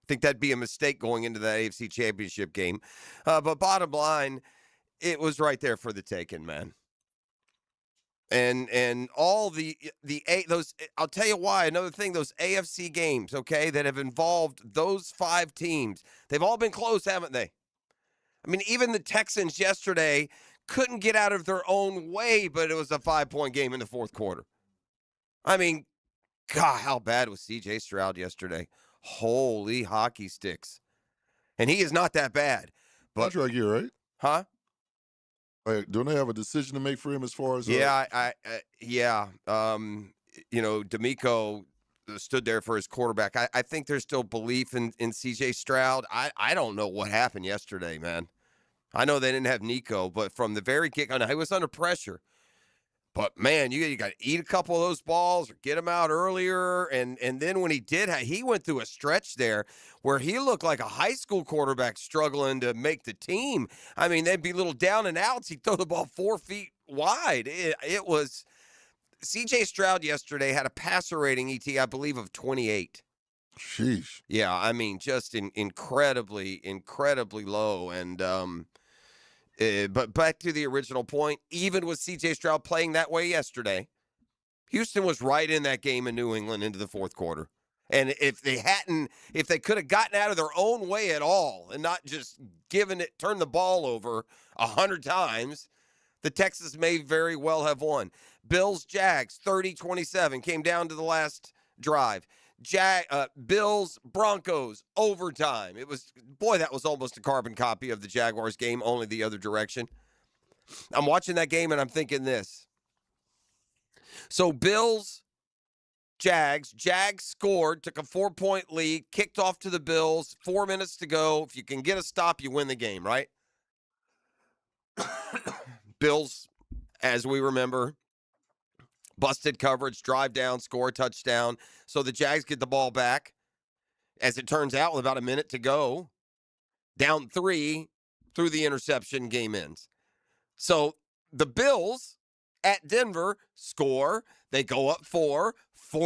think that'd be a mistake going into that AFC Championship game. But bottom line, it was right there for the taking, man. And all those, I'll tell you why. Another thing, those AFC games, okay, that have involved those 5 teams, they've all been close, haven't they? I mean, even the Texans yesterday couldn't get out of their own way, but it was a 5-point game in the fourth quarter. I mean, God, how bad was C.J. Stroud yesterday? Holy hockey sticks. And he is not that bad. But, contract year, right? huh? Like, don't they have a decision to make for him as far as? Yeah, yeah. D'Amico stood there for his quarterback. I think there's still belief in C.J. Stroud. I don't know what happened yesterday, man. I know they didn't have Nico, but from the very kick, I know he was under pressure. But, man, you got to eat a couple of those balls or get him out earlier. And then when he did, he went through a stretch there where he looked like a high school quarterback struggling to make the team. I mean, they'd be little down and outs. He'd throw the ball 4 feet wide. It was – C.J. Stroud yesterday had a passer rating, ET, I believe, of 28. Sheesh. Yeah, I mean, just incredibly, incredibly low. And but back to the original point, even with C.J. Stroud playing that way yesterday, Houston was right in that game in New England into the fourth quarter. And if they could have gotten out of their own way at all and not just turned the ball over 100 times, the Texans may very well have won. Bills, Jags, 30-27, came down to the last drive. Bills, Broncos, overtime. That was almost a carbon copy of the Jaguars game, only the other direction. I'm watching that game and I'm thinking this. So Bills, Jags scored, took a 4-point lead, kicked off to the Bills, 4 minutes to go. If you can get a stop, you win the game, right? Bills, as we remember, busted coverage, drive down, score a touchdown. So the Jags get the ball back. As it turns out, with about a minute to go, down 3, through the interception, game ends. So the Bills at Denver score. They go up 4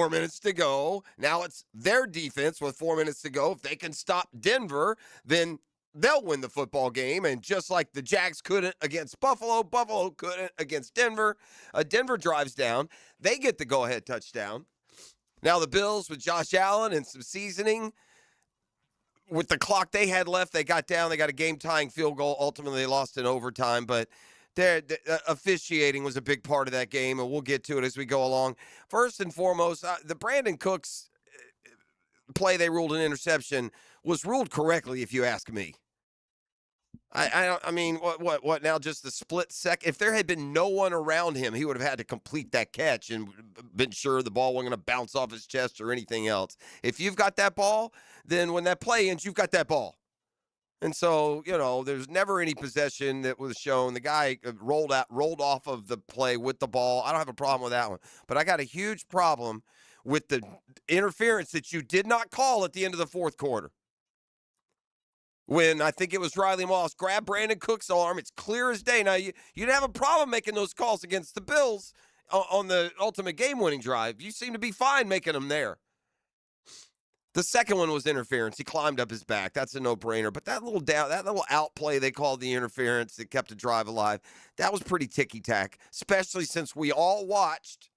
minutes to go. Now it's their defense with 4 minutes to go. If they can stop Denver, then they'll win the football game. And just like the Jags couldn't against Buffalo couldn't against Denver. Denver drives down. They get the go-ahead touchdown. Now the Bills with Josh Allen and some seasoning, with the clock they had left, they got down. They got a game-tying field goal. Ultimately, they lost in overtime. But the officiating was a big part of that game, and we'll get to it as we go along. First and foremost, the Brandon Cooks play they ruled an interception was ruled correctly, if you ask me. I mean, what now? Just the split second. If there had been no one around him, he would have had to complete that catch and been sure the ball wasn't going to bounce off his chest or anything else. If you've got that ball, then when that play ends, you've got that ball. And so, there's never any possession that was shown. The guy rolled off of the play with the ball. I don't have a problem with that one. But I got a huge problem with the interference that you did not call at the end of the fourth quarter. When I think it was Riley Moss grabbed Brandon Cook's arm. It's clear as day. Now, you'd have a problem making those calls against the Bills on the ultimate game-winning drive. You seem to be fine making them there. The second one was interference. He climbed up his back. That's a no-brainer. But that little outplay they called the interference that kept the drive alive, that was pretty ticky-tack, especially since we all watched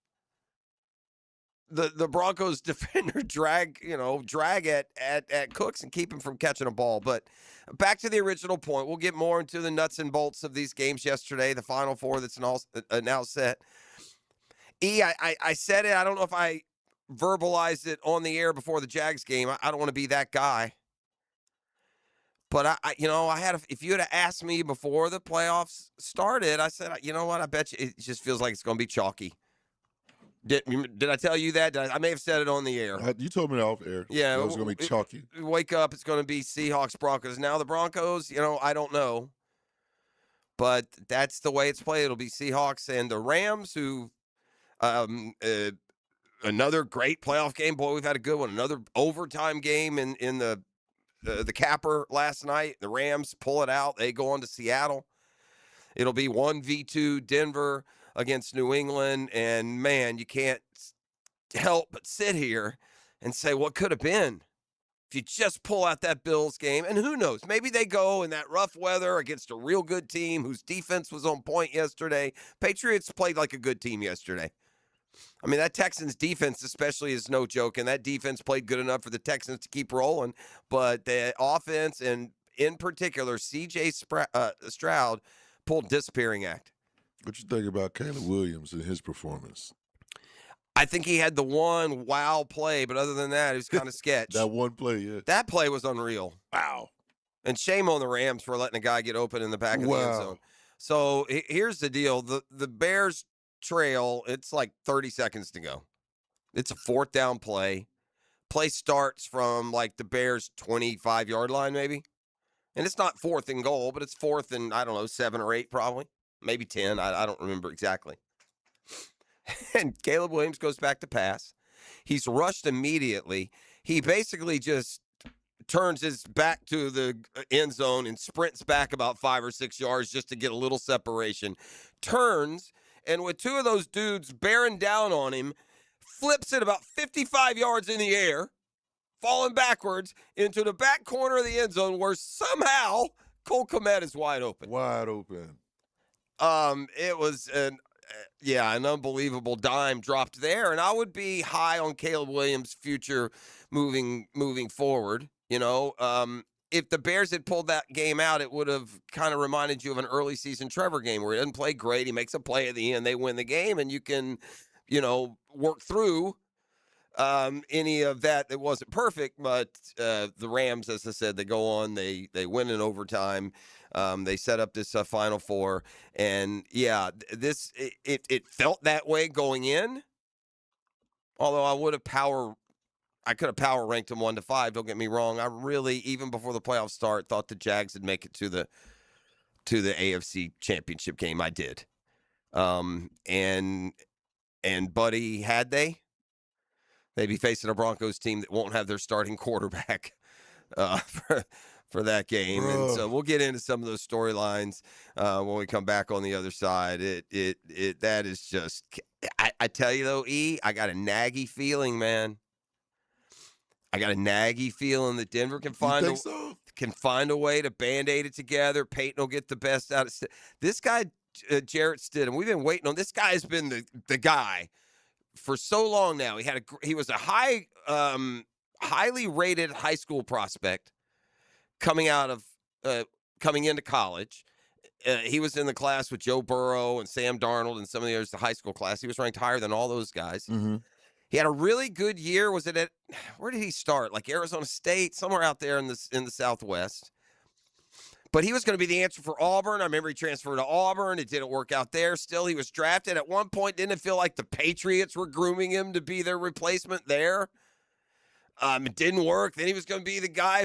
the Broncos defender drag at Cooks and keep him from catching a ball. But back to the original point. We'll get more into the nuts and bolts of these games yesterday, the Final Four that's now set. I said it. I don't know if I verbalized it on the air before the Jags game. I don't want to be that guy. But if you had asked me before the playoffs started, I said, you know what? I bet you it just feels like it's going to be chalky. Did I tell you that? I may have said it on the air. You told me off air. Yeah. It was going to be chalky. Wake up, it's going to be Seahawks, Broncos. Now the Broncos, I don't know. But that's the way it's played. It'll be Seahawks and the Rams, who another great playoff game. Boy, we've had a good one. Another overtime game in the capper last night. The Rams pull it out. They go on to Seattle. It'll be 1v2 Denver against New England, and man, you can't help but sit here and say what could have been. if you just pull out that Bills game, and who knows, maybe they go in that rough weather against a real good team whose defense was on point yesterday. Patriots played like a good team yesterday. I mean, that Texans defense especially is no joke, and that defense played good enough for the Texans to keep rolling. But the offense, and in particular, C.J. Stroud, pulled disappearing act. What you think about Caleb Williams and his performance? I think he had the one wow play, but other than that, it was kind of sketch. That one play, yeah. That play was unreal. Wow. And shame on the Rams for letting a guy get open in the back of the end zone. So here's the deal. The Bears trail, it's like 30 seconds to go. It's a 4th down play. Play starts from like the Bears 25-yard line maybe. And it's not 4th and goal, but it's 4th and, I don't know, 7 or 8 probably. Maybe 10. I don't remember exactly. And Caleb Williams goes back to pass. He's rushed immediately. He basically just turns his back to the end zone and sprints back about 5 or 6 yards just to get a little separation. Turns, and with 2 of those dudes bearing down on him, flips it about 55 yards in the air, falling backwards into the back corner of the end zone where somehow Cole Kmet is wide open. Wide open. It was an unbelievable dime dropped there, and I would be high on Caleb Williams' future moving forward. You know, if the Bears had pulled that game out, it would have kind of reminded you of an early season Trevor game where he doesn't play great. He makes a play at the end, they win the game, and you can, work through any of that wasn't perfect. But the Rams, as I said, they go on, they win in overtime. They set up this Final Four, and it felt that way going in. Although I could have power ranked them 1 to 5. Don't get me wrong. I really, even before the playoffs start, thought the Jags would make it to the AFC Championship game. I did, and buddy, had they'd be facing a Broncos team that won't have their starting quarterback for that game. And so we'll get into some of those storylines when we come back on the other side. That is just, I tell you though, I got a naggy feeling, man. I got a naggy feeling that Denver can find a way to Band-Aid it together. Peyton will get the best out of this guy, Jarrett Stidham. We've been waiting on this guy. Has been the guy for so long now. He was a highly rated high school prospect coming into college. He was in the class with Joe Burrow and Sam Darnold and some of the others, the high school class. He was ranked higher than all those guys. Mm-hmm. He had a really good year. Was it where did he start? Like Arizona State, somewhere out there in the Southwest. But he was going to be the answer for Auburn. I remember he transferred to Auburn. It didn't work out there. Still, he was drafted. At one point, didn't it feel like the Patriots were grooming him to be their replacement there? It didn't work. Then he was going to be the guy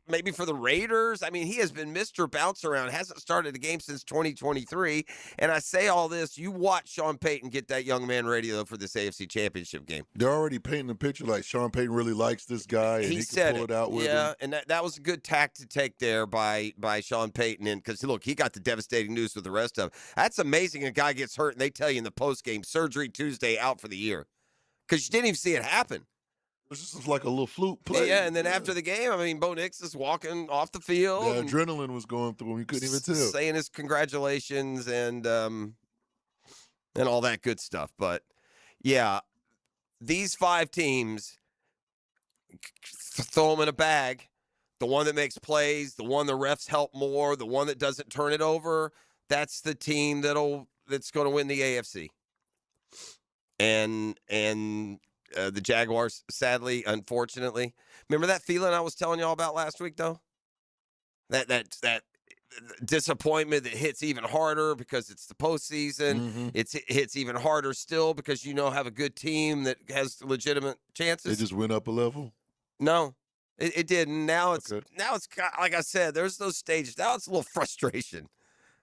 maybe for the Raiders. I mean, he has been Mr. Bounce Around. Hasn't started a game since 2023. And I say all this, you watch Sean Payton get that young man ready, though, for this AFC Championship game. They're already painting the picture like Sean Payton really likes this guy, and he can pull it out with him. Yeah, and that was a good tack to take there by Sean Payton. And because, look, he got the devastating news with the rest of them. That's amazing. A guy gets hurt, and they tell you in the postgame, surgery Tuesday, out for the year. Because you didn't even see it happen. It was just like a little fluke play. Yeah, and then after the game, I mean, Bo Nix is walking off the field. The adrenaline was going through him. You couldn't even tell. Saying his congratulations and all that good stuff. But, yeah, these 5 teams, throw them in a bag. The one that makes plays, the one the refs help more, the one that doesn't turn it over, that's the team that's going to win the AFC. And the Jaguars, sadly, unfortunately. Remember that feeling I was telling y'all about last week, though? That disappointment that hits even harder because it's the postseason. Mm-hmm. It hits even harder still because have a good team that has legitimate chances. It just went up a level? No, it didn't. Now it's like I said, there's those stages. Now it's a little frustration.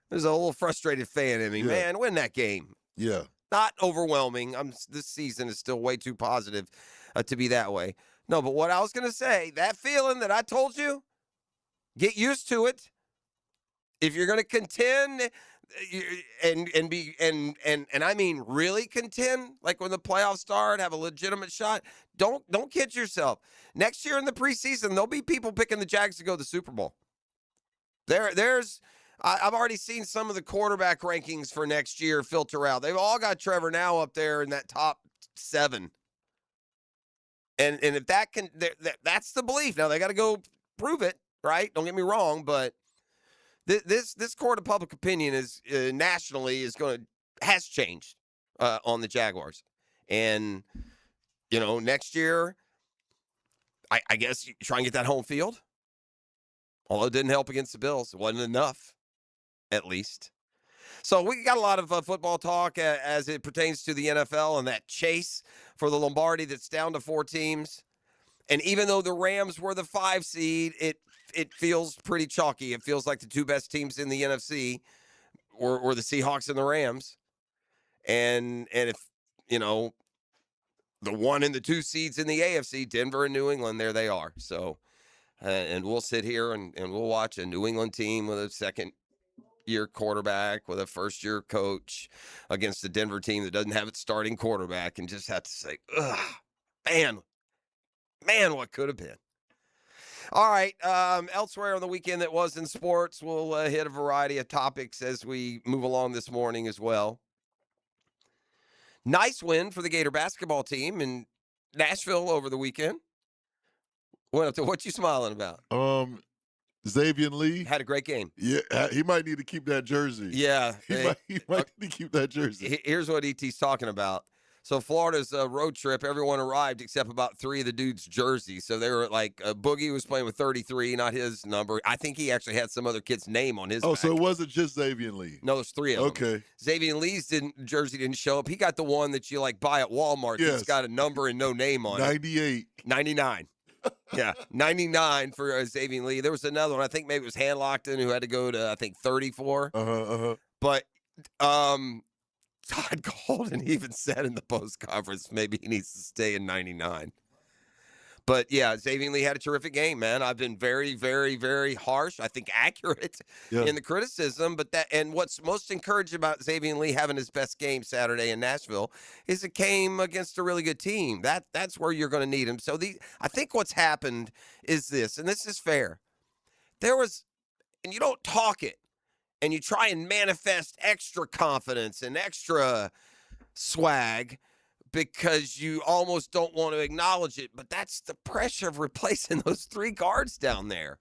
There's a little frustrated fan in me. Yeah. Man, win that game. Yeah. Not overwhelming. This season is still way too positive to be that way. No, but what I was going to say, that feeling that I told you, get used to it. If you're going to contend and I mean really contend, like when the playoffs start, have a legitimate shot. Don't kid yourself. Next year in the preseason, there'll be people picking the Jags to go to the Super Bowl. I've already seen some of the quarterback rankings for next year filter out. They've all got Trevor now up there in that top 7. And if that can, that's the belief. Now they got to go prove it, right? Don't get me wrong, but this court of public opinion is nationally has changed on the Jaguars, and next year, I guess you try and get that home field. Although it didn't help against the Bills, it wasn't enough, at least. So we got a lot of football talk as it pertains to the NFL and that chase for the Lombardi that's down to 4 teams. And even though the Rams were the 5 seed, it feels pretty chalky. It feels like the 2 best teams in the NFC were the Seahawks and the Rams. And if, the 1 and the 2 seeds in the AFC, Denver and New England, there they are. So, and we'll sit here and we'll watch a New England team with a second-year quarterback, with a first-year coach against the Denver team that doesn't have its starting quarterback, and just have to say, ugh, man, what could have been. All right, elsewhere on the weekend that was in sports, we'll hit a variety of topics as we move along this morning as well. Nice win for the Gator basketball team in Nashville over the weekend. What you smiling about? Xavier Lee had a great game. Yeah, he might need to keep that jersey. Yeah. He might need to keep that jersey. Here's what ET's talking about. So Florida's road trip, everyone arrived except about 3 of the dudes' jerseys. So they were like, Boogie was playing with 33, not his number. I think he actually had some other kid's name on his back. So it wasn't just Xavier Lee. No, there's 3 of them. Okay. Xavier Lee's jersey didn't show up. He got the one that you buy at Walmart. Yes. It's got a number and no name on 98. 99. Yeah, 99 for Xavier Lee. There was another one. I think maybe it was Hand Lockton who had to go to, 34. But Todd Golden even said in the post conference maybe he needs to stay in 99. But yeah, Xavier Lee had a terrific game, man. I've been very, very, very harsh, I think accurate in the criticism. And what's most encouraging about Xavier Lee having his best game Saturday in Nashville is it came against a really good team. That's where you're going to need him. So I think what's happened is this, and this is fair. And you don't talk it, and you try and manifest extra confidence and extra swag because you almost don't want to acknowledge it, but that's the pressure of replacing those 3 guards down there.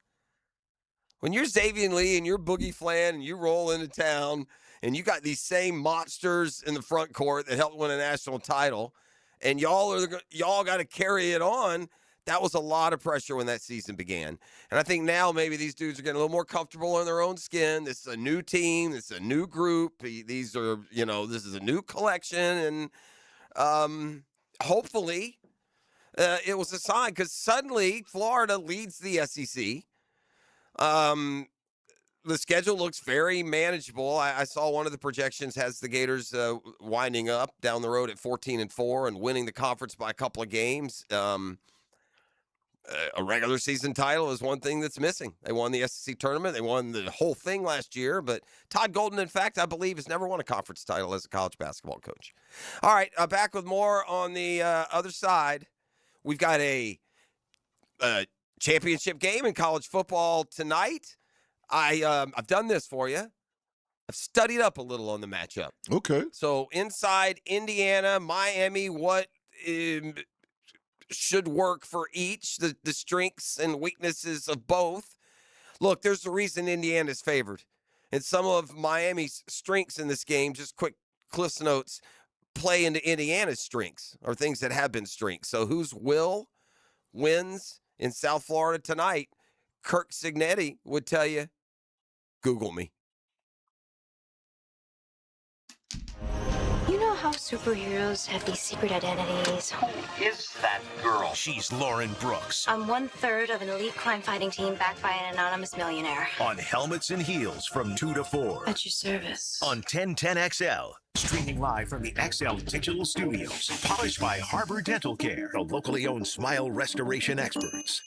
When you're Xavier Lee and you're Boogie Flan and you roll into town and you got these same monsters in the front court that helped win a national title, and y'all got to carry it on, that was a lot of pressure when that season began. And I think now maybe these dudes are getting a little more comfortable in their own skin. This is a new team. This is a new group. These are, this is a new collection. And hopefully it was a sign, because suddenly Florida leads the SEC. The schedule looks very manageable. I saw one of the projections has the Gators winding up down the road at 14-4 and winning the conference by a couple of games. A regular season title is one thing that's missing. They won the SEC tournament. They won the whole thing last year. But Todd Golden, in fact, I believe, has never won a conference title as a college basketball coach. All right, back with more on the other side. We've got a championship game in college football tonight. I've done this for you. I've studied up a little on the matchup. Okay. So inside Indiana, Miami, what should work for each, the strengths and weaknesses of both. Look, there's a reason Indiana's favored. And some of Miami's strengths in this game, just quick Cliff's notes, play into Indiana's strengths, or things that have been strengths. So whose will wins in South Florida tonight? Kirk Signetti would tell you, Google me. You know how superheroes have these secret identities? Who is that girl? She's Lauren Brooks. I'm 1/3 of an elite crime-fighting team backed by an anonymous millionaire. On Helmets and Heels from 2 to 4. At your service. On 1010XL. Streaming live from the XL Digital Studios. Polished by Harbor Dental Care, the locally owned smile restoration experts.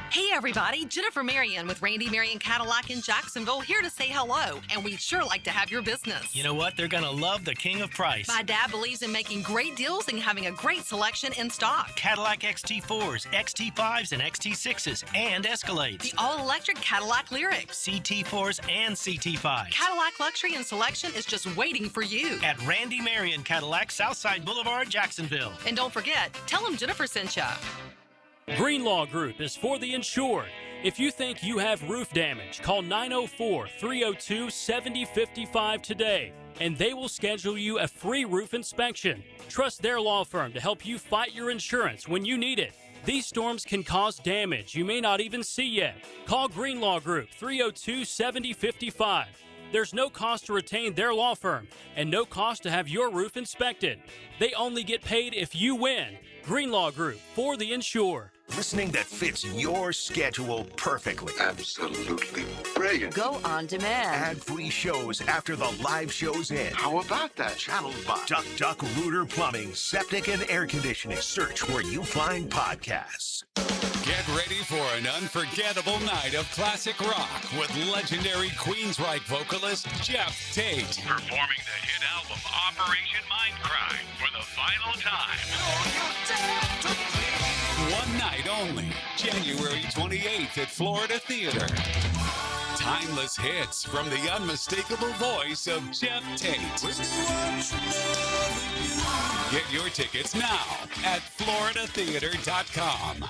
Hey everybody, Jennifer Marion with Randy Marion Cadillac in Jacksonville here to say hello, and we'd sure like to have your business. You know what? They're going to love the king of price. My dad believes in making great deals and having a great selection in stock. Cadillac XT4s, XT5s, and XT6s, and Escalades. The all-electric Cadillac Lyric. CT4s and CT5s. Cadillac luxury and selection is just waiting for you. At Randy Marion Cadillac, Southside Boulevard, Jacksonville. And don't forget, tell them Jennifer sent ya. Greenlaw Group is for the insured. If you think you have roof damage, call 904-302-7055 today, and they will schedule you a free roof inspection. Trust their law firm to help you fight your insurance when you need it. These storms can cause damage you may not even see yet. Call Greenlaw Group, 302-7055. There's no cost to retain their law firm and no cost to have your roof inspected. They only get paid if you win. Greenlaw Group, for the insured. Listening that fits your schedule perfectly. Absolutely brilliant. Go on demand. Ad-free shows after the live show's end. How about that? Channel by Duck Rooter Plumbing, Septic and Air Conditioning. Search where you find podcasts. Get ready for an unforgettable night of classic rock with legendary Queensryche vocalist Jeff Tate. Performing the hit album Operation Mindcrime for the final time. One night only, January 28th at Florida Theater. Timeless hits from the unmistakable voice of Jeff Tate. Get your tickets now at floridatheater.com.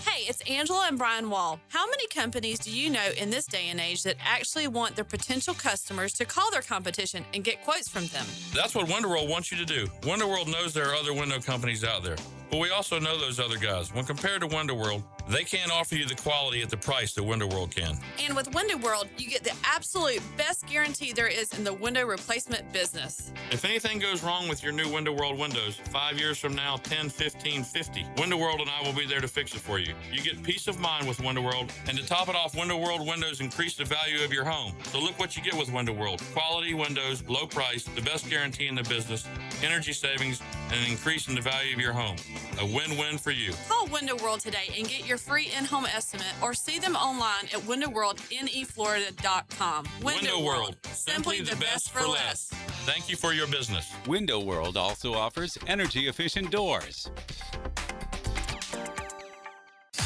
Hey, it's Angela and Brian Wall. How many companies do you know in this day and age that actually want their potential customers to call their competition and get quotes from them? That's what WindoWorld wants you to do. WindoWorld knows there are other window companies out there, but we also know those other guys. When compared to WindoWorld, they can't offer you the quality at the price that WindoWorld can. And with WindoWorld, you get the absolute best guarantee there is in the window replacement business. If anything goes wrong with your new WindoWorld windows, 5 years from now, 10, 15, 50, WindoWorld and I will be there to fix it for you. You get peace of mind with WindoWorld, and to top it off, WindoWorld windows increase the value of your home. So look what you get with WindoWorld. Quality windows, low price, the best guarantee in the business, energy savings, and an increase in the value of your home. A win-win for you. Call WindoWorld today and get your free in-home estimate or see them online at WindowWorldNEFlorida.com. WindoWorld. Simply the best for less. Thank you for your business. WindoWorld also offers energy-efficient doors.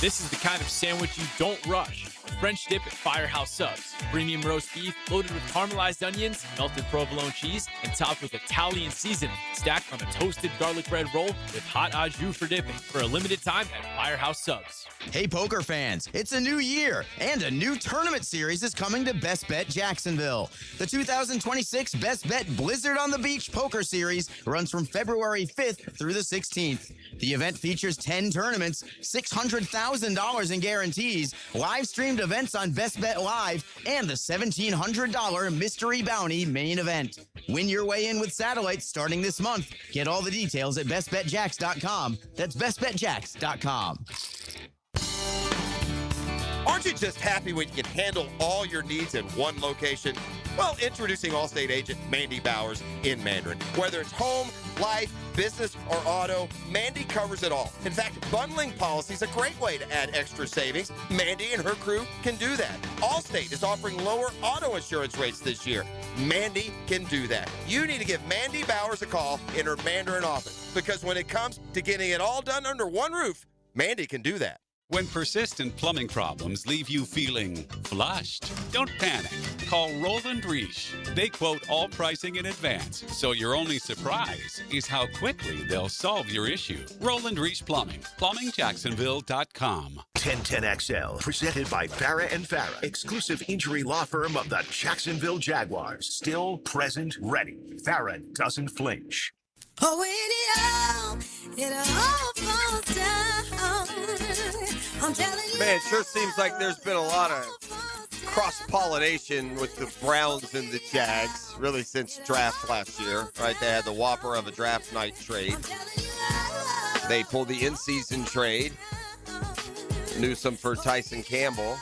This is the kind of sandwich you don't rush. French dip at Firehouse Subs. Premium roast beef loaded with caramelized onions, melted provolone cheese, and topped with Italian seasoning. Stacked on a toasted garlic bread roll with hot au jus for dipping. For a limited time at Firehouse Subs. Hey, poker fans, it's a new year, and a new tournament series is coming to Best Bet Jacksonville. The 2026 Best Bet Blizzard on the Beach Poker Series runs from February 5th through the 16th. The event features 10 tournaments, $600,000 in guarantees, live-streamed events on Best Bet Live, and the $1,700 Mystery Bounty main event. Win your way in with satellites starting this month. Get all the details at bestbetjacks.com. That's bestbetjacks.com. Aren't you just happy when you can handle all your needs in one location? Well, introducing Allstate agent Mandy Bowers in Mandarin. Whether it's home, life, business, or auto, Mandy covers it all. In fact, bundling policy is a great way to add extra savings. Mandy and her crew can do that. Allstate is offering lower auto insurance rates this year. Mandy can do that. You need to give Mandy Bowers a call in her Mandarin office, because when it comes to getting it all done under one roof, Mandy can do that. When persistent plumbing problems leave you feeling flushed, don't panic. Call Roland Reich. They quote all pricing in advance, so your only surprise is how quickly they'll solve your issue. Roland Reich Plumbing, plumbingjacksonville.com. 1010XL, presented by Farah and Farah, exclusive injury law firm of the Jacksonville Jaguars. Still present, ready. Farah doesn't flinch. Oh, it all falls down. I'm telling you. Man, it sure seems like there's been a lot of cross-pollination with the Browns and the Jags, really since draft last year, right? They had the whopper of a draft night trade. They pulled the in-season trade. Newsome for Tyson Campbell.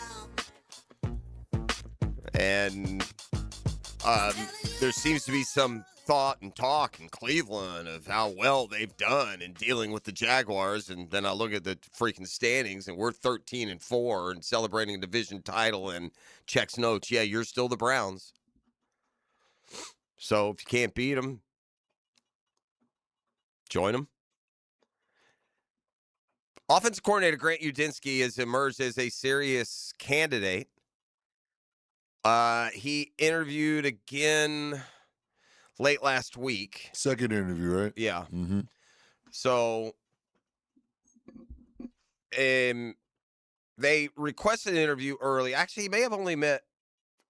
And there seems to be some thought and talk in Cleveland of how well they've done in dealing with the Jaguars, and then I look at the freaking standings, and we're 13-4 and celebrating a division title, and checks notes, yeah, you're still the Browns. So if you can't beat them, join them. Offensive coordinator Grant Udinski has emerged as a serious candidate. He interviewed again late last week. Second interview, right? Yeah. Mm-hmm. So, they requested an interview early. Actually, he may have only met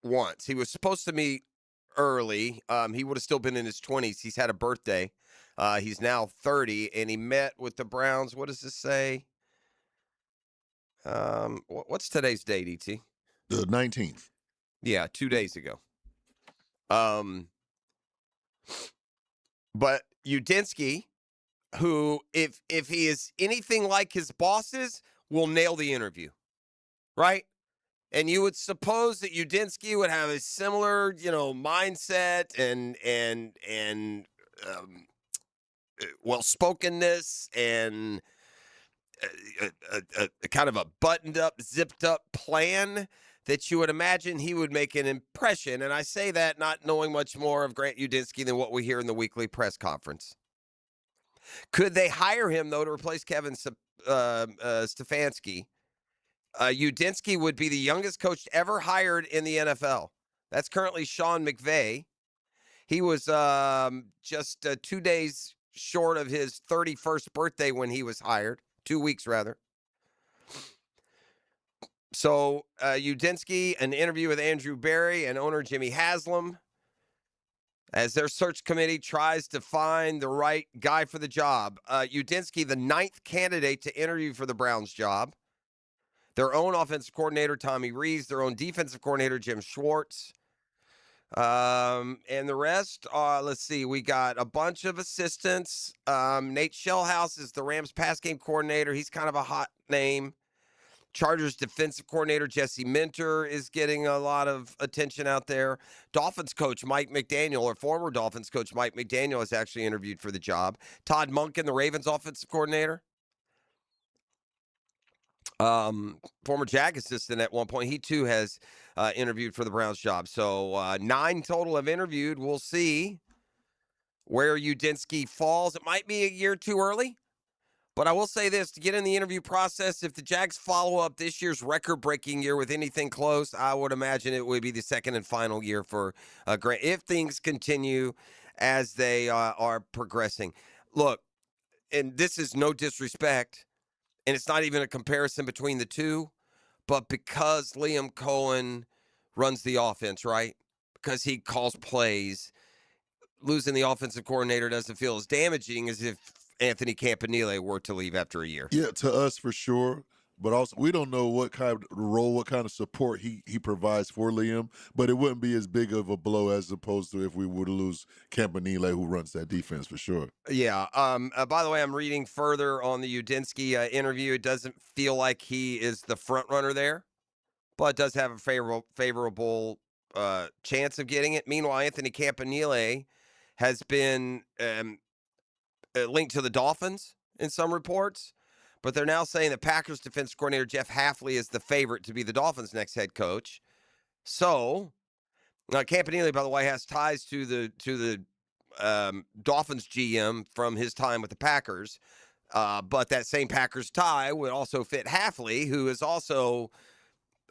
once. He was supposed to meet early. He would have still been in his 20s. He's had a birthday. He's now 30, and he met with the Browns. What does this say? What's today's date, E.T.? The 19th. Yeah, 2 days ago. But Udinski, who, if he is anything like his bosses, will nail the interview, right? And you would suppose that Udinski would have a similar, mindset and well-spokenness and a kind of a buttoned-up, zipped-up plan that you would imagine he would make an impression. And I say that not knowing much more of Grant Udinski than what we hear in the weekly press conference. Could they hire him, though, to replace Kevin Stefanski? Udinski would be the youngest coach ever hired in the NFL. That's currently Sean McVay. He was just 2 days short of his 31st birthday when he was hired. 2 weeks, rather. So, Udinski, an interview with Andrew Berry and owner Jimmy Haslam, as their search committee tries to find the right guy for the job. Udinski, the 9th candidate to interview for the Browns job. Their own offensive coordinator, Tommy Rees. Their own defensive coordinator, Jim Schwartz. And the rest, let's see. We got a bunch of assistants. Nate Shellhouse is the Rams pass game coordinator. He's kind of a hot name. Chargers defensive coordinator Jesse Minter is getting a lot of attention out there. Dolphins coach Mike McDaniel, or former Dolphins coach Mike McDaniel, has actually interviewed for the job. Todd Monken, the Ravens offensive coordinator. Former Jag assistant at one point. He, too, has interviewed for the Browns job. So 9 total have interviewed. We'll see where Udinski falls. It might be a year too early. But I will say this, to get in the interview process, if the Jags follow up this year's record-breaking year with anything close, I would imagine it would be the second and final year for Grant, if things continue as they are progressing. Look, and this is no disrespect, and it's not even a comparison between the two, but because Liam Cohen runs the offense, right? Because he calls plays, losing the offensive coordinator doesn't feel as damaging as if Anthony Campanile were to leave after a year. Yeah, to us for sure. But also, we don't know what kind of role, what kind of support he provides for Liam. But it wouldn't be as big of a blow as opposed to if we were to lose Campanile, who runs that defense for sure. Yeah. By the way, I'm reading further on the Udinski interview. It doesn't feel like he is the front runner there, but does have a favorable chance of getting it. Meanwhile, Anthony Campanile has been linked to the Dolphins in some reports, but they're now saying that Packers defense coordinator Jeff Hafley is the favorite to be the Dolphins' next head coach. So, Campanile, by the way, has ties to the Dolphins GM from his time with the Packers, but that same Packers tie would also fit Hafley, who is also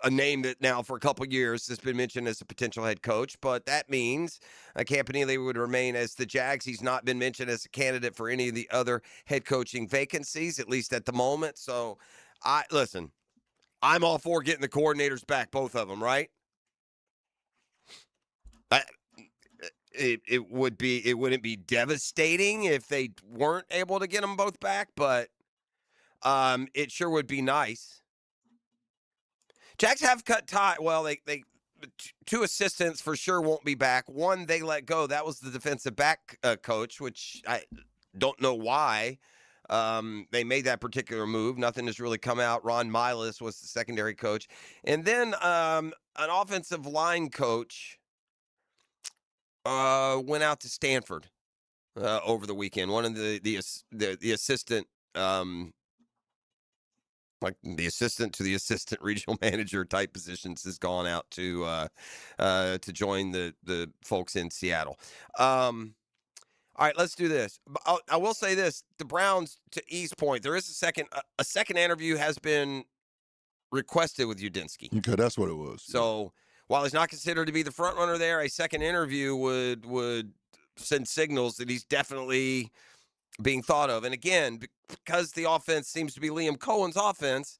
a name that now for a couple of years has been mentioned as a potential head coach, but that means Campanile would remain as the Jags. He's not been mentioned as a candidate for any of the other head coaching vacancies, at least at the moment. So, listen, I'm all for getting the coordinators back, both of them, right? It wouldn't be devastating if they weren't able to get them both back, but it sure would be nice. Jags have cut tie. Well, they 2 assistants for sure won't be back. One they let go. That was the defensive back coach, which I don't know why they made that particular move. Nothing has really come out. Ron Milas was the secondary coach. And then an offensive line coach. went out to Stanford over the weekend. One of the assistant, like the assistant to the assistant regional manager type positions, has gone out to join the folks in Seattle. All right, let's do this. I will say this: the Browns, to E's point, there is a second interview has been requested with Udinski. Okay, that's what it was. So while he's not considered to be the front runner there, a second interview would send signals that he's definitely being thought of. And again, because the offense seems to be Liam Cohen's offense,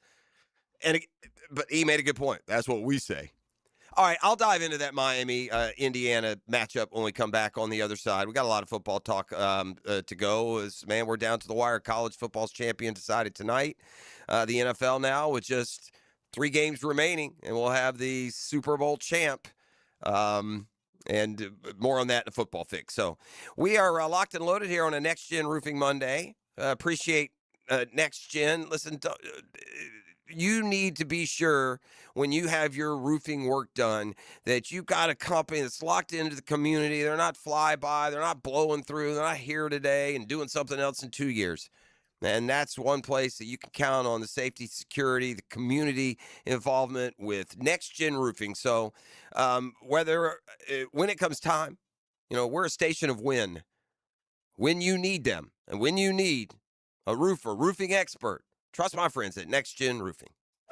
but he made a good point. That's what we say. All right, I'll dive into that Miami Indiana matchup when we come back on the other side. We got a lot of football talk to go. Man, we're down to the wire. College football's champion decided tonight. The NFL now with just 3 games remaining, and we'll have the Super Bowl champ. And more on that in a football fix. So we are locked and loaded here on a Next Gen Roofing Monday. Appreciate Next Gen. Listen, you need to be sure when you have your roofing work done that you've got a company that's locked into the community. They're not fly-by. They're not blowing through. They're not here today and doing something else in 2 years. And that's one place that you can count on the safety, security, the community involvement with Next Gen Roofing. So when it comes time, we're a station of when you need them and when you need a roofer, roofing expert. Trust my friends at Next Gen Roofing.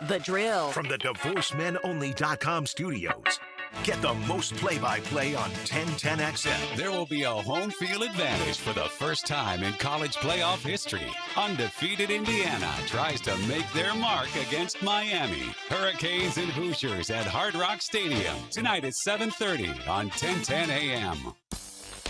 The Drill. From the DivorceMenOnly.com studios. Get the most play-by-play on 1010XL. There will be a home field advantage for the first time in college playoff history. Undefeated Indiana tries to make their mark against Miami. Hurricanes and Hoosiers at Hard Rock Stadium. Tonight at 7:30 on 1010 AM.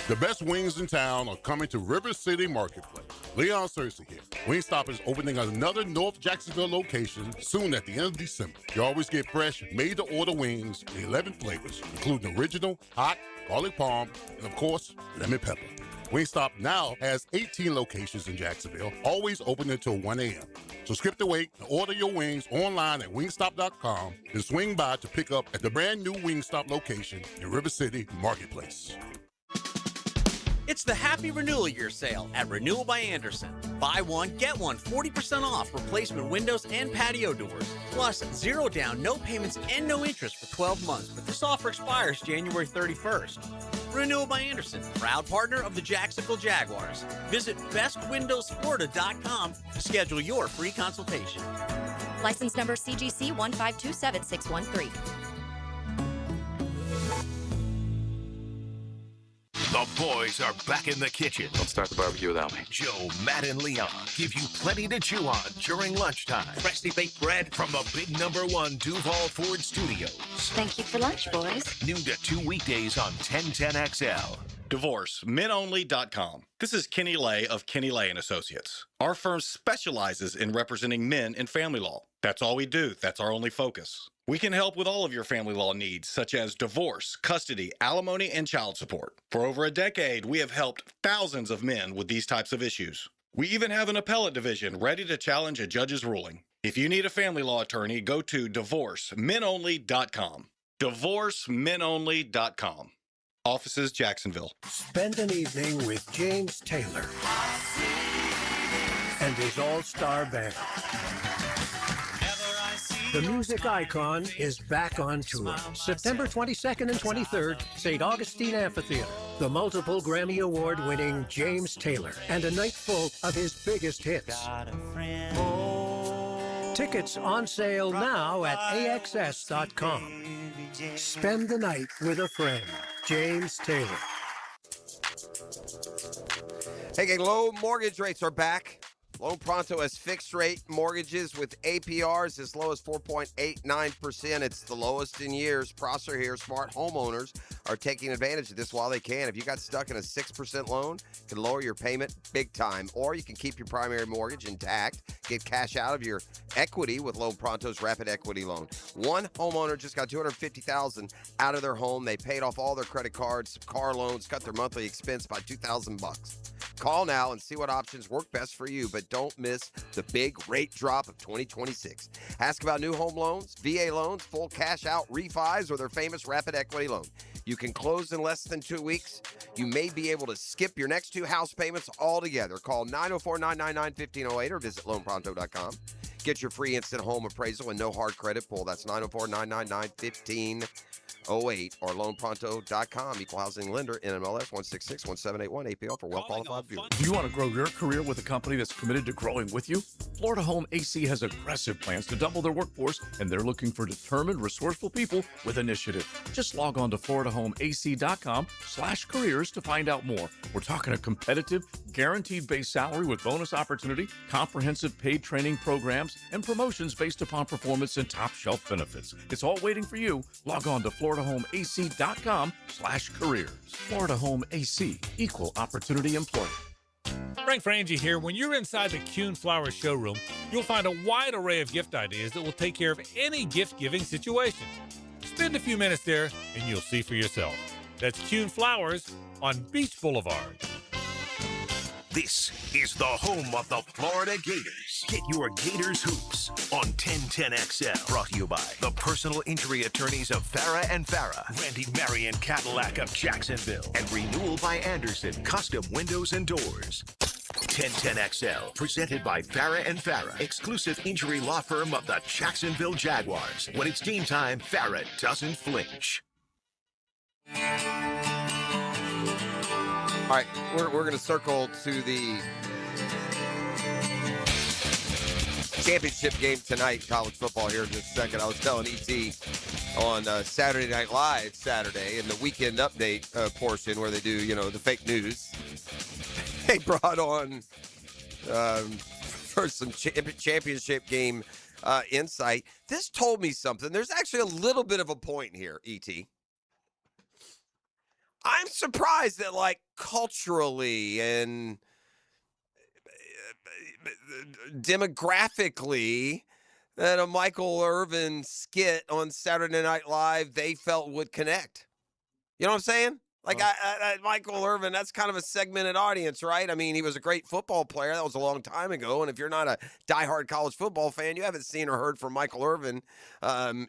The best wings in town are coming to River City Marketplace. Leon Searcy here. Wingstop is opening another North Jacksonville location soon at the end of December. You always get fresh, made-to-order wings in 11 flavors, including original, hot, garlic parm, and of course, lemon pepper. Wingstop now has 18 locations in Jacksonville, always open until 1 a.m. So skip the wait and order your wings online at wingstop.com and swing by to pick up at the brand new Wingstop location in River City Marketplace. It's the Happy Renewal Year sale at Renewal by Anderson. Buy one, get one 40% off replacement windows and patio doors. Plus, 0 down, no payments, and no interest for 12 months. But this offer expires January 31st. Renewal by Anderson, proud partner of the Jacksonville Jaguars. Visit bestwindowsflorida.com to schedule your free consultation. License number CGC 1527613. The boys are back in the kitchen. Don't start the barbecue without me. Joe, Matt, and Leon give you plenty to chew on during lunchtime. Freshly baked bread from the big #1 Duval Ford Studios. Thank you for lunch, boys. Noon to 2 weekdays on 1010XL. DivorceMenOnly.com. This is Kenny Lay of Kenny Lay & Associates. Our firm specializes in representing men in family law. That's all we do. That's our only focus. We can help with all of your family law needs, such as divorce, custody, alimony, and child support. For over a decade, we have helped thousands of men with these types of issues. We even have an appellate division ready to challenge a judge's ruling. If you need a family law attorney, go to DivorceMenOnly.com. DivorceMenOnly.com. Offices, Jacksonville. Spend an evening with James Taylor and his all-star band. The music icon is back on tour. September 22nd and 23rd, St. Augustine Amphitheater. The multiple Grammy Award-winning James Taylor and a night full of his biggest hits. Tickets on sale now at AXS.com. Spend the night with a friend. James Taylor. Hey, gang, low mortgage rates are back. Loan Pronto has fixed rate mortgages with APRs as low as 4.89%. It's the lowest in years. Prosser here. Smart homeowners are taking advantage of this while they can. If you got stuck in a 6% loan, you can lower your payment big time. Or you can keep your primary mortgage intact. Get cash out of your equity with Loan Pronto's Rapid Equity Loan. One homeowner just got $250,000 out of their home. They paid off all their credit cards, car loans, cut their monthly expense by $2,000. Call now and see what options work best for you, but don't miss the big rate drop of 2026. Ask about new home loans, VA loans, full cash out refis, or their famous rapid equity loan. You can close in less than 2 weeks. You may be able to skip your next 2 house payments altogether. Call 904-999-1508 or visit loanpronto.com. Get your free instant home appraisal and no hard credit pull. That's 904-999-1508 or loanpronto.com. Equal housing lender, NMLS 1661781, APL for well-qualified viewers. Do you want to grow your career with a company that's committed to growing with you? Florida Home AC has aggressive plans to double their workforce, and they're looking for determined, resourceful people with initiative. Just log on to floridahomeac.com/careers to find out more. We're talking a competitive, guaranteed base salary with bonus opportunity, comprehensive paid training programs, and promotions based upon performance and top shelf benefits. It's all waiting for you. Log on to floridahomeac.com/careers. Florida Home AC, equal opportunity employer. Frank Frangie here. When you're inside the Kuhn Flowers showroom, you'll find a wide array of gift ideas that will take care of any gift-giving situation. Spend a few minutes there and you'll see for yourself. That's Kuhn Flowers on Beach Boulevard. This is the home of the Florida Gators. Get your Gators hoops on 1010XL. Brought to you by the personal injury attorneys of Farah and Farah, Randy Marion Cadillac of Jacksonville, and Renewal by Anderson, custom windows and doors. 1010XL, presented by Farah and Farah, exclusive injury law firm of the Jacksonville Jaguars. When it's team time, Farah doesn't flinch. All right, we're going to circle to the championship game tonight, college football, here in just a second. I was telling E.T. on Saturday Night Live Saturday in the weekend update portion where they do, the fake news. They brought on for some championship game insight. This told me something. There's actually a little bit of a point here, E.T. I'm surprised that, culturally and demographically, that a Michael Irvin skit on Saturday Night Live they felt would connect. You know what I'm saying? Michael Irvin, that's kind of a segmented audience, right? I mean, he was a great football player. That was a long time ago. And if you're not a diehard college football fan, you haven't seen or heard from Michael Irvin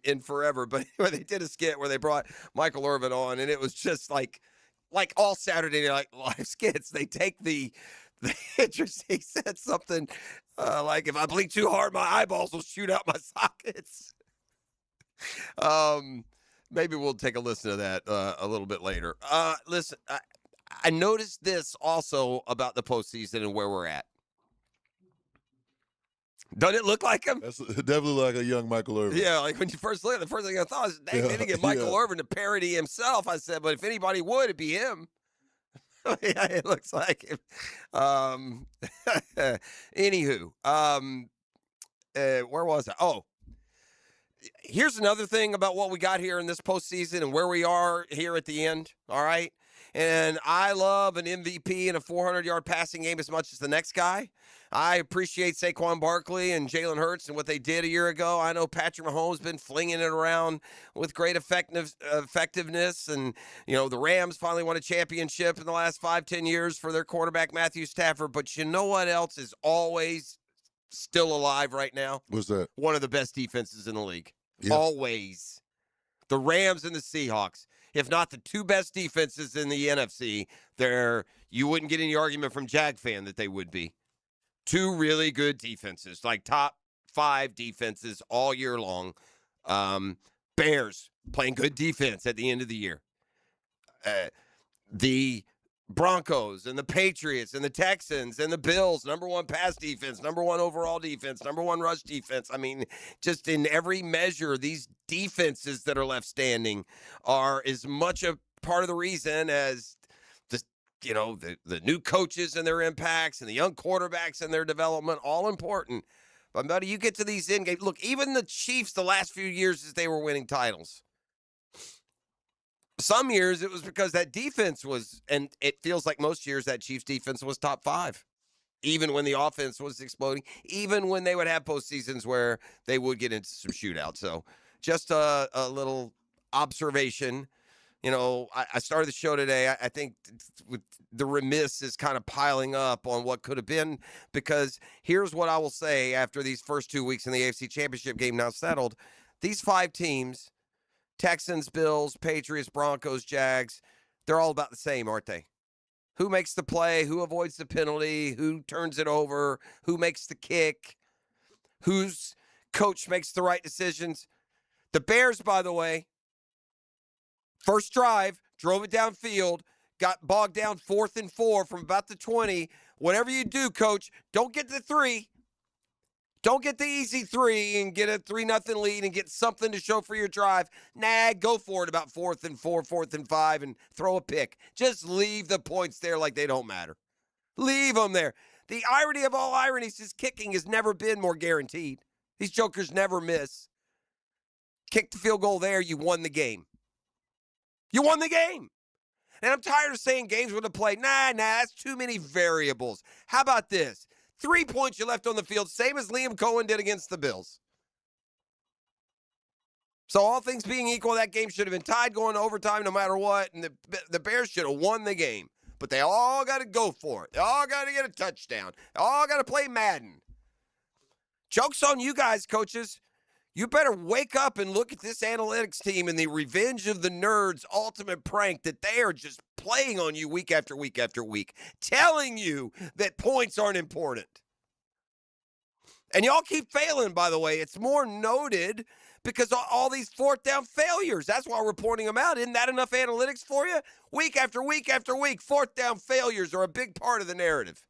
in forever. But anyway, they did a skit where they brought Michael Irvin on, and it was just like all Saturday Night Live skits. They take the interest. He said something like, if I blink too hard, my eyeballs will shoot out my sockets. Maybe we'll take a listen to that a little bit later. Listen, I noticed this also about the postseason and where we're at. Doesn't it look like him? That's definitely like a young Michael Irvin. Yeah, like when you first look at it, the first thing I thought is, dang, they didn't get Michael Irvin to parody himself. I said, but if anybody would, it'd be him. Yeah, it looks like him. Anywho, where was I? Oh, here's another thing about what we got here in this postseason and where we are here at the end. All right. And I love an MVP and a 400-yard passing game as much as the next guy. I appreciate Saquon Barkley and Jalen Hurts and what they did a year ago. I know Patrick Mahomes has been flinging it around with great effectiveness. And, the Rams finally won a championship in the last 5-10 years for their quarterback, Matthew Stafford. But you know what else is always still alive right now? What's that? One of the best defenses in the league. Yeah. Always. The Rams and the Seahawks. If not the two best defenses in the NFC, you wouldn't get any argument from Jag fan that they would be. Two really good defenses, like top 5 defenses all year long. Bears playing good defense at the end of the year. The Broncos and the Patriots and the Texans and the Bills, number 1 pass defense, number 1 overall defense, number 1 rush defense. I mean, just in every measure, these defenses that are left standing are as much a part of the reason as the new coaches and their impacts and the young quarterbacks and their development, all important. But, buddy, you get to these end games. Look, even the Chiefs the last few years as they were winning titles, some years it was because that defense was, and it feels like most years that Chiefs defense was top 5, even when the offense was exploding, even when they would have postseasons where they would get into some shootouts. So just a little observation I started the show today. I think with the remiss is kind of piling up on what could have been, because here's what I will say after these first 2 weeks in the AFC Championship game now settled. These 5 teams, Texans, Bills, Patriots, Broncos, Jags, they're all about the same, aren't they? Who makes the play? Who avoids the penalty? Who turns it over? Who makes the kick? Whose coach makes the right decisions? The Bears, by the way, first drive, drove it downfield, got bogged down 4th and 4 from about the 20. Whatever you do, coach, don't get the 3. Don't get the easy 3 and get a 3-0 lead and get something to show for your drive. Nah, go for it about 4th and 4, 4th and 5, and throw a pick. Just leave the points there like they don't matter. Leave them there. The irony of all ironies is kicking has never been more guaranteed. These jokers never miss. Kick the field goal there, you won the game. You won the game. And I'm tired of saying games with a play. Nah, that's too many variables. How about this? 3 points you left on the field, same as Liam Cohen did against the Bills. So all things being equal, that game should have been tied going to overtime no matter what, and the Bears should have won the game. But they all got to go for it. They all got to get a touchdown. They all got to play Madden. Joke's on you guys, coaches. You better wake up and look at this analytics team and the Revenge of the Nerds ultimate prank that they are just playing on you week after week after week, telling you that points aren't important. And y'all keep failing, by the way. It's more noted because of all these 4th down failures. That's why we're pointing them out. Isn't that enough analytics for you? Week after week after week, 4th down failures are a big part of the narrative.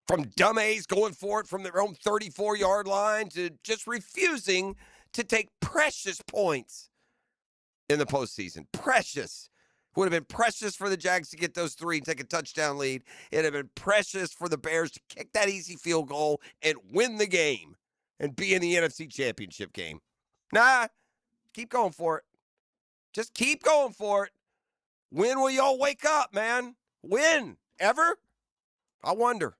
From dumb A's going for it from their own 34-yard line to just refusing to take precious points in the postseason. Precious. Would have been precious for the Jags to get those 3 and take a touchdown lead. It would have been precious for the Bears to kick that easy field goal and win the game and be in the NFC Championship game. Nah, keep going for it. Just keep going for it. When will y'all wake up, man? When? Ever? I wonder.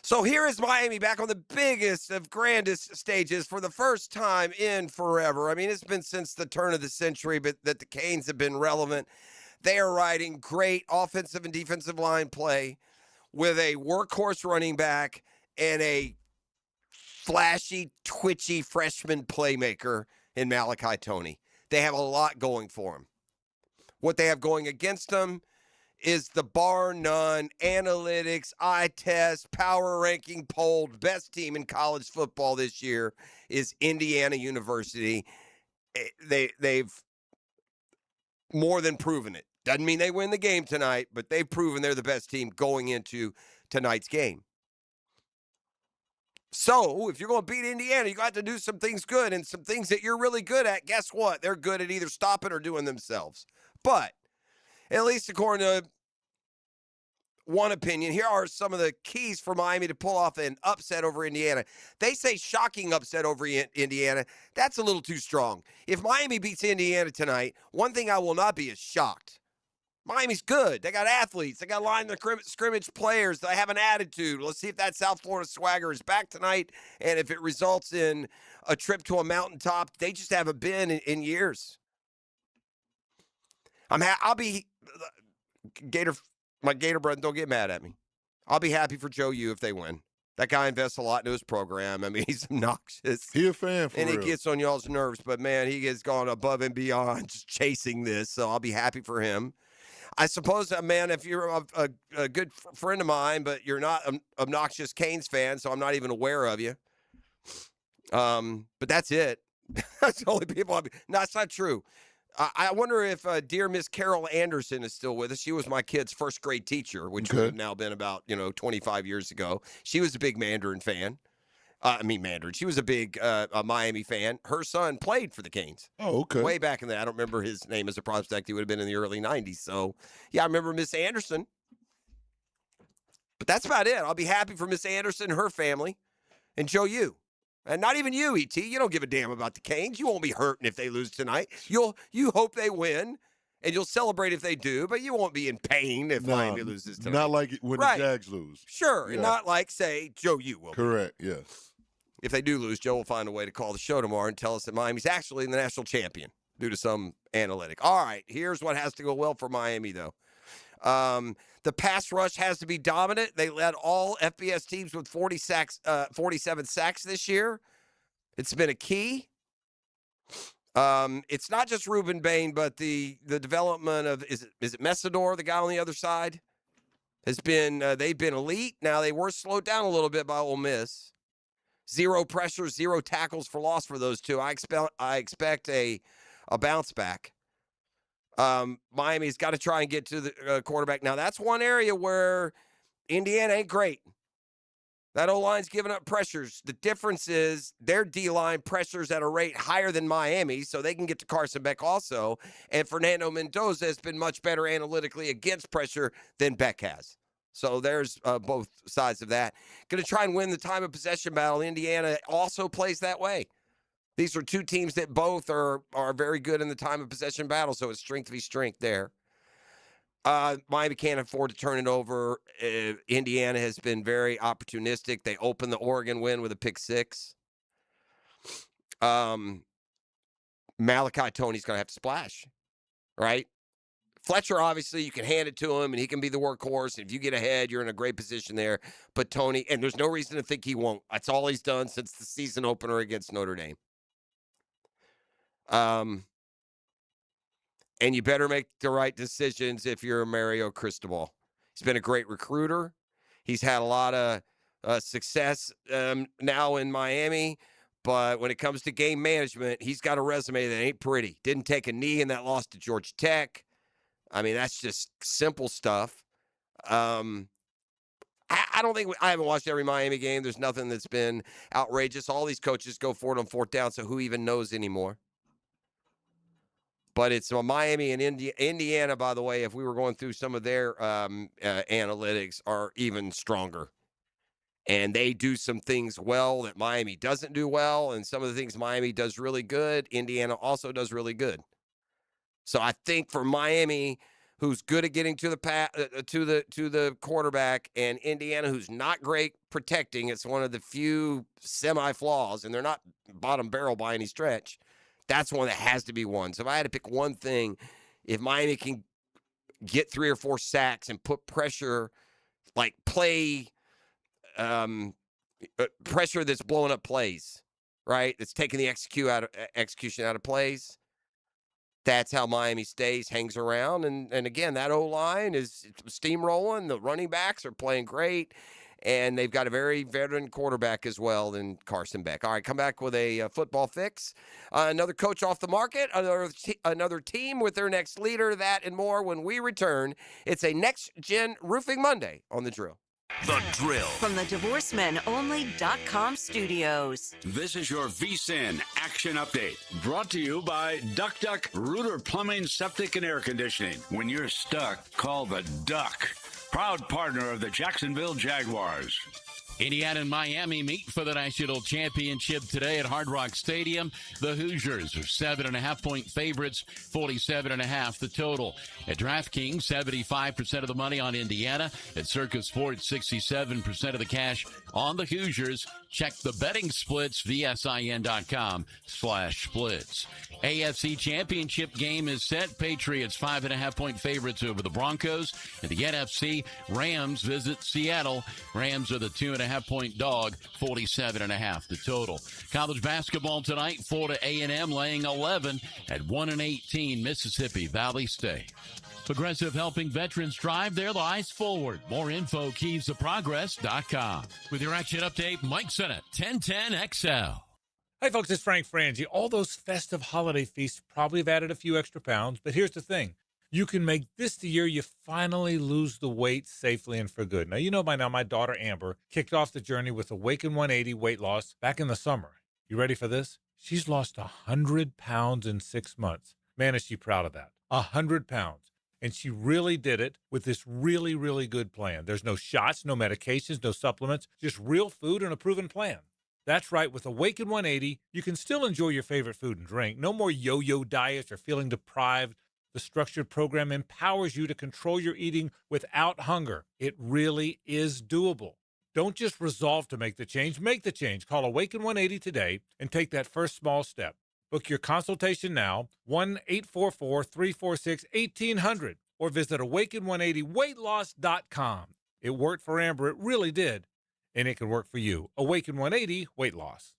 So here is Miami back on the biggest of grandest stages for the first time in forever. I mean, it's been since the turn of the century, but that the Canes have been relevant. They are riding great offensive and defensive line play with a workhorse running back and a flashy, twitchy freshman playmaker in Malachi Toney. They have a lot going for them. What they have going against them is the bar none, analytics, eye test, power ranking polled best team in college football this year is Indiana University. They've more than proven it. Doesn't mean they win the game tonight, but they've proven they're the best team going into tonight's game. So if you're going to beat Indiana, you got to do some things good, and some things that you're really good at, guess what? They're good at either stopping or doing themselves. But at least according to one opinion, here are some of the keys for Miami to pull off an upset over Indiana. They say shocking upset over Indiana. That's a little too strong. If Miami beats Indiana tonight, one thing I will not be is shocked. Miami's good. They got athletes. They got line of scrimmage players. They have an attitude. Let's see if that South Florida swagger is back tonight, and if it results in a trip to a mountaintop they just haven't been in years. I'll be my Gator brethren, don't get mad at me. I'll be happy for Joe U if they win. That guy invests a lot into his program. I mean, he's obnoxious. He a fan for real. And he gets on y'all's nerves, but man, he has gone above and beyond just chasing this, so I'll be happy for him. I suppose, man, if you're a good friend of mine, but you're not an obnoxious Canes fan, so I'm not even aware of you. But that's it. That's the only people I'll be. No, it's not true. I wonder if dear Miss Carol Anderson is still with us. She was my kid's first grade teacher, which would have now been about 25 years ago. She was a big Mandarin fan. She was a big Miami fan. Her son played for the Canes. Oh, okay. Way back in the, I don't remember his name as a prospect. He would have been in the early 90s. So, yeah, I remember Miss Anderson. But that's about it. I'll be happy for Miss Anderson and her family. And Joe U. And not even you, E.T. You don't give a damn about the Canes. You won't be hurting if they lose tonight. You hope they win, and you'll celebrate if they do, but you won't be in pain if Miami loses tonight. Not like when the Jags lose. Sure, and not like, say, Joe U will. Correct, yes. If they do lose, Joe will find a way to call the show tomorrow and tell us that Miami's actually the national champion. due to some analytic. All right, here's what has to go well for Miami, though. The pass rush has to be dominant. They led all FBS teams with 47 sacks this year. It's been a key. It's not just Reuben Bain, but the development of is it Messidor, the guy on the other side, has been they've been elite. Now they were slowed down a little bit by Ole Miss. 0 pressures, 0 tackles for loss for those two. I expect a bounce back. Miami's got to try and get to the quarterback. Now, that's one area where Indiana ain't great. That O-line's giving up pressures. The difference is their D-line pressures at a rate higher than Miami, so they can get to Carson Beck also. And Fernando Mendoza has been much better analytically against pressure than Beck has. So there's both sides of that. Going to try and win the time of possession battle. Indiana also plays that way. These are two teams that both are very good in the time of possession battle, so it's strength v strength there. Miami can't afford to turn it over. Indiana has been very opportunistic. They opened the Oregon win with a pick 6. Malachi Tony's going to have to splash, right? Fletcher, obviously, you can hand it to him, and he can be the workhorse. If you get ahead, you're in a great position there. But Tony, and there's no reason to think he won't. That's all he's done since the season opener against Notre Dame. And you better make the right decisions if you're a Mario Cristobal. He's been a great recruiter. He's had a lot of success now in Miami. But when it comes to game management, he's got a resume that ain't pretty. Didn't take a knee in that loss to Georgia Tech. I mean, that's just simple stuff. I don't think I haven't watched every Miami game. There's nothing that's been outrageous. All these coaches go for it on 4th down, so who even knows anymore? But it's Miami and Indiana, by the way, if we were going through some of their analytics, are even stronger. And they do some things well that Miami doesn't do well, and some of the things Miami does really good, Indiana also does really good. So I think for Miami, who's good at getting to the quarterback, and Indiana, who's not great protecting, it's one of the few semi-flaws, and they're not bottom barrel by any stretch. That's one that has to be won. So if I had to pick one thing, if Miami can get 3 or 4 sacks and put pressure, like play pressure that's blowing up plays, right? That's taking the execution out of plays. That's how Miami stays, hangs around. And again, that O-line is steamrolling. The running backs are playing great. And they've got a very veteran quarterback as well in Carson Beck. All right, come back with a football fix. Another coach off the market, another team with their next leader, that and more when we return. It's a Next Gen Roofing Monday on The Drill. The Drill. From the DivorcemenOnly.com studios. This is your VSIN Action Update. Brought to you by Duck Duck Rooter Plumbing, Septic, and Air Conditioning. When you're stuck, call the Duck. Proud partner of the Jacksonville Jaguars. Indiana and Miami meet for the national championship today at Hard Rock Stadium. The Hoosiers are 7.5-point favorites, 47.5 the total. At DraftKings, 75% of the money on Indiana. At Circus Sports, 67% of the cash on the Hoosiers. Check the betting splits, vsin.com/splits. AFC Championship game is set. Patriots 5.5-point favorites over the Broncos. In the NFC, Rams visit Seattle. Rams are the 2.5-point dog, 47.5 the total. College basketball tonight, Florida A&M laying 11 at 1-18 Mississippi Valley State. Progressive helping veterans drive their lives forward. More info, keysofprogress.com. With your action update, Mike Sennett, 1010XL. Hey, folks, it's Frank Frangie. All those festive holiday feasts probably have added a few extra pounds, but here's the thing. You can make this the year you finally lose the weight safely and for good. Now, you know by now my daughter Amber kicked off the journey with Awaken 180 weight loss back in the summer. You ready for this? She's lost 100 pounds in 6 months. Man, is she proud of that. 100 pounds. And she really did it with this really, really good plan. There's no shots, no medications, no supplements, just real food and a proven plan. That's right. With Awaken 180, you can still enjoy your favorite food and drink. No more yo-yo diets or feeling deprived. The structured program empowers you to control your eating without hunger. It really is doable. Don't just resolve to make the change. Make the change. Call Awaken 180 today and take that first small step. Book your consultation now, 1-844-346-1800, or visit awaken180weightloss.com. It worked for Amber. It really did. And it can work for you. Awaken 180 weight loss.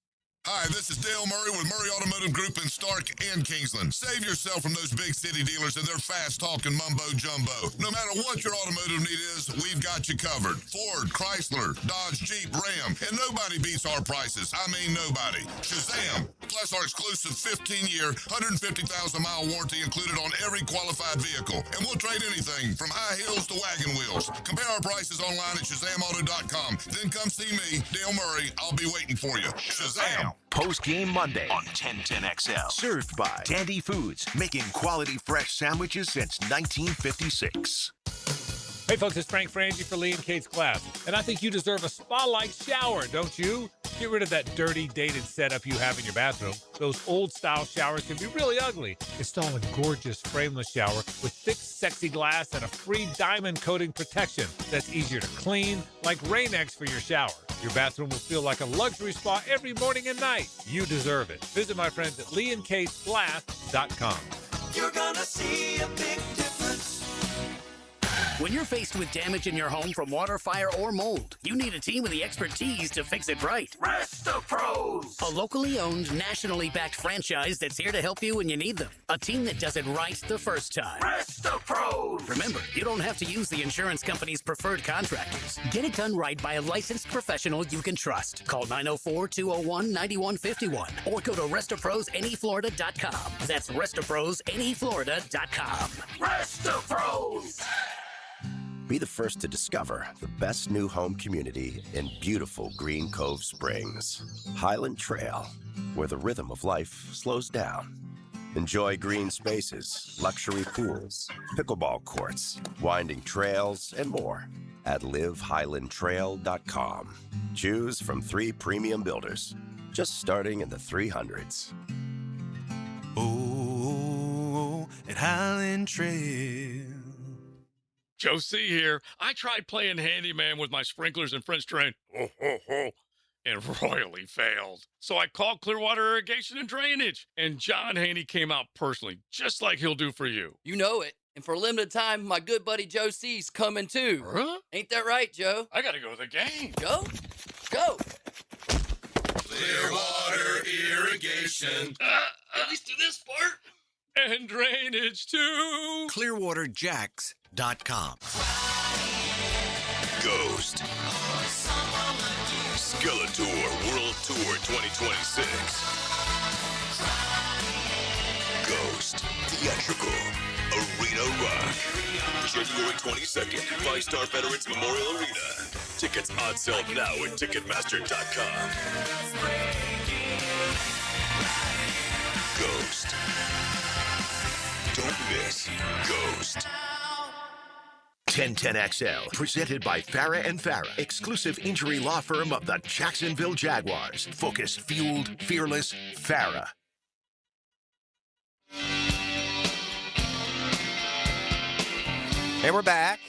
Hi, this is Dale Murray with Murray Automotive Group in Stark and Kingsland. Save yourself from those big city dealers and their fast-talking mumbo-jumbo. No matter what your automotive need is, we've got you covered. Ford, Chrysler, Dodge, Jeep, Ram, and nobody beats our prices. I mean nobody. Shazam! Plus our exclusive 15-year, 150,000-mile warranty included on every qualified vehicle. And we'll trade anything from high heels to wagon wheels. Compare our prices online at ShazamAuto.com. Then come see me, Dale Murray. I'll be waiting for you. Shazam! Post-game Monday on 1010XL. Served by Tandy Foods, making quality fresh sandwiches since 1956. Hey folks, it's Frank Frangie for Lee and Kate's Class, and I think you deserve a spa-like shower, don't you? Get rid of that dirty, dated setup you have in your bathroom. Those old-style showers can be really ugly. Install a gorgeous frameless shower with thick, sexy glass and a free diamond coating protection that's easier to clean, like Rain-X for your shower. Your bathroom will feel like a luxury spa every morning and night. You deserve it. Visit my friends at leeandkatesglass.com. You're gonna see a big difference. When you're faced with damage in your home from water, fire, or mold, you need a team with the expertise to fix it right. Resto Pros! A locally owned, nationally backed franchise that's here to help you when you need them. A team that does it right the first time. Resto Pros! Remember, you don't have to use the insurance company's preferred contractors. Get it done right by a licensed professional you can trust. Call 904-201-9151 or go to RestoProsNEFlorida.com. That's RestoProsNEFlorida.com. Resto Pros! Be the first to discover the best new home community in beautiful Green Cove Springs. Highland Trail, where the rhythm of life slows down. Enjoy green spaces, luxury pools, pickleball courts, winding trails, and more at livehighlandtrail.com. Choose from 3 premium builders, just starting in the 300s. Oh, at Highland Trail. Joe C. here. I tried playing handyman with my sprinklers and French drain, and royally failed. So I called Clearwater Irrigation and Drainage, and John Haney came out personally, just like he'll do for you. You know it. And for a limited time, my good buddy Joe C's coming too. Huh? Ain't that right, Joe? I gotta go to the game. Joe? Go! Clearwater Irrigation. At least do this part. And drainage too. ClearwaterJacks.com. Ghost. Skeletor World Tour 2026. Ghost. Theatrical. Arena Rock. January 22nd, 5-Star Veterans Memorial Arena. Tickets on sale now at Ticketmaster.com. Ghost. Don't miss Ghost. 1010XL, presented by Farah and Farah, exclusive injury law firm of the Jacksonville Jaguars. Focused, fueled, fearless, Farah. And we're back.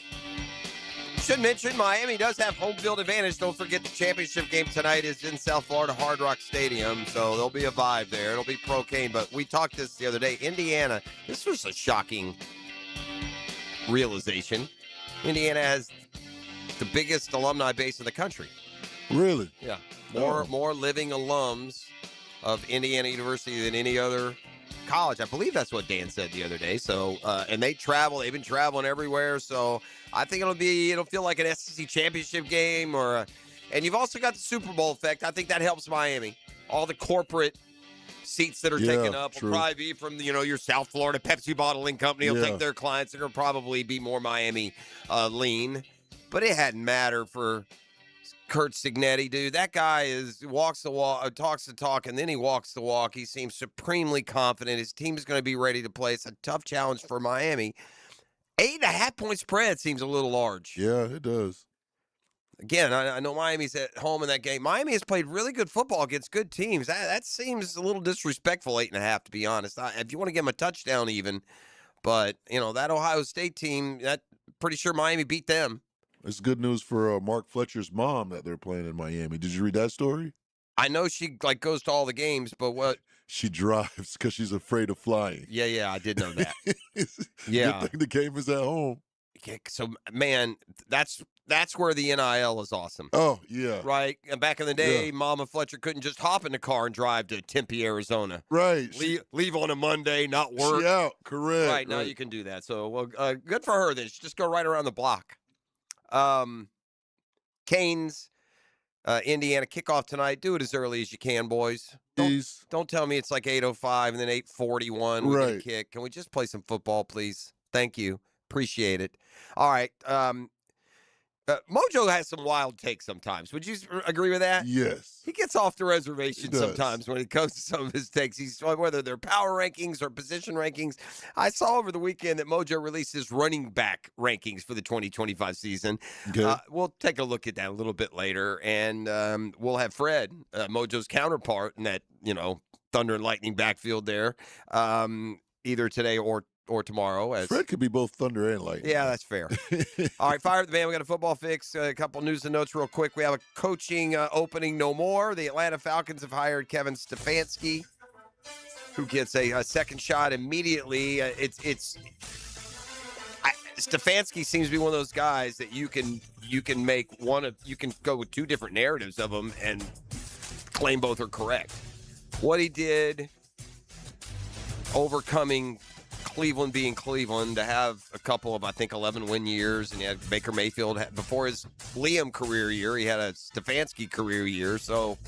Should mention Miami does have home field advantage. Don't forget the championship game tonight is in South Florida Hard Rock Stadium, so there'll be a vibe there. It'll be pro-cane, but we talked this the other day. Indiana, this was a shocking realization. Indiana has the biggest alumni base in the country. Really? Yeah. More living alums of Indiana University than any other college. I believe that's what Dan said the other day. So, and they've been traveling everywhere. So I think it'll feel like an SEC championship game and you've also got the Super Bowl effect. I think that helps Miami. All the corporate seats that are taken up will probably be from, your South Florida Pepsi bottling company. Will take their clients. They're going to probably be more Miami lean, but it hadn't mattered for Kurt Signetti, dude. That guy walks the walk, talks the talk, and then he walks the walk. He seems supremely confident. His team is going to be ready to play. It's a tough challenge for Miami. 8.5-point spread seems a little large. Yeah, it does. Again, I know Miami's at home in that game. Miami has played really good football against good teams. That seems a little disrespectful, 8.5, to be honest. If you want to give them a touchdown even. But, that Ohio State team, pretty sure Miami beat them. It's good news for Mark Fletcher's mom that they're playing in Miami. Did you read that story? I know she goes to all the games, but what? she drives because she's afraid of flying. Yeah, I did know that. Good thing the game is at home. Yeah, so, man, that's where the NIL is awesome. Oh, yeah. Right? And back in the day, Mama Fletcher couldn't just hop in the car and drive to Tempe, Arizona. Right. Leave on a Monday, not work. She out. Correct. Right, now you can do that. So, well, good for her then. She just go right around the block. Canes, Indiana kickoff tonight. Do it as early as you can, boys. Don't tell me it's like 8:05 and then 8:41 we get a kick. Can we just play some football, please? Thank you. Appreciate it. All right. Mojo has some wild takes sometimes. Would you agree with that? Yes. He gets off the reservation sometimes when it comes to some of his takes. Whether they're power rankings or position rankings. I saw over the weekend that Mojo released his running back rankings for the 2025 season. Okay. We'll take a look at that a little bit later, and we'll have Fred, Mojo's counterpart, in that Thunder and Lightning backfield there, either today or tomorrow. Fred could be both Thunder and Lightning. Yeah, that's fair. All right, fire up the band. We got a football fix. A couple news and notes real quick. We have a coaching opening no more. The Atlanta Falcons have hired Kevin Stefanski, who gets a second shot immediately. Stefanski seems to be one of those guys that you can go with two different narratives of him and claim both are correct. What he did, overcoming Cleveland being Cleveland, to have a couple of, I think, 11-win years, and he had Baker Mayfield before his Liam career year. He had a Stefanski career year, so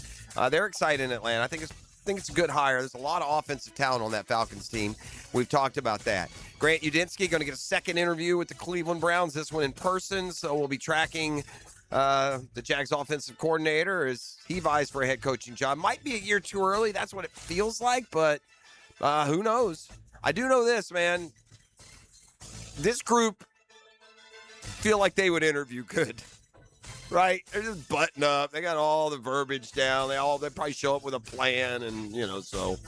they're excited in Atlanta. I think it's a good hire. There's a lot of offensive talent on that Falcons team. We've talked about that. Grant Udinski going to get a second interview with the Cleveland Browns, this one in person, so we'll be tracking the Jags offensive coordinator as he vies for a head coaching job. Might be a year too early. That's what it feels like, but who knows? I do know this, man. This group feel like they would interview good, right? They're just button up. They got all the verbiage down. They probably show up with a plan, and so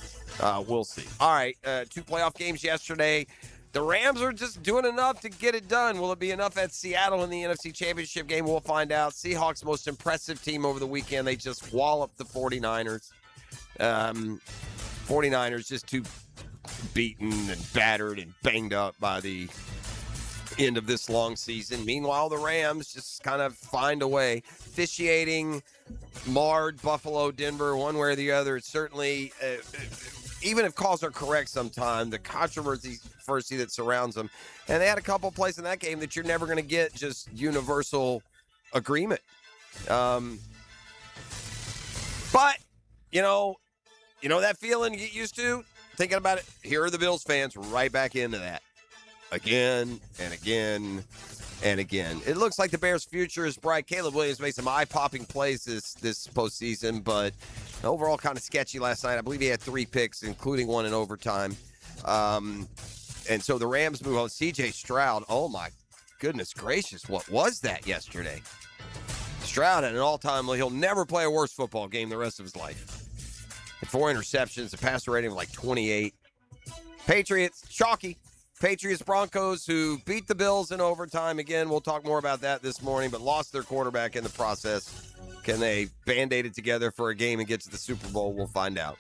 we'll see. All right, 2 playoff games yesterday. The Rams are just doing enough to get it done. Will it be enough at Seattle in the NFC Championship game? We'll find out. Seahawks' most impressive team over the weekend. They just walloped the 49ers. 49ers just too beaten and battered and banged up by the end of this long season. Meanwhile, the Rams just kind of find a way. Officiating marred Buffalo, Denver, one way or the other. It's certainly, even if calls are correct sometime, the controversy that surrounds them. And they had a couple plays in that game that you're never going to get just universal agreement. But, that feeling you get used to? Thinking about it, here are the Bills fans right back into that. Again and again and again. It looks like the Bears' future is bright. Caleb Williams made some eye-popping plays this postseason, but overall kind of sketchy last night. I believe he had 3 picks, including one in overtime. And so the Rams move on. C.J. Stroud, oh my goodness gracious, what was that yesterday? Stroud at an all-time, he'll never play a worse football game the rest of his life. 4 interceptions, a passer rating of like 28. Patriots, chalky. Patriots, Broncos, who beat the Bills in overtime. Again, we'll talk more about that this morning, but lost their quarterback in the process. Can they Band-Aid it together for a game and get to the Super Bowl? We'll find out.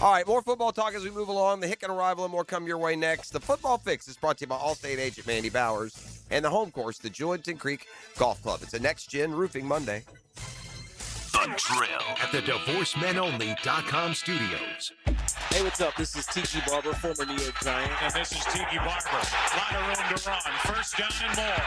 All right, more football talk as we move along. The Hicken Arrival and more come your way next. The Football Fix is brought to you by Allstate agent Mandy Bowers and the home course, the Jewelton Creek Golf Club. It's a next-gen roofing Monday. The Drill at the DivorceMenOnly.com studios. Hey, what's up? This is Tiki Barber, former New York Giant. And this is Tiki Barber. Lot of room to run. First down and more.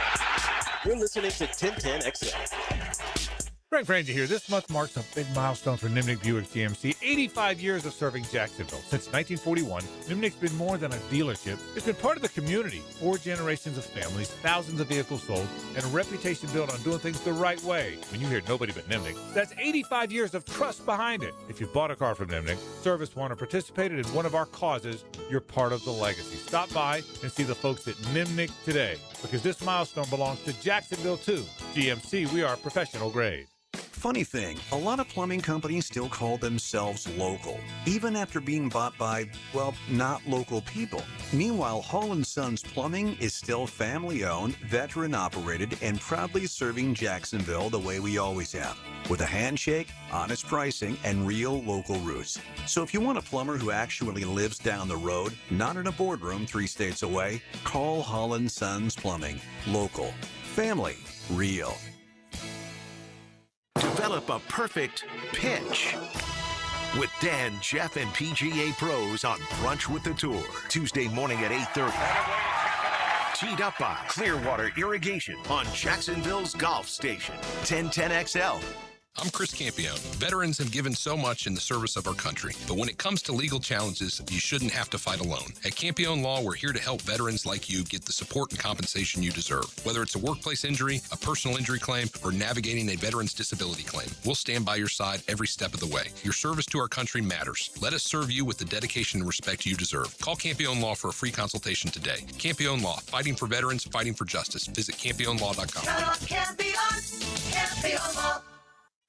You're listening to 1010XL. Frank Frangie here. This month marks a big milestone for Nimnick Buick GMC. 85 years of serving Jacksonville. Since 1941, Nimnick's been more than a dealership. It's been part of the community. 4 generations of families, thousands of vehicles sold, and a reputation built on doing things the right way. When you hear nobody but Nimnick, that's 85 years of trust behind it. If you've bought a car from Nimnick, serviced one, or participated in one of our causes, you're part of the legacy. Stop by and see the folks at Nimnick today, because this milestone belongs to Jacksonville too. GMC, we are professional grade. Funny thing, a lot of plumbing companies still call themselves local, even after being bought by, well, not local people. Meanwhile, Hall & Sons Plumbing is still family-owned, veteran-operated, and proudly serving Jacksonville the way we always have, with a handshake, honest pricing, and real local roots. So if you want a plumber who actually lives down the road, not in a boardroom 3 states away, call Hall & Sons Plumbing. Local. Family. Real. Develop a perfect pitch with Dan, Jeff, and PGA Pros on Brunch with the Tour. Tuesday morning at 8:30. Teed up by Clearwater Irrigation on Jacksonville's Golf Station. 1010XL. I'm Chris Campione. Veterans have given so much in the service of our country, but when it comes to legal challenges, you shouldn't have to fight alone. At Campione Law, we're here to help veterans like you get the support and compensation you deserve. Whether it's a workplace injury, a personal injury claim, or navigating a veteran's disability claim, we'll stand by your side every step of the way. Your service to our country matters. Let us serve you with the dedication and respect you deserve. Call Campione Law for a free consultation today. Campione Law, fighting for veterans, fighting for justice. Visit CampioneLaw.com. Campione Law.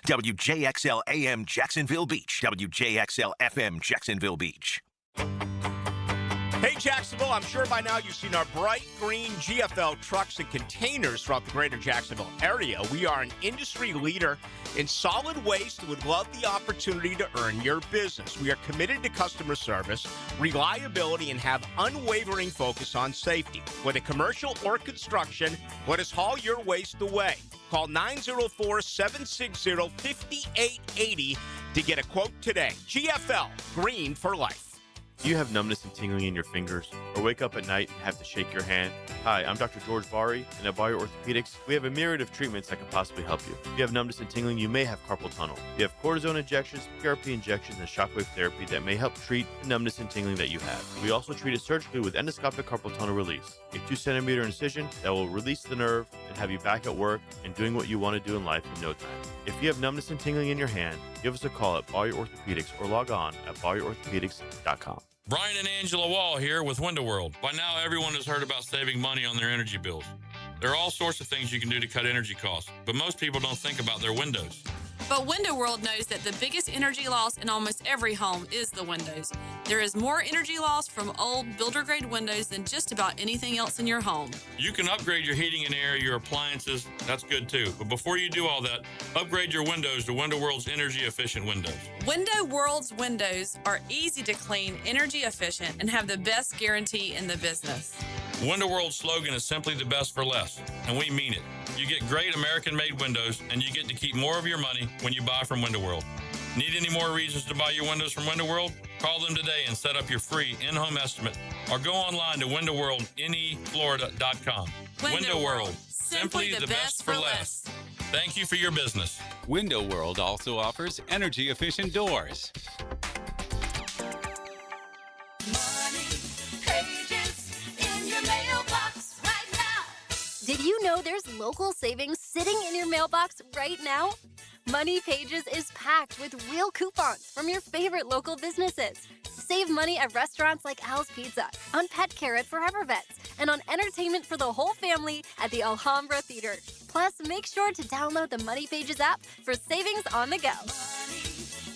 WJXL AM Jacksonville Beach. WJXL FM Jacksonville Beach. Hey Jacksonville, I'm sure by now you've seen our bright green GFL trucks and containers throughout the greater Jacksonville area. We are an industry leader in solid waste and would love the opportunity to earn your business. We are committed to customer service, reliability, and have unwavering focus on safety. Whether commercial or construction, let us haul your waste away. Call 904-760-5880 to get a quote today. GFL, green for life. Do you have numbness and tingling in your fingers, or wake up at night and have to shake your hand? Hi, I'm Dr. George Bari, and at Bari Orthopedics, we have a myriad of treatments that can possibly help you. If you have numbness and tingling, you may have carpal tunnel. We have cortisone injections, PRP injections, and shockwave therapy that may help treat the numbness and tingling that you have. We also treat it surgically with endoscopic carpal tunnel release, a 2-centimeter incision that will release the nerve and have you back at work and doing what you want to do in life in no time. If you have numbness and tingling in your hand, give us a call at Bari Orthopedics or log on at bariorthopedics.com. Brian and Angela Wall here with Window World. By now, everyone has heard about saving money on their energy bills. There are all sorts of things you can do to cut energy costs, but most people don't think about their windows. But Window World knows that the biggest energy loss in almost every home is the windows. There is more energy loss from old builder-grade windows than just about anything else in your home. You can upgrade your heating and air, your appliances. That's good too. But before you do all that, upgrade your windows to Window World's energy-efficient windows. Window World's windows are easy to clean, energy efficient, and have the best guarantee in the business. Window World's slogan is simply the best for less, and we mean it. You get great American-made windows, and you get to keep more of your money when you buy from Window World. Need any more reasons to buy your windows from Window World? Call them today and set up your free in-home estimate, or go online to windowworldneflorida.com. Window World, simply the best for less. Thank you for your business. Window World also offers energy-efficient doors. Did you know there's local savings sitting in your mailbox right now? Money Pages is packed with real coupons from your favorite local businesses. Save money at restaurants like Al's Pizza, on pet care at Forever Vets, and on entertainment for the whole family at the Alhambra Theater. Plus, make sure to download the Money Pages app for savings on the go. Money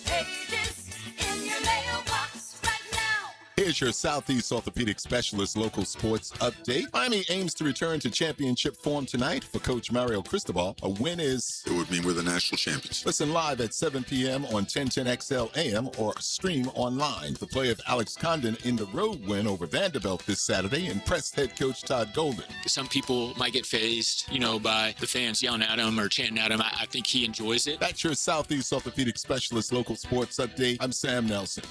Pages in your mailbox right now. Here's your Southeast Orthopedic Specialist local sports update. Miami aims to return to championship form tonight for Coach Mario Cristobal. A win is... It would mean we're the national champions. Listen live at 7 p.m. on 1010XL AM or stream online. The play of Alex Condon in the road win over Vanderbilt this Saturday impressed head coach Todd Golden. Some people might get fazed, by the fans yelling at him or chanting at him. I think he enjoys it. That's your Southeast Orthopedic Specialist local sports update. I'm Sam Nelson.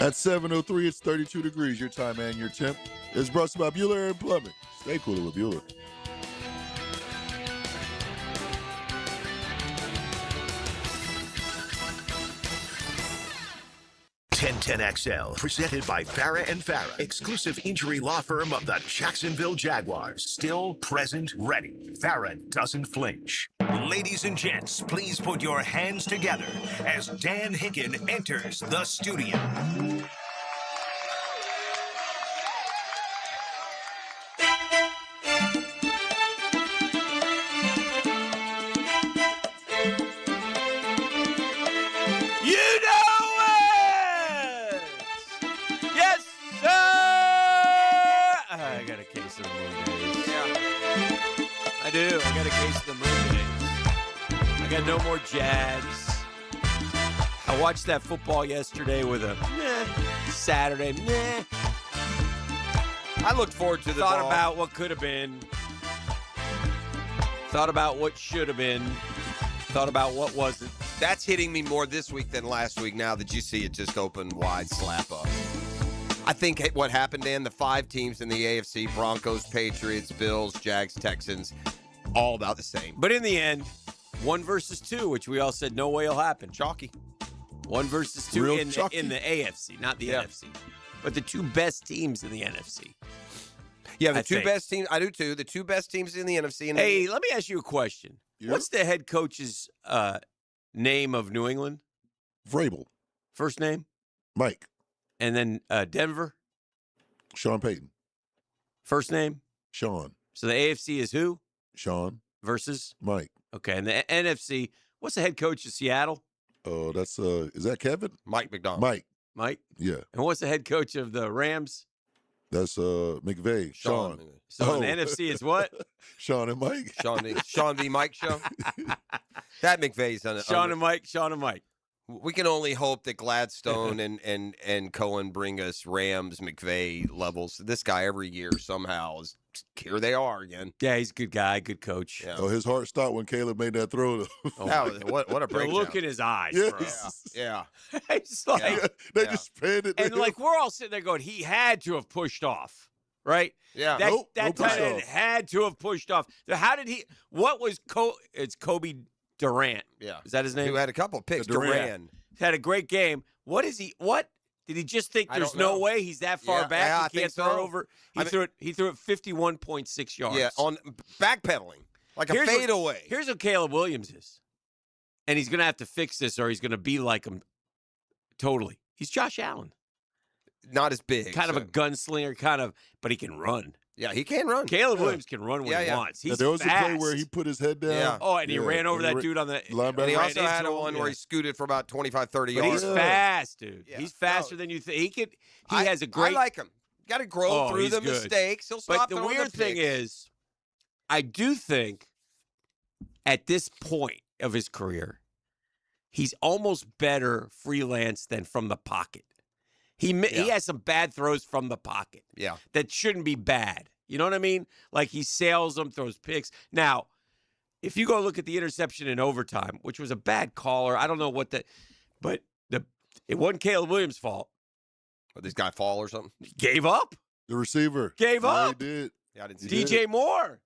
At 7:03, it's 32 degrees. Your time and your temp is brought to you by Bueller and Plumbing. Stay cooler with Bueller. 1010XL, presented by Farah and Farah, exclusive injury law firm of the Jacksonville Jaguars. Still, present, ready. Farah doesn't flinch. Ladies and gents, please put your hands together as Dan Hicken enters the studio. I got a case of the moon days. Yeah. I do. I got a case of the moon days. I got no more Jags. I watched that football yesterday with a Saturday. I looked forward to the Thought ball. about what could have been. Thought about what should have been. Thought about what wasn't. That's hitting me more this week than last week now that you see it just open wide, slap up. I think what happened, Dan, the 5 teams in the AFC, Broncos, Patriots, Bills, Jags, Texans, all about the same. But in the end, 1 versus 2, which we all said no way will happen. Chalky. 1 versus 2 Real in the AFC, not the NFC. But the 2 best teams in the NFC. Yeah, the I two think. best teams. I do too. The 2 best teams in the NFC. And Hey, let me ask you a question. Yep. What's the head coach's name of New England? Vrabel. First name? Mike. And then Denver? Sean Payton. First name? Sean. So the AFC is who? Sean. Versus? Mike. Okay, and the NFC, what's the head coach of Seattle? Oh, that's is that Kevin? Mike McDonald. Mike. Yeah. And what's the head coach of the Rams? That's McVay. Sean. So the NFC is what? Sean and Mike. Sean v. Mike show. That McVay's on it. Sean and Mike. We can only hope that Gladstone and Cohen bring us Rams McVay levels. This guy every year somehow is here. They are again. Yeah, he's a good guy, good coach. Yeah. Oh, his heart stopped when Caleb made that throw. What a The breakdown. look in his eyes, Yes. bro. Yeah. It's like, Yeah. They just panned it. and like we're all sitting there going, he had to have pushed off, right? Yeah. That, Nope, that no tight end push-off. had to have pushed off. So how did he? What was It's Kobe Durant. Yeah. Is that his name? Who had a couple of picks. Duran. Had a great game. What is he? What did he just think? I There's don't know. no way he's that far Yeah, back. yeah, I He think can't throw so. over. I mean- He threw it 51.6 yards. Yeah, on backpedaling. Like a Here's what- fadeaway. Here's what Caleb Williams is, and he's going to have to fix this, or he's going to be like him. Totally, he's Josh Allen, Not as big. kind of so- a gunslinger, but he can run. Yeah, he can run. Caleb Yeah. Williams can run when he Yeah. wants. Yeah, He's there was fast. a play where he put his head down. Yeah. Oh, and he ran over and that dude on the linebacker. And he ran also had into one him, where yeah. he scooted for about 25, 30 But yards. he's fast, dude. Yeah. He's faster No. than you think. He I- has a great. I like him. Got to grow Oh, through he's the good. mistakes. He'll But stop the throwing weird thing picks. is, I do think at this point of his career, he's almost better freelance than from the pocket. He has some bad throws from the pocket. Yeah. That shouldn't be bad. You know what I mean? Like he sails them, throws picks. Now, if you go look at the interception in overtime, which was a bad caller, I don't know what but it wasn't Caleb Williams' fault. Did this guy fall or something? He gave up. The receiver. Gave Yeah, up. He did. Yeah, I didn't see DJ Moore.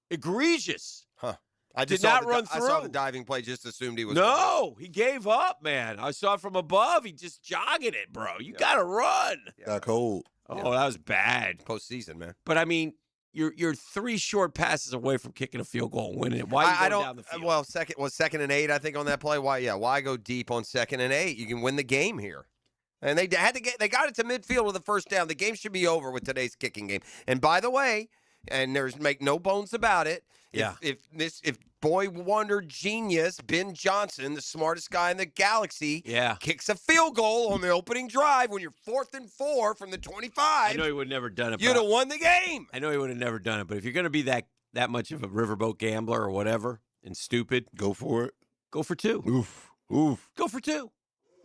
Egregious. Huh. I Did just saw not the, run I saw the through. diving play, just assumed he was. No, he gave up, man. I saw it from above. He just jogging it, bro. You got to run. Got cold. Oh, that was bad. Postseason, man. But I mean, you're 3 short passes away from kicking a field goal and winning it. Why I you don't. down the field? Well, second and 8, I think, on that play. Why go deep on 2nd and 8? You can win the game here. And they got it to midfield with a first down. The game should be over with today's kicking game. And by the way, and make no bones about it. If boy wonder genius Ben Johnson, the smartest guy in the galaxy, kicks a field goal on the opening drive when you're 4th and 4 from the 25, I know he would have never done it. you'd but have won the game. I know he would have never done it. But if you're going to be that much of a riverboat gambler or whatever and stupid, go for it. Go for 2. Oof. Go for 2.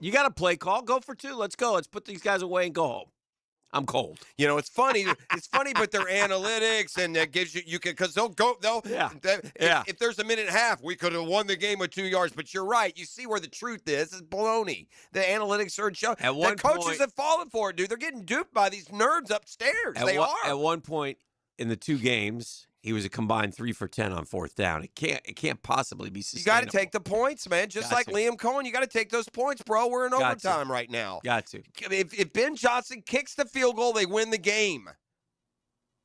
You got a play call. Go for 2. Let's go. Let's put these guys away and go home. I'm cold. You know, it's funny. It's funny, but their analytics and that gives you can because they'll go. If there's a minute and a half, we could have won the game with 2 yards. But you're right. You see where the truth is. It's baloney. The analytics are showing. The coaches have fallen for it, dude. They're getting duped by these nerds upstairs. They are. At one point in the 2 games, he was a combined 3 for 10 on 4th down. It can't possibly be You sustainable. got to take the points, man. Just like Liam Cohen, you got to take those points, bro. We're in overtime right now. Got to. If Ben Johnson kicks the field goal, they win the game.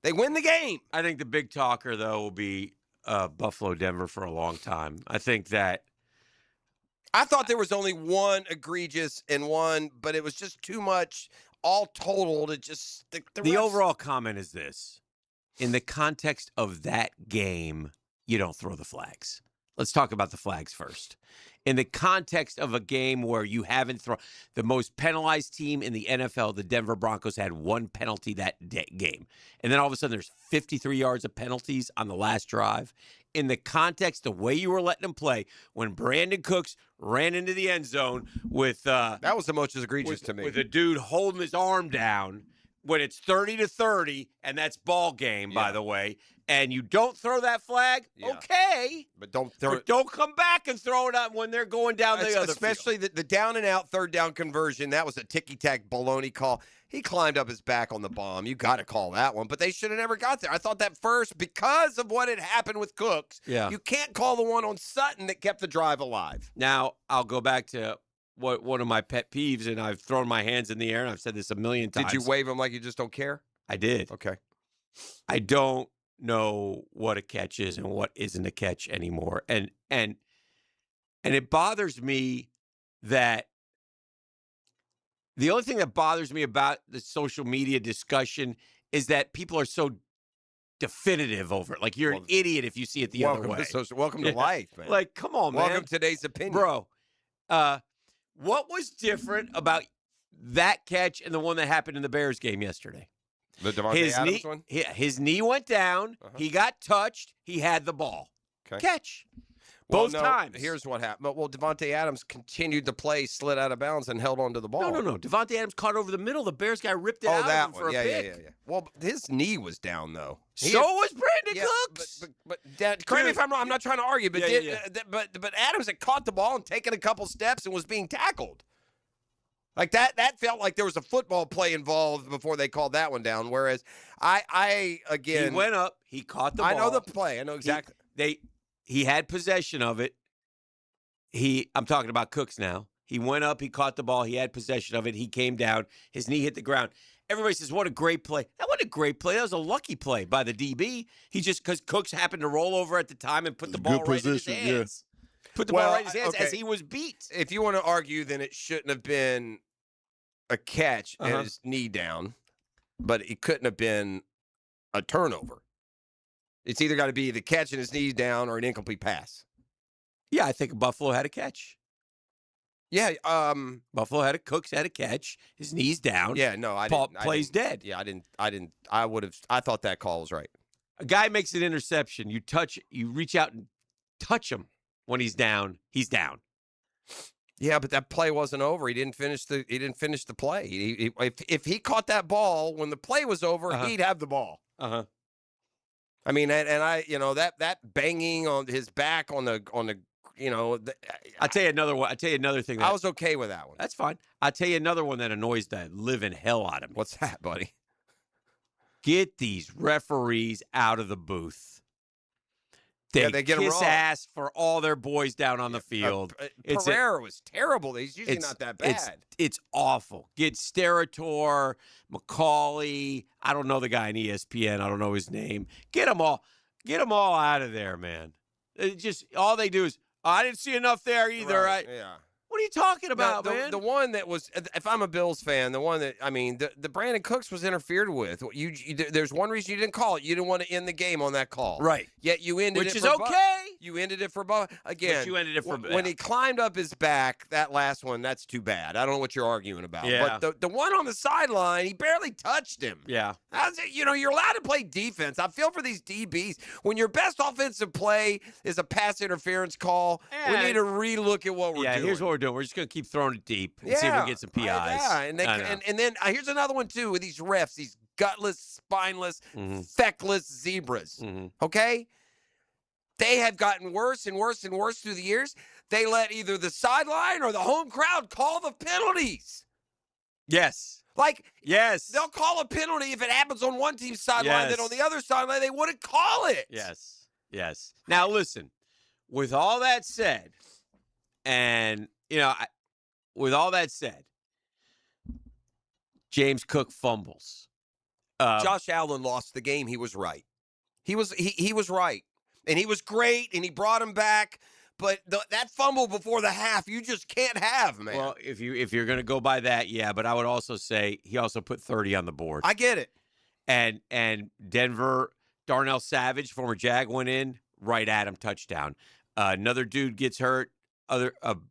They win the game. I think the big talker, though, will be Buffalo, Denver for a long time. I think that. I thought there was only one egregious and one, but it was just too much all totaled. It just. The refs- overall comment is this. In the context of that game, you don't throw the flags. Let's talk about the flags first. in the context of a game where you haven't thrown the most penalized team in the NFL, the Denver Broncos had one penalty that game. And then all of a sudden there's 53 yards of penalties on the last drive. In the context, the way you were letting them play, when Brandon Cooks ran into the end zone with that was the most egregious to me. With a dude holding his arm down when it's 30-30, and that's ball game, by the way, and you don't throw that flag, okay. But don't come back and throw it up when they're going down the other especially the down and out third down conversion. That was a ticky-tack baloney call. He climbed up his back on the bomb. You got to call that one. But they should have never got there. I thought that first, because of what had happened with Cooks, you can't call the one on Sutton that kept the drive alive. Now, I'll go back to one of my pet peeves, and I've thrown my hands in the air, and I've said this a million times. Did you wave them like you just don't care? I did. Okay. I don't know what a catch is and what isn't a catch anymore. And it bothers me that the only thing that bothers me about the social media discussion is that people are so definitive over it. Like, you're an idiot if you see it the other way. Welcome to life, man. Like, come on, man. Welcome to today's opinion. Bro, what was different about that catch and the one that happened in the Bears game yesterday? The Devontae Adams one? His knee went down. He got touched. He had the ball. Okay. Catch. Both times. Here's what happened. Well, Devontae Adams continued to play, slid out of bounds, and held on to the ball. No. Devontae Adams caught over the middle. The Bears guy ripped it out of him for a pick. Yeah. Well, his knee was down, though. So was Brandon Cooks. But correct me if I'm wrong. I'm not trying to argue, but but Adams had caught the ball and taken a couple steps and was being tackled. Like that felt like there was a football play involved before they called that one down. Whereas I again, he went up, he caught the ball. I know the play. I know exactly. He had possession of it. I'm talking about Cooks now. He went up, he caught the ball, he had possession of it, he came down, his knee hit the ground. Everybody says, what a great play. That wasn't a great play. That was a lucky play by the DB. He just, because Cooks happened to roll over at the time and put the ball right in his hands. Put the ball right in his hands as he was beat. If you want to argue, then it shouldn't have been a catch and his knee down, but it couldn't have been a turnover. It's either got to be the catch and his knees down or an incomplete pass. Yeah, I think Buffalo had a catch. Yeah, Buffalo had Cooks had a catch. His knees down. Yeah, no, plays dead. Yeah, I thought that call was right. A guy makes an interception. You reach out and touch him when he's down. He's down. Yeah, but that play wasn't over. He didn't finish the play. If he caught that ball when the play was over, he'd have the ball. I mean, and I, that banging on his back on the. I'll tell you another one. I'll tell you another thing. I was okay with that one. That's fine. I'll tell you another one that annoys the living hell out of me. What's that, buddy? Get these referees out of the booth. They get them kiss wrong. ass for all their boys down on the field. Pereira was terrible. He's usually not that bad. It's awful. Get Sterator, McCauley. I don't know the guy in ESPN. I don't know his name. Get them all out of there, man. All they do is, I didn't see enough there either. Right, yeah. What are you talking about, man? The one that was, if I'm a Bills fan, the one that, the Brandon Cooks was interfered with. There's one reason you didn't call it. You didn't want to end the game on that call. Right. Yet you ended it Which is for okay. You ended it for again. But you ended it for when he climbed up his back, that last one, that's too bad. I don't know what you're arguing about. Yeah. But the one on the sideline, he barely touched him. Yeah. You're allowed to play defense. I feel for these DBs. When your best offensive play is a pass interference call, we need to relook at what we're doing. Yeah, here's what we're doing. We're just going to keep throwing it deep and see if we get some PIs. Yeah, and then here's another one, too, with these refs, these gutless, spineless, feckless zebras. Okay? They have gotten worse and worse and worse through the years. They let either the sideline or the home crowd call the penalties. Yes. Yes. They'll call a penalty if it happens on one team's sideline, then on the other sideline, they wouldn't call it. Yes. Now, listen, with all that said, and, with all that said, James Cook fumbles. Josh Allen lost the game. He was right. He was right. And he was great, and he brought him back. But that fumble before the half, you just can't have, man. Well, if you're going to go by that, yeah. But I would also say he also put 30 on the board. I get it. And Denver, Darnell Savage, former Jag, went in right at him, touchdown. Another dude gets hurt.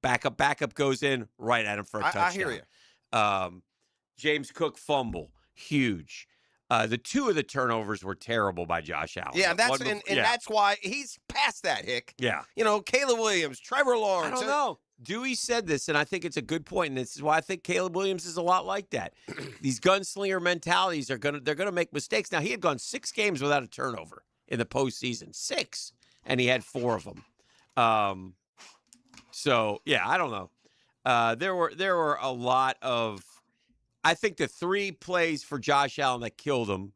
backup goes in right at him for a touchdown. I hear you. James Cook fumble, huge. The two of the turnovers were terrible by Josh Allen. Yeah, that's why he's past that, Hick. Yeah. Caleb Williams, Trevor Lawrence. I don't know. Dewey said this, and I think it's a good point, and this is why I think Caleb Williams is a lot like that. These gunslinger mentalities they're gonna make mistakes. Now he had gone 6 games without a turnover in the postseason, 6, and he had 4 of them. So yeah, I don't know. There were a lot of. I think the 3 plays for Josh Allen that killed him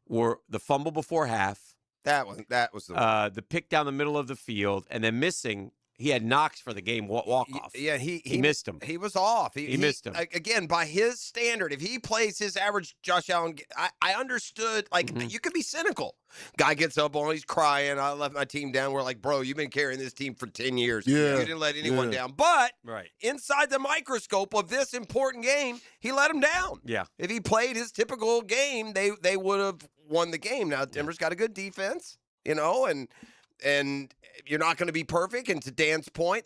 were the fumble before half. That was the pick down the middle of the field, and then missing. He had Knox for the game walk-off. Yeah, he missed him. He was off. He missed him. Again, by his standard, if he plays his average Josh Allen, I understood, you could be cynical. Guy gets up on, he's crying. I left my team down. We're like, bro, you've been carrying this team for 10 years. Yeah. You didn't let anyone down. But right. inside the microscope of this important game, he let him down. Yeah. If he played his typical game, they would have won the game. Now, Denver's got a good defense, and you're not going to be perfect. And to Dan's point,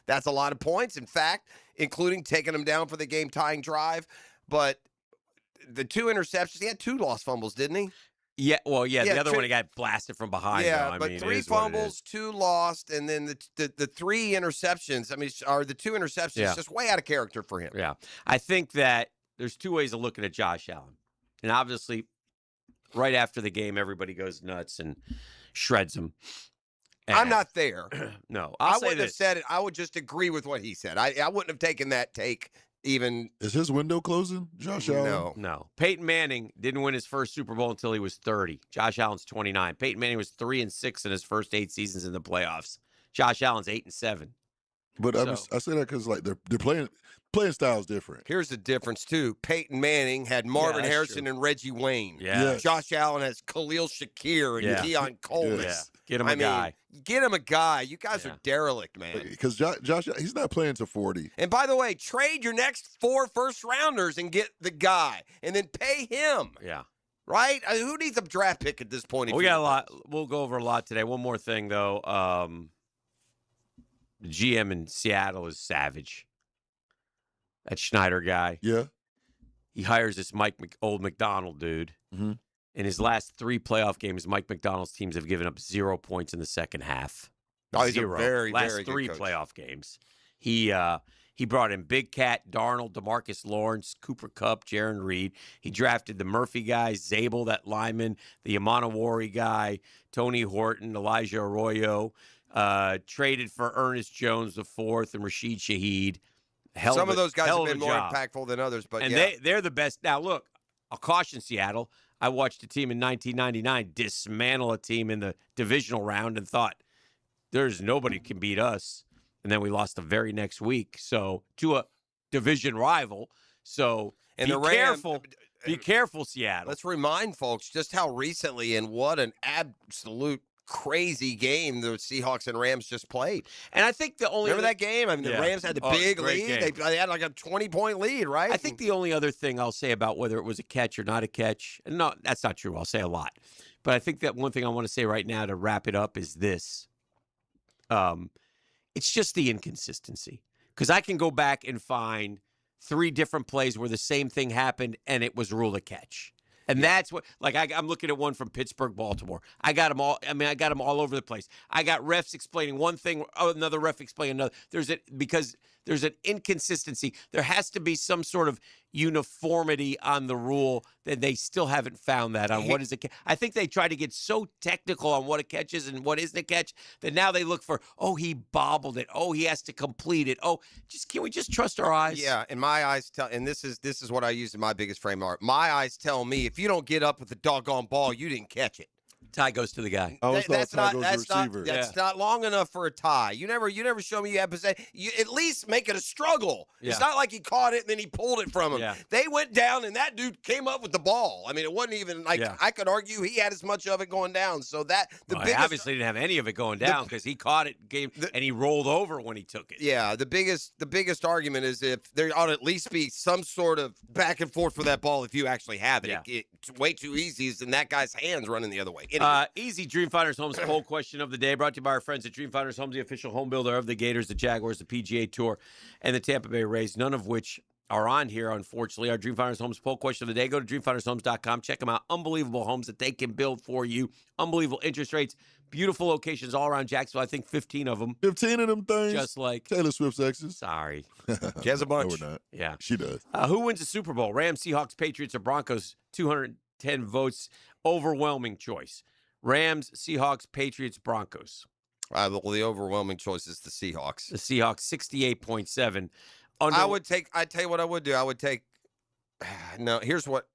that's a lot of points. In fact, including taking him down for the game-tying drive. But the 2 interceptions, he had 2 lost fumbles, didn't he? Yeah. Well, yeah. The other one, he got blasted from behind. Yeah, though. but 3 fumbles, 2 lost, and then the 3 interceptions. I mean, are the 2 interceptions just way out of character for him? Yeah. I think that there's 2 ways of looking at Josh Allen, and obviously, right after the game, everybody goes nuts and shreds him. I'm not there. No, I wouldn't have said it. I would just agree with what he said. I wouldn't have taken that take even. Is his window closing, Josh Allen? No. Peyton Manning didn't win his first Super Bowl until he was 30. Josh Allen's 29. Peyton Manning was 3-6 in his first 8 seasons in the playoffs. Josh Allen's 8-7. But I say that because they're playing styles different. Here's the difference too. Peyton Manning had Marvin Harrison and Reggie Wayne. Yeah. Josh Allen has Khalil Shakir and Keon Coleman. Yeah. Get him a guy. Get him a guy. You guys are derelict, man. Because Josh, he's not playing to 40. And by the way, trade your next 4 first-rounders and get the guy, and then pay him. Yeah. Right? Who needs a draft pick at this point? We got a lot. We'll go over a lot today. One more thing, though. The GM in Seattle is savage. That Schneider guy. Yeah. He hires this old McDonald dude. Mm-hmm. In his last 3 playoff games, Mike McDonald's teams have given up 0 points in the second half. Oh, he's 0. a very, last very 3 good coach. playoff games. He brought in Big Cat, Darnold, DeMarcus Lawrence, Cooper Kupp, Jaron Reed. He drafted the Murphy guy, Zabel, that lineman, the Amanawari guy, Tony Horton, Elijah Arroyo. Traded for Ernest Jones IV and Rashid Shaheed. Some of those guys have been more impactful than others, but they're the best. Now, look, I'll caution Seattle. I watched a team in 1999 dismantle a team in the divisional round and thought, there's nobody can beat us. And then we lost the very next week to a division rival. So be careful. Be careful, Seattle. Let's remind folks just how recently and what an absolute crazy game the Seahawks and Rams just played. And I think remember that game? I mean, the Rams had the big lead. They had like a 20-point lead, right? I think the only other thing I'll say about whether it was a catch or not a catch, no, that's not true. I'll say a lot. But I think that one thing I want to say right now to wrap it up is this. It's just the inconsistency. Because I can go back and find 3 different plays where the same thing happened and it was ruled a catch. And that's what, I'm looking at one from Pittsburgh, Baltimore. I got them all. I mean, I got them all over the place. I got refs explaining one thing, another ref explaining another. Because there's an inconsistency. There has to be some sort of uniformity on the rule that they still haven't found that on what is a catch. I think they try to get so technical on what a catch is and what isn't a catch that now they look for, he bobbled it. Oh, he has to complete it. Oh, can we just trust our eyes? Yeah, and my eyes tell, and this is what I use in my biggest frame of art. My eyes tell me if you don't get up with the doggone ball, you didn't catch it. Tie goes to the guy. That's not long enough for a tie. You never show me you have possession. You at least make it a struggle. Yeah. It's not like he caught it and then he pulled it from him. Yeah. They went down and that dude came up with the ball. I mean, it wasn't even I could argue he had as much of it going down. So He obviously didn't have any of it going down because he caught it, and he rolled over when he took it. Yeah, the biggest argument is if there ought to at least be some sort of back and forth for that ball if you actually have it. Yeah. way too easy is in that guy's hands running the other way. Anyway. Easy Dream Finders Homes poll question of the day brought to you by our friends at Dream Finders Homes, the official home builder of the Gators, the Jaguars, the PGA Tour, and the Tampa Bay Rays, none of which are on here, unfortunately. Our Dream Finders Homes poll question of the day. Go to dreamfindershomes.com. Check them out. Unbelievable homes that they can build for you. Unbelievable interest rates. Beautiful locations all around Jacksonville. I think 15 of them. 15 of them things. Just like Taylor Swift's exes. Sorry. She has a bunch. No, we're not. Yeah. She does. Who wins the Super Bowl? Rams, Seahawks, Patriots, or Broncos? 210 votes. Overwhelming choice. Rams, Seahawks, Patriots, Broncos. Well, the overwhelming choice is the Seahawks. The Seahawks, 68.7. I'd tell you what I would do. I would take, no, here's what,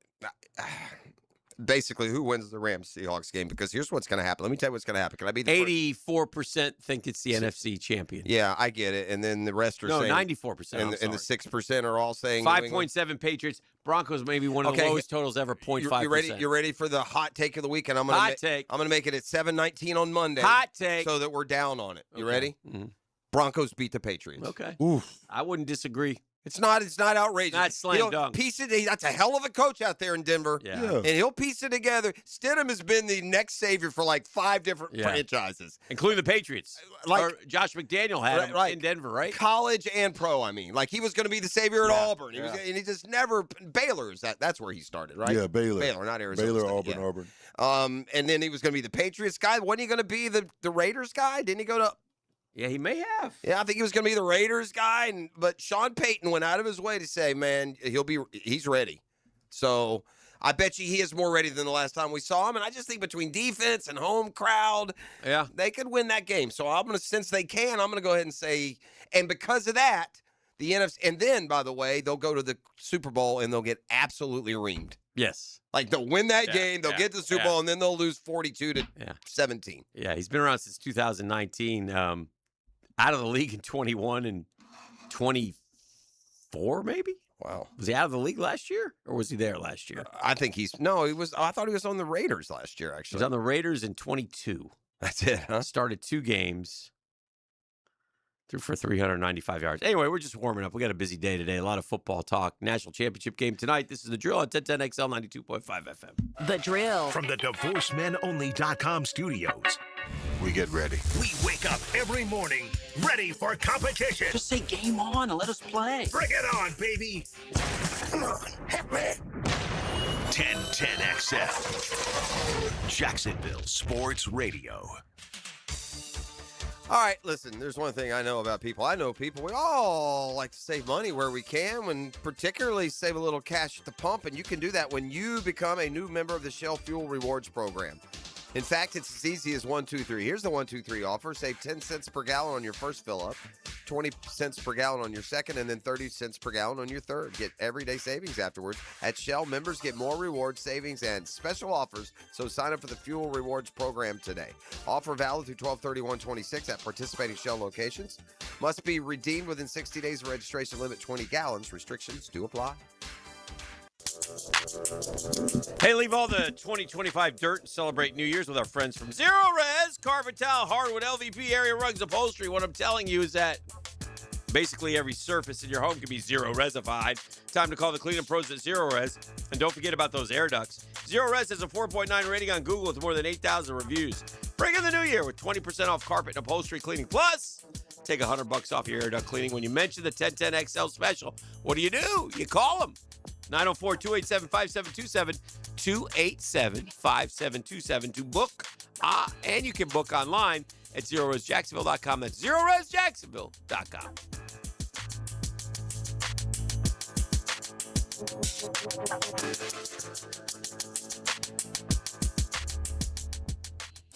basically who wins the Rams-Seahawks game, because here's what's going to happen. Let me tell you what's going to happen. Can I be the 84% think it's the NFC champion. Yeah, I get it. And then the rest are saying. 94%. And the 6% are all saying. 5.7 Patriots. Broncos maybe one of the lowest totals ever, 0.5%. You ready for the hot take of the week? And I'm Hot take. I'm going to make it at 7:19 on Monday. Hot take. So that we're down on it. You Okay. ready? Mm-hmm. Broncos beat the Patriots. Okay. Oof. I wouldn't disagree. It's not outrageous. Not slam He'll dunk. piece it. That's a hell of a coach out there in Denver. Yeah. Yeah. And he'll piece it together. Stidham has been the next savior for like 5 different franchises. Including the Patriots. Like- or Josh McDaniel had him in Denver, right? College and pro, I mean. Like he was going to be the savior at Auburn. He was, Yeah. and he just never Baylor's that's where he started, right? Yeah, Baylor. Baylor, not Arizona. Baylor, State, Auburn. And then he was going to be the Patriots guy. Wasn't he going to be the Raiders guy? Didn't he go to Yeah, he may have. Yeah, I think he was going to be the Raiders guy, but Sean Payton went out of his way to say, "Man, he's ready." So I bet you he is more ready than the last time we saw him. And I just think between defense and home crowd, they could win that game. So since they can, I'm gonna go ahead and say, and because of that, the NFC, and then by the way, they'll go to the Super Bowl and they'll get absolutely reamed. Yes. Like they'll win that game, they'll get to the Super Bowl, and then they'll lose 42-17. Yeah, he's been around since 2019. Out of the league in 21 and 24, maybe? Wow. Was he out of the league last year, or was he there last year? I think he was. I thought he was on the Raiders last year, He actually. was on the Raiders in 22. That's it, huh? Started 2 games. Threw for 395 yards. Anyway, we're just warming up. We got a busy day today. A lot of football talk. National championship game tonight. This is The Drill on 1010XL 92.5 FM. The Drill. From the DivorceMenOnly.com studios. We get ready. We wake up every morning ready for competition. Just say game on and let us play. Bring it on, baby. Come on, hit me. 1010XL. Jacksonville Sports Radio. All right, listen, there's one thing I know about people. I know people. We all like to save money where we can, and particularly save a little cash at the pump, and you can do that when you become a new member of the Shell Fuel Rewards program. In fact, it's as easy as 1, 2, 3. Here's the 1, 2, 3 offer. Save 10 cents per gallon on your first fill-up, 20 cents per gallon on your second, and then 30 cents per gallon on your third. Get everyday savings afterwards. At Shell, members get more rewards, savings, and special offers, so sign up for the Fuel Rewards program today. Offer valid through 12/31/26 at participating Shell locations. Must be redeemed within 60 days of registration. Limit 20 gallons. Restrictions do apply. Hey, leave all the 2025 dirt and celebrate New Year's with our friends from Zero Res, Carpet Tile, Hardwood, LVP, Area Rugs, Upholstery. What I'm telling you is that basically every surface in your home can be Zero Resified. Time to call the cleaning pros at Zero Res. And don't forget about those air ducts. Zero Res has a 4.9 rating on Google with more than 8,000 reviews. Bring in the new year with 20% off carpet and upholstery cleaning. Plus, take $100 off your air duct cleaning when you mention the 1010XL special. What do? You call them. 904-287-5727, 287-5727 to book. And you can book online at ZeroResJacksonville.com. That's ZeroResJacksonville.com.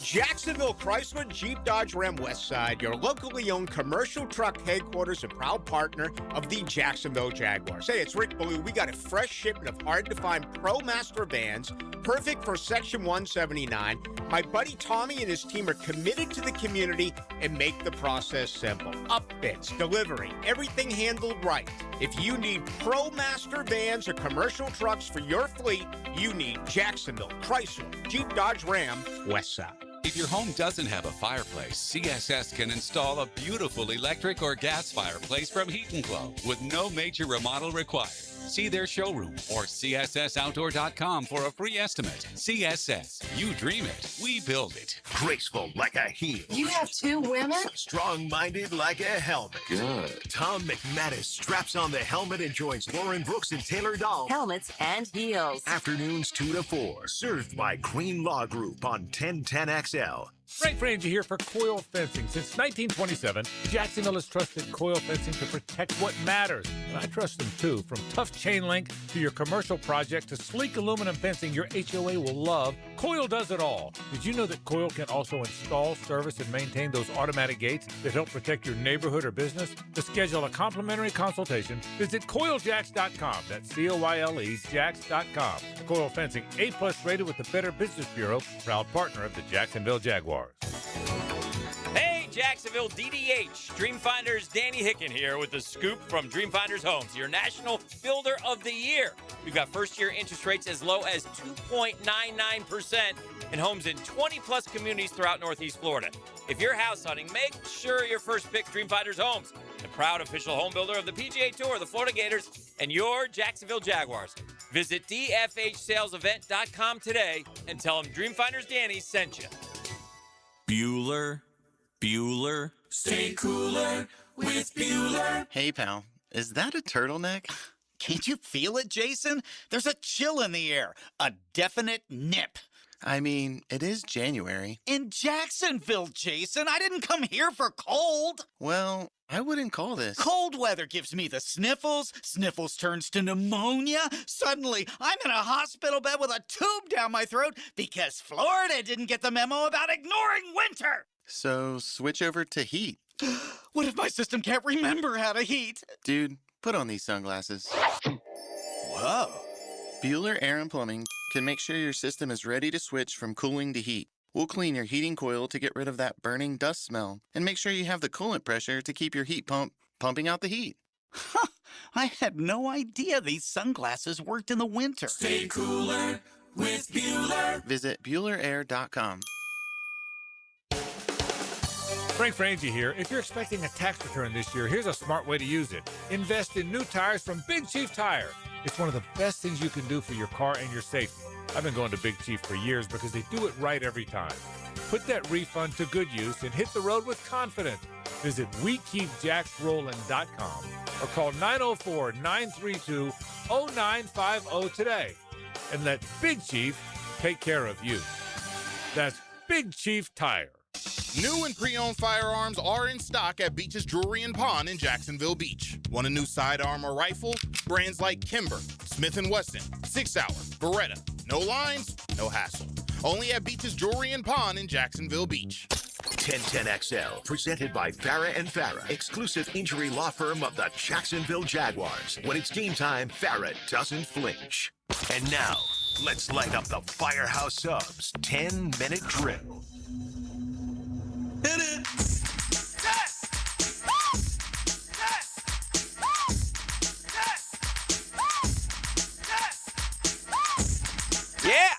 Jacksonville Chrysler Jeep Dodge Ram Westside, your locally owned commercial truck headquarters and proud partner of the Jacksonville Jaguars. Hey, it's Rick Ballou. We got a fresh shipment of hard-to-find ProMaster vans, perfect for Section 179. My buddy Tommy and his team are committed to the community and make the process simple. Upfits, delivery, everything handled right. If you need ProMaster vans or commercial trucks for your fleet, you need Jacksonville Chrysler Jeep Dodge Ram Westside. If your home doesn't have a fireplace, CSS can install a beautiful electric or gas fireplace from Heat & Glow with no major remodel required. See their showroom or CSSOutdoor.com for a free estimate. CSS, you dream it, we build it. Graceful like a heel. You have 2 women? Strong-minded like a helmet. Good. Tom McManus straps on the helmet and joins Lauren Brooks and Taylor Dahl. Helmets and heels. Afternoons 2 to 4. Served by Green Law Group on 1010XL. Frank Frangie here for Coil Fencing. Since 1927, Jacksonville has trusted Coil Fencing to protect what matters. And I trust them too. From tough chain link to your commercial project to sleek aluminum fencing your HOA will love, Coil does it all. Did you know that Coil can also install, service, and maintain those automatic gates that help protect your neighborhood or business? To schedule a complimentary consultation, visit CoilJacks.com. That's COYLE Jacks.com. Coil Fencing, A+ rated with the Better Business Bureau, proud partner of the Jacksonville Jaguars. Hey, Jacksonville DDH. Dreamfinders Danny Hicken here with the scoop from Dreamfinders Homes, your national builder of the year. We've got first-year interest rates as low as 2.99% and homes in 20-plus communities throughout Northeast Florida. If you're house hunting, make sure your first pick Dreamfinders Homes, the proud official home builder of the PGA Tour, the Florida Gators, and your Jacksonville Jaguars. Visit DFHSalesEvent.com today and tell them Dreamfinders Danny sent you. Bueller. Stay cooler with Bueller. Hey, pal, is that a turtleneck? Can't you feel it, Jason? There's a chill in the air, a definite nip. I mean, it is January. In Jacksonville, Jason, I didn't come here for cold. Well, I wouldn't call this. Cold weather gives me the sniffles. Sniffles turns to pneumonia. Suddenly, I'm in a hospital bed with a tube down my throat because Florida didn't get the memo about ignoring winter. So switch over to heat. What if my system can't remember how to heat? Dude, put on these sunglasses. Whoa. Bueller Air & Plumbing can make sure your system is ready to switch from cooling to heat. We'll clean your heating coil to get rid of that burning dust smell and make sure you have the coolant pressure to keep your heat pump pumping out the heat. Huh, I had no idea these sunglasses worked in the winter. Stay cooler with Bueller. Visit BuellerAir.com. Frank Frangie here. If you're expecting a tax return this year, here's a smart way to use it. Invest in new tires from Big Chief Tire. It's one of the best things you can do for your car and your safety. I've been going to Big Chief for years because they do it right every time. Put that refund to good use and hit the road with confidence. Visit WeKeepJacksRollin.com or call 904-932-0950 today and let Big Chief take care of you. That's Big Chief Tire. New and pre-owned firearms are in stock at Beach's Jewelry and Pawn in Jacksonville Beach. Want a new sidearm or rifle? Brands like Kimber, Smith & Wesson, 6 Hour, Beretta. No lines, no hassle. Only at Beach's Jewelry and Pawn in Jacksonville Beach. 1010XL, presented by Farah and Farah, exclusive injury law firm of the Jacksonville Jaguars. When it's game time, Farah doesn't flinch. And now, let's light up the Firehouse Subs 10-minute drill. Hit it! Yeah!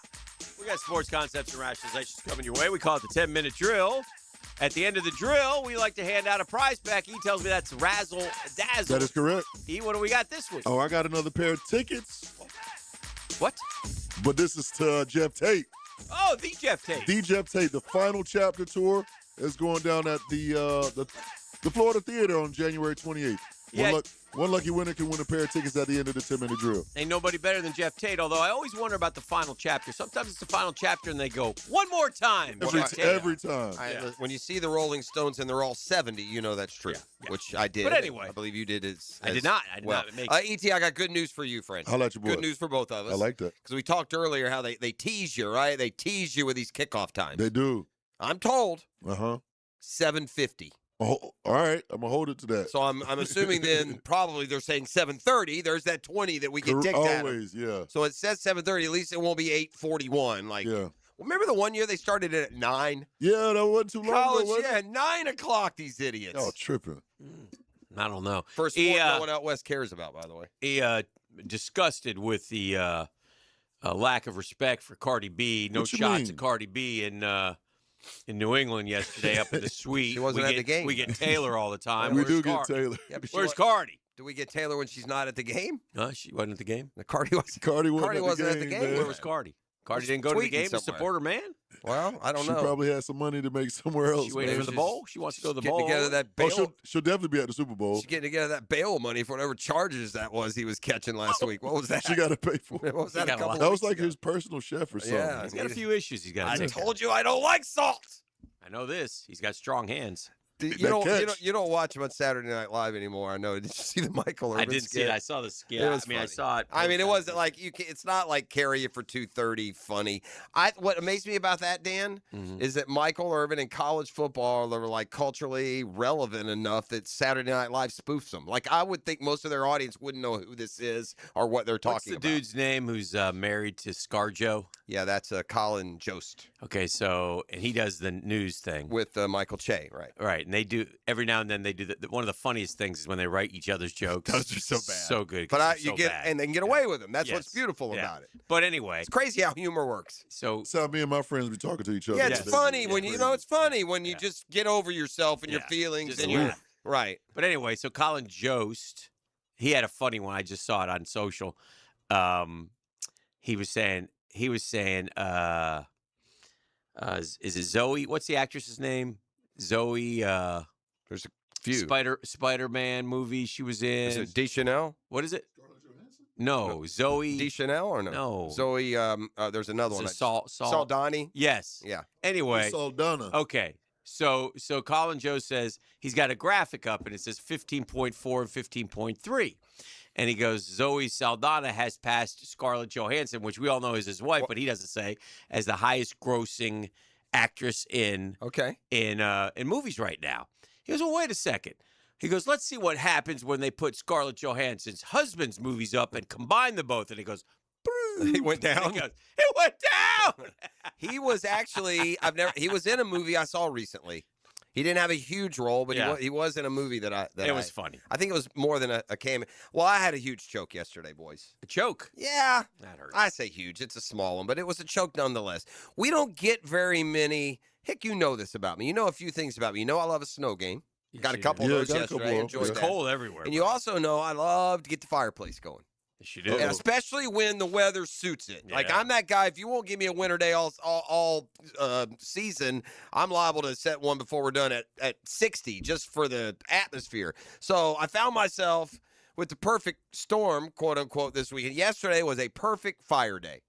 We got sports concepts and rationalizations coming your way. We call it the 10-minute drill. At the end of the drill, we like to hand out a prize pack. E tells me that's razzle dazzle. That is correct. E, what do we got this week? Oh, I got another pair of tickets. What? But this is to Jeff Tate. Oh, the Jeff Tate. The Jeff Tate, the final chapter tour is going down at the Florida Theater on January 28th. Yeah. One lucky winner can win a pair of tickets at the end of the 10-minute drill. Ain't nobody better than Jeff Tate, although I always wonder about the final chapter. Sometimes it's the final chapter and they go, one more time. Every time. When you see the Rolling Stones and they're all 70, you know that's true, which I did. But anyway. I believe you did I did not. I did not make E.T., I got good news for you, friend. I'll let you boy. Good news for both of us. I like that. Because we talked earlier how they tease you, right? They tease you with these kickoff times. They do. I'm told. 7:50. Oh, all right, I'm gonna hold it to that. So I'm assuming then probably they're saying 7:30. There's that 20 that we get dicked at. Always, yeah. So it says 7:30. At least it won't be 8:41. Like, yeah. Remember the one year they started it at 9? Yeah, that wasn't too long College, ago, was yeah, it? 9 o'clock. These idiots. Oh, tripping. I don't know. First sport no one out west cares about, by the way. Disgusted with the lack of respect for Cardi B. No shots at Cardi B in New England yesterday up in the suite. She wasn't at the game. We get Taylor all the time. We Where's do get Taylor. Yeah, Where's Cardi? Do we get Taylor when she's not at the game? No, she wasn't at the game. Cardi wasn't at the game. Where was Cardi? Cardi didn't go to the game to support her man? Well, I don't know. She probably had some money to make somewhere else. She waiting for the bowl? She wants to go to the bowl? Together that bail. She'll definitely be at the Super Bowl. She's getting together that bail money for whatever charges that was he was catching last week. What was that? She got to pay for it. What was that? That was like his personal chef or something. Yeah, He's got a few issues he's got to I told you I don't like salt. I know this. He's got strong hands. You don't watch him on Saturday Night Live anymore. I know. Did you see the Michael Irvin I didn't skit? see it. I saw the skit. I mean, I saw it. I mean, it wasn't like it's not like carry it for 2:30 funny. What amazed me about that, Dan, is that Michael Irvin in college football are like culturally relevant enough that Saturday Night Live spoofs them. Like I would think most of their audience wouldn't know who this is or what they're talking about. What's the dude's name who's married to ScarJo? Yeah, that's Colin Jost. Okay, and he does the news thing with Michael Che, right? Right, and they do every now and then they do one of the funniest things is when they write each other's jokes. Those are so bad, so good. But they can get away with them. That's what's beautiful about it. But anyway, it's crazy how humor works. So me and my friends be talking to each other. Yeah, it's funny when it's funny when you just get over yourself and your feelings and you're right. But anyway, so Colin Jost, he had a funny one. I just saw it on social. He was saying, is it Zoe? What's the actress's name? Zoe. There's a few Spider-Man movie she was in. Is it Deschanel? What is it? No, Zoe Deschanel or no? No, Zoe. There's another one. Saldana. Yes. Yeah. Anyway, Saldana. Okay. So Colin Jost says he's got a graphic up and it says 15.4 and 15.3. And he goes, Zoe Saldana has passed Scarlett Johansson, which we all know is his wife, but he doesn't say, as the highest grossing actress in movies right now. He goes, well, wait a second. He goes, let's see what happens when they put Scarlett Johansson's husband's movies up and combine them both. And he goes, he went down. He goes, it went down. He was actually he was in a movie I saw recently. He didn't have a huge role, but he was in a movie that was funny. I think it was more than a cameo. Well, I had a huge choke yesterday, boys. A choke? Yeah. That hurt. I say huge. It's a small one, but it was a choke nonetheless. We don't get very many. Hick, you know this about me. You know a few things about me. You know I love a snow game. Got a couple of those yesterday. Enjoyed It's that. cold everywhere. And you also know I love to get the fireplace going. Yes, you do. And especially when the weather suits it. Yeah. Like I'm that guy. If you won't give me a winter day all season, I'm liable to set one before we're done at 60 just for the atmosphere. So I found myself with the perfect storm, quote unquote, this weekend. Yesterday was a perfect fire day,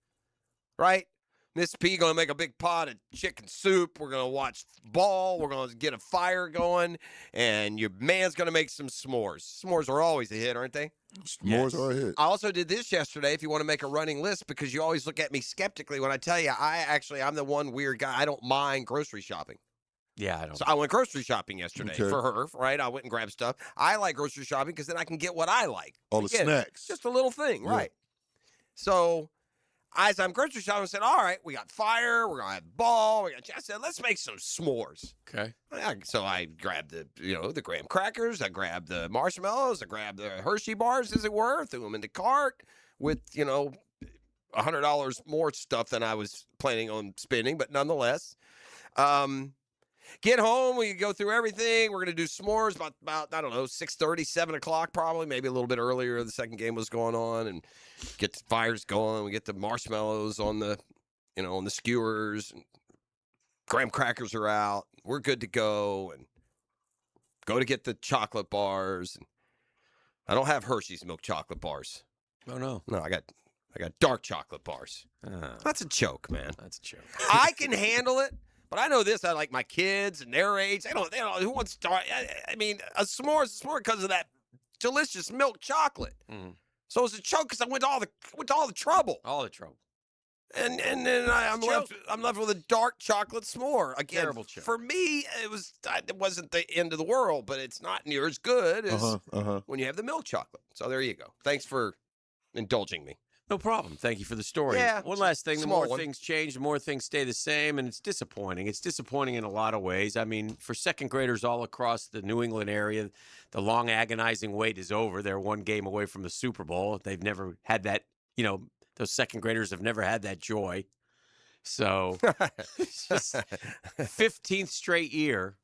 right? Miss P going to make a big pot of chicken soup. We're going to watch ball. We're going to get a fire going. And your man's going to make some s'mores. S'mores are always a hit, aren't they? S'mores are a hit. I also did this yesterday if you want to make a running list because you always look at me skeptically when I tell you I'm the one weird guy. I don't mind grocery shopping. Yeah, I don't. So I went grocery shopping yesterday for her, right? I went and grabbed stuff. I like grocery shopping because then I can get what I like. All the snacks. Just a little thing, right? So as I'm grocery shopping, I said, all right, we got fire, we're going to have ball. I said, let's make some s'mores. Okay. So I grabbed the graham crackers. I grabbed the marshmallows. I grabbed the Hershey bars, as it were, threw them in the cart with, $100 more stuff than I was planning on spending, but nonetheless. Get home, we go through everything. We're going to do s'mores about I don't know, 6:30, 7 o'clock probably, maybe a little bit earlier. The second game was going on and get the fires going. We get the marshmallows on the skewers. And graham crackers are out. We're good to go and go to get the chocolate bars. And I don't have Hershey's milk chocolate bars. Oh, no. No, I got dark chocolate bars. That's a choke, man. That's a choke. I can handle it. But I know this. I like my kids and their age. They don't. Who wants to? I mean, a s'more is a s'more because of that delicious milk chocolate. Mm. So it's a choke because I went to all the trouble. All the trouble. And then I'm left with a dark chocolate s'more. Again, terrible choke. For me, it wasn't the end of the world, but it's not near as good as when you have the milk chocolate. So there you go. Thanks for indulging me. No problem. Thank you for the story. Yeah, one last thing. The small more one. things change, the more things stay the same, and it's disappointing. It's disappointing in a lot of ways. I mean, for second graders all across the New England area, the long agonizing wait is over. They're one game away from the Super Bowl. They've never had that, those second graders have never had that joy. So, it's just 15th straight year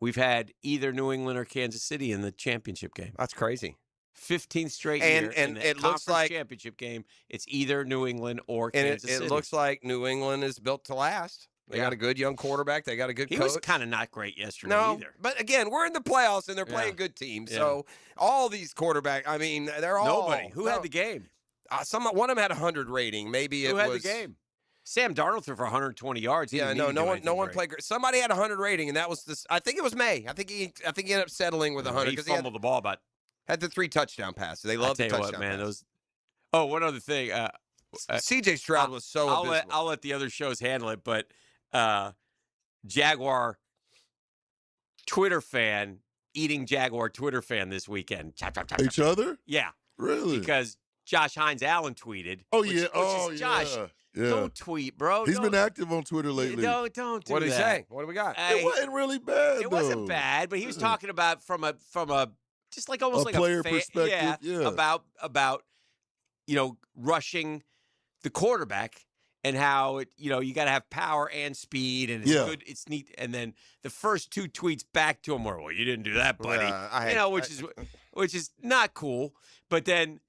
we've had either New England or Kansas City in the championship game. That's crazy. 15th straight And- year and in the it looks conference like- championship game. It's either New England or And Kansas City. it looks like New England is built to last. They Yeah. got a good young quarterback. They got a good he coach. was kind of not great yesterday No, either. but again, we're in the playoffs and they're playing Yeah. good teams. Yeah. So all these quarterbacks, I mean, they're all Nobody. Who had the game? one of them had 100 rating. Maybe Who it had was the game? Sam Darnold threw for 120 yards. He Yeah, didn't no, need to no do one, anything no one great. played great. Somebody had 100 rating, and that was this. I think it was May. I think he ended up settling with 100 He because fumbled the ball about. had the 3 touchdown passes. They I'll love tell the you touchdown what, man. passes. Those. Oh, one other thing. CJ Stroud was so abysmal. I'll let the other shows handle it, but Jaguar Twitter fan eating Jaguar Twitter fan this weekend. Chop, chop, chop, Each chop. other? Yeah, Really? because Josh Hines Allen tweeted. Oh, which- yeah. which Oh, is, Josh, yeah. Yeah. don't tweet, bro. He's been Don't- active on Twitter lately. Don't do What did he that. say? What do we got? It wasn't really bad, It wasn't though. bad, but he was Yeah. talking about from a just like almost A like player a fan, perspective, yeah. about rushing the quarterback and how it you got to have power and speed and it's Yeah. good, it's neat. And then the first 2 tweets back to him were, "Well, you didn't do that, buddy," which is not cool. But then.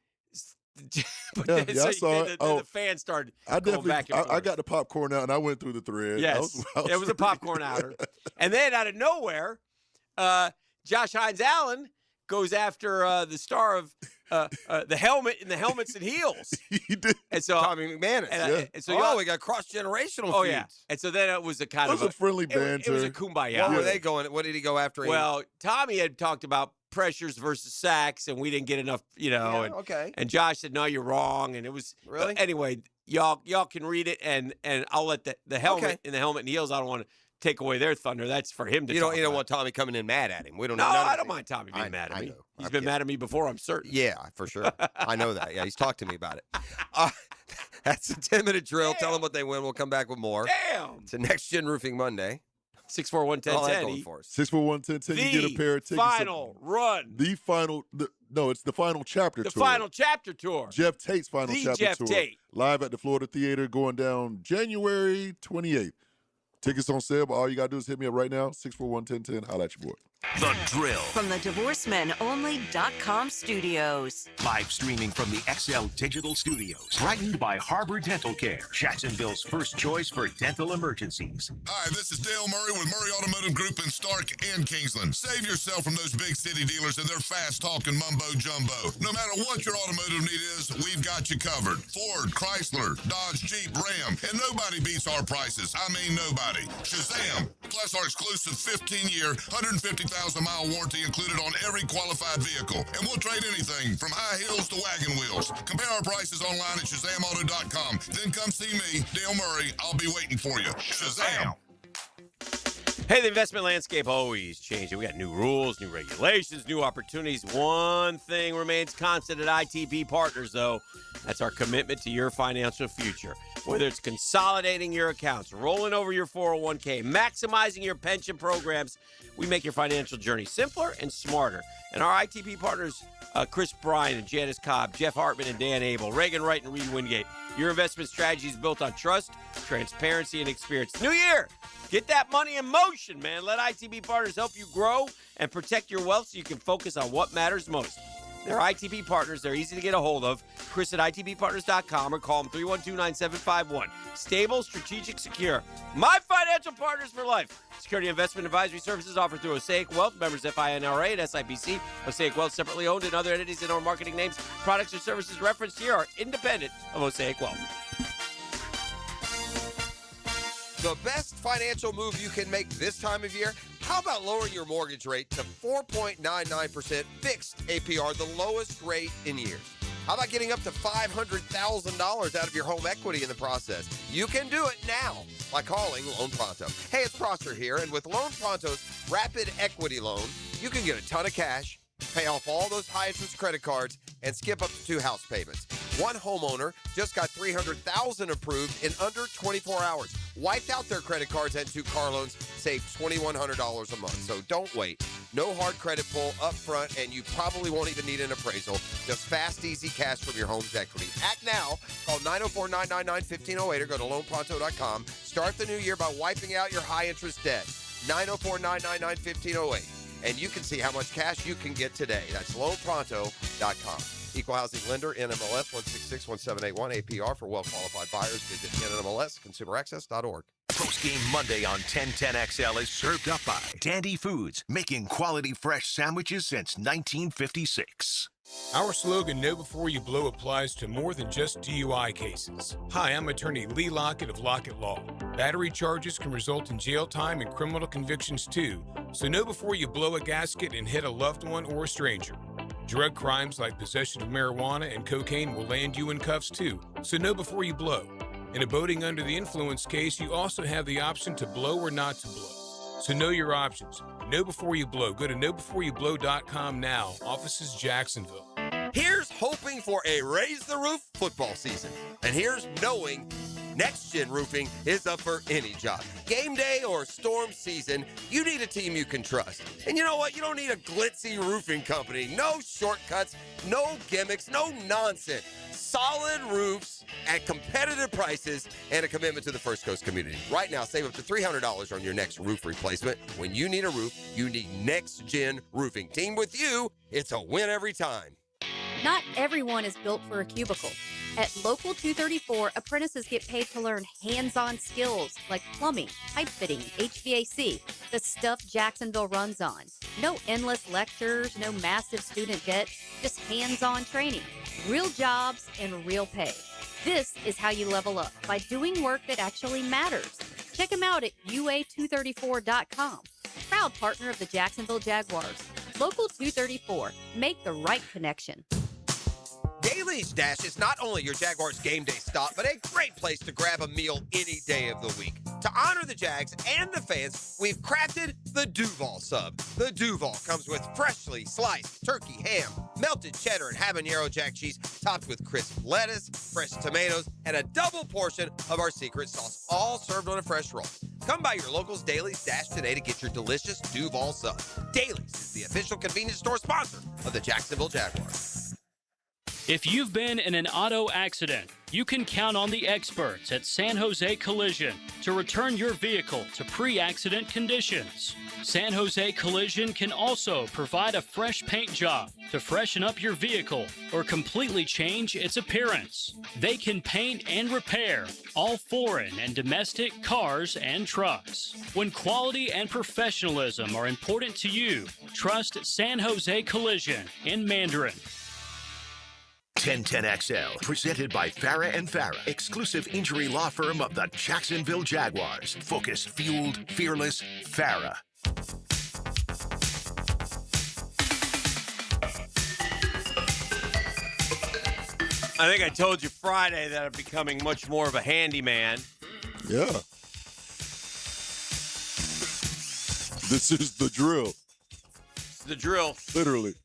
Yeah, I saw it. The fans started I going definitely, back and forth. I got the popcorn out and I went through the thread. Yes, it was a popcorn outer. And then out of nowhere, Josh Hines Allen goes after the star of the helmet and the helmets and heels. He did. And so Tommy McManus. And so we got cross-generational Oh feuds. yeah. And so then it was a kind It of was a friendly It was a banter. kumbaya. What were they going? What did he go after? Well, Tommy had talked about pressures versus sacks, and we didn't get enough, Yeah, and, okay. and Josh said, "No, you're wrong," and it was Really? Anyway, y'all can read it, and I'll let the helmet Okay. and the helmet and heels. I don't want to take away their thunder. That's for him to. You talk don't about. want Tommy coming in mad at him. We don't. No, know none of I don't it. mind Tommy being mad at me. know. He's I'm been kidding. mad at me before, I'm certain. Yeah, for sure. I know that. Yeah, he's talked to me about it. That's a 10-minute drill. Tell them what they win. We'll come back with more. Damn. It's a Next Gen Roofing Monday. 641-1010. All that going for us. 641-1010. You get a pair of tickets. Final run. It's the final chapter The tour. final chapter tour. Jeff Tate's final The chapter Jeff tour. Tate. Live at the Florida Theater going down January 28th. Tickets on sale, but all you got to do is hit me up right now. 641-1010. Holla at your boy. The Drill. From the DivorceMenOnly.com studios. Live streaming from the XL Digital Studios. Brightened by Harbor Dental Care, Jacksonville's first choice for dental emergencies. Hi, this is Dale Murray with Murray Automotive Group in Stark and Kingsland. Save yourself from those big city dealers and their fast-talking mumbo-jumbo. No matter what your automotive need is, we've got you covered. Ford, Chrysler, Dodge, Jeep, Ram, and nobody beats our prices. I mean nobody. Shazam! Plus our exclusive 15-year, 150,000-mile warranty included on every qualified vehicle. And we'll trade anything from high heels to wagon wheels. Compare our prices online at ShazamAuto.com. Then come see me, Dale Murray. I'll be waiting for you. Shazam! Hey, the investment landscape always changing. We got new rules, new regulations, new opportunities. One thing remains constant at ITP Partners, though. That's our commitment to your financial future. Whether it's consolidating your accounts, rolling over your 401k, maximizing your pension programs, we make your financial journey simpler and smarter. And our ITP partners, Chris Bryan and Janice Cobb, Jeff Hartman and Dan Abel, Reagan Wright and Reed Wingate. Your investment strategy is built on trust, transparency, and experience. New year! Get that money in motion, man. Let ITP Partners help you grow and protect your wealth so you can focus on what matters most. They're ITP Partners. They're easy to get a hold of. Chris at ITPPartners.com or call them 312-9751. Stable, strategic, secure. My financial partners for life. Security investment advisory services offered through Osaic Wealth, members FINRA and SIPC. Osaic Wealth separately owned and other entities and or marketing names. Products or services referenced here are independent of Osaic Wealth. The best financial move you can make this time of year? How about lowering your mortgage rate to 4.99% fixed APR, the lowest rate in years? How about getting up to $500,000 out of your home equity in the process? You can do it now by calling Loan Pronto. Hey, it's Prosser here, and with Loan Pronto's Rapid Equity Loan, you can get a ton of cash, pay off all those high-interest credit cards, and skip up to 2 house payments. One homeowner just got $300,000 approved in under 24 hours. Wiped out their credit cards and 2 car loans, saved $2,100 a month. So don't wait. No hard credit pull up front, and you probably won't even need an appraisal. Just fast, easy cash from your home's equity. Act now. Call 904-999-1508 or go to loanpronto.com. Start the new year by wiping out your high-interest debt. 904-999-1508. And you can see how much cash you can get today. That's loanpronto.com. Equal housing lender, NMLS 1661781, APR for well-qualified buyers. Visit NMLSconsumeraccess.org. Post-game Monday on 1010XL is served up by Dandy Foods, making quality fresh sandwiches since 1956. Our slogan, Know Before You Blow, applies to more than just DUI cases. Hi, I'm attorney Lee Lockett of Lockett Law. Battery charges can result in jail time and criminal convictions too, so know before you blow a gasket and hit a loved one or a stranger. Drug crimes like possession of marijuana and cocaine will land you in cuffs too, so know before you blow. In a boating under the influence case, you also have the option to blow or not to blow. So know your options. Know before you blow. Go to knowbeforeyouBlow.com now. Offices Jacksonville. Here's hoping for a raise the roof football season. And here's knowing Next Gen Roofing is up for any job. Game day or storm season, you need a team you can trust. And you know what? You don't need a glitzy roofing company. No shortcuts, no gimmicks, no nonsense. Solid roofs at competitive prices and a commitment to the First Coast community. Right now, save up to $300 on your next roof replacement. When you need a roof, you need Next Gen Roofing. Team with you, it's a win every time. Not everyone is built for a cubicle. At Local 234, apprentices get paid to learn hands-on skills like plumbing, pipe fitting, HVAC, the stuff Jacksonville runs on. No endless lectures, no massive student debt, just hands-on training, real jobs, and real pay. This is how you level up, by doing work that actually matters. Check them out at UA234.com. Proud partner of the Jacksonville Jaguars. Local 234. Make the right connection. Daly's Dash is not only your Jaguars game day stop, but a great place to grab a meal any day of the week. To honor the Jags and the fans, we've crafted the Duval Sub. The Duval comes with freshly sliced turkey ham, melted cheddar and habanero jack cheese, topped with crisp lettuce, fresh tomatoes, and a double portion of our secret sauce, all served on a fresh roll. Come by your local's Daly's Dash today to get your delicious Duval Sub. Daly's is the official convenience store sponsor of the Jacksonville Jaguars. If you've been in an auto accident, you can count on the experts at San Jose Collision to return your vehicle to pre-accident conditions. San Jose Collision can also provide a fresh paint job to freshen up your vehicle or completely change its appearance. They can paint and repair all foreign and domestic cars and trucks. When quality and professionalism are important to you, trust San Jose Collision in Mandarin. 1010XL, presented by Farah and Farah, exclusive injury law firm of the Jacksonville Jaguars. Focused, fueled, fearless, Farah. I think I told you Friday that I'm becoming much more of a handyman. Yeah. This is the drill. It's the drill. Literally.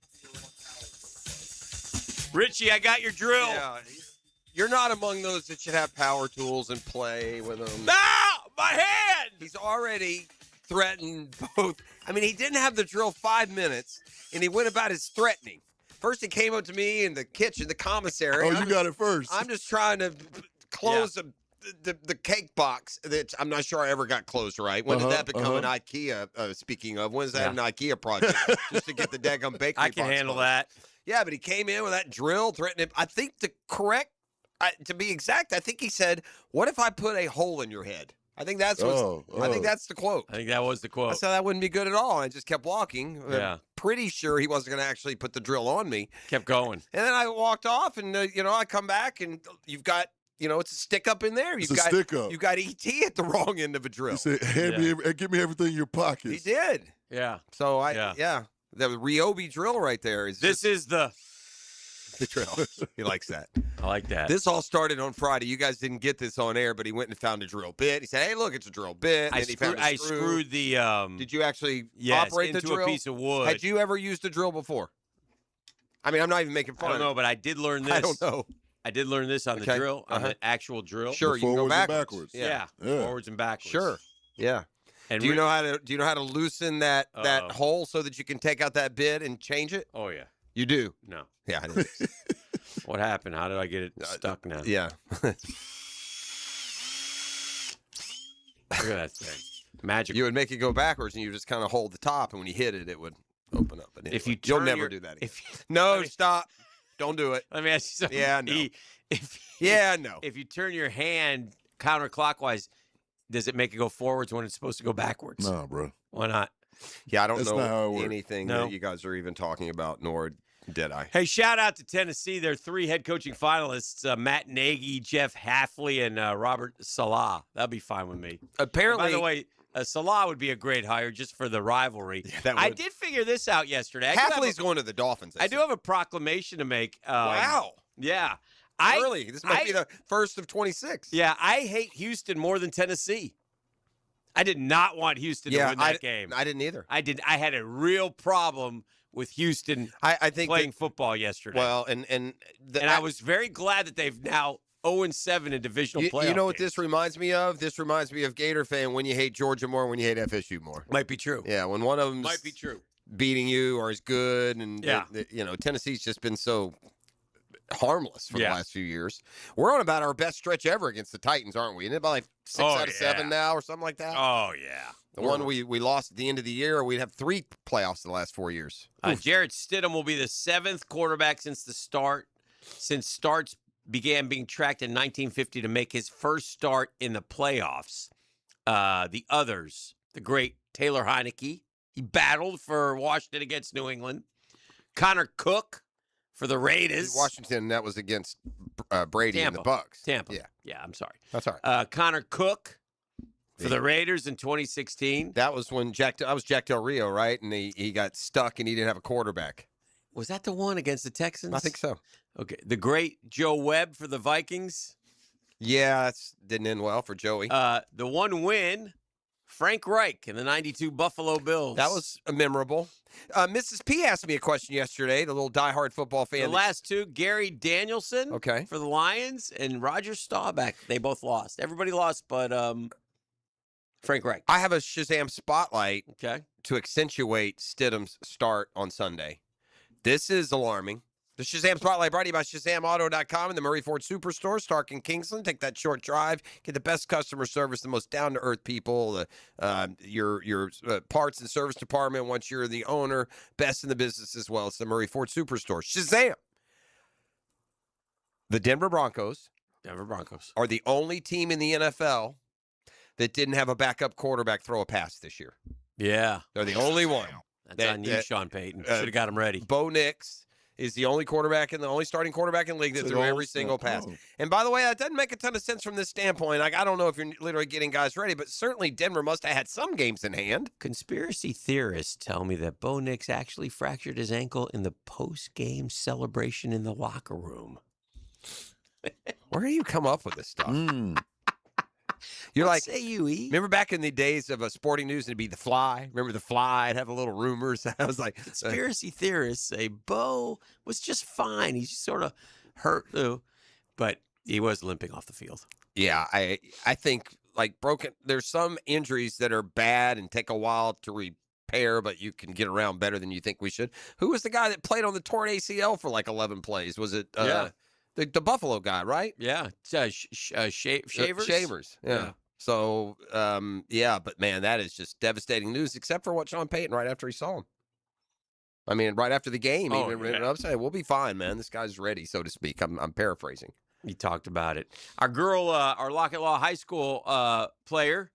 Richie, I got your drill. Yeah, you're not among those that should have power tools and play with them. Ah, my hand! He's already threatened both. I mean, he didn't have the drill 5 minutes, and he went about his threatening. First, he came up to me in the kitchen, the commissary. Oh, you got it first. I'm just trying to close the cake box that I'm not sure I ever got closed right. When did that become an IKEA, speaking of? When is that an IKEA project? Just to get the daggum bakery I can box handle closed. that. Yeah, but he came in with that drill, threatening him. I think to be exact, I think he said, "What if I put a hole in your head?" I think that's I think that's the quote. I think that was the quote. I said that wouldn't be good at all. I just kept walking. Yeah. Pretty sure he wasn't going to actually put the drill on me. Kept going. And then I walked off, and I come back, and you've got it's a stick up in there. It's a stick up. You've got ET at the wrong end of a drill. He said, give me everything in your pockets. He did. Yeah. So the Ryobi drill right there is. This is the drill. He likes that. I like that. This all started on Friday. You guys didn't get this on air, but he went and found a drill bit. He said, "Hey, look, it's a drill bit." And I screwed the. Did you actually yes, operate the into drill? A piece of wood? Had you ever used a drill before? I mean, I'm not even making fun. I don't know, but I did learn this. I don't know. I did learn this on the drill, on the actual drill. Sure, you can go backwards. Yeah, forwards and backwards. Sure. Yeah. And do you know how to loosen that hole so that you can take out that bit and change it? Oh yeah. You do? No. Yeah, I did. What happened? How did I get it stuck now? Yeah. Look at that thing. Magic. You would make it go backwards, and you just kind of hold the top, and when you hit it, it would open up. But anyway, If you you'll turn never your- do that again. if- No, stop. Don't do it. Let me ask you something. Yeah, no. No. If you turn your hand counterclockwise, does it make it go forwards when it's supposed to go backwards? Nah, bro. Why not? Yeah, I don't That's not how it know works. anything No. that you guys are even talking about, nor did I. Hey, shout out to Tennessee. Their 3 head coaching finalists, Matt Nagy, Jeff Hafley, and Robert Salah. That'd be fine with me. Apparently, By the way, Salah would be a great hire just for the rivalry. that I would. did figure this out yesterday. I do have Hafley's going to the Dolphins. I do have a proclamation to make. Wow. Yeah. Early. This might be the first of 26. Yeah, I hate Houston more than Tennessee. I did not want Houston to win that game. I didn't either. I had a real problem with Houston I think playing football yesterday. Well, and I was very glad that they've now 0-7 in divisional playoff. You know what games. this reminds me of? This reminds me of Gator fan when you hate Georgia more, when you hate FSU more. Might be true. Yeah, when one of them Might be true. beating you or is good, and Yeah. Tennessee's just been so harmless for the Yeah. last few years. We're on about our best stretch ever against the Titans, aren't we? Isn't it about like 6 out of 7 now or something like that? Oh, yeah. The one we lost at the end of the year, we'd have 3 playoffs in the last 4 years. Jarrett Stidham will be the 7th quarterback since starts began being tracked in 1950 to make his first start in the playoffs. The others, the great Taylor Heineke, he battled for Washington against New England. Connor Cook for the Raiders. Washington, that was against Brady and the Bucks. Tampa. Yeah, I'm sorry. That's all right. Connor Cook for the Raiders in 2016. That was when Jack Del Rio, right? And he got stuck and he didn't have a quarterback. Was that the one against the Texans? I think so. Okay. The great Joe Webb for the Vikings. Yeah, that didn't end well for Joey. The one win, Frank Reich in the 92 Buffalo Bills. That was memorable. Mrs. P asked me a question yesterday, the little diehard football fan. The last 2, Gary Danielson for the Lions and Roger Staubach. They both lost. Everybody lost, but Frank Reich. I have a Shazam spotlight to accentuate Stidham's start on Sunday. This is alarming. The Shazam Spotlight brought to you by ShazamAuto.com and the Murray Ford Superstore, Stark and Kingsland. Take that short drive. Get the best customer service, the most down-to-earth people. Your parts and service department, once you're the owner, best in the business as well. It's the Murray Ford Superstore. Shazam! The Denver Broncos are the only team in the NFL that didn't have a backup quarterback throw a pass this year. Yeah. They're the only one. That's on you, Sean Payton. Should have got him ready. Bo Nix is the only only starting quarterback in the league that threw every single pass. And by the way, that doesn't make a ton of sense from this standpoint. I don't know if you're literally getting guys ready, but certainly Denver must have had some games in hand. Conspiracy theorists tell me that Bo Nix actually fractured his ankle in the post-game celebration in the locker room. Where do you come up with this stuff? You're like, say you eat. Remember back in the days of Sporting News, it'd be The Fly? Remember The Fly? I'd have a little rumors. I was like, Conspiracy theorists say Bo was just fine. He's just sort of hurt, though, but he was limping off the field. Yeah, I think like broken. There's some injuries that are bad and take a while to repair, but you can get around better than you think we should. Who was the guy that played on the torn ACL for like 11 plays? Was it the Buffalo guy, right? Yeah, Shavers. Shavers. Yeah. So, but man, that is just devastating news, except for what Sean Payton right after he saw him. I mean, right after the game, I'm saying we'll be fine, man. This guy's ready, so to speak. I'm paraphrasing. He talked about it. Our girl, our Lockett Law High School player,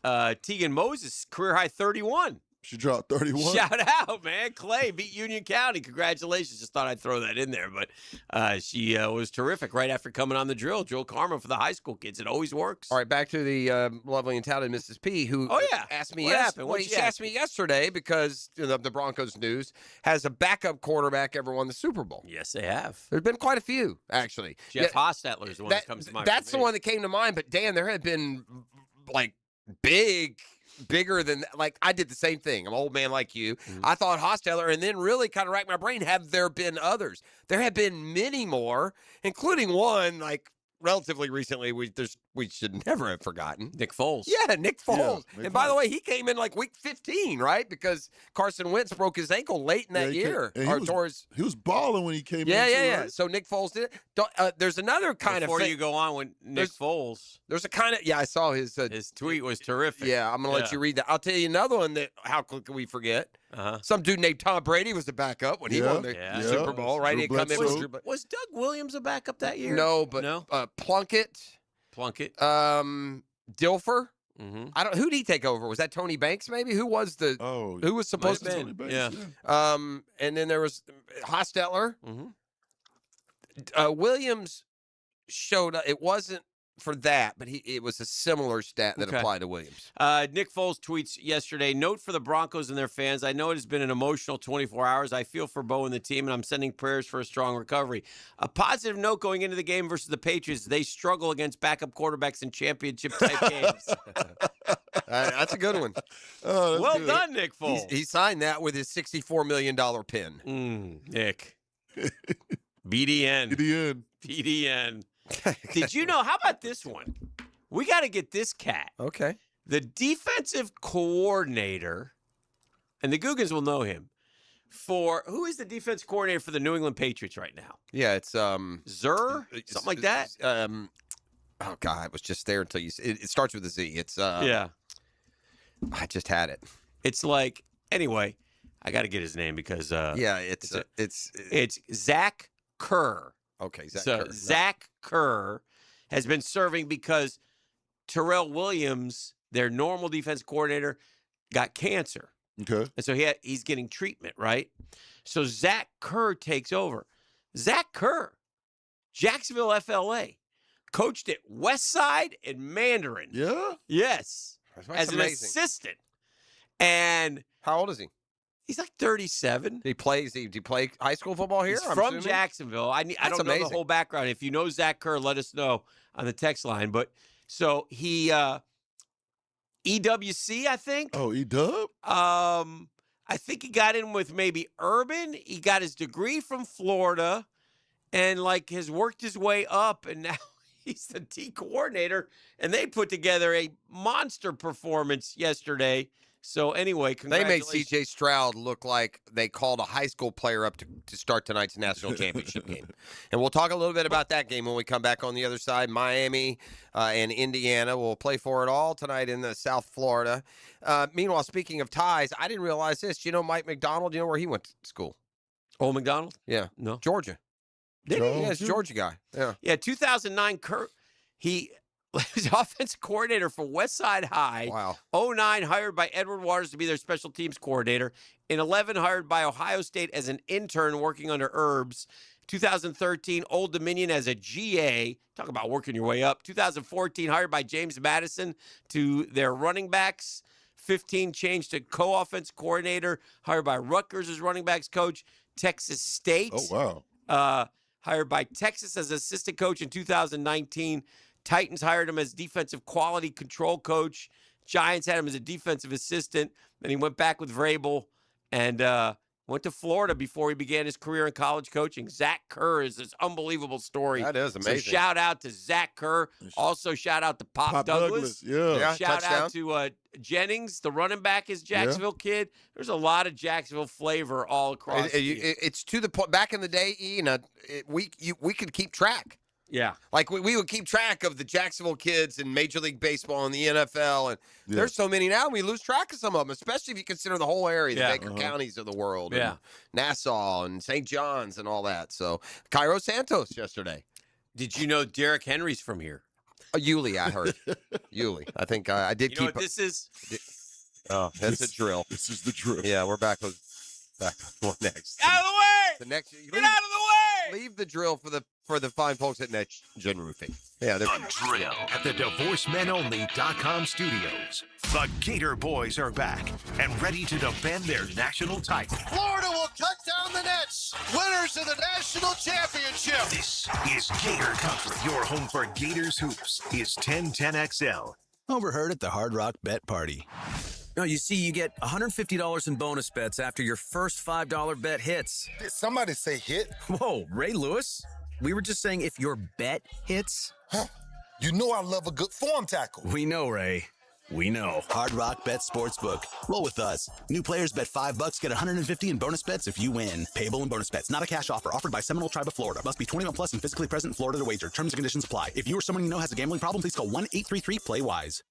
Tegan Moses, career high 31. She dropped 31. Shout out, man. Clay beat Union County. Congratulations. Just thought I'd throw that in there. But she was terrific right after coming on the drill. Joel Karma for the high school kids. It always works. All right, back to the lovely and talented Mrs. P, who asked me she asked me yesterday because the Broncos news has a backup quarterback ever won the Super Bowl. Yes, they have. There's been quite a few, actually. Jeff Hostetler is the one that comes to mind. That's the one that came to mind. But, Dan, there have been, like, bigger than like I did the same thing. I'm an old man like you. I thought Hostetler, and then really kind of racked my brain. Have there been others? There have been many more, including one like relatively recently we should never have forgotten. Nick Foles. Yeah, Nick Foles. Nick And by the Foles. way, he came in like week 15, right? Because Carson Wentz broke his ankle late in that year. He was balling when he came in. Yeah. Right? So Nick Foles did it. There's another kind Before of you go on with Nick Foles, there's a kind of I saw his tweet was terrific. Yeah, I'm gonna let you read that. I'll tell you another one that how can we forget? Some dude named Tom Brady was the backup when he won the Super Bowl, right? He come in was Doug Williams a backup that year? No, but Plunkett, Dilfer. I don't. Who did he take over? Was that Tony Banks? Maybe who was the? Who was supposed to? Tony Banks, yeah. And then there was Hostetler. Williams showed up. It wasn't for that, but it was a similar stat that applied to Williams. Nick Foles tweets yesterday, note for the Broncos and their fans, I know it has been an emotional 24 hours. I feel for Bo and the team, and I'm sending prayers for a strong recovery. A positive note going into the game versus the Patriots, they struggle against backup quarterbacks in championship-type games. That's a good one. Well done, Nick Foles. He signed that with his $64 million pin. Nick. BDN. Did you know? How about this one? We got to get this cat. Okay. The defensive coordinator, and the Googans will know him, who is the defense coordinator for the New England Patriots right now? Yeah, it's Zur? Something like that? Oh, God, it was just there until you it starts with a Z. It's yeah. I just had it. It's like, anyway, I got to get his name because it's Zach Kerr. Okay, Zach Kerr has been serving because Terrell Williams, their normal defense coordinator, got cancer. Okay. And so he's getting treatment, right? So Zach Kerr takes over. Zach Kerr, Jacksonville FLA, coached at Westside and Mandarin. Yeah? Yes. That's as amazing. an assistant. And how old is he? He's like 37. He play high school football here? He's from Jacksonville. I don't know the whole background. If you know Zach Kerr, let us know on the text line. But so he EWC, I think. Oh, E-Dub? I think he got in with maybe Urban. He got his degree from Florida and has worked his way up, and now he's the D coordinator. And they put together a monster performance yesterday. So anyway, they made congratulations. C.J. Stroud look like they called a high school player up to start tonight's national championship game. And we'll talk a little bit about that game when we come back on the other side. Miami and Indiana will play for it all tonight in the South Florida. Meanwhile, speaking of ties, I didn't realize this. Do you know Mike McDonald? Do you know where he went to school? Old McDonald? Yeah. No. Georgia. Did he? Yeah, it's a Georgia guy. Yeah. Yeah, 2009, he was offensive coordinator for Westside High. Wow. 2009, hired by Edward Waters to be their special teams coordinator. In 2011, hired by Ohio State as an intern working under Herbs. 2013, Old Dominion as a GA. Talk about working your way up. 2014, hired by James Madison to their running backs. 15, changed to co-offense coordinator, hired by Rutgers as running backs coach. Texas State. Oh, wow. Hired by Texas as assistant coach in 2019. Titans hired him as defensive quality control coach. Giants had him as a defensive assistant. Then he went back with Vrabel and went to Florida before he began his career in college coaching. Zach Kerr is this unbelievable story. That is amazing. So shout out to Zach Kerr. Also shout out to Pop Douglas. Yeah. Shout touchdown. out to Jennings, the running back, is Jacksonville kid. There's a lot of Jacksonville flavor all across. It's to the point. Back in the day, we could keep track. Yeah. Like we would keep track of the Jacksonville kids in Major League Baseball and the NFL. And there's so many now, we lose track of some of them, especially if you consider the whole area, the Baker counties of the world. And Nassau and St. John's and all that. So Cairo Santos yesterday. Did you know Derrick Henry's from here? Yulee, I heard. Yulee. I think I did You keep. know what this is? Oh, that's a drill. This is the drill. Yeah, we're back on next. Out of the way! The next. Get out of the way! Leave the drill for the fine folks at Next Gen Roofing. Yeah, they're The drill at the DivorceMenOnly.com studios. The Gator Boys are back and ready to defend their national title. Florida will cut down the nets. Winners of the national championship. This is Gator Country. Your home for Gators hoops is 1010XL. Overheard at the Hard Rock Bet Party. No, you see, you get $150 in bonus bets after your first $5 bet hits. Did somebody say hit? Whoa, Ray Lewis? We were just saying if your bet hits. Huh. You know I love a good form tackle. We know, Ray. We know. Hard Rock Bet Sportsbook. Roll with us. New players bet $5, get $150 in bonus bets if you win. Payable in bonus bets. Not a cash offer. Offered by Seminole Tribe of Florida. Must be 21 plus and physically present in Florida to wager. Terms and conditions apply. If you or someone you know has a gambling problem, please call 1-833-PLAY-WISE.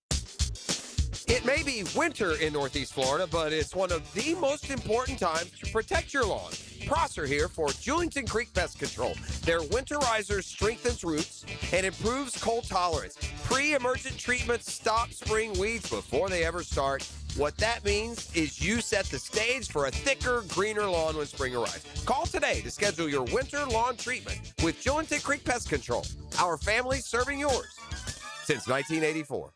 It may be winter in Northeast Florida, but it's one of the most important times to protect your lawn. Prosser here for Julington Creek Pest Control. Their winterizer strengthens roots and improves cold tolerance. Pre-emergent treatments stop spring weeds before they ever start. What that means is you set the stage for a thicker, greener lawn when spring arrives. Call today to schedule your winter lawn treatment with Julington Creek Pest Control. Our family serving yours since 1984.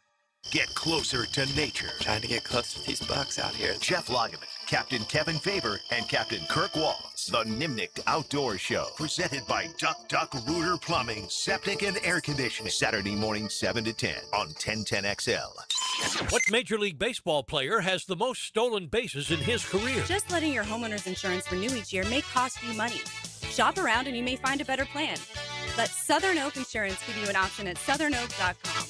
Get closer to nature. Trying to get close to these bucks out here. Jeff Lageman, Captain Kevin Favor, and Captain Kirk Walls. The Nimnicht Outdoor Show. Presented by Duck Duck Rooter Plumbing, Septic and Air Conditioning. Saturday morning 7 to 10 on 1010XL. What Major League Baseball player has the most stolen bases in his career? Just letting your homeowner's insurance renew each year may cost you money. Shop around and you may find a better plan. Let Southern Oak Insurance give you an option at southernoak.com.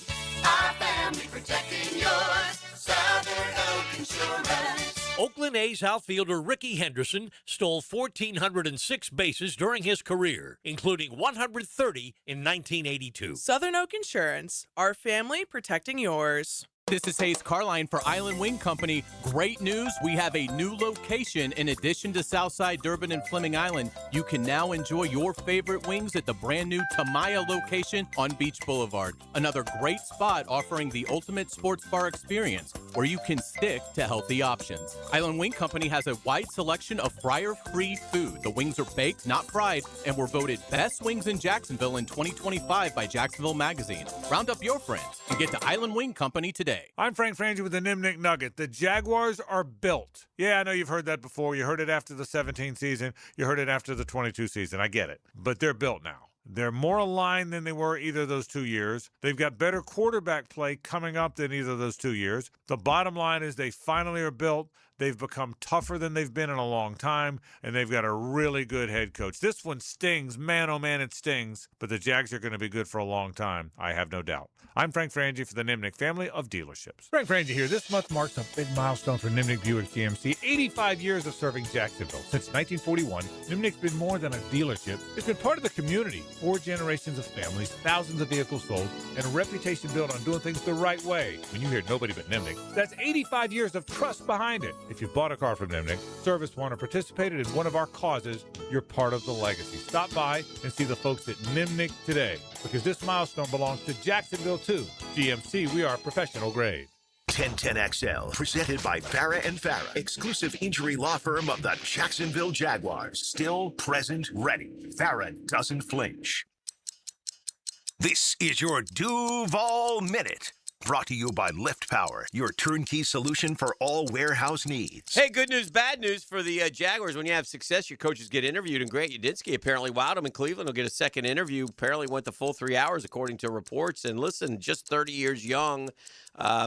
Our family protecting yours. Southern Oak Insurance. Oakland A's outfielder Ricky Henderson stole 1,406 bases during his career, including 130 in 1982. Southern Oak Insurance. Our family protecting yours. This is Hayes Carline for Island Wing Company. Great news, we have a new location. In addition to Southside, Durban, and Fleming Island, you can now enjoy your favorite wings at the brand new Tamaya location on Beach Boulevard. Another great spot offering the ultimate sports bar experience where you can stick to healthy options. Island Wing Company has a wide selection of fryer-free food. The wings are baked, not fried, and were voted best wings in Jacksonville in 2025 by Jacksonville Magazine. Round up your friends and get to Island Wing Company today. I'm Frank Frangie with the Nimnicht Nugget. The Jaguars are built. Yeah, I know you've heard that before. You heard it after the 17 season. You heard it after the 22 season. I get it. But they're built now. They're more aligned than they were either of those 2 years. They've got better quarterback play coming up than either of those 2 years. The bottom line is they finally are built. They've become tougher than they've been in a long time, and they've got a really good head coach. This one stings. Man, oh man, it stings. But the Jags are going to be good for a long time. I have no doubt. I'm Frank Frangie for the Nimnicht family of dealerships. Frank Frangie here. This month marks a big milestone for Nimnicht Buick GMC. 85 years of serving Jacksonville. Since 1941, Nimnicht's been more than a dealership. It's been part of the community. 4 generations of families, thousands of vehicles sold, and a reputation built on doing things the right way. When you hear nobody but Nimnicht, that's 85 years of trust behind it. If you bought a car from Nimnicht, serviced one, or participated in one of our causes, you're part of the legacy. Stop by and see the folks at Nimnicht today, because this milestone belongs to Jacksonville too. GMC, we are professional grade. 1010XL, presented by Farah and Farah, exclusive injury law firm of the Jacksonville Jaguars. Still, present, ready. Farah doesn't flinch. This is your Duval Minute. Brought to you by Lift Power, your turnkey solution for all warehouse needs. Hey, good news, bad news for the Jaguars. When you have success, your coaches get interviewed, and Grant Udinski apparently wowed him in Cleveland. He'll get a second interview. Apparently went the full 3 hours, according to reports. And listen, just 30 years young.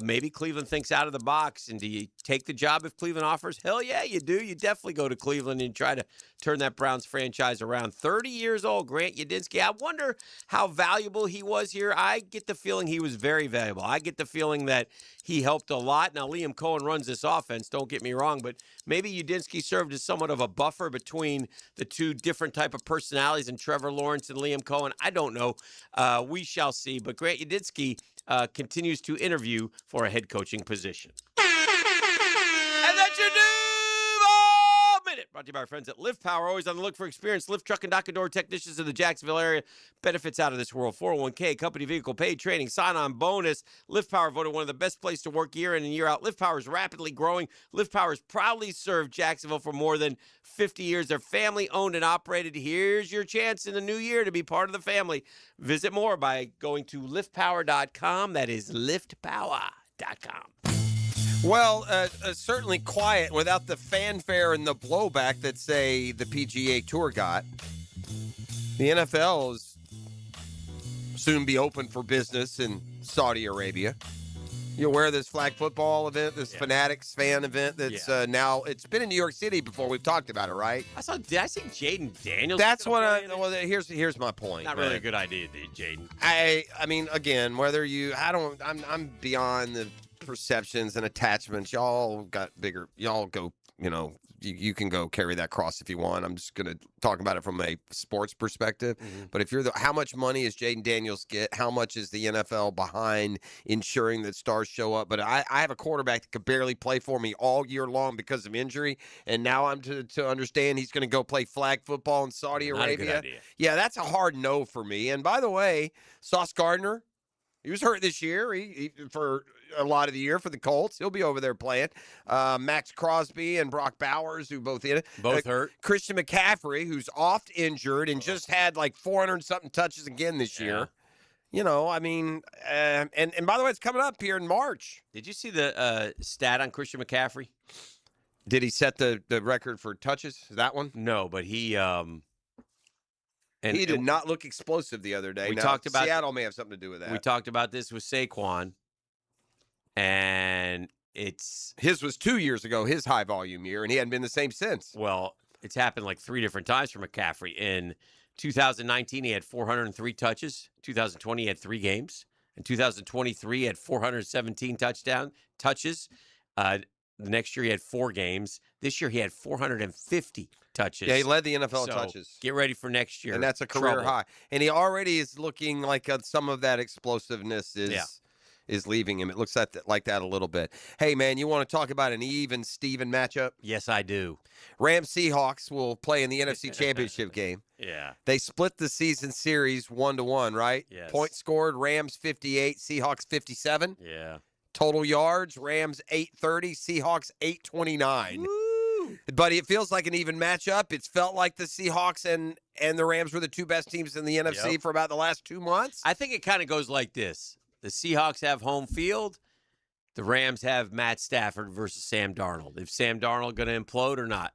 Maybe Cleveland thinks out of the box. And do you take the job if Cleveland offers? Hell yeah, you do. You definitely go to Cleveland and try to turn that Browns franchise around. 30 years old, Grant Udinski. I wonder how valuable he was here. I get the feeling he was very valuable. I get the feeling that he helped a lot. Now, Liam Cohen runs this offense, don't get me wrong, but maybe Udinski served as somewhat of a buffer between the two different type of personalities in Trevor Lawrence and Liam Cohen. I don't know. We shall see. But Grant Udinski continues to interview for a head coaching position. And that's your Duval Minute. Brought to you by our friends at Lift Power. Always on the look for experienced lift truck and dock and door technicians in the Jacksonville area. Benefits out of this world. 401k, company vehicle, paid training, sign-on bonus. Lift Power voted one of the best places to work year in and year out. Lift Power is rapidly growing. Lift Power has proudly served Jacksonville for more than 50 years. They're family-owned and operated. Here's your chance in the new year to be part of the family. Visit more by going to liftpower.com. That is liftpower.com. Well, certainly quiet without the fanfare and the blowback that, say, the PGA Tour got. The NFL will soon be open for business in Saudi Arabia. You aware of this flag football event, this Fanatics fan event that's now, it's been in New York City before. We've talked about it, right? Did I see Jaden Daniels? That's what here's my point. Not really a good idea, Jaden. I mean, again, whether I'm beyond the perceptions and attachments. Y'all got bigger, y'all go, you can go carry that cross if you want. I'm just going to talk about it from a sports perspective. But if how much money is Jaden Daniels get? How much is the NFL behind ensuring that stars show up? But I have a quarterback that could barely play for me all year long because of injury. And now I'm to understand he's going to go play flag football in Saudi Not Arabia. a good idea. Yeah, that's a hard no for me. And by the way, Sauce Gardner, he was hurt this year. He for a lot of the year for the Colts. He'll be over there playing. Max Crosby and Brock Bowers, who both in it. Both hurt. Christian McCaffrey, who's oft injured and just had like 400-something touches again this year. I mean, and by the way, it's coming up here in March. Did you see the stat on Christian McCaffrey? Did he set the record for touches? Is that one? No, but he he did not look explosive the other day. We now, talked about Seattle may have something to do with that. We talked about this with Saquon, and his was 2 years ago, his high volume year, and he hadn't been the same since. Well, it's happened like 3 different times for McCaffrey. In 2019, he had 403 touches. 2020, he had 3 games. In 2023, he had 417 touches. The next year, he had 4 games. This year, he had 450 touches. Yeah, he led the NFL in So, touches. Get ready for next year. And that's a career Trouble. high. And he already is looking like some of that explosiveness is leaving him. It looks like that a little bit. Hey, man, you want to talk about an even Steven matchup? Yes, I do. Rams Seahawks will play in the NFC Championship game. Yeah. They split the season series 1-1, right? Yes. Points scored, Rams 58, Seahawks 57. Yeah. Total yards, Rams 830, Seahawks 829. But it feels like an even matchup. It's felt like the Seahawks and the Rams were the 2 best teams in the NFC for about the last 2 months. I think it kind of goes like this. The Seahawks have home field. The Rams have Matt Stafford versus Sam Darnold. Is Sam Darnold going to implode or not?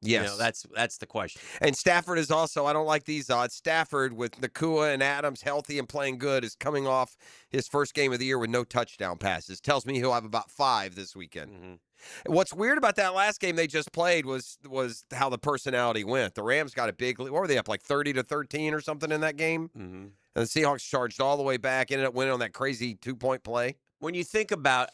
Yes. That's the question. And Stafford is also, I don't like these odds. Stafford with Nakua and Adams healthy and playing good is coming off his first game of the year with no touchdown passes. Tells me he'll have about 5 this weekend. What's weird about that last game they just played was how the personality went. The Rams got a big lead. What were they up, like 30-13 or something in that game? And the Seahawks charged all the way back, ended up winning on that crazy 2-point play. When you think about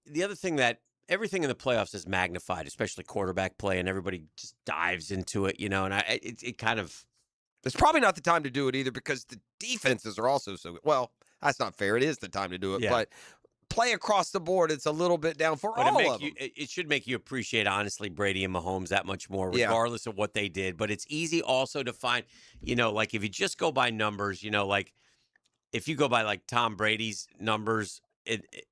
the other thing that everything in the playoffs is magnified, especially quarterback play, and everybody just dives into it, and it kind of. It's probably not the time to do it either because the defenses are also so good. Well, that's not fair. It is the time to do it, but play across the board, it's a little bit down for all of them. It should make you appreciate, honestly, Brady and Mahomes that much more, regardless of what they did. But it's easy also to find, like if you just go by numbers, like if you go by like Tom Brady's numbers,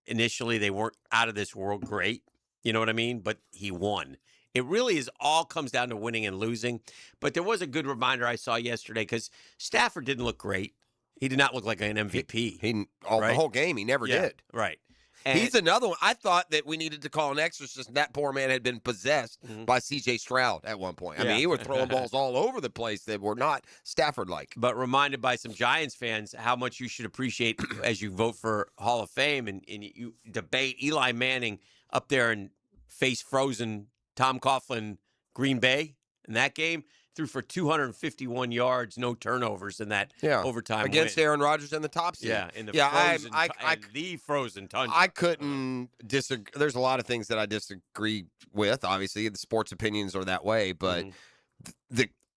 initially they weren't out of this world great. You know what I mean? But he won. It really all comes down to winning and losing. But there was a good reminder I saw yesterday because Stafford didn't look great. He did not look like an MVP. The whole game, he never did. Right. He's another one. I thought that we needed to call an exorcist, and that poor man had been possessed by C.J. Stroud at one point. I mean, he was throwing balls all over the place that were not Stafford-like. But reminded by some Giants fans how much you should appreciate as you vote for Hall of Fame and you debate Eli Manning up there and face frozen Tom Coughlin, Green Bay in that game. Threw for 251 yards, no turnovers in that overtime against win. Aaron Rodgers in the top seed. Yeah, in the frozen tundra. I couldn't disagree. There's a lot of things that I disagree with. Obviously, the sports opinions are that way, but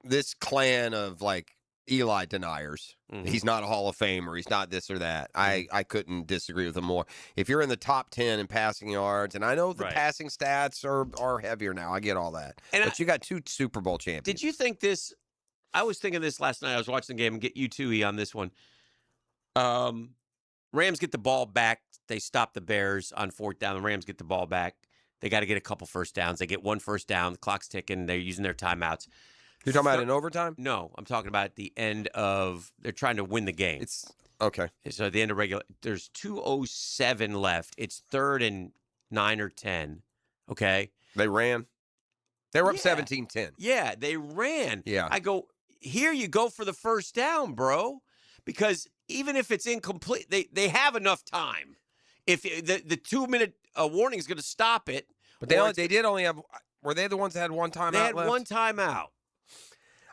this clan of like Eli deniers. He's not a Hall of Famer. He's not this or that. I couldn't disagree with him more. If you're in the top 10 in passing yards, and I know the passing stats are heavier now. I get all that. But you got 2 Super Bowl champions. Did you think this? I was thinking this last night. I was watching the game and get you too, E, on this one. Rams get the ball back. They stop the Bears on 4th down. The Rams get the ball back. They got to get a couple first downs. They get 1 first down. The clock's ticking. They're using their timeouts. You're talking about in overtime? No, I'm talking about at the end of. They're trying to win the game. It's okay. So at the end of regular, there's 2:07 left. It's 3rd and 9 or 10. Okay. They ran. They were up 17-10. Yeah, they ran. Yeah. I go, here you go for the first down, bro. Because even if it's incomplete, they have enough time. if the 2-minute warning is going to stop it. But they did only have. Were they the ones that had one timeout? They had left? one timeout.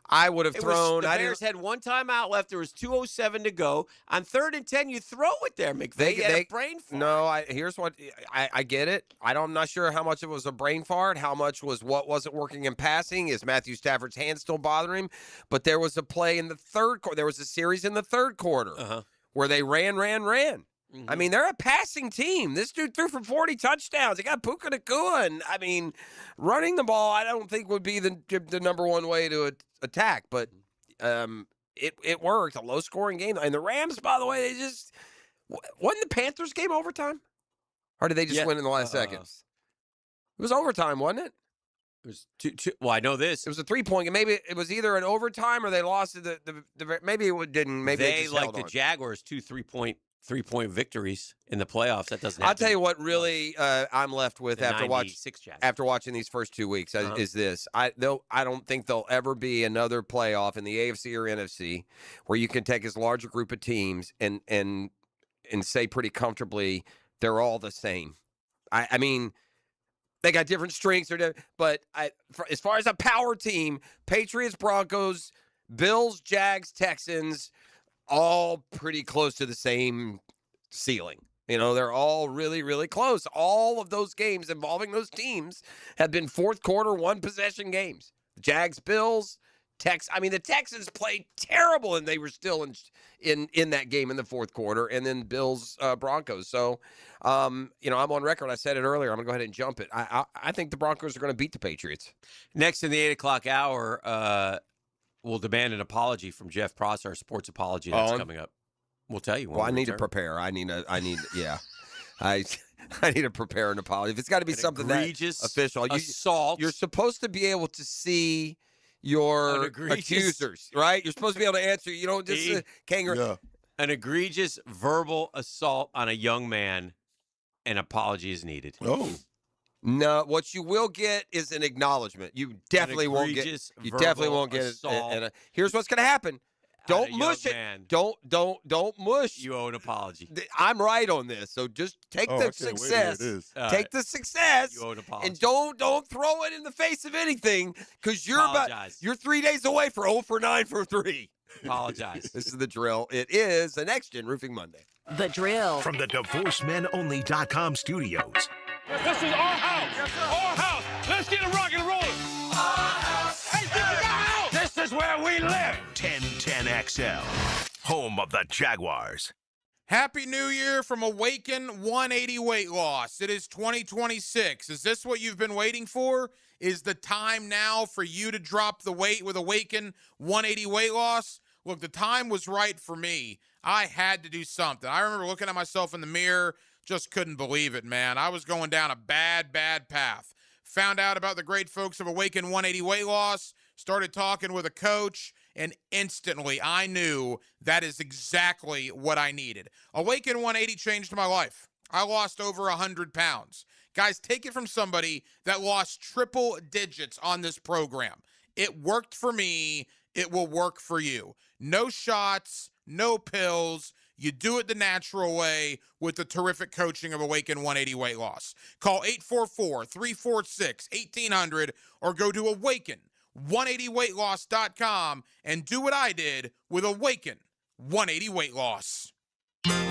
I would have thrown. The Bears had one timeout left. There was 2:07 to go. On 3rd and 10, you throw it there, McVay. They had a brain fart. No, here's what I get it. I'm not sure how much of it was a brain fart, how much was what wasn't working in passing. Is Matthew Stafford's hand still bothering him? But there was a play in the third quarter. There was a series in the third quarter where they ran. I mean, they're a passing team. This dude threw for 40 touchdowns. They got Puka Nacua. And, I mean, running the ball I don't think would be the number one way to attack. But it worked. A low-scoring game. And the Rams, by the way, they just – wasn't the Panthers game overtime? Or did they just win in the last seconds? It was overtime, wasn't it? It was two. Well, I know this. It was a 3-point game. Maybe it was either an overtime or they lost the maybe it didn't. Maybe they like the Jaguars, 2 3-point victories in the playoffs. That doesn't happen. I'll tell you what really I'm left with after watching these first 2 weeks is this. I don't think there'll ever be another playoff in the AFC or NFC where you can take as large a group of teams and say pretty comfortably they're all the same. I mean, they got different strengths, but as far as a power team, Patriots, Broncos, Bills, Jags, Texans, all pretty close to the same ceiling. You know, they're all really, really close. All of those games involving those teams have been fourth quarter, one-possession games. Jags, Bills, the Texans played terrible, and they were still in that game in the fourth quarter, and then Bills, Broncos. So, I'm on record. I said it earlier. I'm going to go ahead and jump it. I think the Broncos are going to beat the Patriots. Next in the 8 o'clock hour, we'll demand an apology from Jeff Pross, our sports apology that's coming up. We'll tell you. Well, I need to prepare. I need to prepare an apology. If it's got to be something egregious that official, assault. You're supposed to be able to see your accusers, right? You're supposed to be able to answer. You don't just kangaroo. Yeah. An egregious verbal assault on a young man. An apology is needed. Oh. No, what you will get is an acknowledgement. You definitely won't get. You definitely won't get it. Here's what's going to happen. Don't mush it. Man. Don't mush. You owe an apology. I'm right on this, so just take the success. Take the success. You owe an apology. And don't throw it in the face of anything because you're 3 days away for 0 for 9 for 3. Apologize. This is the drill. It is the Next Gen Roofing Monday. The drill from the DivorceMenOnly.com studios. This is our house. Yes, our house. Let's get it rock and rolling. Our house. Hey, this is our house. This is where we live. 1010XL, home of the Jaguars. Happy New Year from Awaken 180 Weight Loss. It is 2026. Is this what you've been waiting for? Is the time now for you to drop the weight with Awaken 180 Weight Loss? Look, the time was right for me. I had to do something. I remember looking at myself in the mirror, just couldn't believe it, man. I was going down a bad path. Found out about the great folks of Awaken 180 Weight Loss, started talking with a coach, and instantly I knew that is exactly what I needed. Awaken 180 changed my life. I lost over 100 pounds. Guys, take it from somebody that lost triple digits on this program. It worked for me. It will work for you. No shots, no pills. You do it the natural way with the terrific coaching of Awaken 180 Weight Loss. Call 844-346-1800 or go to Awaken180weightloss.com and do what I did with Awaken 180 Weight Loss.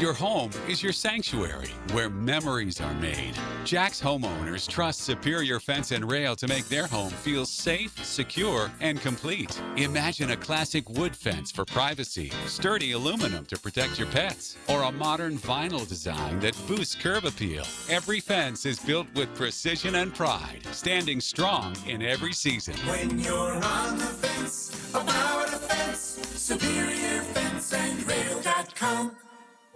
Your home is your sanctuary where memories are made. Jack's homeowners trust Superior Fence and Rail to make their home feel safe, secure, and complete. Imagine a classic wood fence for privacy, sturdy aluminum to protect your pets, or a modern vinyl design that boosts curb appeal. Every fence is built with precision and pride, standing strong in every season. When you're on the fence, about a fence, SuperiorFenceandRail.com.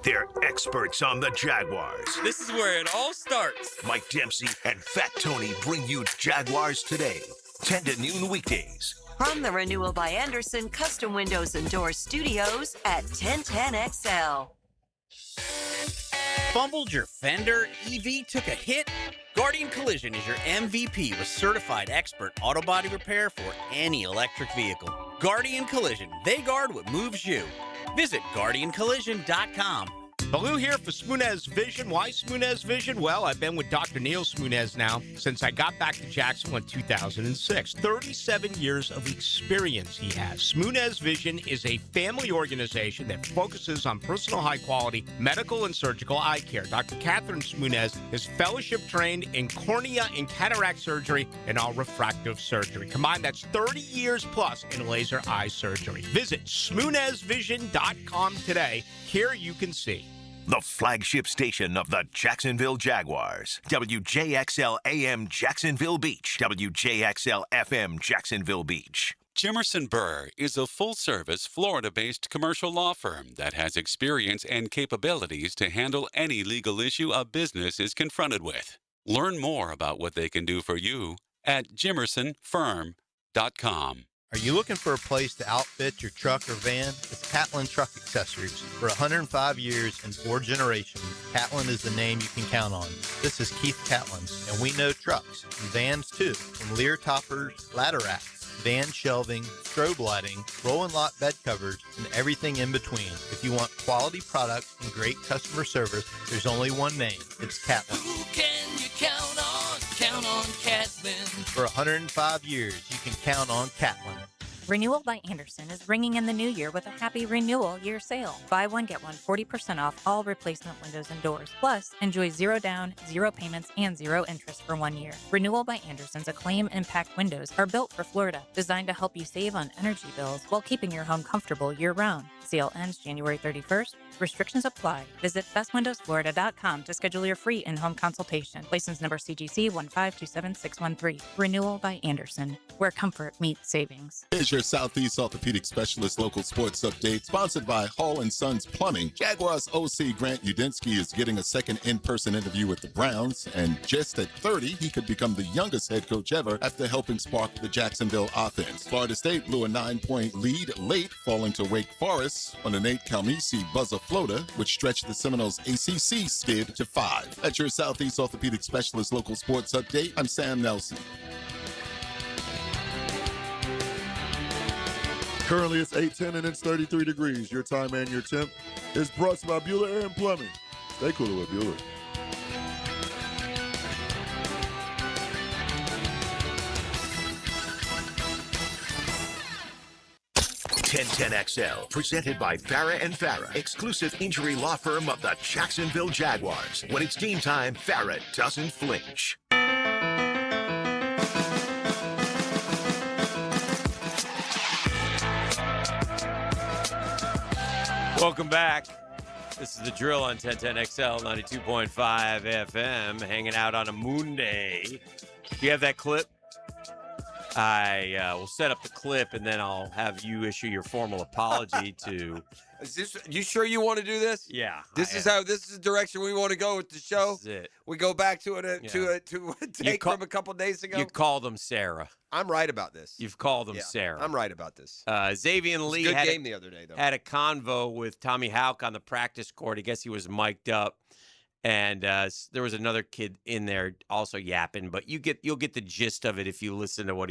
They're experts on the Jaguars. This is where it all starts. Mike Dempsey and Fat Tony bring you Jaguars Today, 10 to noon weekdays. From the Renewal by Anderson Custom Windows and Doors Studios at 1010XL. Fumbled your fender? EV took a hit? Guardian Collision is your MVP with certified expert auto body repair for any electric vehicle. Guardian Collision, they guard what moves you. Visit GuardianCollision.com. Baloo here for Smoonez Vision. Why Smoonez Vision? Well, I've been with Dr. Neil Smoonez now since I got back to Jacksonville in 2006. 37 years of experience he has. Smoonez Vision is a family organization that focuses on personal high-quality medical and surgical eye care. Dr. Catherine Smoonez is fellowship trained in cornea and cataract surgery and all refractive surgery. Combined, that's 30 years plus in laser eye surgery. Visit SmoonezVision.com today. Here you can see. The flagship station of the Jacksonville Jaguars. WJXL AM Jacksonville Beach. WJXL FM Jacksonville Beach. Jimerson Burr is a full-service, Florida-based commercial law firm that has experience and capabilities to handle any legal issue a business is confronted with. Learn more about what they can do for you at jimersonfirm.com. Are you looking for a place to outfit your truck or van? It's Catlin Truck Accessories. For 105 years and 4 generations, Catlin is the name you can count on. This is Keith Catlin, and we know trucks and vans too, from Lear toppers, ladder racks, van shelving, strobe lighting, roll and lock bed covers, and everything in between. If you want quality products and great customer service, there's only one name. It's Catlin. Who can you count on? Count on Catlin. For 105 years, you can count on Catlin. Renewal by Anderson is ringing in the new year with a happy renewal year sale. Buy one, get one 40% off all replacement windows and doors. Plus, enjoy 0 down, 0 payments, and 0 interest for 1 year. Renewal by Anderson's Acclaim Impact windows are built for Florida, designed to help you save on energy bills while keeping your home comfortable year-round. Sale ends January 31st. Restrictions apply. Visit bestwindowsflorida.com to schedule your free in-home consultation. License number CGC 1527613. Renewal by Anderson, where comfort meets savings. Here's your Southeast Orthopedic Specialist local sports update, sponsored by Hall & Sons Plumbing. Jaguars OC Grant Udinski is getting a second in-person interview with the Browns, and just at 30, he could become the youngest head coach ever after helping spark the Jacksonville offense. Florida State blew a 9-point lead late, falling to Wake Forest on a Nate Calmisi buzzer floater, which stretched the Seminoles' ACC skid to 5. That's your Southeast Orthopedic Specialist local sports update. I'm Sam Nelson. Currently, it's 8:10 and it's 33 degrees. Your time and your temp is brought to you by Bueller Air and Plumbing. Stay cooler with Bueller. XL, presented by Farah and Farah, exclusive injury law firm of the Jacksonville Jaguars. When it's game time, Farah doesn't flinch. Welcome back. This is The Drill on 1010XL 92.5 FM, hanging out on a moon day. Do you have that clip? I will set up the clip, and then I'll have you issue your formal apology to... You sure you want to do this? Yeah. This is the direction we want to go with the show. This is it. We go back to it to a take from a couple days ago. You called them Sarah. I'm right about this. You've called them Sarah. I'm right about this. Xavier Lee good had game the other day, though. Had a convo with Tommy Houck on the practice court. I guess he was mic'd up, and there was another kid in there also yapping. But you'll get the gist of it if you listen to what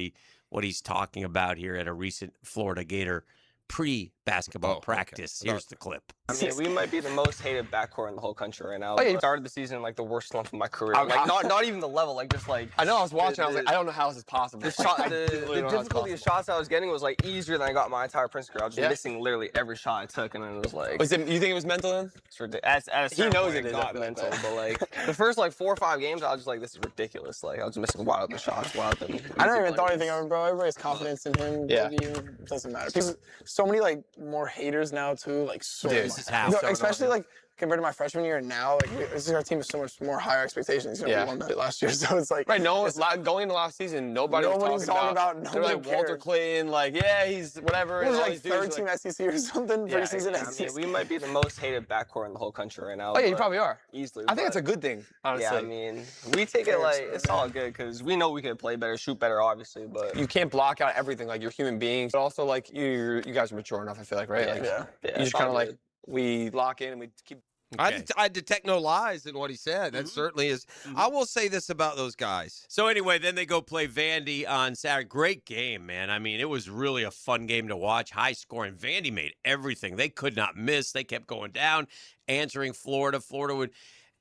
he's talking about here at a recent Florida Gator pre-basketball practice. Okay. Here's the clip. I mean, we might be the most hated backcourt in the whole country right now. Oh, yeah. I started the season like the worst slump of my career. Like not even the level, like just like. I know. I was watching. I was like, I don't know how this is possible. The difficulty of shots I was getting was like easier than I got my entire Princeton career. I was just missing literally every shot I took, and it was like. You think it was mental then? It's ridiculous. He knows it got mental, but like the first like 4 or 5 games, I was just like, this is ridiculous. Like I was missing wide open shots, wide open. I never even thought anything of him, bro. Everybody's confidence in him. Yeah. It doesn't matter. People, so many like more haters now too. Like so. Dude, much. this is how. Especially like compared to my freshman year and now, like this is our team with so much more higher expectations. You know, we won that last year, so it's like no one's going into last season. Nobody's talking about. They're like Walter Clayton, like he's whatever. It was like third team SEC or something preseason. I mean, we might be the most hated backcourt in the whole country right now. Oh yeah, you probably are. Easily. I think that's a good thing. Honestly. Yeah, I mean, we take it like it's all good because we know we can play better, shoot better, obviously, but you can't block out everything. Like you're human beings, but also like you guys are mature enough. I feel like, right? Yeah. You just kind of like we lock in and we keep. Okay. I detect no lies in what he said. That certainly is. I will say this about those guys. So anyway, then they go play Vandy on Saturday. Great game, man. I mean, it was really a fun game to watch. High scoring. Vandy made everything. They could not miss. They kept going down, answering Florida. Florida would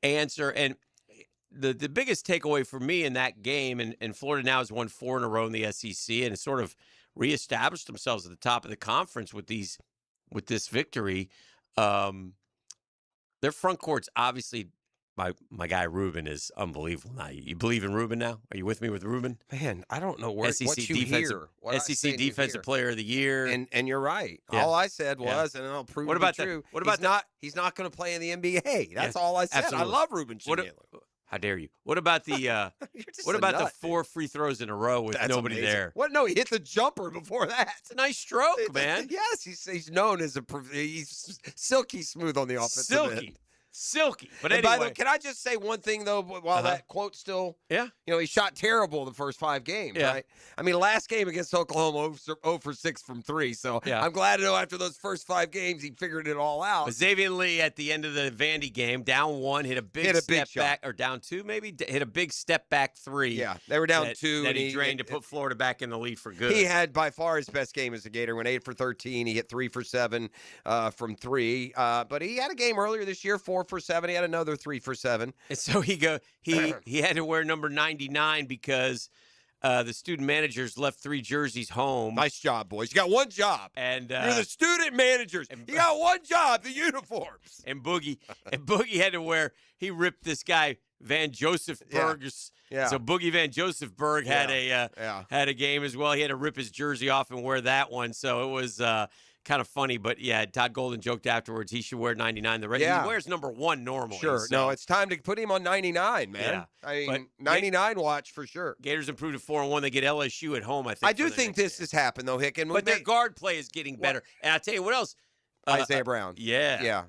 answer. And the biggest takeaway for me in that game, and Florida now has won 4 in a row in the SEC, and it's sort of reestablished themselves at the top of the conference with this victory. Their front court's obviously my guy Ruben is unbelievable. Now, you believe in Ruben now? Are you with me with Ruben? Man, I don't know what you defensive, hear. SEC defensive player of the year, and you're right. Yeah. All I said was, and I'll prove What about it true. What about he's not going to play in the NBA. That's all I said. Absolutely. I love Ruben Chandler. How dare you? What about the the 4 free throws in a row with That's nobody amazing. there? What? No, he hit the jumper before that. It's a nice stroke, man. Yes, he's known as he's silky smooth on the offensive end. Silky. But And anyway, by the way, can I just say one thing though? While that quote still, he shot terrible the first 5 games. Yeah. Right? I mean, last game against Oklahoma, 0 for 6 from 3. So I'm glad to know after those first 5 games, he figured it all out. but Xavier Lee at the end of the Vandy game, down 1, hit a big step shot. back, or down 2 maybe, hit a big step back 3. Yeah, they were down 2. That and he drained to put Florida back in the lead for good. He had by far his best game as a Gator. Went 8 for 13. He hit 3 for 7 from 3. But he had a game earlier this year, 4 for 7. He had another 3 for 7. And so he had to wear number 99 because the student managers left 3 jerseys home. Nice job, boys. You got one job. And you're the student managers. You got one job, the uniforms. And Boogie had to wear. He ripped this guy Van Josephberg's. Yeah. So Boogie Van Josephberg had a game as well. He had to rip his jersey off and wear that one. So it was kind of funny, but yeah, Todd Golden joked afterwards he should wear 99. He wears number 1 normally. Sure. So. No, it's time to put him on 99, man. Yeah. I mean, 99 watch for sure. Gators improved to 4-1. They get LSU at home, I think. I do think this has happened, though, Hicken. But their guard play is getting better. And I'll tell you what else. Isaiah Brown. Yeah.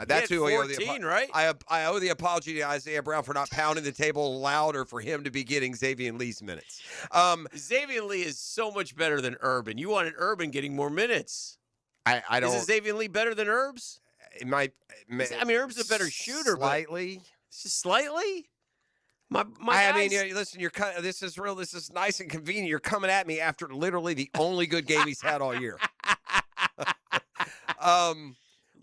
That's who I owe the 14, right? I owe the apology to Isaiah Brown for not pounding the table louder for him to be getting Xavier Lee's minutes. Xavier Lee is so much better than Urban. You wanted Urban getting more minutes. I don't. Is Xavier Lee better than Herbs? It might. I mean, Herb's a better shooter, slightly. Just slightly. I mean, listen. This is real. This is nice and convenient. You're coming at me after literally the only good game he's had all year.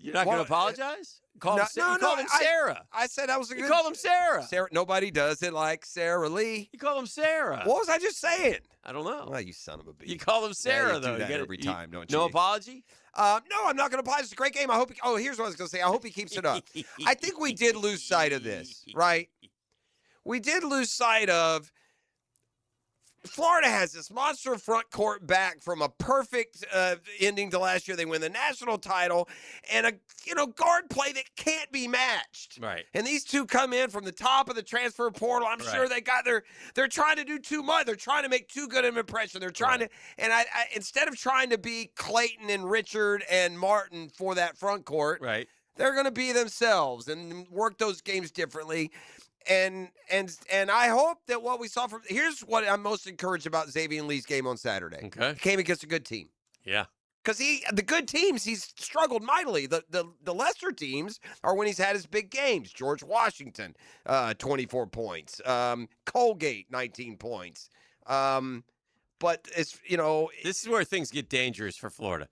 You're not going to apologize? Call him Sarah. I said that was a good. You called him Sarah. Sarah. Nobody does it like Sarah Lee. You call him Sarah. What was I just saying? I don't know. Well, you son of a bitch. You call him Sarah, though. You do that every time, don't you? No apology? No, I'm not going to apologize. It's a great game. I hope. Here's what I was going to say. I hope he keeps it up. I think we did lose sight of this, right? We did lose sight of. Florida has this monster front court back from a perfect ending to last year. They win the national title and a guard play that can't be matched. Right. And these two come in from the top of the transfer portal. I'm sure they're trying to do too much. They're trying to make too good an impression. They're trying to, and I instead of trying to be Clayton and Richard and Martin for that front court, right, they're going to be themselves and work those games differently. And I hope that what we saw from here's what I'm most encouraged about Xavier Lee's game on Saturday. Okay, he came against a good team. Yeah, because the good teams he's struggled mightily. The lesser teams are when he's had his big games. George Washington, 24 points. Colgate, 19 points. But it's this is where things get dangerous for Florida.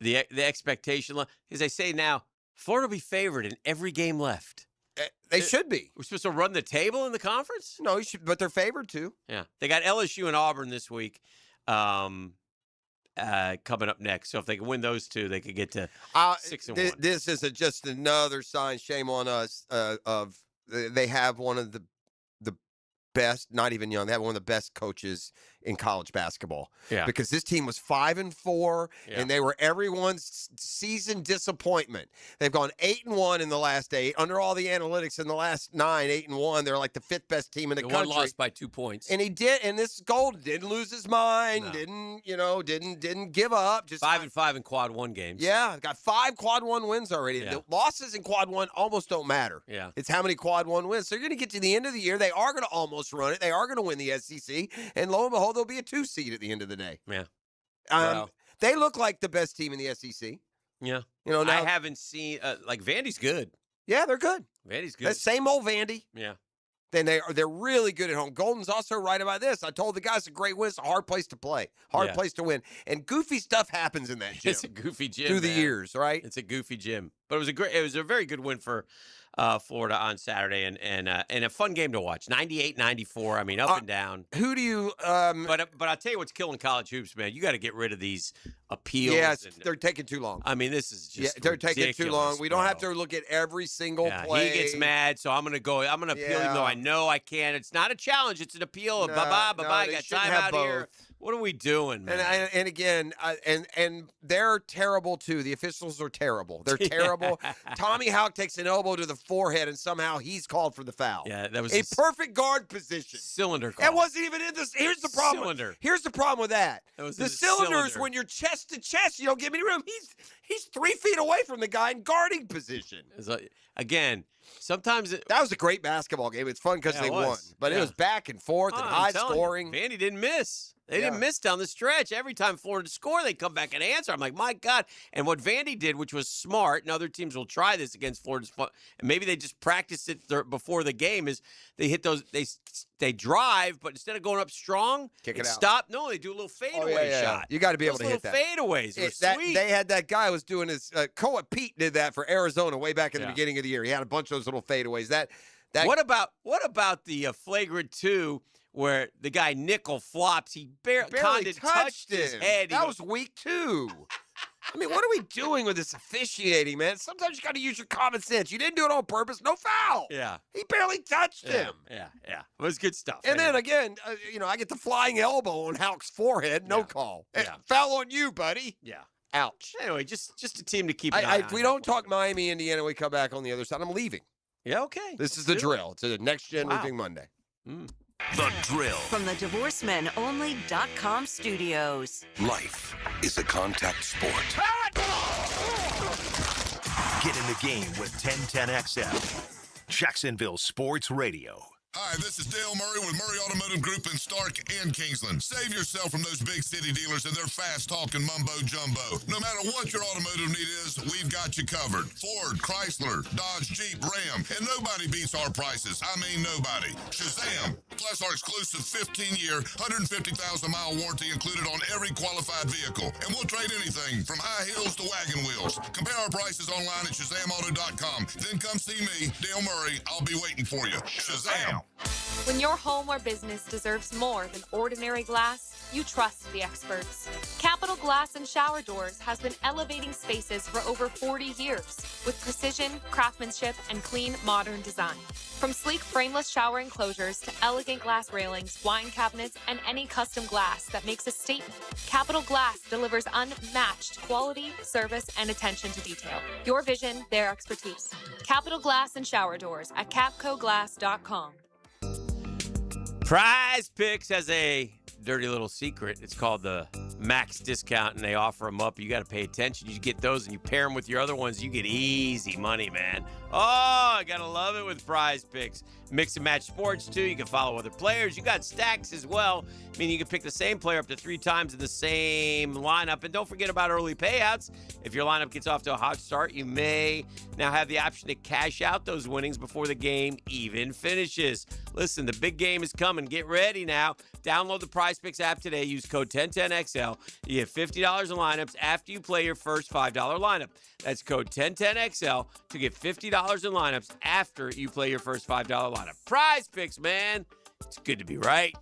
The expectation, as I say now, Florida will be favored in every game left. They should be. We're supposed to run the table in the conference? No, but they're favored too. Yeah. They got LSU and Auburn this week coming up next. So if they can win those two, they could get to 6-1. This is just another sign, shame on us, of they have one of the best, not even young, they have one of the best coaches in college basketball. Yeah. Because this team was 5-4, and they were everyone's season disappointment. They've gone 8-1 in the last 8. Under all the analytics in the last 9, 8-1, they're like the 5th best team in the country. One lost by 2 points. And he did, and this Golden didn't lose his mind, didn't give up. Just 5-5 in quad 1 games. Yeah, got 5 quad 1 wins already. Yeah. The losses in quad 1 almost don't matter. Yeah. It's how many quad 1 wins. So you're going to get to the end of the year. They are going to almost run it. They are going to win the SEC. And lo and behold, they'll be a 2 seed at the end of the day. Yeah. They look like the best team in the SEC. Yeah. Now, I haven't seen Vandy's good. Yeah, they're good. Vandy's good. That same old Vandy. Yeah. Then they're really good at home. Golden's also right about this. I told the guys it's a great win. It's a hard place to play, hard place to win, and goofy stuff happens in that gym. It's a goofy gym through the years, right? It's a goofy gym, but it was a very good win for Florida on Saturday, and a fun game to watch. 98-94. I mean, up and down. Who do you? But I'll tell you what's killing college hoops, man. You got to get rid of these appeals. Yes, they're taking too long. I mean, this is just they're taking too long. We don't have bro. to look at every single play. He gets mad, so I'm going to go. I'm going to appeal, even though I know I can't. It's not a challenge. It's an appeal. Bye-bye. I got time out here. What are we doing, man? And again, and they're terrible too. The officials are terrible. They're terrible. Tommy Houck takes an elbow to the forehead, and somehow he's called for the foul. Yeah, that was a perfect guard position. Cylinder call. That wasn't even in this. Here's the problem. Cylinder. Here's the problem with that. The cylinders, cylinder. when you're chest to chest, you don't give me room. He's 3 feet away from the guy in guarding position. Again, sometimes that was a great basketball game. It's fun because they won, but it was back and forth and high scoring. Vandy didn't miss. They didn't miss down the stretch. Every time Florida scored, they come back and answer. I'm like, my God. And what Vandy did, which was smart, and other teams will try this against Florida, and maybe they just practiced it before the game, is they hit those, they drive, but instead of going up strong, kick it out. Stop. No, they do a little fadeaway shot. You got to be able Those to hit that. fadeaways were sweet. They had that guy was doing his, Koa Pete did that for Arizona way back in the beginning of the year. He had a bunch of those little fadeaways. What about the flagrant 2 where the guy nickel flops? He barely touched his head. That was week 2. I mean, what are we doing with this officiating, man? Sometimes you got to use your common sense. You didn't do it on purpose. No foul. Yeah. He barely touched him. Yeah. It was good stuff. And then again, I get the flying elbow on Houck's forehead. No call. Foul on you, buddy. Yeah. Ouch. Anyway, just a team to keep an eye on. If we don't talk Miami, Indiana, we come back on the other side, I'm leaving. Yeah, okay. This is the drill. It's a next-gen Roofing Monday. The Drill. From the DivorceMenOnly.com studios. Life is a contact sport. Get in the game with 1010XL. Jacksonville Sports Radio. Hi, this is Dale Murray with Murray Automotive Group in Stark and Kingsland. Save yourself from those big city dealers and their fast-talking mumbo-jumbo. No matter what your automotive need is, we've got you covered. Ford, Chrysler, Dodge, Jeep, Ram, and nobody beats our prices. I mean nobody. Shazam! Plus our exclusive 15-year, 150,000-mile warranty included on every qualified vehicle. And we'll trade anything from high heels to wagon wheels. Compare our prices online at ShazamAuto.com. Then come see me, Dale Murray. I'll be waiting for you. Shazam! When your home or business deserves more than ordinary glass, you trust the experts. Capital Glass and Shower Doors has been elevating spaces for over 40 years with precision, craftsmanship, and clean, modern design. From sleek frameless shower enclosures to elegant glass railings, wine cabinets, and any custom glass that makes a statement, Capital Glass delivers unmatched quality, service, and attention to detail. Your vision, their expertise. Capital Glass and Shower Doors at capcoglass.com. Prize Picks has a dirty little secret. It's called the max discount, and they offer them up. You got to pay attention. You get those and you pair them with your other ones, you get easy money, man. Oh, I got to love it with Prize Picks. Mix and match sports, too. You can follow other players. You got stacks as well, meaning you can pick the same player up to 3 times in the same lineup. And don't forget about early payouts. If your lineup gets off to a hot start, you may now have the option to cash out those winnings before the game even finishes. Listen, the big game is coming. Get ready now. Download the Prize Picks app today. Use code 1010XL. You get $50 in lineups after you play your first $5 lineup. That's code 1010XL to get $50 in lineups after you play your first $5 lineup. Prize Picks, man. It's good to be right.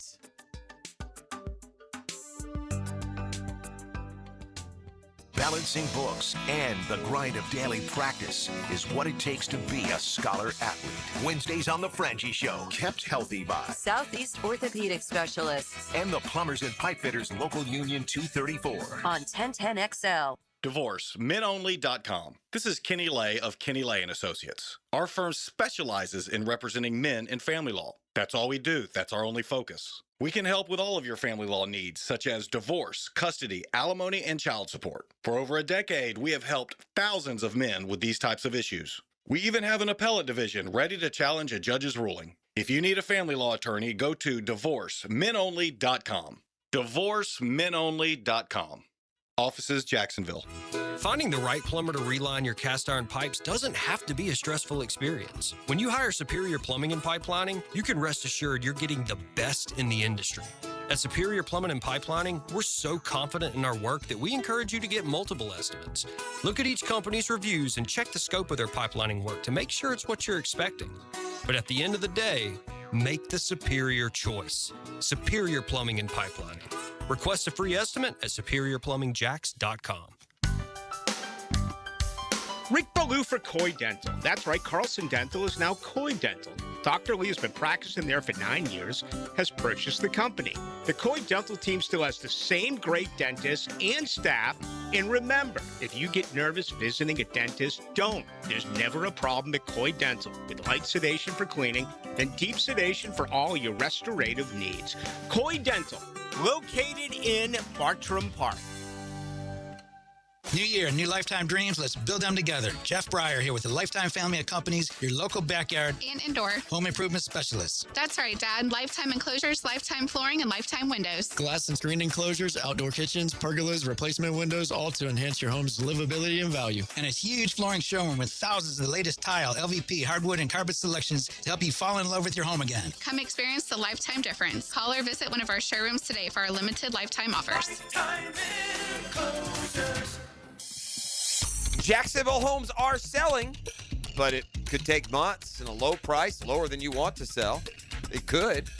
Balancing books and the grind of daily practice is what it takes to be a scholar athlete. Wednesdays on The Frangie Show, kept healthy by Southeast Orthopedic Specialists and the Plumbers and Pipefitters Local Union 234 on 1010XL. DivorceMenOnly.com. This is Kenny Lay of Kenny Lay & Associates. Our firm specializes in representing men in family law. That's all we do. That's our only focus. We can help with all of your family law needs, such as divorce, custody, alimony, and child support. For over a decade, we have helped thousands of men with these types of issues. We even have an appellate division ready to challenge a judge's ruling. If you need a family law attorney, go to DivorceMenOnly.com. DivorceMenOnly.com. Offices, Jacksonville. Finding the right plumber to reline your cast iron pipes doesn't have to be a stressful experience. When you hire Superior Plumbing and Pipelining, you can rest assured you're getting the best in the industry. At Superior Plumbing and Pipelining, we're so confident in our work that we encourage you to get multiple estimates. Look at each company's reviews and check the scope of their pipelining work to make sure it's what you're expecting. But at the end of the day, make the superior choice. Superior Plumbing and Pipelining. Request a free estimate at superiorplumbingjacks.com. Rick Ballou for Coy Dental. That's right, Carlson Dental is now Coy Dental. Dr. Lee has been practicing there for 9 years, has purchased the company. The Coy Dental team still has the same great dentists and staff. And remember, if you get nervous visiting a dentist, don't. There's never a problem at Coy Dental, with light sedation for cleaning and deep sedation for all your restorative needs. Coy Dental, located in Bartram Park. New year, new lifetime dreams. Let's build them together. Jeff Breyer here with the Lifetime family of companies, your local backyard and indoor home improvement specialists. That's right, Dad. Lifetime enclosures, lifetime flooring, and lifetime windows. Glass and screen enclosures, outdoor kitchens, pergolas, replacement windows, all to enhance your home's livability and value. And a huge flooring showroom with thousands of the latest tile, LVP, hardwood, and carpet selections to help you fall in love with your home again. Come experience the lifetime difference. Call or visit one of our showrooms today for our limited lifetime offers. Jacksonville homes are selling, but it could take months and a low price, lower than you want to sell. It could.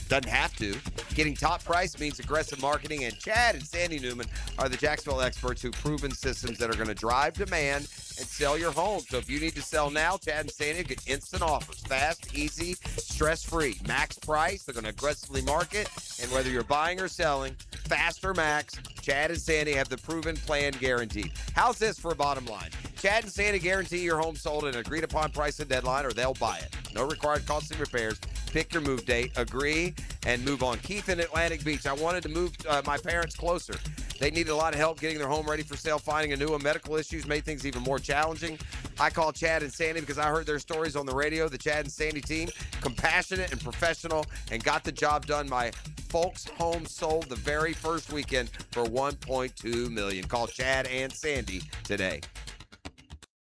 Doesn't have to. Getting top price means aggressive marketing, and Chad and Sandy Newman are the Jacksonville experts who've proven systems that are going to drive demand and sell your home. So if you need to sell now, Chad and Sandy get instant offers. Fast, easy, stress-free. Max price. They're going to aggressively market. And whether you're buying or selling, fast or max, Chad and Sandy have the proven plan guaranteed. How's this for a bottom line? Chad and Sandy guarantee your home sold at an agreed-upon price and deadline, or they'll buy it. No required costly repairs. Pick your move date, agree, and move on. Keith in Atlantic Beach. I wanted to move my parents closer. They needed a lot of help getting their home ready for sale. Finding a new one. Medical issues made things even more challenging. I called Chad and Sandy because I heard their stories on the radio. The Chad and Sandy team, compassionate and professional, and got the job done. My folks' home sold the very first weekend for $1.2 million. Call Chad and Sandy today.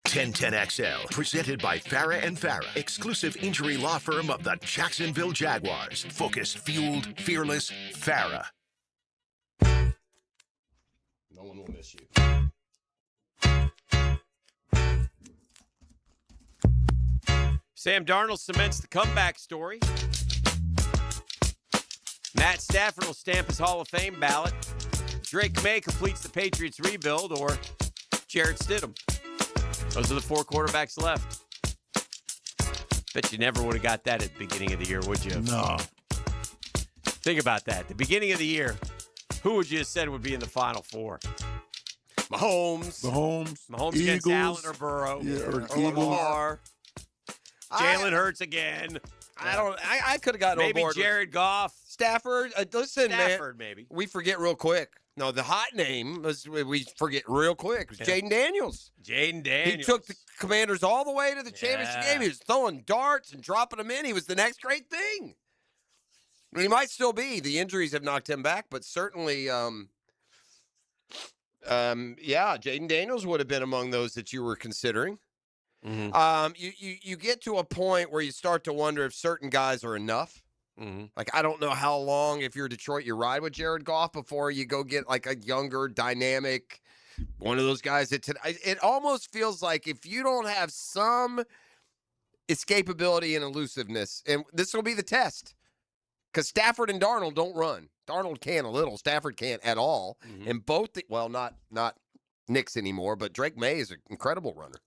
1010XL, presented by Farah and Farah, exclusive injury law firm of the Jacksonville Jaguars. Focus, fueled, fearless, Farah. No one will miss you. Sam Darnold cements the comeback story. Matt Stafford will stamp his Hall of Fame ballot. Drake May completes the Patriots rebuild, or Jarrett Stidham. Those are the four quarterbacks left. Bet you never would have got that at the beginning of the year, would you? No. Think about that. The beginning of the year, who would you have said would be in the Final Four? Mahomes Eagles, against Allen or Burrow. Yeah, or Lamar. Jalen Hurts again. I could have gotten maybe on board. Jared Goff. Stafford. Listen, Stafford, man. maybe. We forget real quick. No, the hot name we forget real quick. Was Jaden Daniels. Jaden Daniels. He took the Commanders all the way to the championship game. He was throwing darts and dropping them in. He was the next great thing. He might still be. The injuries have knocked him back, but certainly, Jaden Daniels would have been among those that you were considering. Mm-hmm. You get to a point where you start to wonder if certain guys are enough. Mm-hmm. Like, I don't know how long, if you're Detroit, you ride with Jared Goff before you go get like a younger, dynamic, one of those guys that it almost feels like if you don't have some escapability and elusiveness, and this will be the test, because Stafford and Darnold don't run. Darnold can a little, Stafford can't at all. Mm-hmm. And both, not Knicks anymore, but Drake May is an incredible runner.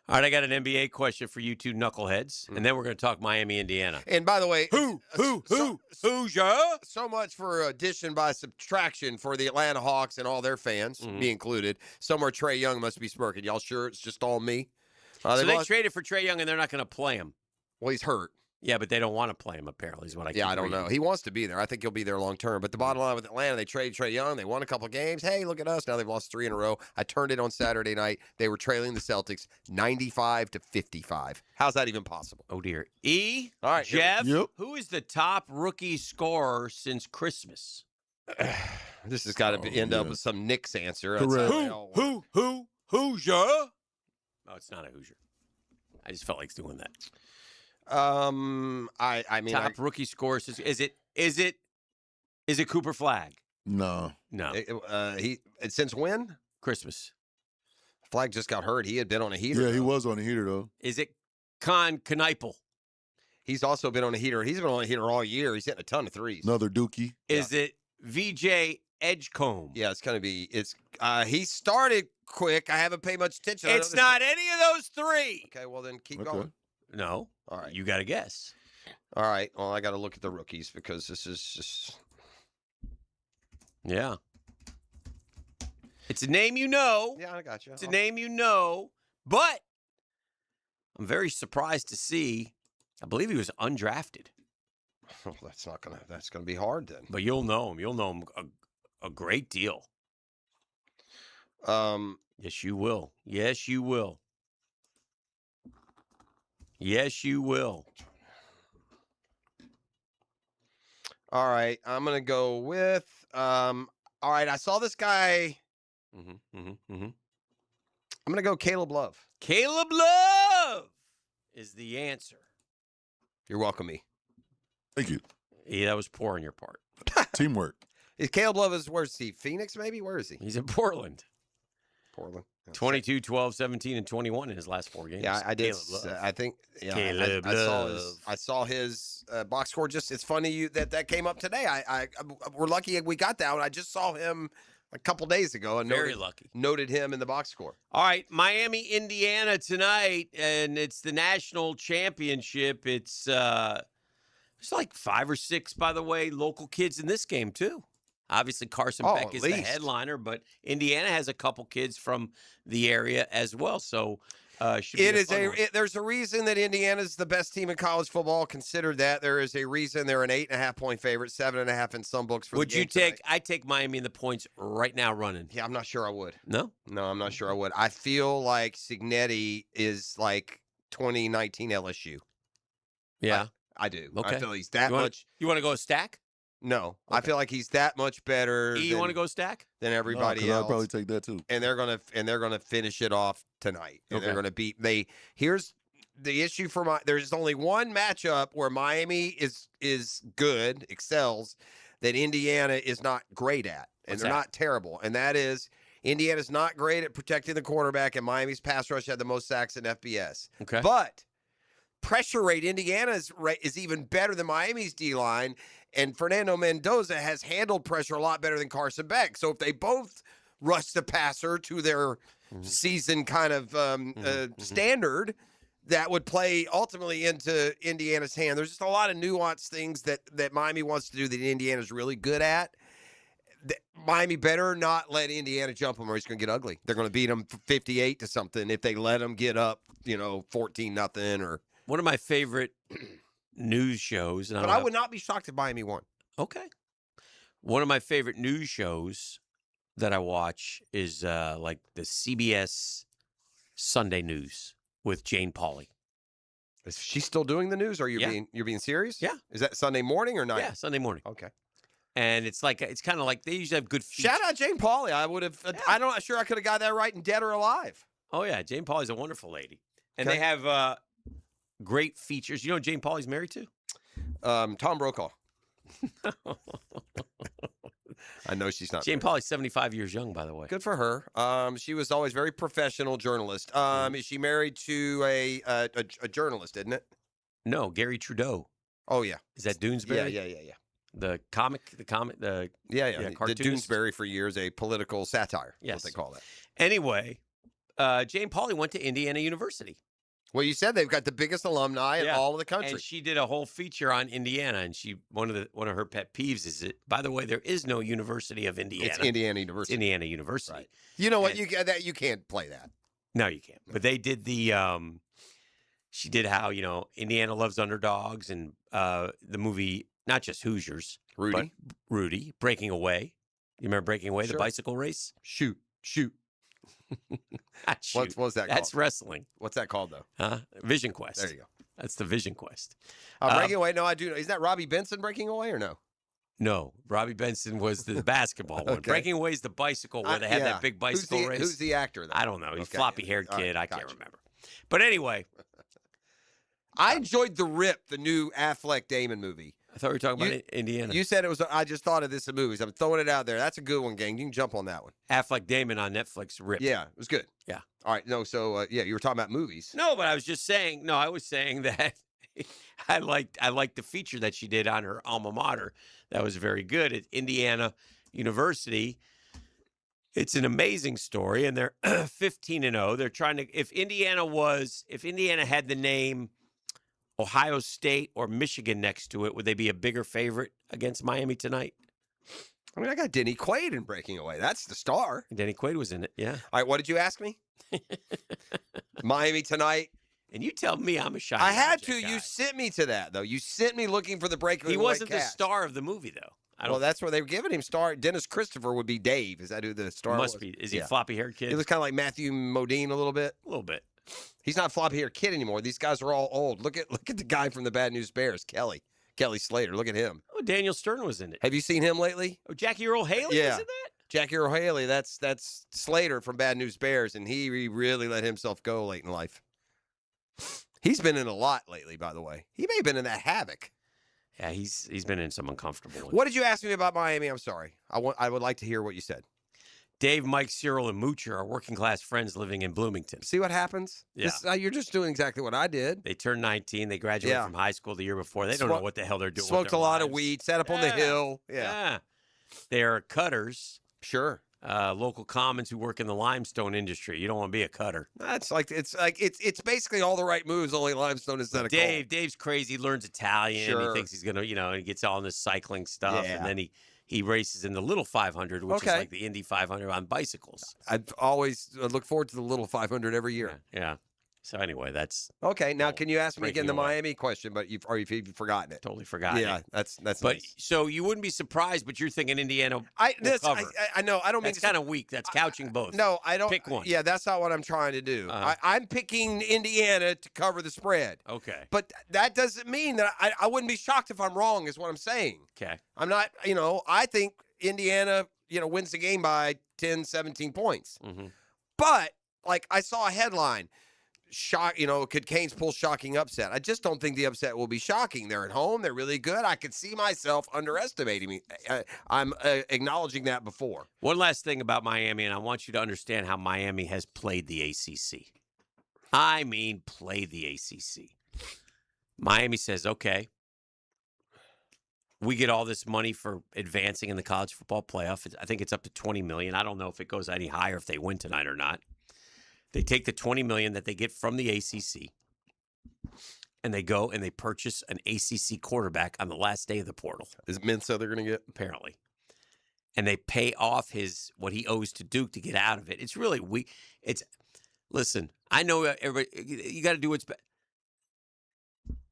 All right, I got an NBA question for you two knuckleheads, and then we're going to talk Miami, Indiana. And by the way, who's ya? So much for addition by subtraction for the Atlanta Hawks and all their fans, me included. Somewhere Trae Young must be smirking. Y'all sure it's just all me? So they traded for Trae Young, and they're not going to play him. Well, he's hurt. Yeah, but they don't want to play him, apparently, is what I keep I don't reading. know. He wants to be there. I think he'll be there long term. But the bottom line with Atlanta, they traded Trae Young. They won a couple games. Hey, look at us. Now they've lost 3 in a row. I turned it on Saturday night. They were trailing the Celtics 95-55. How's that even possible? Oh, dear. All right, Jeff, Yep. who is the top rookie scorer since Christmas? This has got to end up with some Knicks answer. That's Correct. how they all work. Hoosier? No, it's not a Hoosier. I just felt like doing that. I mean, top rookie scores. Is it Cooper Flagg? No. Since when? Christmas. Flagg just got hurt. He had been on a heater. Yeah, he was on a heater, though. Is it Con Kneipel? He's also been on a heater. He's been on a heater all year. He's hitting a ton of threes. Another Dookie. Is it VJ Edgecombe? Yeah, it's going to be. He started quick. I haven't paid much attention. It's not any of those three. Okay, well then keep going. No. All right. You got to guess. All right. Well, I got to look at the rookies because this is just. Yeah. It's a name you know. Yeah, I got you. It's a name you know, but I'm very surprised to see. I believe he was undrafted. Oh, that's gonna be hard then. But you'll know him. You'll know him a great deal. Yes, you will. Yes, you will. Yes, you will. All right, I'm gonna go with. All right, I saw this guy. I'm gonna go Caleb Love. Caleb Love is the answer. You're welcome, me. Thank you. Yeah, that was poor on your part. Teamwork. Is Caleb Love where's he? Phoenix, maybe? Where is he? He's in Portland. Portland. 22, 12, 17, and 21 in his last 4 games. Yeah, I did. I think. Yeah, I saw his box score. Just it's funny that came up today. We're lucky we got that one. I just saw him a couple days ago and noted him in the box score. All right, Miami, Indiana tonight, and it's the national championship. It's like 5 or 6, by the way, local kids in this game too. Obviously, Carson Beck is the headliner, but Indiana has a couple kids from the area as well. So there's a reason that Indiana's the best team in college football. Consider that. There is a reason they're an 8.5-point favorite, 7.5 in some books. Would you take? I take Miami in the points right now running. Yeah, I'm not sure I would. No, I'm not sure I would. I feel like Cignetti is like 2019 LSU. Yeah, I do. Okay. I feel he's that much. You want to go stack? No, okay. I feel like he's that much better. You want to go stack than everybody else? I'd probably take that too. And they're gonna finish it off tonight. And they're gonna beat. Here's the issue for there's only one matchup where Miami is good, excels, that Indiana is not great at, and they're not terrible. And that is Indiana's not great at protecting the quarterback, and Miami's pass rush had the most sacks in FBS. Okay, but pressure rate, Indiana's rate is even better than Miami's D-line, and Fernando Mendoza has handled pressure a lot better than Carson Beck. So if they both rush the passer to their season kind of standard, that would play ultimately into Indiana's hand. There's just a lot of nuanced things that Miami wants to do that Indiana's really good at. Miami better not let Indiana jump them or it's going to get ugly. They're going to beat them 58 to something if they let them get up, 14-0 or. One of my favorite news shows. But I would not be shocked if Miami won. Okay. One of my favorite news shows that I watch is like the CBS Sunday News with Jane Pauley. Is she still doing the news? Or you're being serious? Yeah. Is that Sunday morning or night? Yeah, Sunday morning. Okay. And it's kind of like they usually have good features. Shout out Jane Pauley. I would have. Yeah. I'm not sure I could have got that right in Dead or Alive. Oh yeah, Jane Pauley's a wonderful lady, and they have great features. You know who Jane Pauley's married to? Tom Brokaw. I know she's not. Jane Pauley's 75 years young, by the way. Good for her. She was always very professional journalist. Is she married to a journalist? Isn't it? No, Gary Trudeau. Oh yeah. Is that Doonesbury? Yeah. The cartoonist. The Doonesbury for years, a political satire. Yes, what they call that. Anyway, Jane Pauley went to Indiana University. Well, you said they've got the biggest alumni in all of the country. And she did a whole feature on Indiana, and one of her pet peeves is that, by the way, there is no University of Indiana. It's Indiana University. It's Indiana University. Right. You know what? You can't play that. No, you can't. But they did she did how, Indiana loves underdogs, and the movie, not just Hoosiers, but Rudy, Breaking Away. You remember Breaking Away, the bicycle race? Shoot. What's that called? That's wrestling. What's that called, though? Vision Quest. There you go. That's the Vision Quest. Breaking Away. No, I do. Is that Robbie Benson breaking away or no? No, Robbie Benson was the basketball one. Okay. Breaking Away is the bicycle where they have that big bicycle race. Who's the actor, though? I don't know. He's Okay. floppy-haired All right, kid. I can't gotcha. remember. But anyway. I enjoyed The Rip, the new Affleck Damon movie. I thought we were talking about Indiana. You said it was. I just thought of this in movies. I'm throwing it out there. That's a good one, gang. You can jump on that one. Affleck Damon on Netflix, Rip. Yeah, it was good. Yeah. All right. No, so you were talking about movies. No, but I was just saying. No, I was saying that I liked the feature that she did on her alma mater. That was very good at Indiana University. It's an amazing story, and they're 15-0. They're trying to. If Indiana had the name Ohio State or Michigan next to it, would they be a bigger favorite against Miami tonight? I mean, I got Denny Quaid in Breaking Away. That's the star. Denny Quaid was in it, yeah. All right, what did you ask me? Miami tonight. And you tell me I'm a shy. I had to. Guy. You sent me to that, though. You sent me looking for the Breaking Away He wasn't the cast. star of the movie, though. Well, that's where they were giving him star. Dennis Christopher would be Dave. Is that who the star Must was? be. Is he a floppy-haired kid? He was kind of like Matthew Modine a little bit. A little bit. He's not a floppy-haired kid anymore. These guys are all old. Look at the guy from the Bad News Bears, Kelly Slater. Look at him. Oh, Daniel Stern was in it. Have you seen him lately? Oh, Jackie Earl Haley was in that? Jackie Earl Haley. That's Slater from Bad News Bears, and he really let himself go late in life. He's been in a lot lately, by the way. He may have been in that Havoc. Yeah, he's been in some uncomfortable ones. What did you ask me about Miami? I'm sorry. I would like to hear what you said. Dave, Mike, Cyril, and Moocher are working class friends living in Bloomington. See what happens? Yeah. You're just doing exactly what I did. They turned 19. They graduated from high school the year before. They don't know what the hell they're doing. Smoked a lot of weed, sat up on the hill. Yeah. They're cutters. Sure. Local commons who work in the limestone industry. You don't want to be a cutter. It's basically all the right moves, only limestone instead of coal. Dave's crazy. He learns Italian. Sure. He thinks he's gonna, he gets all in this cycling stuff, Yeah. and then he races in the little 500, which is like the Indy 500 on bicycles. I've always look forward to the little 500 every year. Yeah. So anyway, that's okay. Now, can you ask me again the Breaking Away. Miami question? But you've forgotten it. Totally forgotten. Yeah, it. that's. But nice. so you wouldn't be surprised, but you're thinking Indiana. I cover. know. I don't mean That's kind of weak. That's couching both. No, I don't. Pick one. Yeah, that's not what I'm trying to do. I'm picking Indiana to cover the spread. Okay. But that doesn't mean that I wouldn't be shocked if I'm wrong, is what I'm saying. Okay. I'm not, I think Indiana, wins the game by 10, 17 points. Mm-hmm. But, I saw a headline, could Canes pull shocking upset? I just don't think the upset will be shocking. They're at home. They're really good. I could see myself underestimating me. I'm acknowledging that before. One last thing about Miami, and I want you to understand how Miami has played the ACC. I mean, played the ACC. Miami says, okay, we get all this money for advancing in the college football playoff. I think it's up to $20 million. I don't know if it goes any higher if they win tonight or not. They take the $20 million that they get from the ACC, and they go and they purchase an ACC quarterback on the last day of the portal. Is Mensa they're going to get? Apparently. And they pay off what he owes to Duke to get out of it. It's really weak. Listen, I know everybody, you got to do what's best.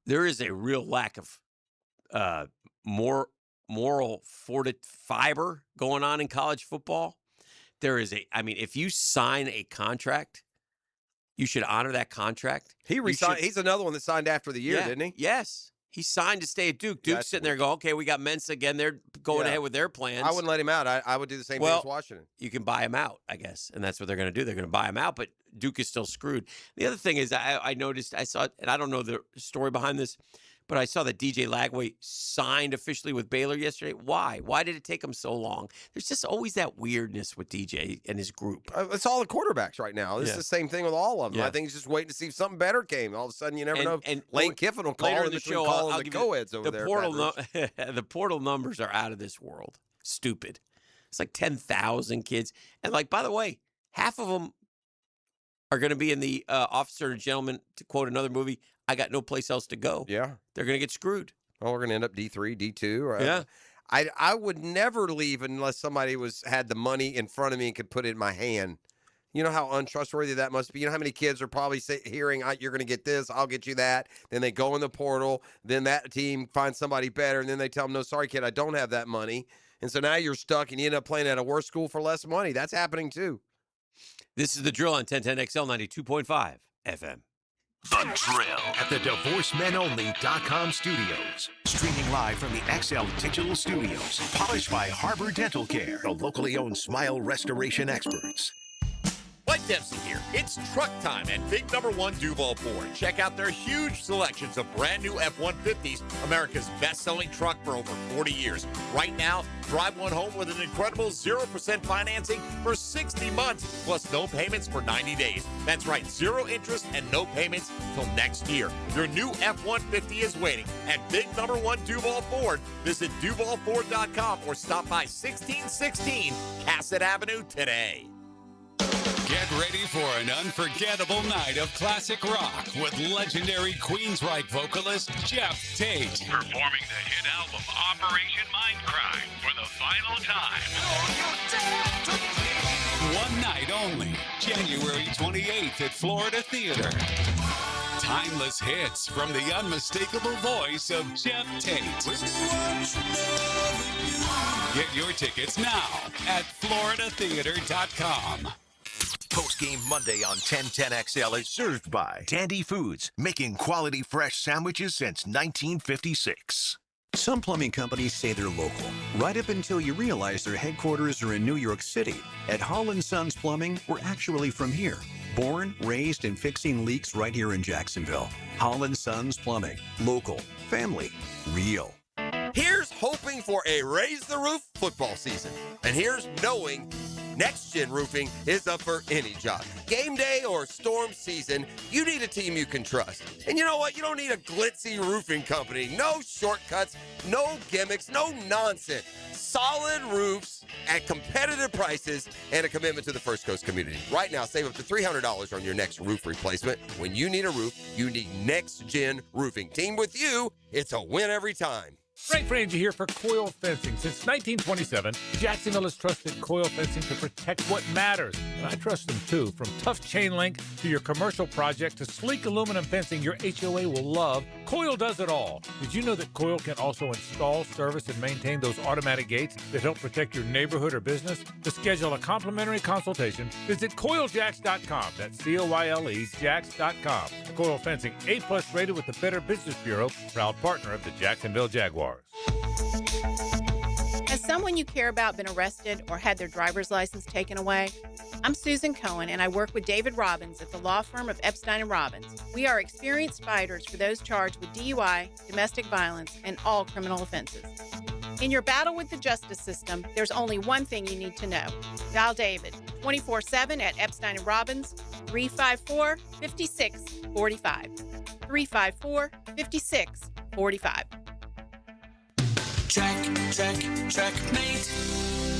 There is a real lack of moral fiber going on in college football. There is if you sign a contract, you should honor that contract. He resigned. He's another one that signed after the year, didn't he? Yes. He signed to stay at Duke. Duke's sitting there going, okay, we got Mensa again. They're going ahead with their plans. I wouldn't let him out. I would do the same thing as Washington. You can buy him out, I guess. And that's what they're going to do. They're going to buy him out, but Duke is still screwed. The other thing is I noticed, I saw, and I don't know the story behind this, but I saw that DJ Lagway signed officially with Baylor yesterday. Why? Why did it take him so long? There's just always that weirdness with DJ and his group. It's all the quarterbacks right now. This is the same thing with all of them. Yeah. I think he's just waiting to see if something better came. All of a sudden, you never know. And Lane Kiffin will call later in in the between show, calling I'll the give you co-eds over the there. portal the portal numbers are out of this world. Stupid. It's like 10,000 kids. And by the way, half of them are going to be in the Officer and Gentleman, to quote another movie, I got no place else to go. Yeah. They're going to get screwed. Oh, we're going to end up D3, D2. Yeah. I would never leave unless somebody had the money in front of me and could put it in my hand. You know how untrustworthy that must be? You know how many kids are probably hearing, you're going to get this, I'll get you that. Then they go in the portal. Then that team finds somebody better. And then they tell them, no, sorry, kid, I don't have that money. And so now you're stuck and you end up playing at a worse school for less money. That's happening too. This is The Drill on 1010XL 92.5 FM. The Drill at the DivorceMenOnly.com studios. Streaming live from the XL Digital Studios. Polished by Harbor Dental Care, the locally owned smile restoration experts. Mike Dempsey here. It's truck time at Big Number 1 Duval Ford. Check out their huge selections of brand new F-150s, America's best-selling truck for over 40 years. Right now, drive one home with an incredible 0% financing for 60 months, plus no payments for 90 days. That's right, zero interest and no payments till next year. Your new F-150 is waiting at Big Number 1 Duval Ford. Visit DuvalFord.com or stop by 1616 Cassett Avenue today. Get ready for an unforgettable night of classic rock with legendary Queensryche vocalist Jeff Tate. Performing the hit album Operation Mindcrime for the final time. One night only, January 28th at Florida Theater. Timeless hits from the unmistakable voice of Jeff Tate. Get your tickets now at floridatheater.com. Post-game Monday on 1010XL is served by Dandy Foods, making quality fresh sandwiches since 1956. Some plumbing companies say they're local, right up until you realize their headquarters are in New York City. At Hall & Sons Plumbing, we're actually from here. Born, raised, and fixing leaks right here in Jacksonville. Hall & Sons Plumbing. Local. Family. Real. Here's hoping for a Raise the Roof football season. And here's knowing Next Gen Roofing is up for any job. Game day or storm season, you need a team you can trust. And you know what? You don't need a glitzy roofing company. No shortcuts, no gimmicks, no nonsense. Solid roofs at competitive prices and a commitment to the First Coast community. Right now, save up to $300 on your next roof replacement. When you need a roof, you need Next Gen Roofing. Team with you, it's a win every time. Frank Frangie here for Coil Fencing. Since 1927, Jacksonville has trusted Coil Fencing to protect what matters. And I trust them too. From tough chain link to your commercial project to sleek aluminum fencing your HOA will love, Coil does it all. Did you know that Coil can also install, service, and maintain those automatic gates that help protect your neighborhood or business? To schedule a complimentary consultation, visit CoilJacks.com. That's COYLE Jacks.com. Coil Fencing, A+ rated with the Better Business Bureau, proud partner of the Jacksonville Jaguars. Has someone you care about been arrested or had their driver's license taken away? I'm Susan Cohen, and I work with David Robbins at the law firm of Epstein & Robbins. We are experienced fighters for those charged with DUI, domestic violence, and all criminal offenses. In your battle with the justice system, there's only one thing you need to know. Dial David 24/7 at Epstein & Robbins, 354-5645. 354-5645. Checkmate.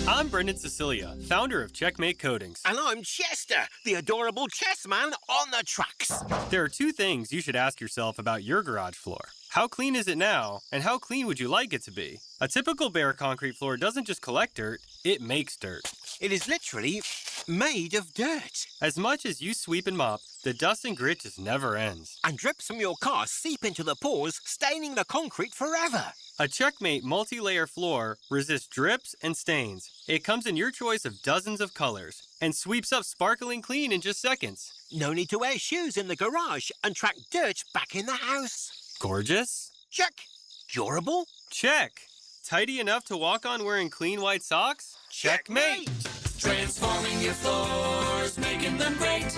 I'm Brendan Cecilia, founder of Checkmate Coatings. And I'm Chester, the adorable chess man on the trucks. There are two things you should ask yourself about your garage floor. How clean is it now, and how clean would you like it to be? A typical bare concrete floor doesn't just collect dirt, it makes dirt. It is literally made of dirt. As much as you sweep and mop, the dust and grit just never ends. And drips from your car seep into the pores, staining the concrete forever. A Checkmate multi-layer floor resists drips and stains. It comes in your choice of dozens of colors and sweeps up sparkling clean in just seconds. No need to wear shoes in the garage and track dirt back in the house. Gorgeous? Check. Durable? Check. Tidy enough to walk on wearing clean white socks? Checkmate. Transforming your floors, making them great.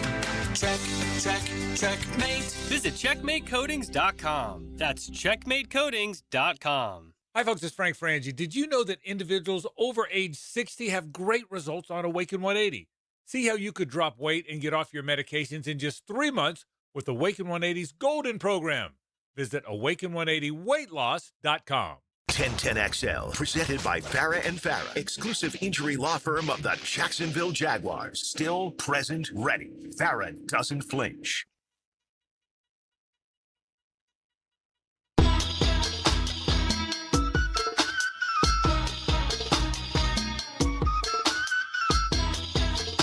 Checkmate. Visit CheckmateCoatings.com. That's CheckmateCoatings.com. Hi, folks. It's Frank Frangie. Did you know that individuals over age 60 have great results on Awaken 180? See how you could drop weight and get off your medications in just 3 months with Awaken 180's Golden Program. Visit AwakenOne80weightloss.com. 1010XL, presented by Farah and Farah, exclusive injury law firm of the Jacksonville Jaguars. Still, present, ready. Farah doesn't flinch.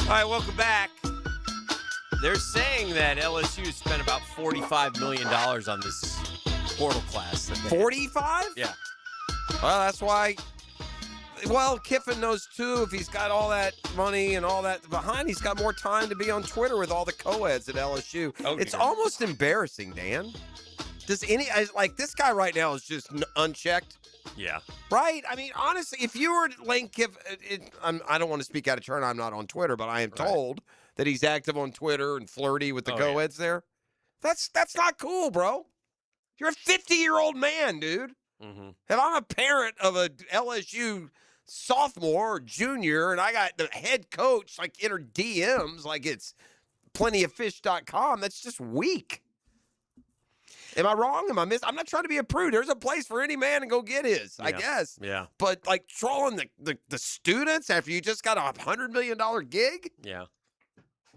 All right, welcome back. They're saying that LSU spent about $45 million on this portal class. 45? Yeah. Well, that's why Well, Kiffin knows too. If he's got all that money and all that behind, he's got more time to be on Twitter with all the co-eds at LSU. It's almost embarrassing, Dan. This guy right now is just unchecked. Yeah. Right? I mean, honestly, if you were Lane Kiffin, I don't want to speak out of turn. I'm not on Twitter, but I am told that he's active on Twitter and flirty with the co-eds there. That's not cool, bro. You're a 50-year-old man, dude. Mm-hmm. If I'm a parent of a LSU sophomore or junior and I got the head coach like enter DMs like it's plentyoffish.com, that's just weak. Am I wrong? Am I I'm not trying to be a prude. There's a place for any man to go get his, I guess. Yeah. But like trolling the students after you just got $100 million gig? Yeah.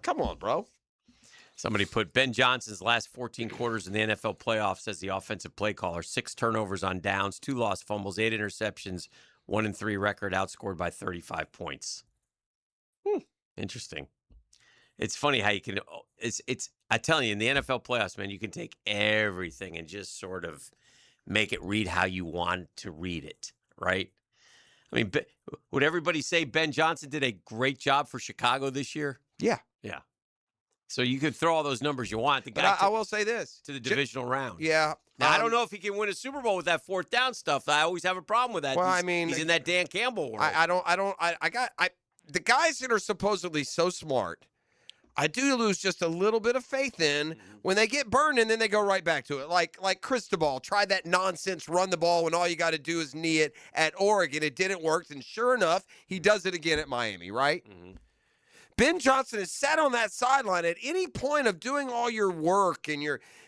Come on, bro. Somebody put Ben Johnson's last 14 quarters in the NFL playoffs as the offensive play caller. 6 turnovers on downs, 2 lost fumbles, 8 interceptions, 1-3 record, outscored by 35 points. Interesting. It's funny how you can. I tell you, in the NFL playoffs, man, you can take everything and just sort of make it read how you want to read it, right? I mean, would everybody say Ben Johnson did a great job for Chicago this year? Yeah. Yeah. So you could throw all those numbers you want. But I will say this. To the divisional round. Yeah. Now, I don't know if he can win a Super Bowl with that fourth down stuff. I always have a problem with that. Well, he's in that Dan Campbell world. The guys that are supposedly so smart, I do lose just a little bit of faith in when they get burned and then they go right back to it. Like Cristobal tried that nonsense run the ball when all you got to do is knee it at Oregon. It didn't work. And sure enough, he does it again at Miami, right? Mm-hmm. Ben Johnson is sat on that sideline at any point of doing all your work and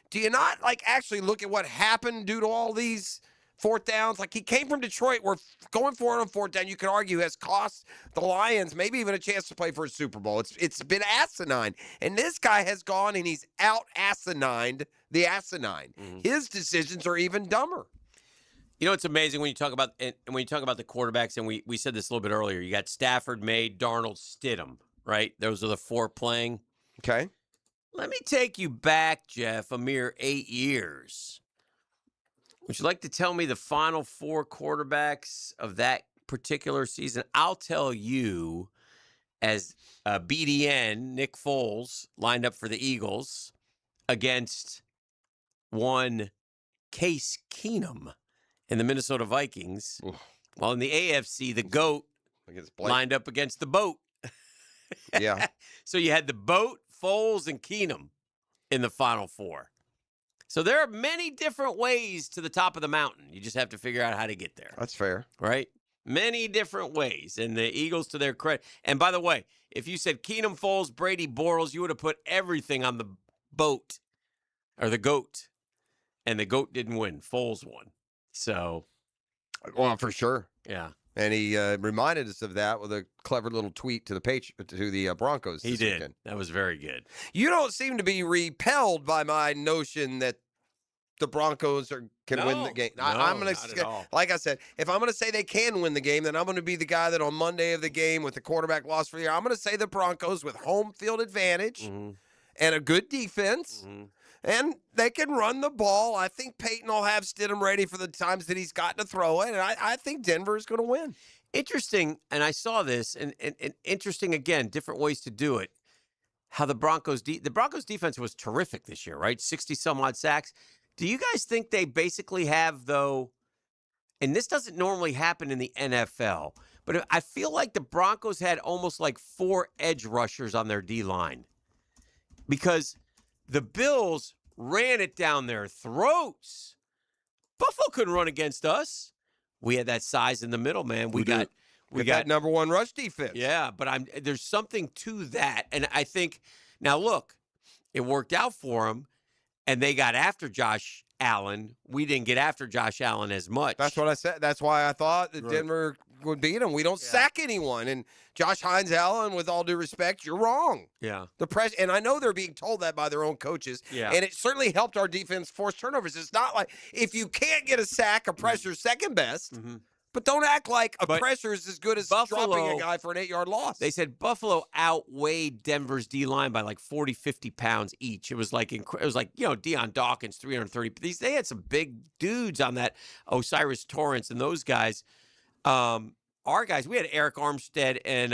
do you not actually look at what happened due to all these fourth downs? Like he came from Detroit where going for it on fourth down, you could argue has cost the Lions maybe even a chance to play for a Super Bowl. It's been asinine. And this guy has gone and he's out asinined the asinine. Mm-hmm. His decisions are even dumber. You know, it's amazing when you talk about the quarterbacks, and we said this a little bit earlier. You got Stafford, May, Darnold, Stidham. Right? Those are the 4 playing. Okay. Let me take you back, Jeff, a mere 8 years. Would you like to tell me the final 4 quarterbacks of that particular season? I'll tell you, as BDN, Nick Foles, lined up for the Eagles against one Case Keenum in the Minnesota Vikings. Oof. While in the AFC, the GOAT lined up against the BOAT. Yeah. So you had the BOAT, Foles, and Keenum in the Final 4. So there are many different ways to the top of the mountain. You just have to figure out how to get there. That's fair. Right? Many different ways. And the Eagles, to their credit. And by the way, if you said Keenum, Foles, Brady, Bortles, you would have put everything on the BOAT or the GOAT. And the GOAT didn't win. Foles won. So. Well, for sure. Yeah. And he reminded us of that with a clever little tweet to the Broncos. He did. Weekend. That was very good. You don't seem to be repelled by my notion that the Broncos can win the game. I'm going to, like I said, if I'm going to say they can win the game, then I'm going to be the guy that on Monday of the game with the quarterback loss for the year, I'm going to say the Broncos with home field advantage and a good defense. Mm-hmm. And they can run the ball. I think Peyton will have Stidham ready for the times that he's got to throw it. And I think Denver is going to win. Interesting, and I saw this, and interesting, again, different ways to do it, how the Broncos defense was terrific this year, right? 60-some-odd sacks. Do you guys think they basically have, though, and this doesn't normally happen in the NFL, but I feel like the Broncos had almost like 4 edge rushers on their D-line because – the Bills ran it down their throats. Buffalo couldn't run against us. We had that size in the middle, man. We got that number 1 rush defense. Yeah, but there's something to that. And I think, now look, it worked out for them, and they got after Josh Allen. We didn't get after Josh Allen as much. That's what I said. That's why I thought that Denver would beat them. We don't sack anyone. And Josh Hines-Allen, with all due respect, you're wrong. Yeah. The press, and I know they're being told that by their own coaches. Yeah. And it certainly helped our defense force turnovers. It's not like if you can't get a sack, a pressure's second best. Mm-hmm. But don't act like a pressure is as good as dropping a guy for an 8-yard loss. They said Buffalo outweighed Denver's D-line by like 40, 50 pounds each. It was like, Deion Dawkins, 330. They had some big dudes on that, Osiris Torrance and those guys. our guys, we had Eric Armstead and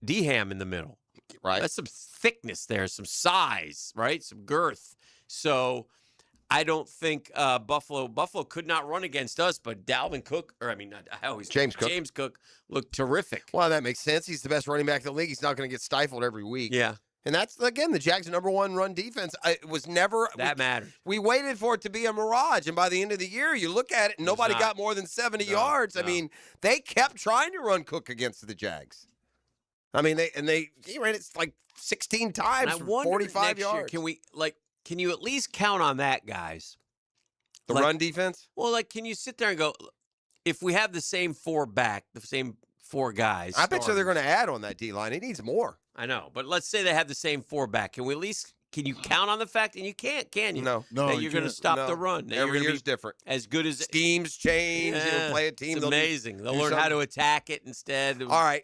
Deham in the middle. Right. That's some thickness there, some size, right? Some girth. So I don't think Buffalo could not run against us, but Dalvin Cook, James Cook. James Cook looked terrific. Well, that makes sense. He's the best running back in the league. He's not going to get stifled every week. Yeah. And that's, again, the Jags' #1 run defense. It was never... That mattered. We waited for it to be a mirage, and by the end of the year, you look at it, and nobody got more than 70 yards. No. I mean, they kept trying to run Cook against the Jags. I mean, he ran it like 16 times And I for wonder 45 next year, yards. can you at least count on that, guys? The run defense? Well, can you sit there and go, if we have the same four guys. I bet you they're going to add on that D-line. He needs more. I know, but let's say they have the same four back. Can you count on the fact, and you can't, can you? No, that you're going to stop the run. That Every you're year's different. As good as schemes change. Yeah, Play a team. It's amazing. They'll learn how to attack it instead. All right.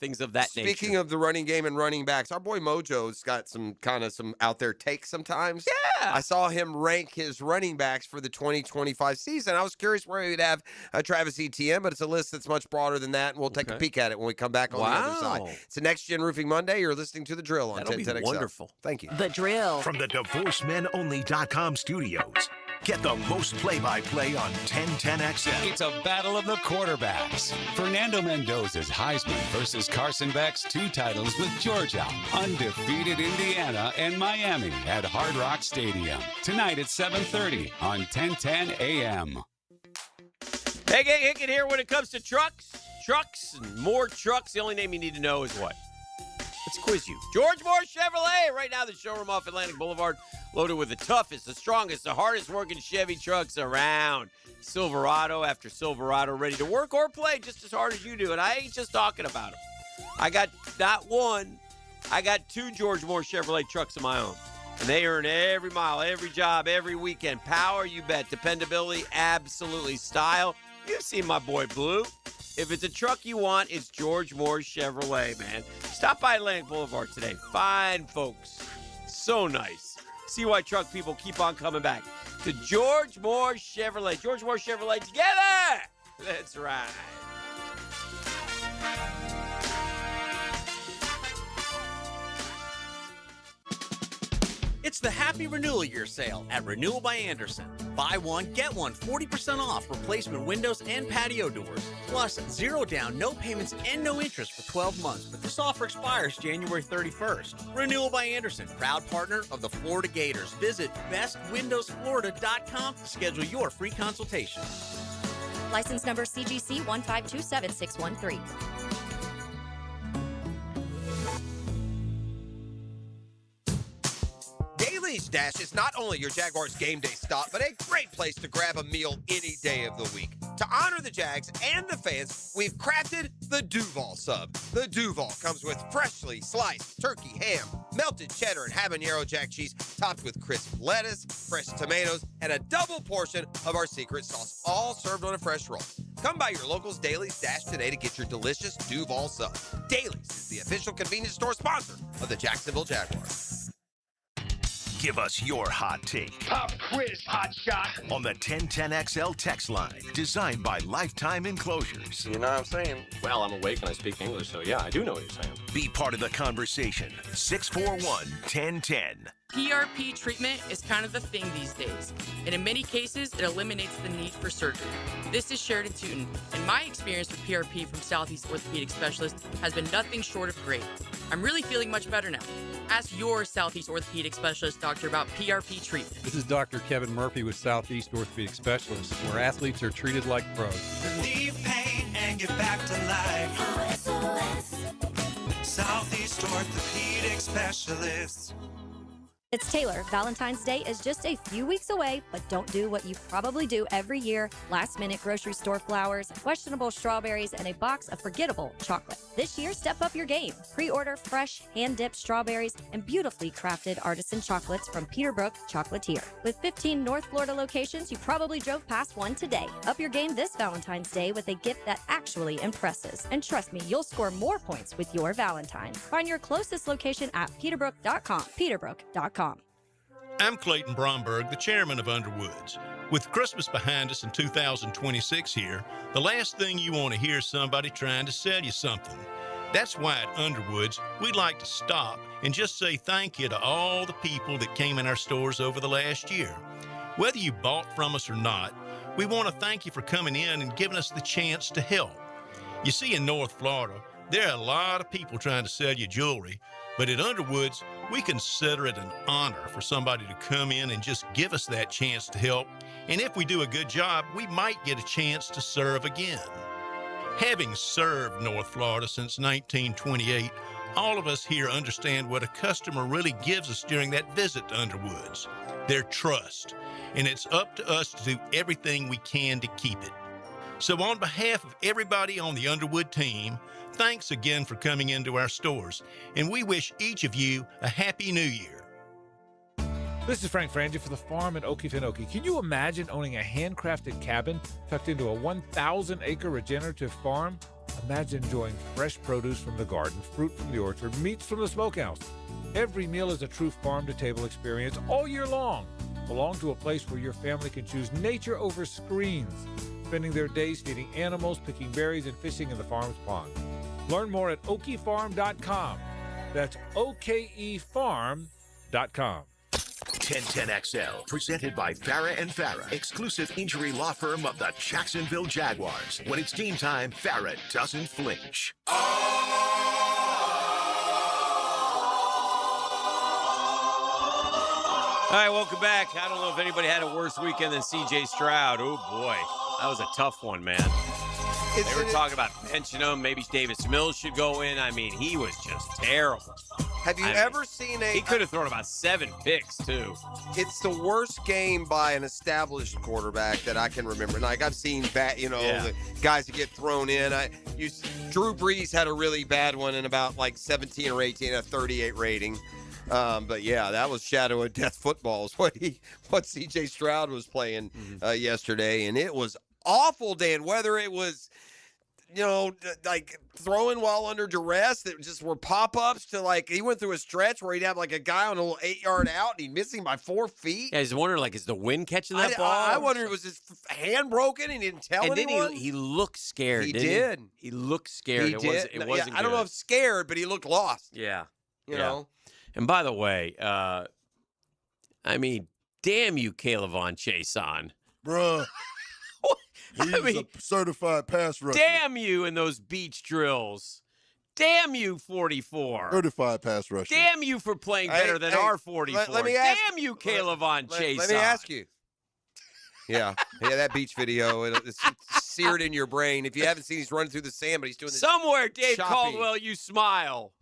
Things of that nature. Speaking of the running game and running backs, our boy Mojo's got some out there takes sometimes. Yeah. I saw him rank his running backs for the 2025 season. I was curious where he'd have Travis Etienne, but it's a list that's much broader than that, and we'll take a peek at it when we come back on the other side. It's a Next Gen Roofing Monday. You're listening to The Drill on 1010XL. Wonderful. Thank you. The Drill. From the DivorceMenOnly.com studios. Get the most play-by-play on 1010XL. It's a battle of the quarterbacks. Fernando Mendoza's Heisman versus Carson Beck's 2 titles with Georgia, undefeated Indiana, and Miami at Hard Rock Stadium. Tonight at 7:30 on 1010 AM. Hey, gang, Hickett here. When it comes to trucks, and more trucks, the only name you need to know is what? Let's quiz you. George Moore Chevrolet. Right now, the showroom off Atlantic Boulevard, loaded with the toughest, the strongest, the hardest working Chevy trucks around. Silverado after Silverado, ready to work or play just as hard as you do. And I ain't just talking about them. I got not one, I got 2 George Moore Chevrolet trucks of my own. And they earn every mile, every job, every weekend. Power, you bet. Dependability, absolutely. Style, you've seen my boy Blue. If it's a truck you want, it's George Moore Chevrolet, man. Stop by Atlantic Boulevard today. Fine folks. So nice. See why truck people keep on coming back to George Moore Chevrolet. George Moore Chevrolet together. That's right. It's the Happy Renewal Year sale at Renewal by Anderson. Buy one, get one, 40% off replacement windows and patio doors. Plus, 0 down, no payments, and no interest for 12 months. But this offer expires January 31st. Renewal by Anderson, proud partner of the Florida Gators. Visit bestwindowsflorida.com to schedule your free consultation. License number CGC 1527613. Daly's Dash is not only your Jaguars game day stop, but a great place to grab a meal any day of the week. To honor the Jags and the fans, we've crafted the Duval Sub. The Duval comes with freshly sliced turkey, ham, melted cheddar, and habanero jack cheese, topped with crisp lettuce, fresh tomatoes, and a double portion of our secret sauce, all served on a fresh roll. Come by your local's Daly's Dash today to get your delicious Duval Sub. Daly's is the official convenience store sponsor of the Jacksonville Jaguars. Give us your hot take. Pop quiz, hot shot. On the 1010XL text line, designed by Lifetime Enclosures. You know what I'm saying? Well, I'm awake and I speak English, so yeah, I do know what you're saying. Be part of the conversation. 641-1010. PRP treatment is kind of the thing these days, and in many cases, it eliminates the need for surgery. This is Sheridan Tootin, and my experience with PRP from Southeast Orthopedic Specialist has been nothing short of great. I'm really feeling much better now. Ask your Southeast Orthopedic Specialist doctor about PRP treatment. This is Dr. Kevin Murphy with Southeast Orthopedic Specialists, where athletes are treated like pros. Relieve pain and get back to life. Southeast Orthopedic Specialists. It's Taylor. Valentine's Day is just a few weeks away, but don't do what you probably do every year. Last-minute grocery store flowers, questionable strawberries, and a box of forgettable chocolate. This year, step up your game. Pre-order fresh, hand-dipped strawberries and beautifully crafted artisan chocolates from Peterbrook Chocolatier. With 15 North Florida locations, you probably drove past one today. Up your game this Valentine's Day with a gift that actually impresses. And trust me, you'll score more points with your Valentine. Find your closest location at peterbrook.com. Peterbrook.com. I'm Clayton Bromberg, the chairman of Underwoods. With Christmas behind us in 2026 here, the last thing you want to hear is somebody trying to sell you something. That's why at Underwoods, we'd like to stop and just say thank you to all the people that came in our stores over the last year. Whether you bought from us or not, we want to thank you for coming in and giving us the chance to help. You see, in North Florida, there are a lot of people trying to sell you jewelry, but at Underwoods, we consider it an honor for somebody to come in and just give us that chance to help. And if we do a good job, we might get a chance to serve again. Having served North Florida since 1928, all of us here understand what a customer really gives us during that visit to Underwoods, their trust. And it's up to us to do everything we can to keep it. So on behalf of everybody on the Underwood team, thanks again for coming into our stores, and we wish each of you a Happy New Year. This is Frank Frangie for the farm in Okefenokee. Can you imagine owning a handcrafted cabin tucked into a 1,000-acre regenerative farm? Imagine enjoying fresh produce from the garden, fruit from the orchard, meats from the smokehouse. Every meal is a true farm-to-table experience all year long. Belong to a place where your family can choose nature over screens, spending their days feeding animals, picking berries, and fishing in the farm's pond. Learn more at okefarm.com. That's okefarm.com. 1010XL, presented by Farah and Farah, exclusive injury law firm of the Jacksonville Jaguars. When it's team time, Farah doesn't flinch. All right, welcome back. I don't know if anybody had a worse weekend than C.J. Stroud. Oh, boy. That was a tough one, man. They were talking about benching him. Maybe Davis Mills should go in. I mean, he was just terrible. Have you ever seen He could have thrown about 7 picks, too. It's the worst game by an established quarterback that I can remember. Like, I've seen the guys that get thrown in. Drew Brees had a really bad one in about like 17 or 18, a 38 rating. But yeah, that was shadow of death football is what C.J. Stroud was playing yesterday, and it was awful, Dan. Whether it was, like throwing while under duress, that just were pop-ups to like he went through a stretch where he'd have like a guy on a little 8-yard out and he'd miss him by 4 feet. Yeah, I was wondering, like, is the wind catching that ball? I wondered, was his hand broken and he didn't tell anyone? And then he looked scared. He did. He looked scared. It wasn't I don't know if scared, but he looked lost. Yeah. You know. And by the way, I mean, damn you, Caleb Von Chason. Bruh. He's a certified pass rusher. Damn you in those beach drills. Damn you, 44. Certified pass rusher. Damn you for playing better than our 44. Let me ask, damn you, Caleb Von Chason. Let me ask you. Yeah, that beach video, it's seared in your brain. If you haven't seen, he's running through the sand, but he's doing this. Somewhere, Dave choppy. Caldwell, you smile.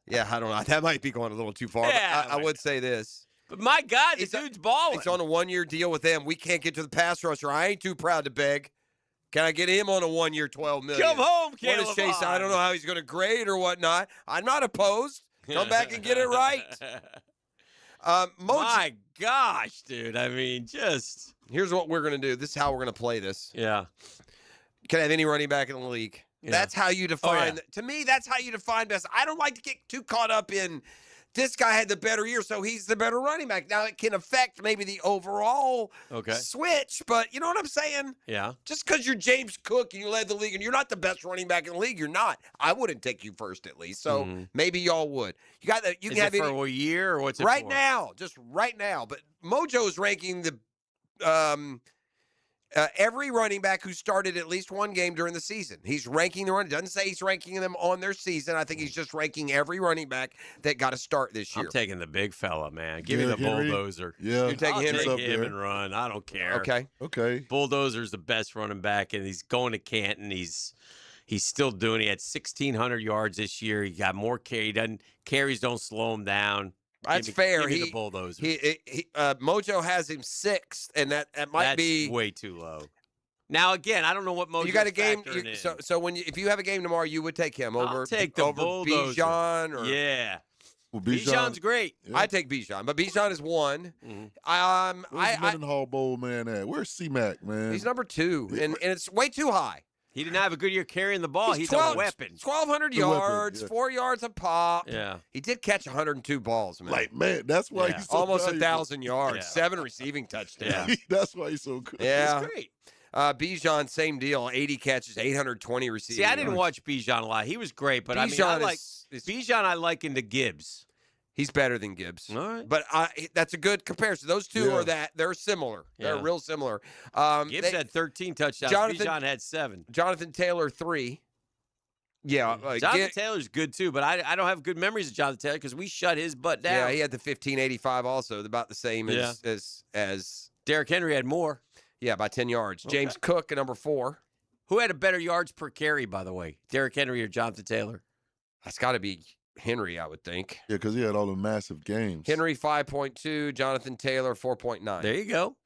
Yeah, I don't know. That might be going a little too far. Yeah, I would say this. But my God, the dude's balling. It's on a 1-year deal with them. We can't get to the pass rusher. I ain't too proud to beg. Can I get him on a 1-year, $12 million? Come home, Caleb. What is Chase? I don't know how he's going to grade or whatnot. I'm not opposed. Come back and get it right. My gosh, dude. I mean, just. Here's what we're going to do. This is how we're going to play this. Yeah. Can I have any running back in the league? Yeah. That's how you define. To me, that's how you define best. I don't like to get too caught up in this guy had the better year, so he's the better running back. Now, it can affect maybe the overall switch, but you know what I'm saying? Yeah. Just because you're James Cook and you led the league and you're not the best running back in the league, you're not. I wouldn't take you first at least, so maybe y'all would. You got that? You can have it for a year or what's it right for? now? Just right now. But Mojo is ranking the every running back who started at least one game during the season. He's ranking the running. Doesn't say he's ranking them on their season. I think he's just ranking every running back that got a start this year. I'm taking the big fella, man. Give me the bulldozer. Yeah. You're taking him. Take him and run. I don't care. Okay. Bulldozer's the best running back, and he's going to Canton. He's still doing. He had 1,600 yards this year. He got more carry. Carries don't slow him down. That's fair. Give me the bulldozer. Mojo has him 6th, and that might be way too low. Now again, I don't know what Mojo's you got a game. in. So if you have a game tomorrow, you would take him over. I'll take the bulldozer. Bijan or Well, Bijan's great. Yeah. I take Bijan, but Bijan is 1. Where's Mendenhall Bowl man at? Where's C-Mac, man? He's number 2, and it's way too high. He didn't have a good year carrying the ball. He's a weapon. 1,200 yards, 4 yards a pop. Yeah. He did catch 102 balls, man. Like, man, that's why he's so almost valuable. 1,000 yards, 7 receiving touchdowns. Yeah. That's why he's so good. Yeah. He's great. Bijan, same deal. 80 catches, 820 receiving See, I didn't yards. watch Bijan a lot. He was great, but Bijan I like into Gibbs. He's better than Gibbs. All right. But that's a good comparison. Those two they're similar. They're Yeah. real similar. Gibbs had 13 touchdowns. Bijan had 7. Jonathan Taylor, 3. Yeah. Jonathan Taylor's good, too, but I don't have good memories of Jonathan Taylor because we shut his butt down. Yeah, he had the 1585 also, about the same as Derrick Henry had more. Yeah, by 10 yards. James Cook at number 4. Who had a better yards per carry, by the way? Derrick Henry or Jonathan Taylor? That's got to be Henry, I would think. Yeah, because he had all the massive games. Henry, 5.2. Jonathan Taylor, 4.9. There you go.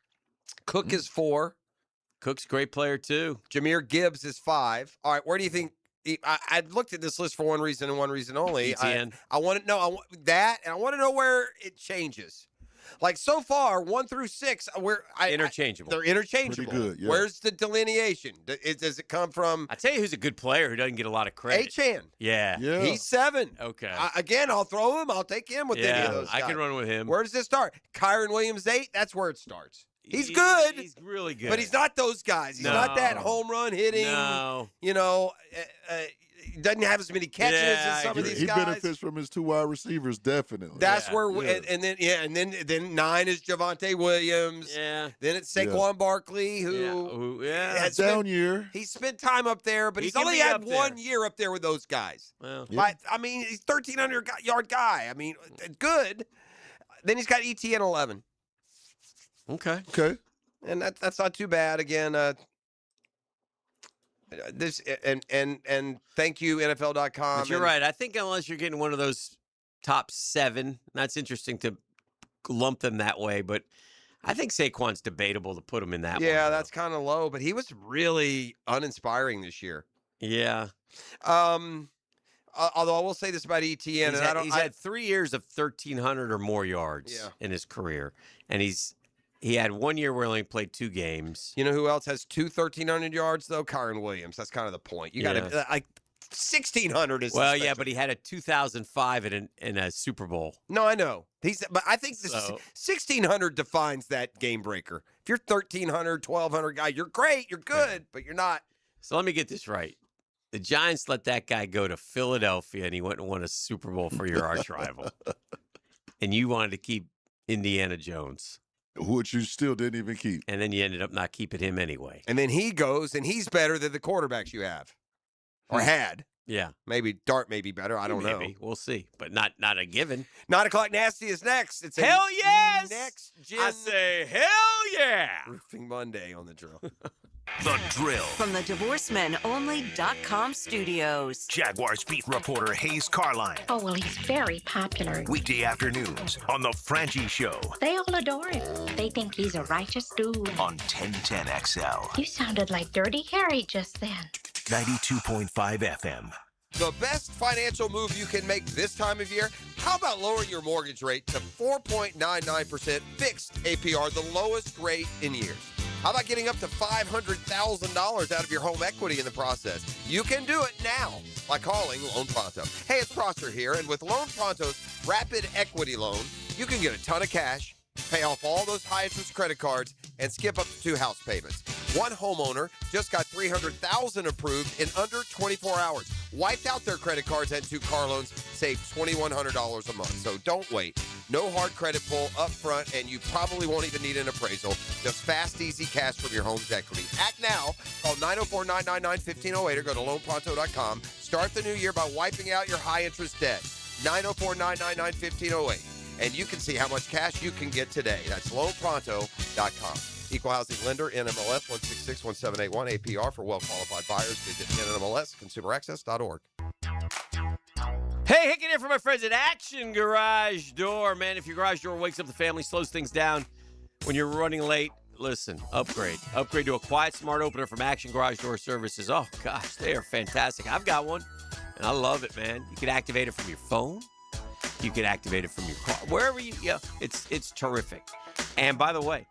Cook is 4. Cook's a great player, too. Jameer Gibbs is 5. All right, where do you think? I looked at this list for one reason and one reason only. ETN. I want to know that, and I want to know where it changes. Like so far, 1 through 6, interchangeable. They're interchangeable. Pretty good, yeah. Where's the delineation? Does it come from? I tell you who's a good player who doesn't get a lot of credit. H-Chan. Yeah. He's 7. Okay. Again, I'll throw him. I'll take him with any of those guys. I can run with him. Where does it start? Kyron Williams, 8. That's where it starts. He's good. He's really good. But he's not those guys. He's not that home run hitting. No. He doesn't have as many catches as some of these guys. He benefits from his 2 wide receivers, definitely. That's where, and then 9 is Javonte Williams. Yeah. Then it's Saquon Barkley, who has down year. He's spent time up there, but He he's can only be had up there. 1 year up there with those guys. Well, I mean, he's 1,300-yard guy. I mean, good. Then he's got ETN 11. Okay. And that's not too bad. Again, this and thank you NFL.com. But you're right. I think unless you're getting one of those top 7, that's interesting to lump them that way. But I think Saquon's debatable to put him in that one. Yeah, that's kind of low, but he was really uninspiring this year. Yeah. Although I will say this about ETN, He's had 3 years of 1,300 or more yards in his career, and he had 1 year where he only played 2 games. You know who else has 2 1,300 yards though? Kyron Williams. That's kind of the point. You got to 1,600 is. Well, yeah, but he had a 2005 in a Super Bowl. No, I know. But I think the 1,600 defines that game breaker. If you're 1,300, 1,200 guy, you're great, you're good, but you're not. So let me get this right. The Giants let that guy go to Philadelphia, and he went and won a Super Bowl for your arch rival. And you wanted to keep Indiana Jones. Which you still didn't even keep. And then you ended up not keeping him anyway. And then he goes, and he's better than the quarterbacks you have. Or had. Yeah. Maybe Dart may be better. I don't know. We'll see. But not a given. 9 o'clock nasty is next. It's Hell yes! Next gen. I say hell yeah! Roofing Monday on the drill. The Drill. From the DivorceMenOnly.com studios. Jaguars beat reporter Hayes Carline. Oh, well, he's very popular. Weekday afternoons on The Frangie Show They all adore him. They think he's a righteous dude. on 1010XL. You sounded like Dirty Harry just then. 92.5 FM. The best financial move you can make this time of year? How about lowering your mortgage rate to 4.99% fixed APR, the lowest rate in years? How about getting up to $500,000 out of your home equity in the process? You can do it now by calling Loan Pronto. Hey, it's Prosser here, and with Loan Pronto's Rapid Equity Loan, you can get a ton of cash, pay off all those high-interest credit cards, and skip up to 2 house payments. One homeowner just got $300,000 approved in under 24 hours. Wiped out their credit cards and 2 car loans, saved $2,100 a month. So don't wait. No hard credit pull up front, and you probably won't even need an appraisal. Just fast, easy cash from your home's equity. Act now. Call 904-999-1508 or go to loanpronto.com. Start the new year by wiping out your high-interest debt. 904-999-1508. And you can see how much cash you can get today. That's loanpronto.com. Equal housing lender, NMLS 1661781, APR for well-qualified buyers. Visit NMLSconsumeraccess.org. Hey, Hicken here for my friends at Action Garage Door. Man, if your garage door wakes up the family, slows things down when you're running late, listen, upgrade. Upgrade to a quiet, smart opener from Action Garage Door Services. Oh, gosh, they are fantastic. I've got one, and I love it, man. You can activate it from your phone. You can activate it from your car. Wherever it's terrific. And by the way,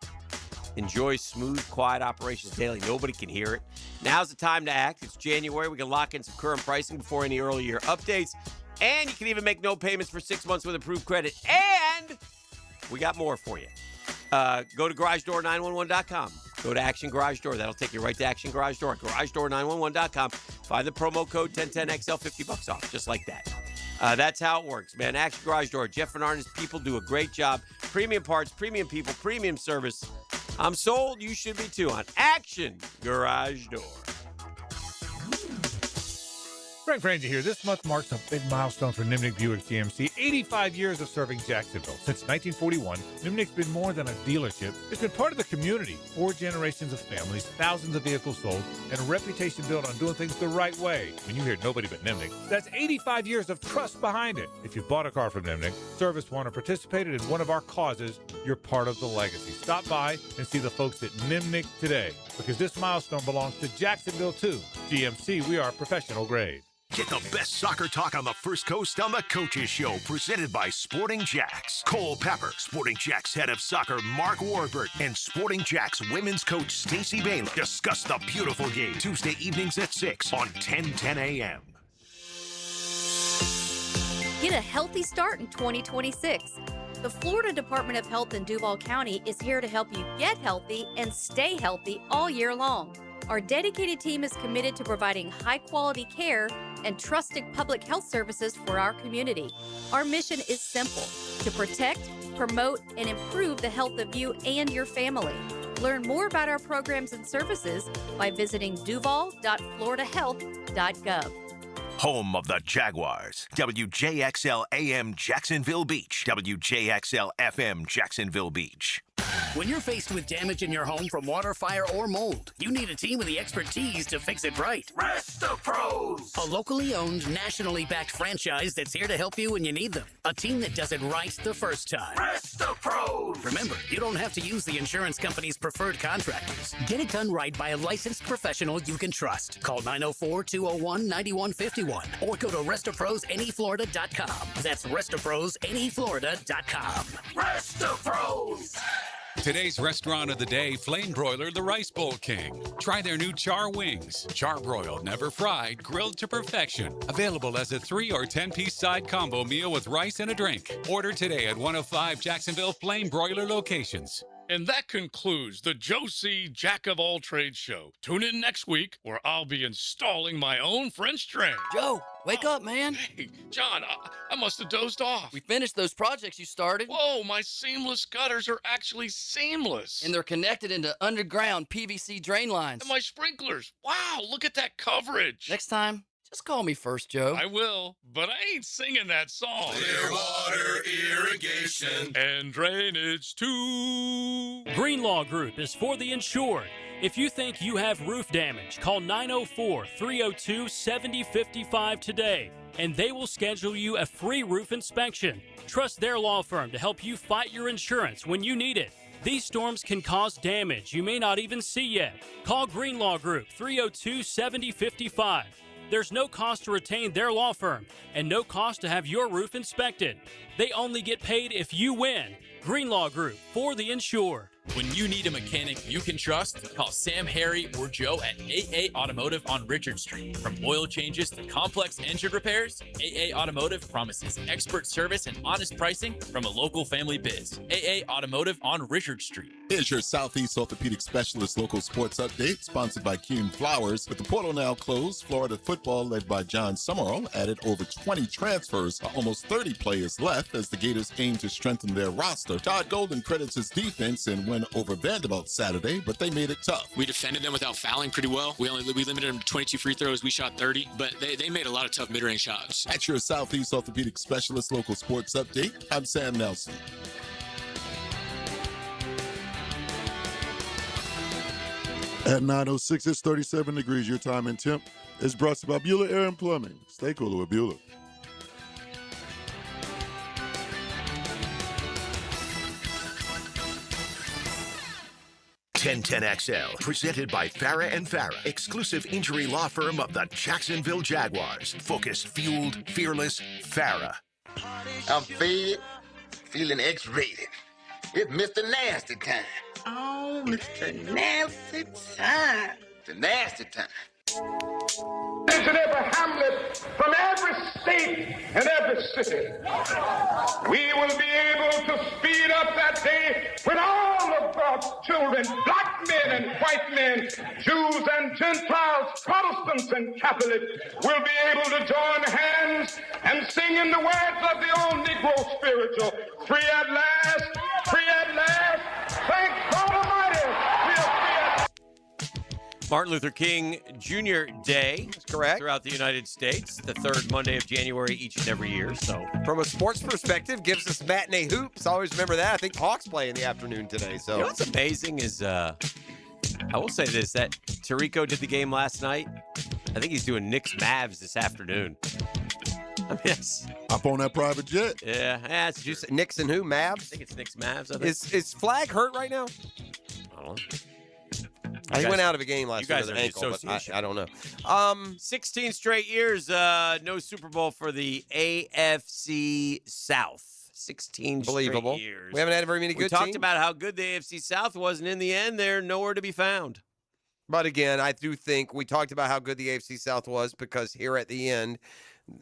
Enjoy smooth, quiet operations daily. Nobody can hear it. Now's the time to act. It's January. We can lock in some current pricing before any early year updates. And you can even make no payments for 6 months with approved credit. And we got more for you. Go to GarageDoor911.com. Go to Action Garage Door. That'll take you right to Action Garage Door. GarageDoor911.com. Find the promo code 1010XL, $50 off, just like that. That's how it works, man. Action Garage Door. Jeff and Arna's people do a great job. Premium parts, premium people, premium service. I'm sold. You should be too on Action Garage Door. Frank Frangie here. This month marks a big milestone for Nimnick Buick GMC. 85 years of serving Jacksonville. Since 1941, Nimnick's been more than a dealership. It's been part of the community. 4 generations of families, thousands of vehicles sold, and a reputation built on doing things the right way. When you hear nobody but Nimnick, that's 85 years of trust behind it. If you've bought a car from Nimnick, serviced one, or participated in one of our causes, you're part of the legacy. Stop by and see the folks at Nimnick today, because this milestone belongs to Jacksonville too. GMC, we are professional grade. Get the best soccer talk on the First Coast on the Coaches Show, presented by Sporting Jacks. Cole Pepper, Sporting Jacks head of soccer Mark Warburton, and Sporting Jacks women's coach Stacey Baylor discuss the beautiful game Tuesday evenings at 6 on 1010 a.m. Get a healthy start in 2026. The Florida Department of Health in Duval County is here to help you get healthy and stay healthy all year long. Our dedicated team is committed to providing high-quality care and trusted public health services for our community. Our mission is simple: to protect, promote, and improve the health of you and your family. Learn more about our programs and services by visiting duval.floridahealth.gov. Home of the Jaguars. WJXL AM Jacksonville Beach. WJXL FM Jacksonville Beach. When you're faced with damage in your home from water, fire, or mold, you need a team with the expertise to fix it right. Resto Pros! A locally owned, nationally backed franchise that's here to help you when you need them. A team that does it right the first time. Resto Pros! Remember, you don't have to use the insurance company's preferred contractors. Get it done right by a licensed professional you can trust. Call 904-201-9151 or go to RestoProsAnyFlorida.com. That's RestoProsAnyFlorida.com. Resto Pros! Today's restaurant of the day, Flame Broiler, the Rice Bowl King. Try their new char wings. Char broiled, never fried, grilled to perfection. Available as a 3 or 10-piece side combo meal with rice and a drink. Order today at 105 Jacksonville Flame Broiler locations. And that concludes the Joe C. Jack of All Trades show. Tune in next week where I'll be installing my own French drain. Joe, wake up, man. Hey, John, I must have dozed off. We finished those projects you started. Whoa, my seamless gutters are actually seamless. And they're connected into underground PVC drain lines. And my sprinklers. Wow, look at that coverage. Next time, just call me first, Joe. I will, but I ain't singing that song. Clear water irrigation and drainage too. Greenlaw Group is for the insured. If you think you have roof damage, call 904-302-7055 today, and they will schedule you a free roof inspection. Trust their law firm to help you fight your insurance when you need it. These storms can cause damage you may not even see yet. Call Greenlaw Group 302-7055. There's no cost to retain their law firm and no cost to have your roof inspected. They only get paid if you win. Greenlaw Group, for the insured. When you need a mechanic you can trust, call Sam, Harry, or Joe at AA Automotive on Richard Street. From oil changes to complex engine repairs, AA Automotive promises expert service and honest pricing from a local family biz. AA Automotive on Richard Street. Here's your Southeast Orthopedic Specialist local sports update, sponsored by Kuhn Flowers. With the portal now closed, Florida football, led by John Summerall, added over 20 transfers, almost 30 players left as the Gators aim to strengthen their roster. Todd Golden credits his defense and win over Vanderbilt Saturday, but they made it tough. We defended them without fouling pretty well. We limited them to 22 free throws. We shot 30, but they made a lot of tough mid-range shots. That's your Southeast Orthopedic Specialist local sports update. I'm Sam Nelson. At 9:06, it's 37 degrees. Your time and temp is brought to you by Bueller Air and Plumbing. Stay cooler with Bueller. XL, presented by Farah and Farah, exclusive injury law firm of the Jacksonville Jaguars. Focused, fueled, fearless, Farah. I'm fed, feeling X-rated. It's Mr. Nasty Time. Oh, Mr. Nasty Time. The nasty time. In every hamlet, from every state and every city, we will be able to speed up that day when all of God's children, black men and white men, Jews and Gentiles, Protestants and Catholics, will be able to join hands and sing in the words of the old Negro spiritual, free at last, free at last, thank God Almighty, we are free at Martin Luther King Jr. Day. That's correct. Throughout the United States, the third Monday of January each and every year. So, from a sports perspective, gives us matinee hoops. I always remember that. I think Hawks play in the afternoon today. So, you know what's amazing is, I will say this, that Tirico did the game last night. I think he's doing Knicks Mavs this afternoon. I mean, up on that private jet. Yeah, that's just Knicks and who? Mavs? I think it's Knicks Mavs. I think. Is Flag hurt right now? I don't know. He went out of a game last you guys year are with an ankle, the but I don't know. 16 straight years, no Super Bowl for the AFC South. 16 Believable. straight years. We haven't had very many good We talked teams. about how good the AFC South was, and in the end, they're nowhere to be found. But again, I do think we talked about how good the AFC South was because here at the end,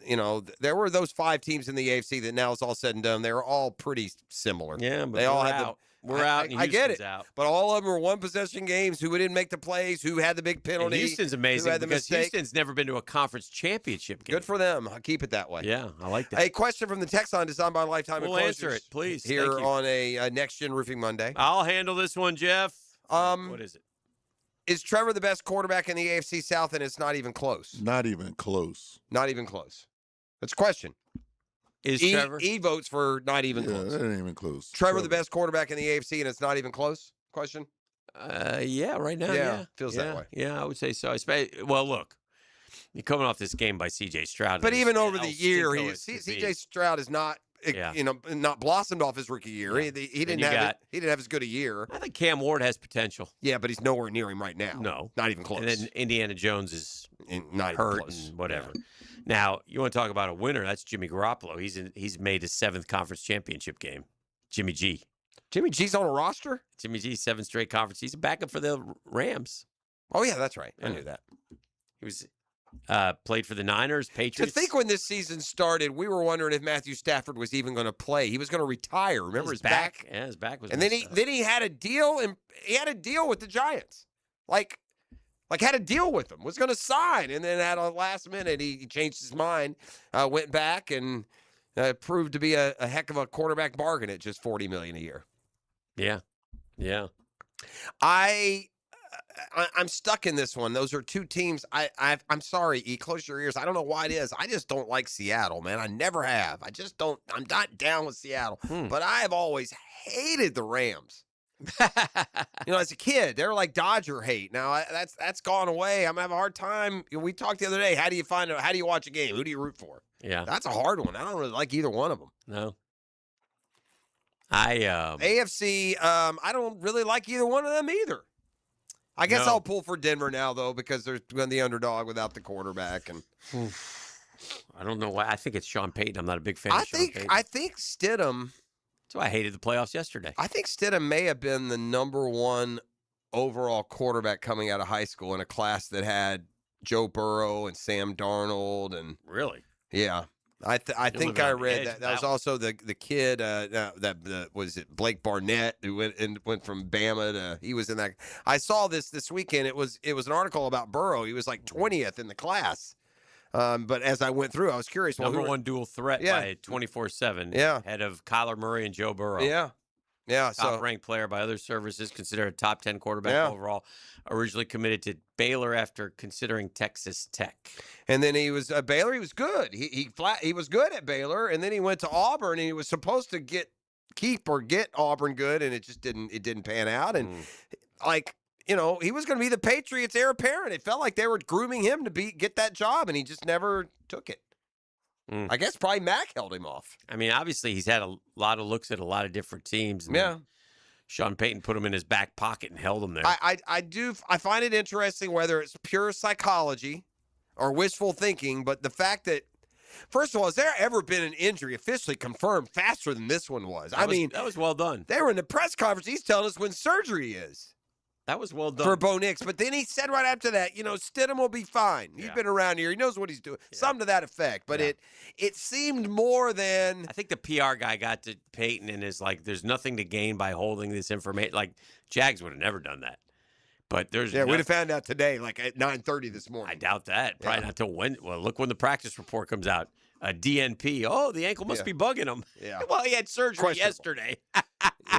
you know, there were those 5 teams in the AFC that now it's all said and done. They were all pretty similar. Yeah, but they all we're had out. We're out, and I get Houston's it, out. but all of them were one-possession games. Who didn't make the plays? Who had the big And penalty? Houston's who amazing had the because mistake? Houston's never been to a conference championship game. Good for them. I'll keep it that way. Yeah, I like that. A question from the text line designed by Lifetime We'll Enclosures. answer it, please. Here Thank you. on a Next Gen Roofing Monday. I'll handle this one, Jeff. What is it? Is Trevor the best quarterback in the AFC South, and it's not even close? Not even close. Not even close. That's a question. Is Trevor? E votes for not even close. That ain't even close. Trevor the best quarterback in the AFC, and it's not even close? Question? Yeah, right now, yeah. Feels that way. Yeah, I would say so. Well, look, you're coming off this game by C.J. Stroud. But even over the El year, Cinco as could C.J. be. Stroud is not, not blossomed off his rookie year. Yeah. He Then didn't you have got- he didn't have as good a year. I think Cam Ward has potential. Yeah, but he's nowhere near him right now. No. Not even close. And then Indiana Jones is not even hurt close. and whatever. Now, you want to talk about a winner? That's Jimmy Garoppolo. He's made his 7th conference championship game. Jimmy G. Jimmy G's on a roster? Jimmy G, 7 straight conference. He's a backup for the Rams. Oh, yeah, that's right. I Yeah. knew that. He was played for the Niners, To Patriots. think when this season started, we were wondering if Matthew Stafford was even going to play. He was going to retire. Remember his back? Yeah, his back was. And then messed he up. had a deal, and he had a deal with the Giants. Like had a deal with them, was going to sign, and then at a last minute he changed his mind, went back, and proved to be a heck of a quarterback bargain at just $40 million a year. Yeah, yeah. I'm stuck in this one. Those are two teams. I'm sorry, E. Close your ears. I don't know why it is. I just don't like Seattle, man. I never have. I just don't. I'm not down with Seattle, but I have always hated the Rams. As a kid, they're like Dodger hate. Now that's gone away. I'm having a hard time. We talked the other day. How do you watch a game? Who do you root for? Yeah, that's a hard one. I don't really like either one of them. No. AFC. I don't really like either one of them either. I guess No. I'll pull for Denver now though because they're the underdog without the quarterback, and I don't know why. I think it's Sean Payton. I'm not a big fan of Sean Payton. I think Stidham. That's why I hated the playoffs yesterday. I think Stidham may have been the number 1 overall quarterback coming out of high school in a class that had Joe Burrow and Sam Darnold and Really? yeah. I think I read that. That was one. also the kid was it Blake Barnett who went from Bama to he was in that. I saw this weekend. It was an article about Burrow. He was like 20th in the class. But as I went through, I was curious. Number 1 dual threat Yeah. by 24/7. Yeah. Ahead of Kyler Murray and Joe Burrow. Yeah. Yeah. Top ranked player by other services, considered a top 10 quarterback Yeah. overall. Originally committed to Baylor after considering Texas Tech. And then he was Baylor. He was good. He was good at Baylor, and then he went to Auburn, and he was supposed to get Auburn good, and it just didn't pan out. And he was going to be the Patriots' heir apparent. It felt like they were grooming him to get that job, and he just never took it. I guess probably Mac held him off. I mean, obviously he's had a lot of looks at a lot of different teams. And Yeah. Sean Payton put him in his back pocket and held him there. I find it interesting whether it's pure psychology or wishful thinking, but the fact that First of all, has there ever been an injury officially confirmed faster than this one was? That was well done. They were in the press conference. He's telling us when surgery is. That was well done. For Bo Nix. But then he said right after that, Stidham will be fine. He's been around here. He knows what he's doing. Yeah. Something to that effect. But it seemed more than... I think the PR guy got to Peyton and is like, there's nothing to gain by holding this information. Like, Jags would have never done that. But there's we'd have found out today, like at 9:30 this morning. I doubt that. Probably not till when. Well, look when the practice report comes out. A DNP. Oh, the ankle must be bugging him. Yeah. Well, he had surgery yesterday.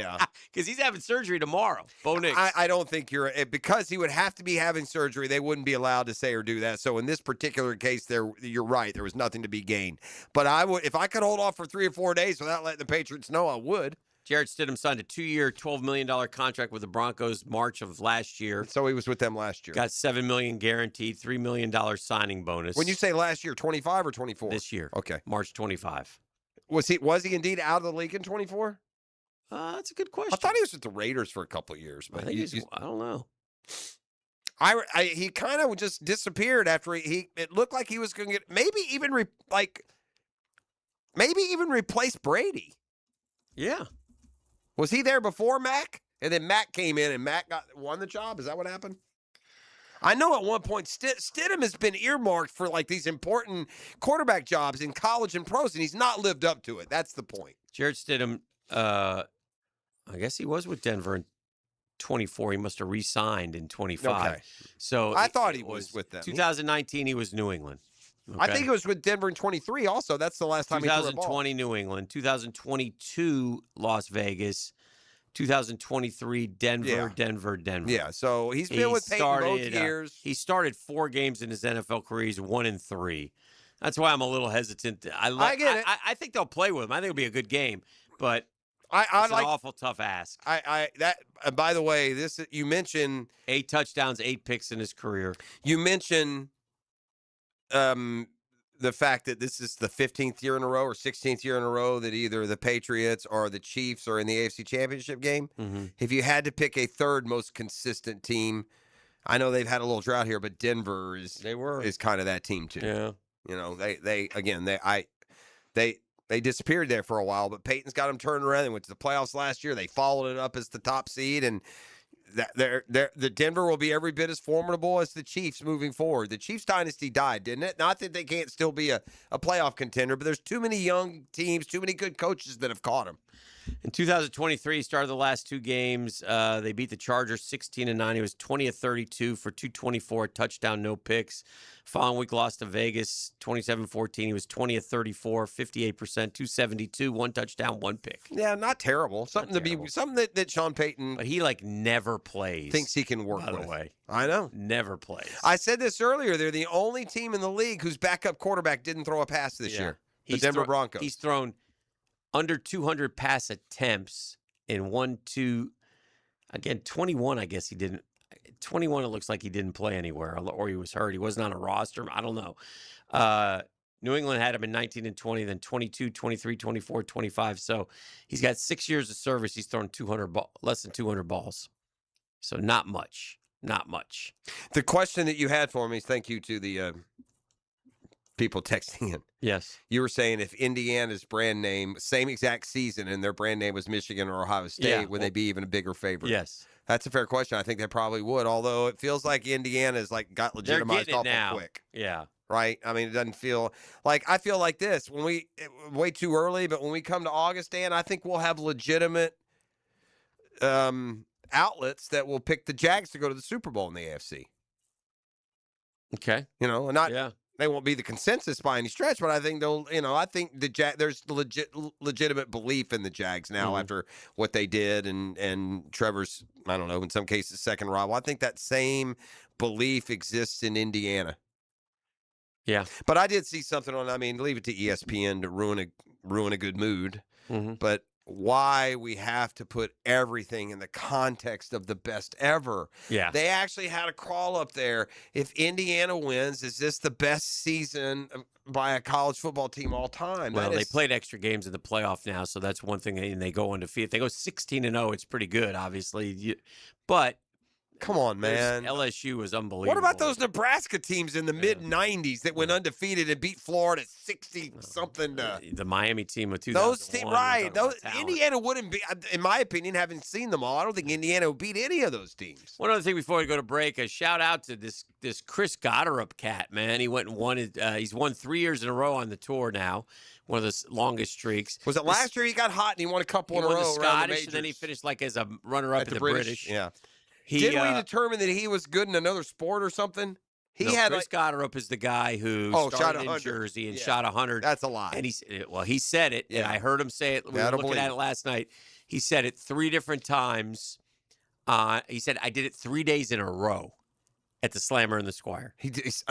Yeah. Because he's having surgery tomorrow. Bo Nix. I don't think because he would have to be having surgery, they wouldn't be allowed to say or do that. So in this particular case, you're right. There was nothing to be gained. But I would, if I could hold off for 3 or 4 days without letting the Patriots know, I would. Jarrett Stidham signed a 2-year, $12 million contract with the Broncos March of last year. So he was with them last year. Got $7 million guaranteed, $3 million signing bonus. When you say last year, 25 or 24? This year. Okay. March 25. Was he indeed out of the league in 24? That's a good question. I thought he was with the Raiders for a couple of years. But I don't know. He kind of just disappeared after it looked like he was going to get maybe even replace Brady. Yeah. Was he there before Mac? And then Mac came in and Mac won the job? Is that what happened? I know at one point Stidham has been earmarked for like these important quarterback jobs in college and pros, and he's not lived up to it. That's the point. Jarrett Stidham, I guess he was with Denver in 24. He must have re-signed in 25. Okay. So I thought he was with them. 2019, he was New England. Okay. I think it was with Denver in 23 also. That's the last time he threw a ball. 2020, New England. 2022, Las Vegas. 2023, Denver. Yeah, so he's been with Peyton both years. He started 4 games in his NFL career. He's 1-3. That's why I'm a little hesitant. I get it. I think they'll play with him. I think it'll be a good game, but it's an awful tough ask. By the way, you mentioned 8 touchdowns, 8 picks in his career. You mentioned the fact that this is the 15th year in a row or 16th year in a row that either the Patriots or the Chiefs are in the AFC Championship game. Mm-hmm. If you had to pick a third most consistent team, I know they've had a little drought here, but Denver is kind of that team too. Yeah. They disappeared there for a while, but Peyton's got them turned around. They went to the playoffs last year. They followed it up as the top seed, and the Denver will be every bit as formidable as the Chiefs moving forward. The Chiefs dynasty died, didn't it? Not that they can't still be a playoff contender, but there's too many young teams, too many good coaches that have caught them. In 2023, he started the last 2 games. They beat the Chargers 16-9. He was 20 of 32 for 224, touchdown, no picks. Following week, lost to Vegas 27-14. He was 20 of 34, 58%, 272, 1 touchdown, 1 pick. Yeah, not terrible. Something that Sean Payton. But he never plays. Thinks he can work by with. the way. I know. Never plays. I said this earlier. They're the only team in the league whose backup quarterback didn't throw a pass this year. The Denver Broncos. He's thrown under 200 pass attempts in 21, I guess he didn't. 21, it looks like he didn't play anywhere, or he was hurt. He wasn't on a roster. I don't know. New England had him in 19 and 20, then 22, 23, 24, 25. So he's got 6 years of service. He's thrown less than 200 balls. So not much. Not much. The question that you had for me is thank you to the people texting in. Yes. You were saying if Indiana's brand name, same exact season, and their brand name was Michigan or Ohio State, would they be even a bigger favorite? Yes. That's a fair question. I think they probably would, although it feels like Indiana's got legitimized awful quick. Yeah. Right? I mean, it doesn't feel like – I feel like this. Way too early, but when we come to August, Dan, I think we'll have legitimate outlets that will pick the Jags to go to the Super Bowl in the AFC. Okay. They won't be the consensus by any stretch, but I think they'll. I think there's legitimate belief in the Jags now after what they did and Trevor's. I don't know, in some cases, second rival. I think that same belief exists in Indiana. Yeah, but I did see something on. I mean, leave it to ESPN to ruin a good mood, but. Why we have to put everything in the context of the best ever. Yeah. They actually had a crawl up there. If Indiana wins, is this the best season by a college football team all time? Well, they played extra games in the playoff now, so that's one thing, and they go undefeated. They go 16-0. It's pretty good, obviously. But Come on, man. LSU was unbelievable. What about those Nebraska teams in the mid-'90s that went undefeated and beat Florida 60-something? The Miami team of 2001. Those teams, right. Indiana wouldn't be, in my opinion, having seen them all, I don't think Indiana would beat any of those teams. One other thing before we go to break, a shout-out to this Chris Goddard cat, man. He went and won it. He's won 3 years in a row on the tour now. One of the longest streaks. Was it last year he got hot and he won a couple in a row? He won the Scottish, the and then he finished like as a runner-up at the British. Yeah. Didn't we determine that he was good in another sport or something? Chris Goddard is the guy who started in Jersey and shot 100. That's a lie. And he said it, and I heard him say it. We were looking at it last night. He said it 3 different times. He said, I did it 3 days in a row at the Slammer and the Squire. He's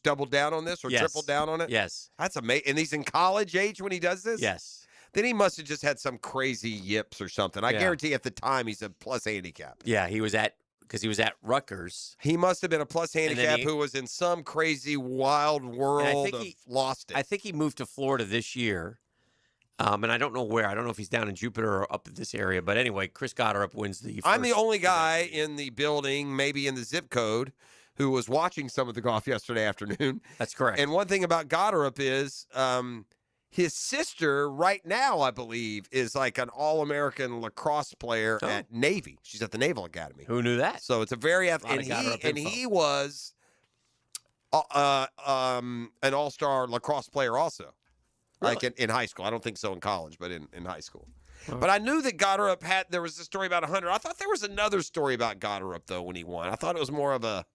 doubled down on this or tripled down on it? Yes. That's amazing. And he's in college age when he does this? Yes. Then he must have just had some crazy yips or something. I guarantee at the time he's a plus handicap. Yeah, he was at Rutgers. He must have been a plus handicap who was in some crazy wild world lost it. I think he moved to Florida this year. And I don't know where. I don't know if he's down in Jupiter or up in this area. But anyway, Chris Goddard wins the first. I'm the only guy in the building, maybe in the zip code, who was watching some of the golf yesterday afternoon. That's correct. And one thing about Goddard is his sister right now, I believe, is like an All-American lacrosse player at Navy. She's at the Naval Academy. Who knew that? So it's a very he was an all-star lacrosse player also. Really? Like in high school. I don't think so in college, but in high school. But I knew that Goddard there was a story about 100. I thought there was another story about Goddard though when he won. I thought it was more of a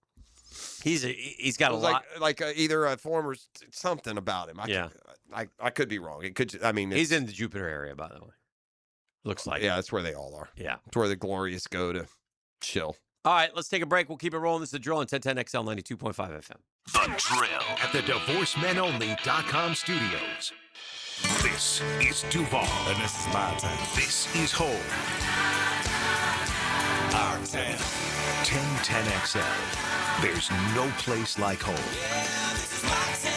he's got a lot either a former something about him. I could be wrong. It could. I mean, he's in the Jupiter area, by the way. Looks like that's where they all are. Yeah, it's where the glorious go to chill. All right, let's take a break. We'll keep it rolling. This is The Drill on 1010XL 92.5 FM. The Drill at the DivorceMenOnly.com studios. This is Duval. And this is my town. This is home. Our town. 1010XL. There's no place like home. Yeah, this is my town.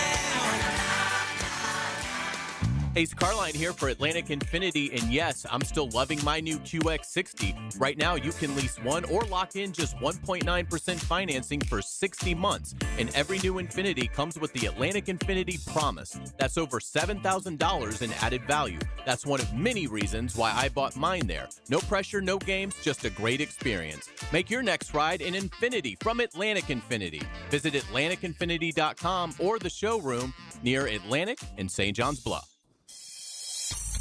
Ace Carline here for Atlantic Infinity, and yes, I'm still loving my new QX60. Right now, you can lease one or lock in just 1.9% financing for 60 months, and every new Infinity comes with the Atlantic Infinity Promise. That's over $7,000 in added value. That's one of many reasons why I bought mine there. No pressure, no games, just a great experience. Make your next ride an Infinity from Atlantic Infinity. Visit AtlanticInfinity.com or the showroom near Atlantic and St. John's Bluff.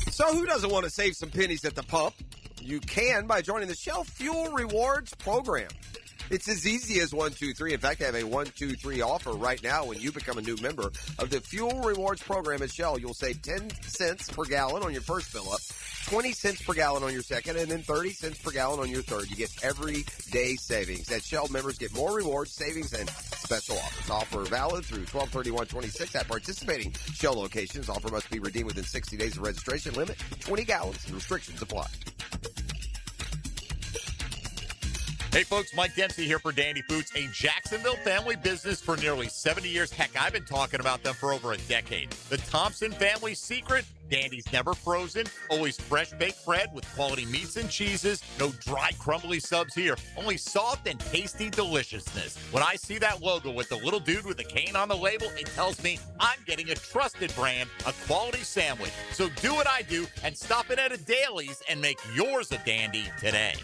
So who doesn't want to save some pennies at the pump? You can by joining the Shell Fuel Rewards program. It's as easy as 1, 2, 3. In fact, I have a 1, 2, 3 offer right now. When you become a new member of the Fuel Rewards program at Shell, you'll save 10 cents per gallon on your first fill-up, 20 cents per gallon on your second, and then 30 cents per gallon on your third. You get everyday savings. At Shell, members get more rewards, savings, and special offers. Offer valid through 12/31/26 at participating Shell locations. Offer must be redeemed within 60 days of registration. Limit 20 gallons. Restrictions apply. Hey folks, Mike Dempsey here for Dandy Foods, a Jacksonville family business for nearly 70 years. Heck, I've been talking about them for over a decade. The Thompson family secret, Dandy's never frozen, always fresh baked bread with quality meats and cheeses, no dry crumbly subs here, only soft and tasty deliciousness. When I see that logo with the little dude with the cane on the label, it tells me I'm getting a trusted brand, a quality sandwich. So do what I do and stop in at a Daly's and make yours a Dandy today.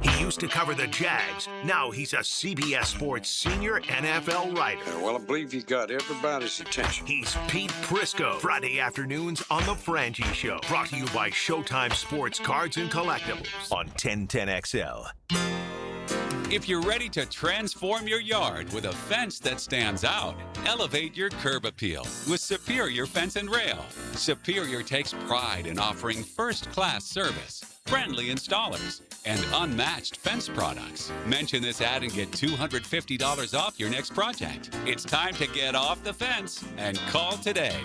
He used to cover the Jags. Now he's a CBS Sports senior NFL writer. Well, I believe he's got everybody's attention. He's Pete Prisco. Friday afternoons on The Frangie Show. Brought to you by Showtime Sports Cards and Collectibles on 1010XL. If you're ready to transform your yard with a fence that stands out, elevate your curb appeal with Superior Fence and Rail. Superior takes pride in offering first-class service, friendly installers, and unmatched fence products. Mention this ad and get $250 off your next project. It's time to get off the fence and call today.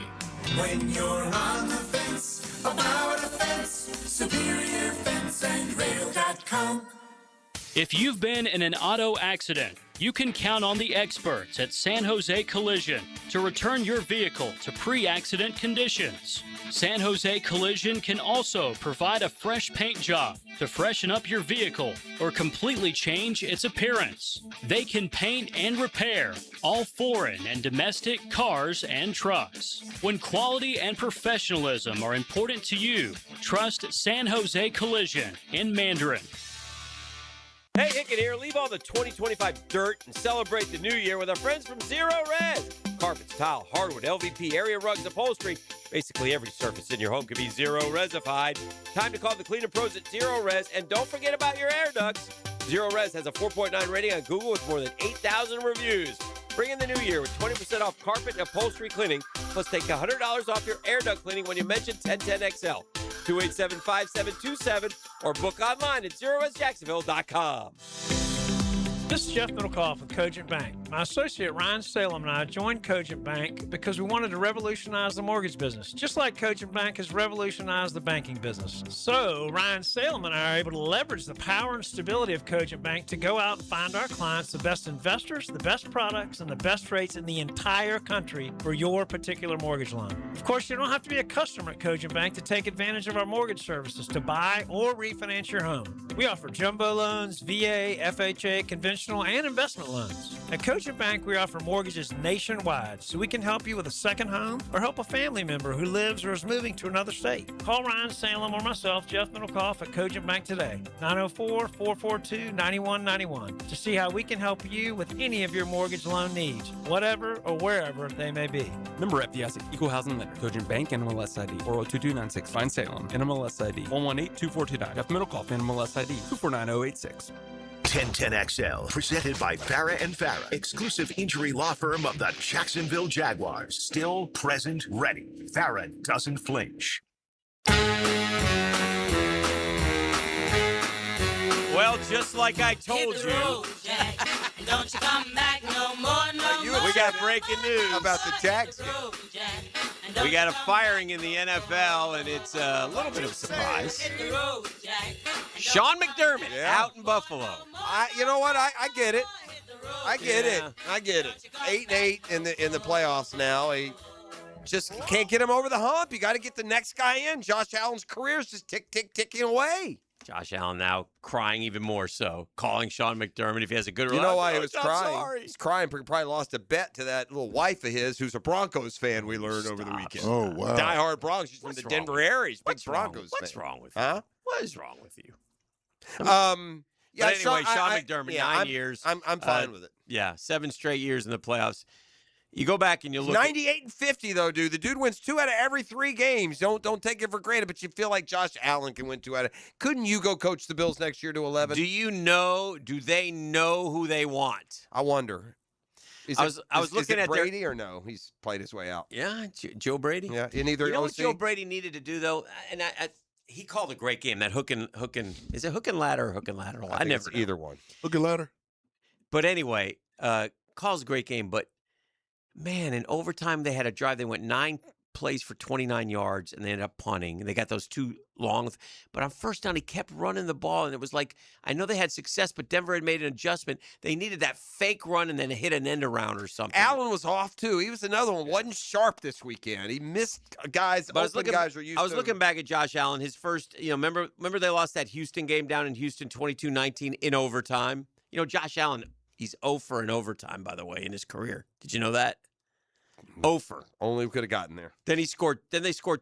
When you're on the fence, about a fence, SuperiorFenceandRail.com. If you've been in an auto accident, You can count on the experts at San Jose Collision to return your vehicle to pre-accident conditions. San Jose Collision can also provide a fresh paint job to freshen up your vehicle or completely change its appearance. They can paint and repair all foreign and domestic cars and trucks. When quality and professionalism are important to you, trust San Jose Collision in Mandarin. Hey, Hicken here. Leave all the 2025 dirt and celebrate the new year with our friends from Zero Res. Carpets, tile, hardwood, LVP, area rugs, upholstery. Basically every surface in your home can be Zero Resified. Time to call the cleaner pros at Zero Res. And don't forget about your air ducts. Zero Res has a 4.9 rating on Google with more than 8,000 reviews. Bring in the new year with 20% off carpet and upholstery cleaning. Plus take $100 off your air duct cleaning when you mention 1010XL. 287-5727 or book online at ZeroResJacksonville.com. This is Jeff Middlecoff with Cogent Bank. My associate Ryan Salem and I joined Cogent Bank because we wanted to revolutionize the mortgage business, just like Cogent Bank has revolutionized the banking business. So Ryan Salem and I are able to leverage the power and stability of Cogent Bank to go out and find our clients the best investors, the best products, and the best rates in the entire country for your particular mortgage loan. Of course, you don't have to be a customer at Cogent Bank to take advantage of our mortgage services to buy or refinance your home. We offer jumbo loans, VA, FHA, conventional and investment loans. At Cogent Bank, we offer mortgages nationwide, so we can help you with a second home or help a family member who lives or is moving to another state. Call Ryan Salem or myself, Jeff Middlecoff, at Cogent Bank today, 904-442-9191, to see how we can help you with any of your mortgage loan needs, whatever or wherever they may be. Member FDIC, Equal Housing Lender, Cogent Bank, NMLS ID 402296, Fine Salem, NMLS ID 1182429, Jeff Middlecoff, NMLS ID 249086. 1010XL, presented by Farah and Farah, exclusive injury law firm of the Jacksonville Jaguars. Still present, ready. Farah doesn't flinch. Well, just like I told you, Don't you come back no more, no more. we got breaking news about the Jags. We got a firing in the NFL, and it's a little bit of a surprise. Sean McDermott out in Buffalo. You know what? I get it. I get it. 8-8 in the playoffs now. He just can't get him over the hump. You got to get the next guy in. Josh Allen's career is just ticking away. Josh Allen now crying even more so, calling Sean McDermott if he has a good You know why he was I'm crying? sorry. He's crying because he probably lost a bet to that little wife of his who's a Broncos fan, we learned over the weekend. Oh, wow. Diehard Broncos. She's from the Denver area. He's a big Broncos What's fan. wrong with you? Huh? What is wrong with you? Yeah, But anyway, Sean I- McDermott, yeah, 9 years. I'm fine with it. Yeah, 7 straight years in the playoffs. You go back and you look. 98-50 though, dude. The dude wins 2 out of every 3 games. Don't take it for granted, but you feel like Josh Allen can win 2 out of. Couldn't you go coach the Bills next year to 11? Do they know who they want? I wonder. I was looking at Brady or no? He's played his way out. Yeah, Joe Brady. Yeah, in either You know what OC? Joe Brady needed to do though, and he called a great game. That hook and is it hook and ladder or hook and lateral? I think never it's know. either one. Look at ladder. But anyway, calls a great game. But man, in overtime they had a drive. They went 9 plays for 29 yards, and they ended up punting. And they got those 2 long. But on first down, he kept running the ball, and it was like, I know they had success, but Denver had made an adjustment. They needed that fake run and then hit an end around or something. Allen was off too. He was another one. Wasn't sharp this weekend. He missed guys. But Guys were used. I was looking back at Josh Allen. His first, remember they lost that Houston game down in Houston, 22-19 in overtime. Josh Allen, he's 0 for in overtime, by the way, in his career. Did you know that? 0 for. Only we could have gotten there. Then they scored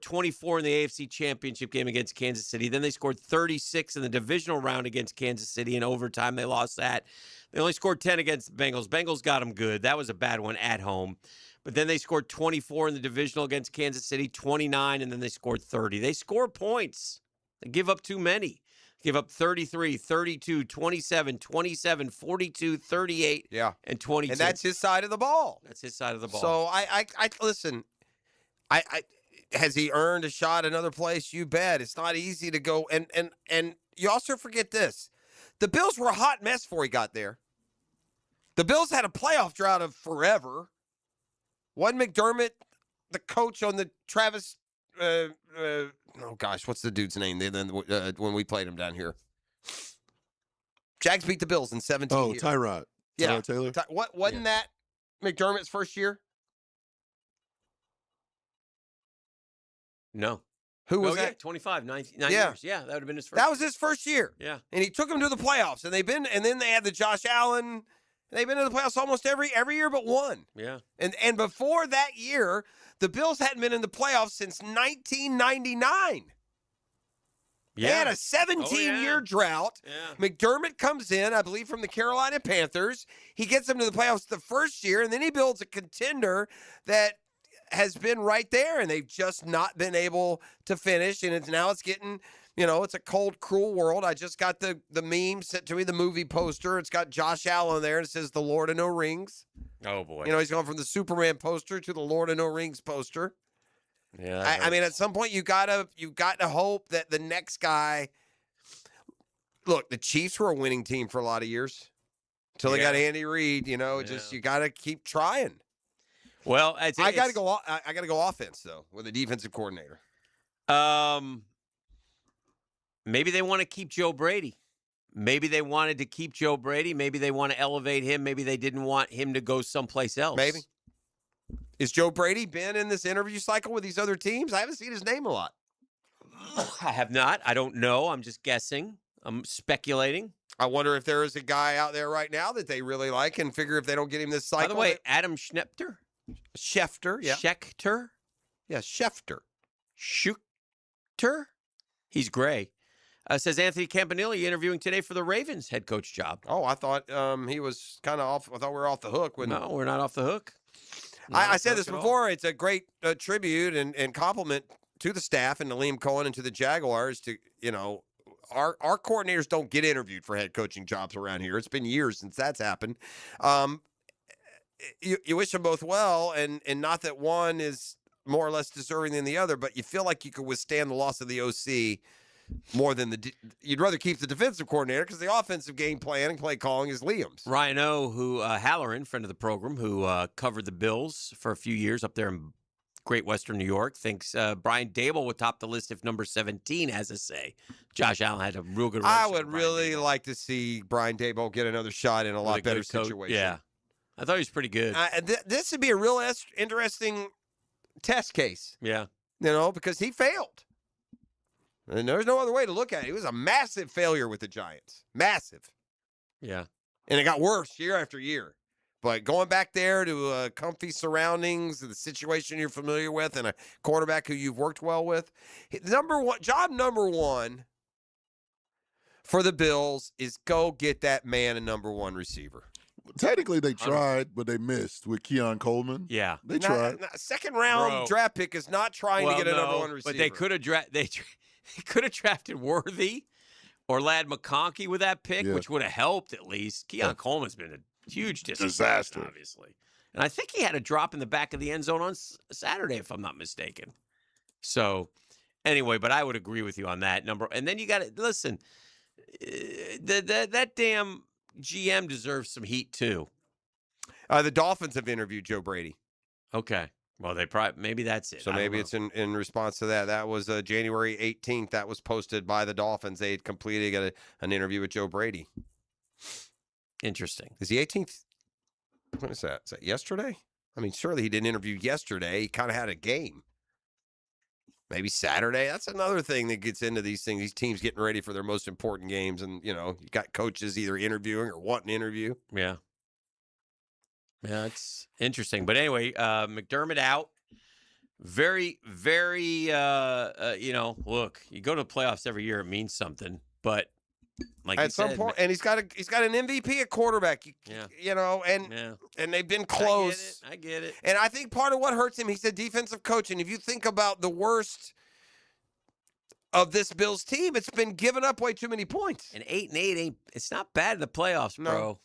24 in the AFC Championship game against Kansas City. Then they scored 36 in the divisional round against Kansas City in overtime. They lost that. They only scored 10 against the Bengals. Bengals got them good. That was a bad one at home. But then they scored 24 in the divisional against Kansas City, 29, and then they scored 30. They score points. They give up too many. Give up 33, 32, 27, 27, 42, 38, and 22. And that's his side of the ball. That's his side of the ball. So I listen. I has he earned a shot another place? You bet. It's not easy to go. And you also forget this: the Bills were a hot mess before he got there. The Bills had a playoff drought of forever. Wasn't McDermott the coach on the Travis? Oh gosh, what's the dude's name? When we played him down here, Jags beat the Bills in 17 years. Tyrod. Yeah. Taylor? What wasn't that McDermott's first year? No. Who was Yeah, that? 25, 9 years. Yeah, that would have been his first. That was his first year. Yeah. And he took them to the playoffs. And then they had the Josh Allen. They've been in the playoffs almost every year but one. Yeah. And before that year, the Bills hadn't been in the playoffs since 1999. Yeah. They had a 17-year drought. Yeah. McDermott comes in, I believe, from the Carolina Panthers. He gets them to the playoffs the first year, and then he builds a contender that has been right there, and they've just not been able to finish. And it's getting, it's a cold, cruel world. I just got the meme sent to me, the movie poster. It's got Josh Allen there, and it says The Lord of No Rings. Oh, boy. He's going from the Superman poster to the Lord of No Rings poster. Yeah. I mean, at some point, you got to hope that the next guy. Look, the Chiefs were a winning team for a lot of years until they got Andy Reid. You got to keep trying. Well, I got to go. I got to go offense though with a defensive coordinator. Maybe they want to keep Joe Brady. Maybe they wanted to keep Joe Brady. Maybe they want to elevate him. Maybe they didn't want him to go someplace else. Maybe. Is Joe Brady been in this interview cycle with these other teams? I haven't seen his name a lot. I have not. I don't know. I'm just guessing. I'm speculating. I wonder if there is a guy out there right now that they really like and figure if they don't get him this cycle. By the way, Adam Schefter. Schefter, yeah. Schechter? Yeah, Schefter. Schuchter? He's gray. Says Anthony Campanile interviewing today for the Ravens head coach job. Oh, I thought he was kind of off. I thought we were off the hook. No, we're not off the hook. I said this before. It's a great tribute and compliment to the staff and to Liam Cohen and to the Jaguars. Our coordinators don't get interviewed for head coaching jobs around here. It's been years since that's happened. You wish them both well, and not that one is more or less deserving than the other, but you feel like you could withstand the loss of the OC more than you'd rather keep the defensive coordinator because the offensive game plan and play calling is Liam's. Ryan O, Halloran, friend of the program, who covered the Bills for a few years up there in Great Western New York, thinks Brian Dable would top the list if number 17 has a say. Josh Allen had a real good I would really like to see Brian Dable get another shot in a lot better situation. Yeah. I thought he was pretty good. This would be a real interesting test case. Yeah. Because he failed. And there's no other way to look at it. It was a massive failure with the Giants. Massive. Yeah. And it got worse year after year. But going back there to comfy surroundings, the situation you're familiar with, and a quarterback who you've worked well with, job number one for the Bills is go get that man a number one receiver. Technically, they tried, but they missed with Keon Coleman. Yeah, they tried. Second round draft pick is not trying to get a number one receiver. But they could have they could have drafted Worthy or Ladd McConkey with that pick, which would have helped at least. Keon Coleman's been a huge disaster, obviously, and I think he had a drop in the back of the end zone on Saturday, if I'm not mistaken. So, anyway, but I would agree with you on that number. And then you got to listen. That damn GM deserves some heat too. The Dolphins have interviewed Joe Brady. Okay. Well, they probably maybe that's it. So maybe it's in response to that. That was January 18th. That was posted by the Dolphins. They had completed an interview with Joe Brady. Interesting. Is the 18th? When is that? Is that yesterday? I mean, surely he did an interview yesterday. He kind of had a game. Maybe Saturday. That's another thing that gets into these things. These teams getting ready for their most important games. And, you got coaches either interviewing or wanting to interview. Yeah. Yeah, it's interesting. But anyway, McDermott out. Very, very, look, you go to the playoffs every year, it means something. But like at some point, and he's got an MVP at quarterback. And they've been close. I get it. And I think part of what hurts him, he's a defensive coach. And if you think about the worst of this Bills team, it's been giving up way too many points. And 8-8 it's not bad in the playoffs, bro. No.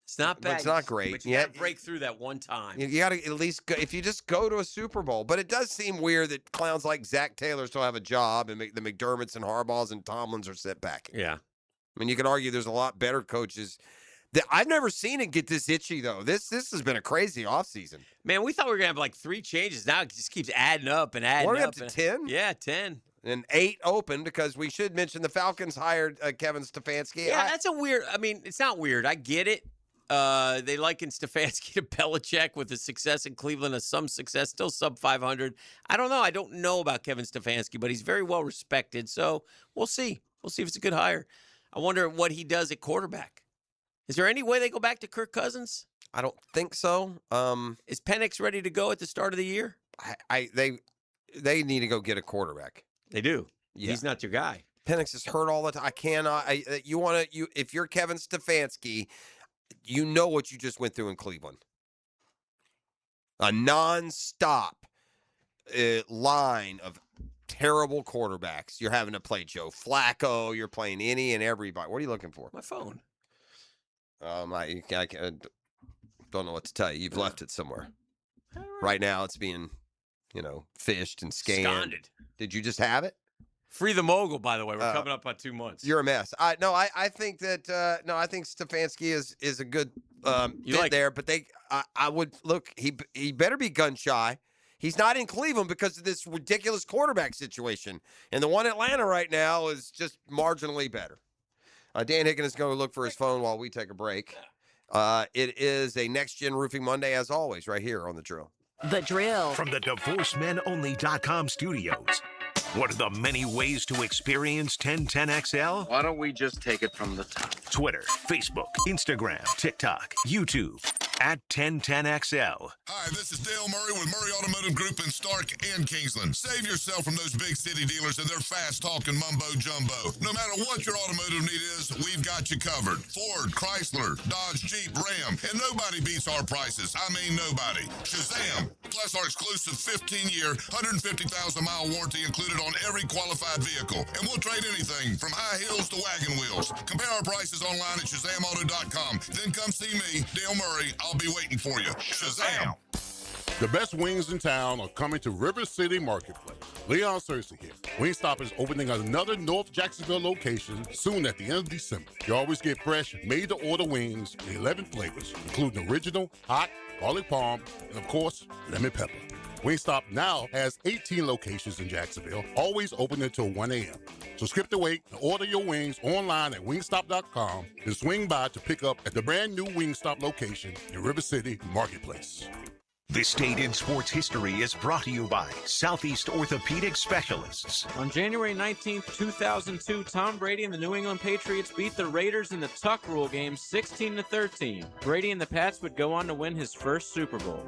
It's not bad. But it's not great. But you got to break through that one time. You got to at least go, if you just go to a Super Bowl. But it does seem weird that clowns like Zach Taylor still have a job and the McDermotts and Harbaughs and Tomlins are set back. Yeah. I mean, you could argue there's a lot better coaches. I've never seen it get this itchy, though. This has been a crazy offseason. Man, we thought we were going to have like 3 changes. Now it just keeps adding up and adding up. We're up to 10? Yeah, 10. And 8 open because we should mention the Falcons hired Kevin Stefanski. Yeah, that's a weird – I mean, it's not weird. I get it. They liken Stefanski to Belichick with his success in Cleveland as some success, still sub 500. I don't know. I don't know about Kevin Stefanski, but he's very well respected. So we'll see. We'll see if it's a good hire. I wonder what he does at quarterback. Is there any way they go back to Kirk Cousins? I don't think so. Is Penix ready to go at the start of the year? They need to go get a quarterback. They do. Yeah. He's not your guy. Penix is hurt all the time. I cannot. If you're Kevin Stefanski, you know what you just went through in Cleveland. A nonstop line of terrible quarterbacks. You're having to play Joe Flacco. You're playing any and everybody. What are you looking for? My phone. I don't know what to tell you. You've left it somewhere. Right now, it's being, fished and scanned. Sconded. Did you just have it? Free the mogul, by the way. We're coming up on 2 months. You're a mess. I think that I think Stefanski is a good fit there. But I would look. He better be gun shy. He's not in Cleveland because of this ridiculous quarterback situation, and the one in Atlanta right now is just marginally better. Dan Hicken is going to look for his phone while we take a break. It is a Next Gen Roofing Monday, as always, right here on The Drill. The Drill. From the DivorceMenOnly.com studios. What are the many ways to experience 1010XL? Why don't we just take it from the top? Twitter, Facebook, Instagram, TikTok, YouTube. At 1010XL. Hi, this is Dale Murray with Murray Automotive Group in Stark and Kingsland. Save yourself from those big city dealers and their fast-talking mumbo-jumbo. No matter what your automotive need is, we've got you covered. Ford, Chrysler, Dodge, Jeep, Ram, and nobody beats our prices. I mean nobody. Shazam! Plus our exclusive 15-year, 150,000-mile warranty included on every qualified vehicle. And we'll trade anything from high heels to wagon wheels. Compare our prices online at ShazamAuto.com. Then come see me, Dale Murray. I'll be waiting for you. Shazam! The best wings in town are coming to River City Marketplace. Leon Searcy here. Wingstop is opening another North Jacksonville location soon at the end of December. You always get fresh, made-to-order wings in 11 flavors, including original, hot, garlic parm, and of course, lemon pepper. Wingstop now has 18 locations in Jacksonville, always open until 1 a.m. So skip the wait and order your wings online at wingstop.com and swing by to pick up at the brand new Wingstop location in River City Marketplace. This date in sports history is brought to you by Southeast Orthopedic Specialists. On January 19, 2002, Tom Brady and the New England Patriots beat the Raiders in the Tuck Rule game 16-13. Brady and the Pats would go on to win his first Super Bowl.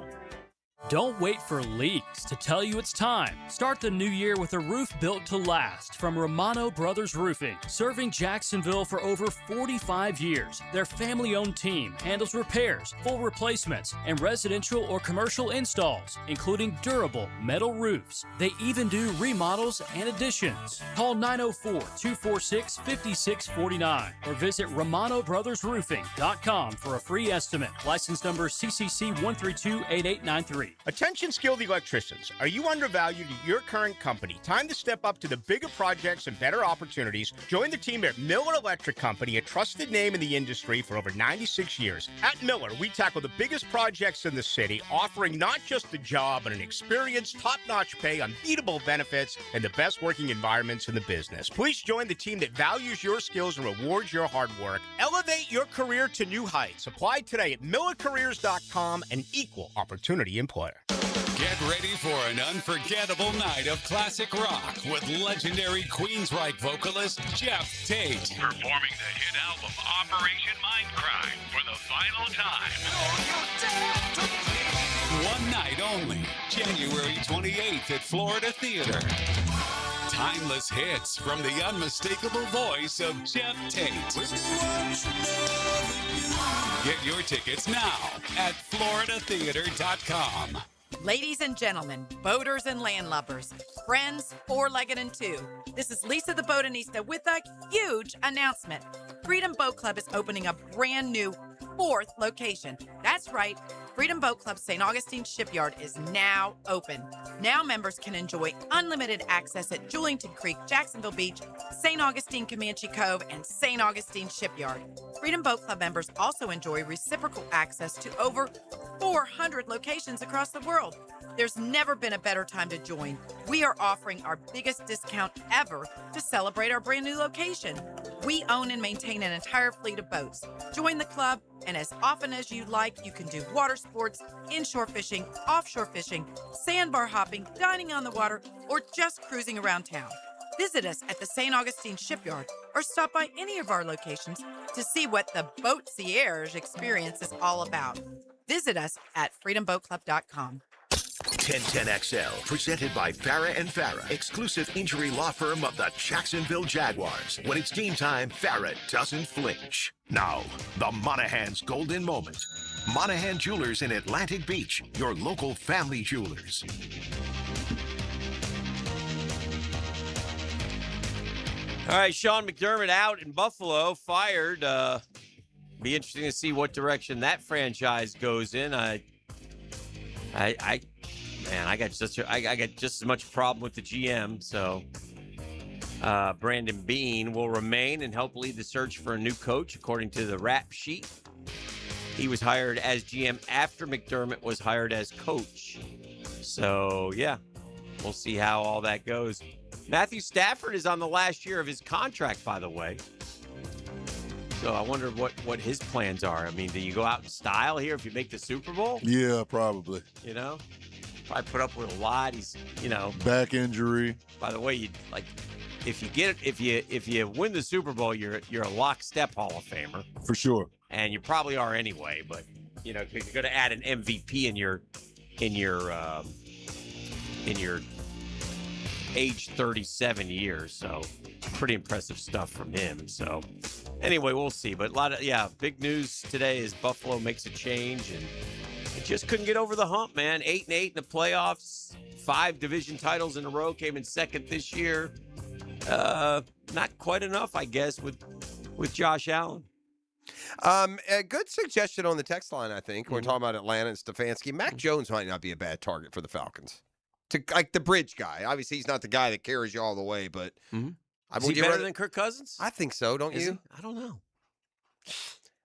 Don't wait for leaks to tell you it's time. Start the new year with a roof built to last from Romano Brothers Roofing. Serving Jacksonville for over 45 years, their family-owned team handles repairs, full replacements, and residential or commercial installs, including durable metal roofs. They even do remodels and additions. Call 904-246-5649 or visit RomanoBrothersRoofing.com for a free estimate. License number CCC 1328893. Attention skilled electricians. Are you undervalued at your current company? Time to step up to the bigger projects and better opportunities. Join the team at Miller Electric Company, a trusted name in the industry for over 96 years. At Miller, we tackle the biggest projects in the city, offering not just the job, but an experienced, top-notch pay, unbeatable benefits, and the best working environments in the business. Please join the team that values your skills and rewards your hard work. Elevate your career to new heights. Apply today at millercareers.com, an equal opportunity employer. Get ready for an unforgettable night of classic rock with legendary Queensryche vocalist Jeff Tate. Performing the hit album Operation Mindcrime for the final time. One night only, January 28th at Florida Theater. Timeless hits from the unmistakable voice of Jeff Tate. Get your tickets now at floridatheater.com. Ladies and gentlemen, boaters and landlubbers, friends, four-legged and two, this is Lisa the Botanista with a huge announcement. Freedom Boat Club is opening a brand new 4th location. That's right, Freedom Boat Club St. Augustine Shipyard is now open. Now members can enjoy unlimited access at Julington Creek, Jacksonville Beach, St. Augustine Comanche Cove, and St. Augustine Shipyard. Freedom Boat Club members also enjoy reciprocal access to over 400 locations across the world. There's never been a better time to join. We are offering our biggest discount ever to celebrate our brand new location. We own and maintain an entire fleet of boats. Join the club, and as often as you like, you can do water sports, inshore fishing, offshore fishing, sandbar hopping, dining on the water, or just cruising around town. Visit us at the St. Augustine Shipyard or stop by any of our locations to see what the Boatsierge experience is all about. Visit us at freedomboatclub.com. 1010XL, presented by Farah and Farah, exclusive injury law firm of the Jacksonville Jaguars. When it's team time, Farah doesn't flinch. Now, the Monahan's golden moment. Monahan Jewelers in Atlantic Beach, your local family jewelers. All right, Sean McDermott out in Buffalo, fired. Be interesting to see what direction that franchise goes in. I got just as much problem with the GM. So Brandon Beane will remain and help lead the search for a new coach, according to the rap sheet. He was hired as GM after McDermott was hired as coach. So yeah, we'll see how all that goes. Matthew Stafford is on the last year of his contract, by the way. So I wonder what his plans are. I mean, do you go out in style here if you make the Super Bowl? Yeah, probably. You know, probably put up with a lot. He's, back injury. By the way, if you win the Super Bowl, you're a lockstep Hall of Famer For sure. and you probably are anyway. But because you're going to add an MVP in your age 37 years, so pretty impressive stuff from him. So anyway, we'll see. But big news today is Buffalo makes a change, and it just couldn't get over the hump, man. 8-8 in the playoffs, 5 division titles in a row, came in second this year. Not quite enough, I guess, with Josh Allen. A good suggestion on the text line, I think. We're talking about Atlanta and Stefanski. Mac Jones might not be a bad target for the Falcons. Like the bridge guy. Obviously, he's not the guy that carries you all the way, but Is he better than Kirk Cousins? I think so, don't you? I don't know.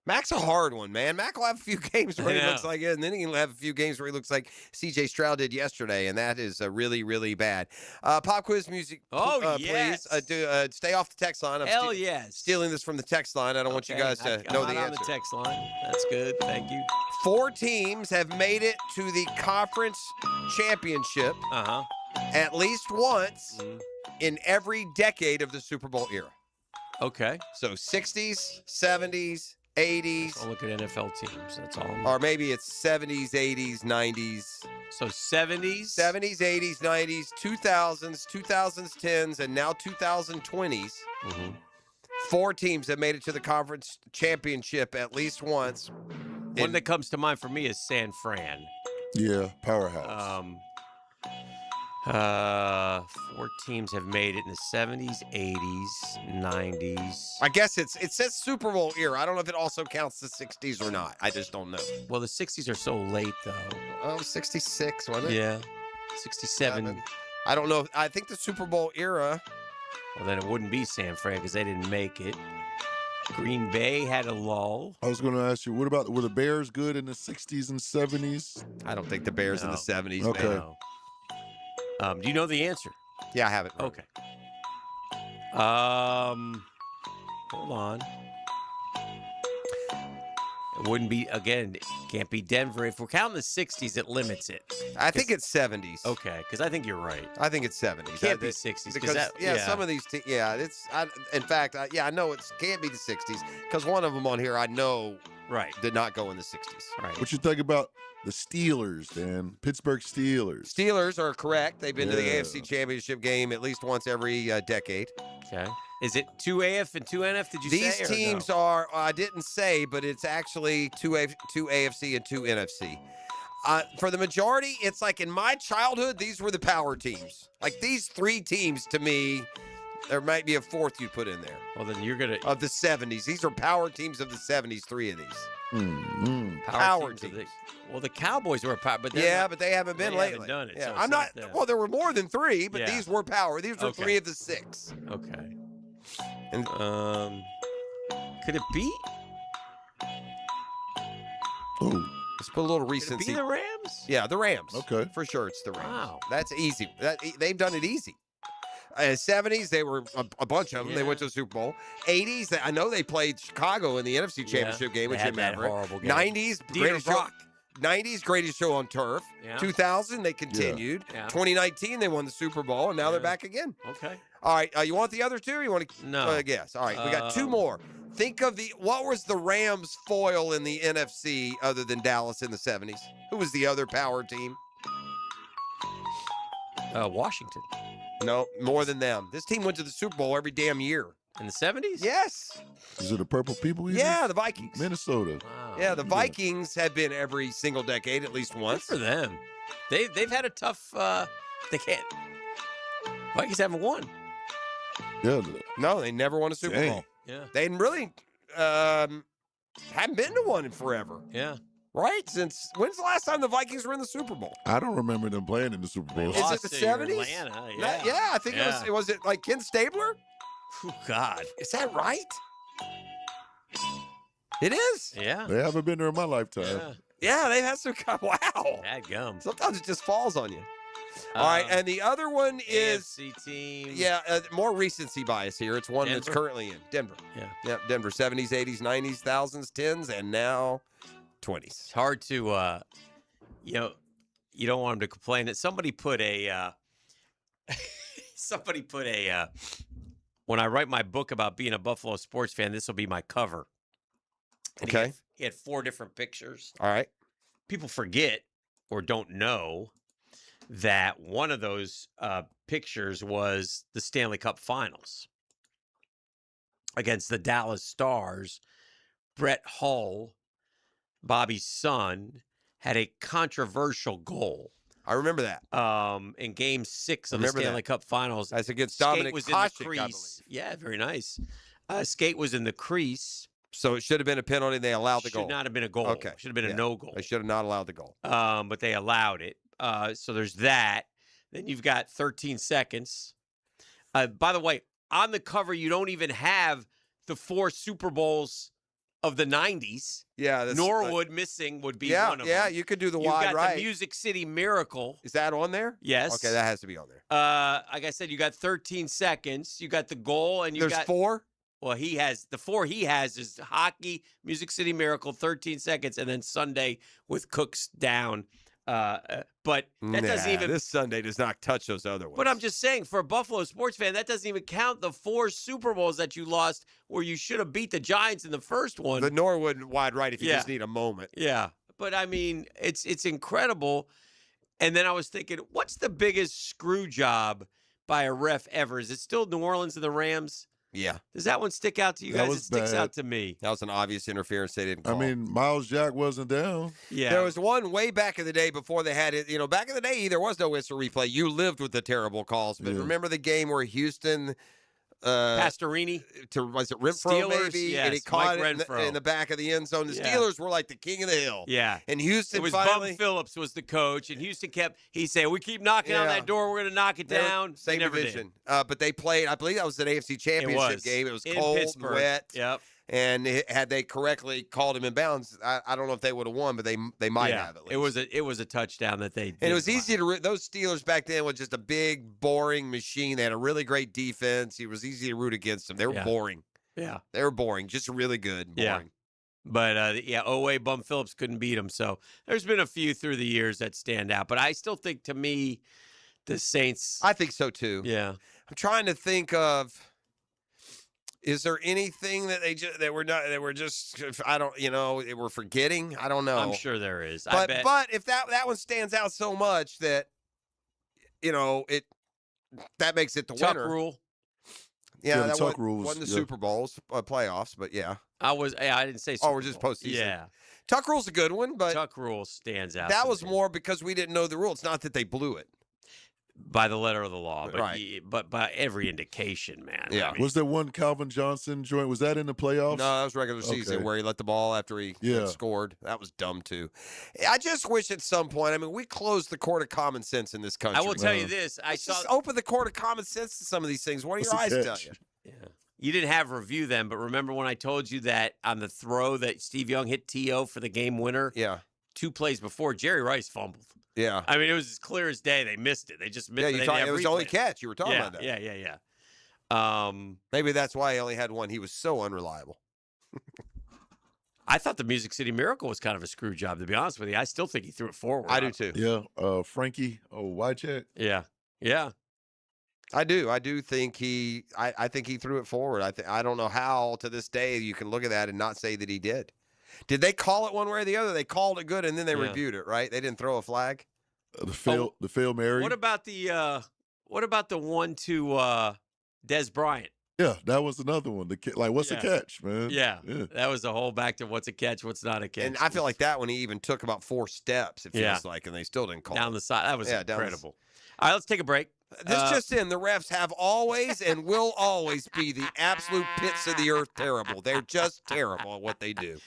Mac's a hard one, man. Mac will have a few games where he looks like it, and then he'll have a few games where he looks like C.J. Stroud did yesterday, and that is really, really bad. Pop quiz music, yes. please. Stay off the text line. I'm Yes. stealing this from the text line. I don't want you guys to know the I'm answer. on the text line. That's good. Thank you. 4 teams have made it to the conference championship at least once in every decade of the Super Bowl era. Okay. So 60s, 70s, 80s. I'll look at NFL teams. That's all. Or maybe it's 70s, 80s, 90s. So 70s? 70s, 80s, 90s, 2000s, 2010s, and now 2020s. 4 teams have made it to the conference championship at least once. One that comes to mind for me is San Fran. Yeah, powerhouse. 4 teams have made it in the 70s, 80s, 90s. I guess it says Super Bowl era. I don't know if it also counts the 60s or not. I just don't know. Well, the 60s are so late, though. Oh, 66, wasn't it? Yeah. 67. I don't know. I think the Super Bowl era. Well, then it wouldn't be San Fran because they didn't make it. Green Bay had a lull. I was going to ask you, were the Bears good in the 60s and 70s? I don't think the Bears in the 70s. Okay. Man. Do you know the answer? Yeah, I have it. Okay. Hold on. It wouldn't be, again, it can't be Denver. If we're counting the 60s, it limits it. I think it's 70s. Okay, because I think you're right. I think it's 70s. Can't be 60s. Because, some of these, in fact, I know it can't be the 60s because one of them on here I know did not go in the 60s. Right. What you think about the Steelers, Dan? Pittsburgh Steelers. Steelers are correct. They've been to the AFC Championship game at least once every decade. Okay. Is it 2 AF and 2 NF, did you say? These teams are, I didn't say, but it's actually 2 AFC and 2 NFC. For the majority, it's like in my childhood, these were the power teams. Like these 3 teams to me, there might be a 4th you'd put in there. Well, then you're going to. Of the 70s. These are power teams of the 70s, 3 of these. Power teams. Well, the Cowboys were a power, but but they haven't been lately. Haven't done it. Yeah. So I'm not. Well, there were more than 3, but these were power. These were 3 of the 6. Okay. And could it be? Oh, let's put a little recency. Could it be the Rams? Yeah, the Rams. Okay, for sure, it's the Rams. Wow, that's easy. They've done it easy. 70s, they were a bunch of them. Yeah. They went to the Super Bowl. 80s, I know they played Chicago in the NFC Championship game with they Jim had that Maverick. horrible game. 90s, greatest show. Brock. 90s, greatest show on turf. Yeah. 2000, they continued. Yeah. 2019, they won the Super Bowl, and now they're back again. Okay. All right, you want the other two? Or you want to? No. Guess. All right, we got two more. Think of what was the Rams' foil in the NFC other than Dallas in the 70s? Who was the other power team? Washington. No, more than them. This team went to the Super Bowl every damn year. In the 70s? Yes. Is it the Purple People? Yeah, the Vikings. Minnesota. Wow. Yeah, the Vikings have been every single decade at least once. Good for them. They've had a tough. They can't. Vikings haven't won. Yeah. No, they never won a Super Dang. Bowl. Yeah. They really haven't been to one in forever. Yeah. Right? Since when's the last time the Vikings were in the Super Bowl? I don't remember them playing in the Super Bowl. Is it the 70s? Atlanta, Yeah, I think it was it like Ken Stabler? Oh, God. Is that right? It is. Yeah. They haven't been there in my lifetime. Yeah, they've had some wow. Bad gum. Sometimes it just falls on you. All right, and the other one is AFC team. Yeah, more recency bias here. It's one that's Denver? currently in Denver. Yeah. Yep, Denver 70s, 80s, 90s, 1000s, 10s, and now 20s. It's hard to, you don't want them to complain that somebody put a, when I write my book about being a Buffalo sports fan, this will be my cover. And Okay. He had 4 different pictures. All right. People forget or don't know that one of those pictures was the Stanley Cup Finals against the Dallas Stars. Brett Hull, Bobby's son, had a controversial goal. I remember that. In Game 6 of the Remember Stanley that. Cup Finals. That's against Skate Dominic was Hasek, in I the believe. crease. Yeah, very nice. Skate was in the crease. So it should have been a penalty. They allowed the goal. Should not have been a goal. Okay. Should have been Yeah. a no goal. They should have not allowed the goal. But they allowed it. So there's that. Then you've got 13 seconds. By the way, on the cover, you don't even have the 4 Super Bowls of the 90s. Yeah. That's, Norwood missing would be one of them. Yeah, you could do the You've wide got right. the Music City Miracle. Is that on there? Yes. Okay, that has to be on there. Like I said, you got 13 seconds. You got the goal, and you There's got 4? Well, he has the 4 he has is hockey, Music City Miracle, 13 seconds, and then Sunday with Cooks down. But that doesn't even. This Sunday does not touch those other ones. But I'm just saying, for a Buffalo sports fan, that doesn't even count the 4 Super Bowls that you lost, where you should have beat the Giants in the first one. The Norwood wide right if you Yeah. just need a moment. Yeah, but I mean, it's incredible. And then I was thinking, what's the biggest screw job by a ref ever? Is it still New Orleans and the Rams? Yeah. Does that one stick out to you That guys? was It sticks bad. out to me. That was an obvious interference they didn't I call. mean, Miles Jack wasn't down. Yeah. There was one way back in the day before they had it. Back in the day, there was no whistle replay. You lived with the terrible calls. But Yeah. remember the game where Houston Pastorini was it Renfro Steelers, maybe? yes, And he caught Mike it Renfro. in the back of the end zone. The Yeah. Steelers were like the king of the hill. Yeah. And Houston It was finally. Bum Phillips was the coach, and Houston he said, we keep knocking on Yeah. that door, we're going to knock it they were down. Same They never division. But they played, I believe that was an AFC championship game. It was in cold and Pittsburgh. wet. Yep. And had they correctly called him in bounds, I don't know if they would have won, but they might Yeah. have at least. It was a touchdown that they did. And it was easy to those Steelers back then was just a big, boring machine. They had a really great defense. It was easy to root against them. They were Yeah. boring. Yeah. They were boring, just really good. Yeah. Boring. But, Oweh, Bum Phillips couldn't beat him. So there's been a few through the years that stand out. But I still think, to me, the Saints. I think so, too. Yeah. I'm trying to think of. Is there anything that we're forgetting? I don't know. I'm sure there is. I But bet. but if that one stands out so much that that makes it the Tuck winner. rule. Yeah, the that Tuck rules, wasn't the yeah. Super Bowls, playoffs, but yeah. I didn't say Oh, Super we're just Bowl. postseason. Yeah. Tuck rule's a good one, but Tuck rule stands out. that to was me. more because we didn't know the rule. It's not that they blew it. by the letter of the law, but Right. but by every indication, man. Yeah. I mean, Was there one Calvin Johnson joint? Was that in the playoffs? No, that was regular season Okay. where he let the ball after he Yeah. scored. That was dumb too. I just wish at some point. I mean, we closed the court of common sense in this country. I will tell you this: I Let's saw just open the court of common sense to some of these things. What do your eyes tell you? Yeah. You didn't have review then, but remember when I told you that on the throw that Steve Young hit T.O. for the game winner? Yeah. 2 plays before, Jerry Rice fumbled. Yeah. I mean, it was as clear as day. They missed it. They just missed it. It was the only catch. You were talking about that. Yeah. Maybe that's why he only had one. He was so unreliable. I thought the Music City Miracle was kind of a screw job, to be honest with you. I still think he threw it forward. I do too. Yeah. Frankie Wycheck. Yeah. I do think I think he threw it forward. I don't know how to this day you can look at that and not say that he did. Did they call it one way or the other? They called it good and then they reviewed it, right? They didn't throw a flag. The Phil Mary. What about the one to Des Bryant? Yeah, that was another one. What's a catch, man? Yeah, that was the whole back to what's a catch, what's not a catch. And I feel like that one he even took about 4 steps. It feels like, and they still didn't call down it. the side. That was incredible. All right, let's take a break. This just in: the refs have always and will always be the absolute pits of the earth terrible. They're just terrible at what they do.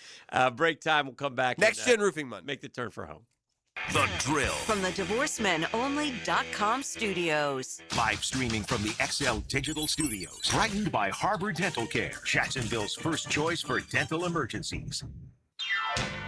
Break time. We'll come back. Next Gen Roofing Monday. Make the turn for home. The Drill. From the DivorceMenOnly.com studios. Live streaming from the XL Digital Studios. Brightened by Harbor Dental Care. Jacksonville's first choice for dental emergencies.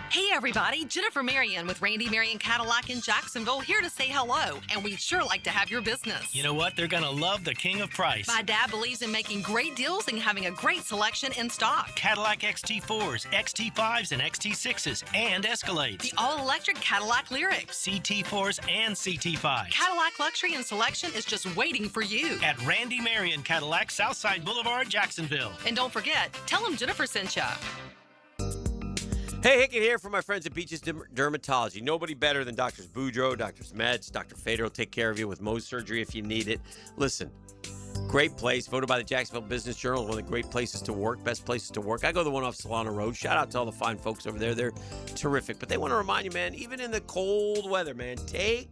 Hey everybody, Jennifer Marion with Randy Marion Cadillac in Jacksonville here to say hello, and we'd sure like to have your business. You know what? They're going to love the king of price. My dad believes in making great deals and having a great selection in stock. Cadillac XT4s, XT5s, and XT6s, and Escalades. The all-electric Cadillac Lyriq. CT4s and CT5s. Cadillac luxury and selection is just waiting for you. At Randy Marion Cadillac, Southside Boulevard, Jacksonville. And don't forget, tell them Jennifer sent ya. Hey, Hickett here from my friends at Beaches Dermatology. Nobody better than Doctors Boudreaux, Doctors Meds, Dr. Fader will take care of you with Mohs surgery if you need it. Listen, great place, voted by the Jacksonville Business Journal, one of the great places to work, best places to work. I go to the one off Solana Road. Shout out to all the fine folks over there. They're terrific. But they want to remind you, man, even in the cold weather, man, take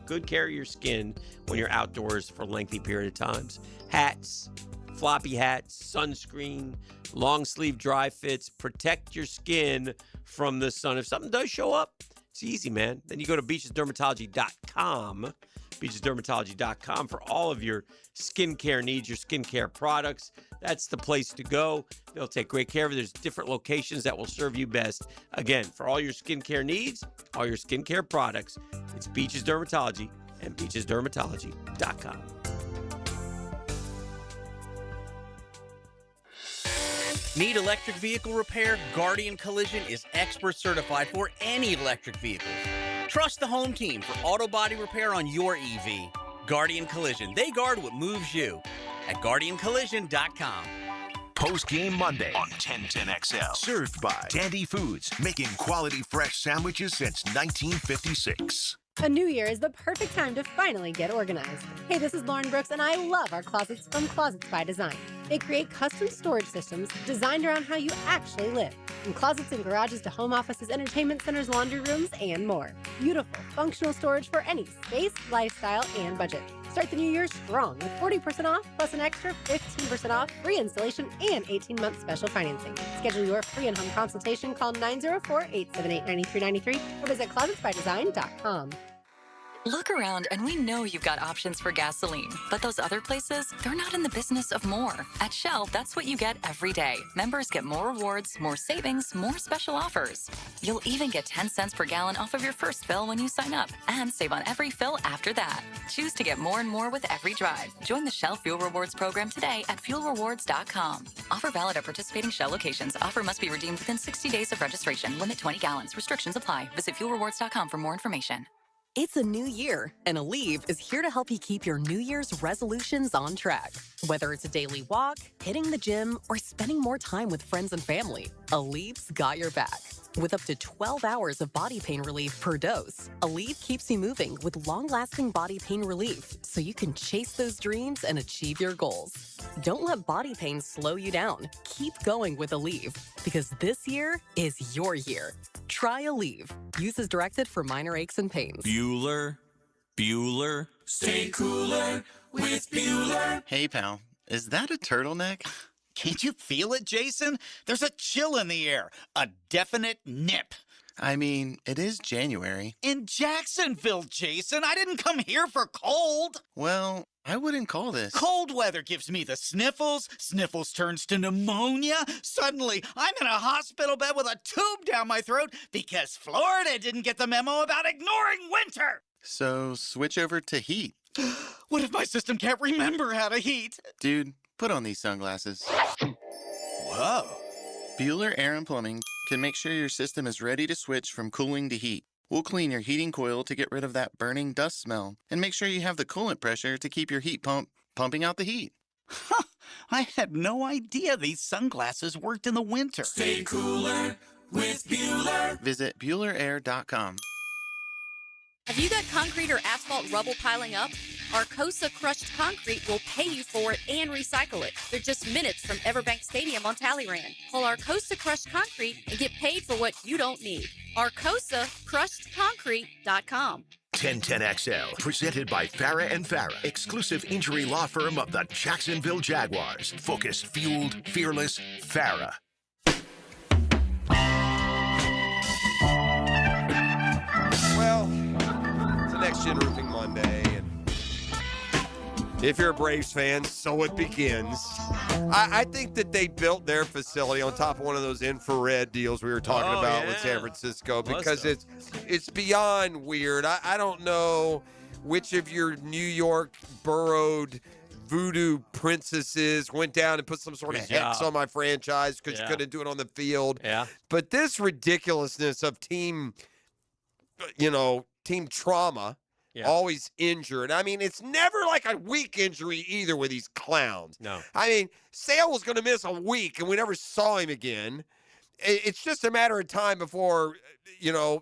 good care of your skin when you're outdoors for a lengthy period of times. Hats, floppy hats, sunscreen, long sleeve dry fits. Protect your skin from the sun. If something does show up, it's easy, man. Then you go to beachesdermatology.com, beachesdermatology.com for all of your skincare needs, your skincare products. That's the place to go. They'll take great care of you. There's different locations that will serve you best. Again, for all your skincare needs, all your skincare products, it's Beaches Dermatology and beachesdermatology.com. Need electric vehicle repair? Guardian Collision is expert certified for any electric vehicle. Trust the home team for auto body repair on your EV. Guardian Collision. They guard what moves you. At GuardianCollision.com. Post-game Monday on 1010XL. Served by Dandy Foods, making quality fresh sandwiches since 1956. A new year is the perfect time to finally get organized. Hey, this is Lauren Brooks, and I love our closets from Closets by Design. They create custom storage systems designed around how you actually live. From closets and garages to home offices, entertainment centers, laundry rooms, and more. Beautiful, functional storage for any space, lifestyle, and budget. Start the new year strong with 40% off plus an extra 15% off, free installation, and 18-month special financing. Schedule your free in-home consultation. Call 904-878-9393 or visit closetsbydesign.com. Look around and we know you've got options for gasoline, but those other places, they're not in the business of more. At Shell, that's what you get every day. Members get more rewards, more savings, more special offers. You'll even get 10 cents per gallon off of your first fill when you sign up and save on every fill after that. Choose to get more and more with every drive. Join the Shell Fuel Rewards program today at fuelrewards.com. Offer valid at participating Shell locations. Offer must be redeemed within 60 days of registration. Limit 20 gallons. Restrictions apply. Visit fuelrewards.com for more information. It's a new year, and Aleve is here to help you keep your New Year's resolutions on track. Whether it's a daily walk, hitting the gym, or spending more time with friends and family, Aleve's got your back. With up to 12 hours of body pain relief per dose, Aleve keeps you moving with long-lasting body pain relief so you can chase those dreams and achieve your goals. Don't let body pain slow you down. Keep going with Aleve, because this year is your year. Try Aleve. Use as directed for minor aches and pains. Bueller. Stay cooler with Bueller. Hey, pal, is that a turtleneck? Can't you feel it, Jason? There's a chill in the air, a definite nip. I mean, it is January. In Jacksonville, Jason, I didn't come here for cold. Well, I wouldn't call this. Cold weather gives me the sniffles. Sniffles turns to pneumonia. Suddenly, I'm in a hospital bed with a tube down my throat because Florida didn't get the memo about ignoring winter. So switch over to heat. What if my system can't remember how to heat? Dude, put on these sunglasses. Whoa. Bueller Air and Plumbing can make sure your system is ready to switch from cooling to heat. We'll clean your heating coil to get rid of that burning dust smell and make sure you have the coolant pressure to keep your heat pump pumping out the heat. Huh, I had no idea these sunglasses worked in the winter. Stay cooler with Bueller. Visit BuellerAir.com. Have you got concrete or asphalt rubble piling up? Arcosa Crushed Concrete will pay you for it and recycle it. They're just minutes from Everbank Stadium on Talleyrand. Call Arcosa Crushed Concrete and get paid for what you don't need. ArcosaCrushedConcrete.com. 1010XL, presented by Farah and Farah, exclusive injury law firm of the Jacksonville Jaguars. Focused, fueled, fearless, Farah. Well, it's the Next Gen Roofing Monday, and if you're a Braves fan, so it begins. I think that they built their facility on top of one of those infrared deals we were talking about with San Francisco because it's beyond weird. I don't know which of your New York burrowed voodoo princesses went down and put some sort of hex on my franchise because you couldn't do it on the field. Yeah. But this ridiculousness of team trauma, always injured. I mean, it's never like a week injury either with these clowns. No. I mean, Sale was going to miss a week, and we never saw him again. It's just a matter of time before,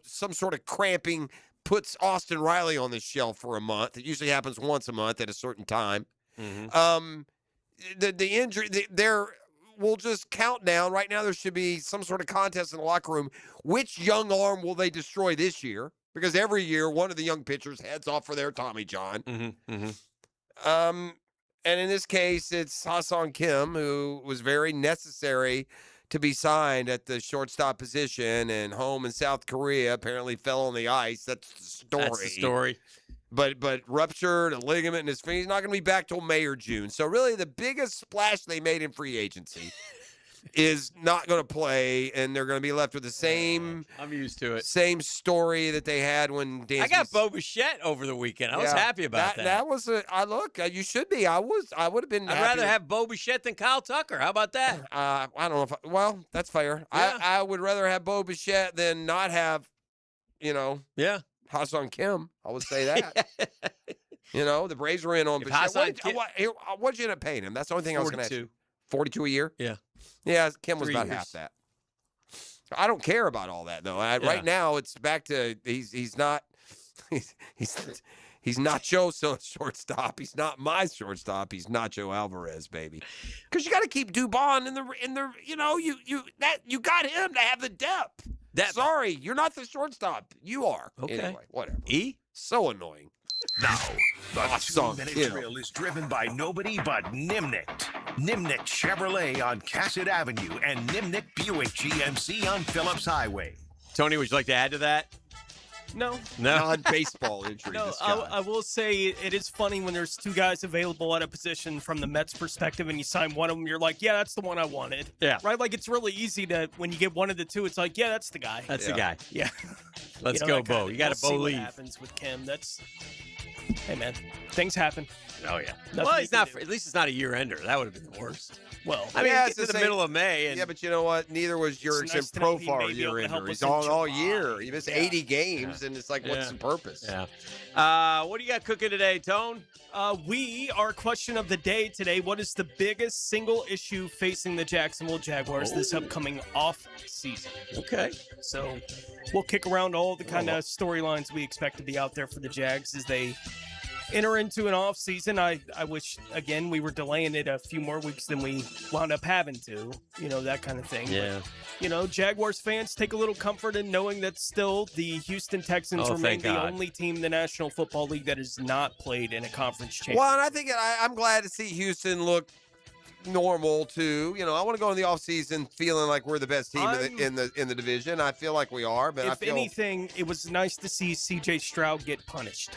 some sort of cramping puts Austin Riley on the shelf for a month. It usually happens once a month at a certain time. Mm-hmm. The injury, we'll just count down. Right now, there should be some sort of contest in the locker room. Which young arm will they destroy this year? Because every year, one of the young pitchers heads off for their Tommy John. Mm-hmm. Mm-hmm. And in this case, it's Ha-Seong Kim, who was very necessary to be signed at the shortstop position, and home in South Korea apparently fell on the ice. That's the story. That's the story. But ruptured a ligament in his finger. He's not going to be back till May or June. So really, the biggest splash they made in free agency is not going to play, and they're going to be left with the same. I'm used to it. Same story that they had when Dan. I got Bo Bichette over the weekend. I was happy about that. That was you should be. I would have been. I'd rather have Bo Bichette than Kyle Tucker. How about that? I don't know if. That's fair. Yeah. I would rather have Bo Bichette than not have. Ha-Seong Kim. I would say that. The Braves were in on Bichette. What'd you end up paying him? That's the only thing I was going to ask you. 42 a year? Yeah. Yeah, Kim was 3 about years. half that. I don't care about all that though. Right now, it's back to he's not Joe shortstop. He's not my shortstop. He's Nacho Alvarez, baby. Because you got to keep Dubon in the you got him to have the depth. Sorry, you're not the shortstop. You are. Okay. Anyway, whatever. So annoying. Now, the Ha-Seong 2-minute Kim. drill is driven by nobody but Nimnicht. Nimnicht Chevrolet on Cassett Avenue and Nimnicht Buick GMC on Phillips Highway. Tony, would you like to add to that? No. Non-baseball injury. No, this guy. I will say it is funny when there's two guys available at a position from the Mets perspective and you sign one of them, you're like, yeah, that's the one I wanted. Yeah. Right? Like, it's really easy to, when you get one of the two, it's like, yeah, that's the guy. That's the guy. Yeah. Let's go, Bo. You got to Bo We'll see leave. what happens with Kim. Hey, man, things happen. Oh, yeah. Nothing Well, you he's can not. do. At least it's not a year ender. That would have been the worst. Well, I mean, it's get to the the same- middle of May. And Yeah, but you know what? Neither was Jurickson nice to know he Profar may be able year to help ender. He's us in all July. year. He missed 80 games, and it's like, what's Yeah. the purpose? Yeah. What do you got cooking today, Tone? Our question of the day today, what is the biggest single issue facing the Jacksonville Jaguars this upcoming off season? Okay. So we'll kick around all the kind of storylines we expect to be out there for the Jags as they enter into an off season. I wish, again, we were delaying it a few more weeks than we wound up having to, that kind of thing. Yeah. But, Jaguars fans take a little comfort in knowing that still the Houston Texans Oh, remain thank the God. only team in the National Football League that has not played in a conference championship. Well, and I think I'm glad to see Houston look normal too. I want to go in the offseason feeling like we're the best team in the division. I feel like we are, but I If feel anything, it was nice to see C.J. Stroud get punished.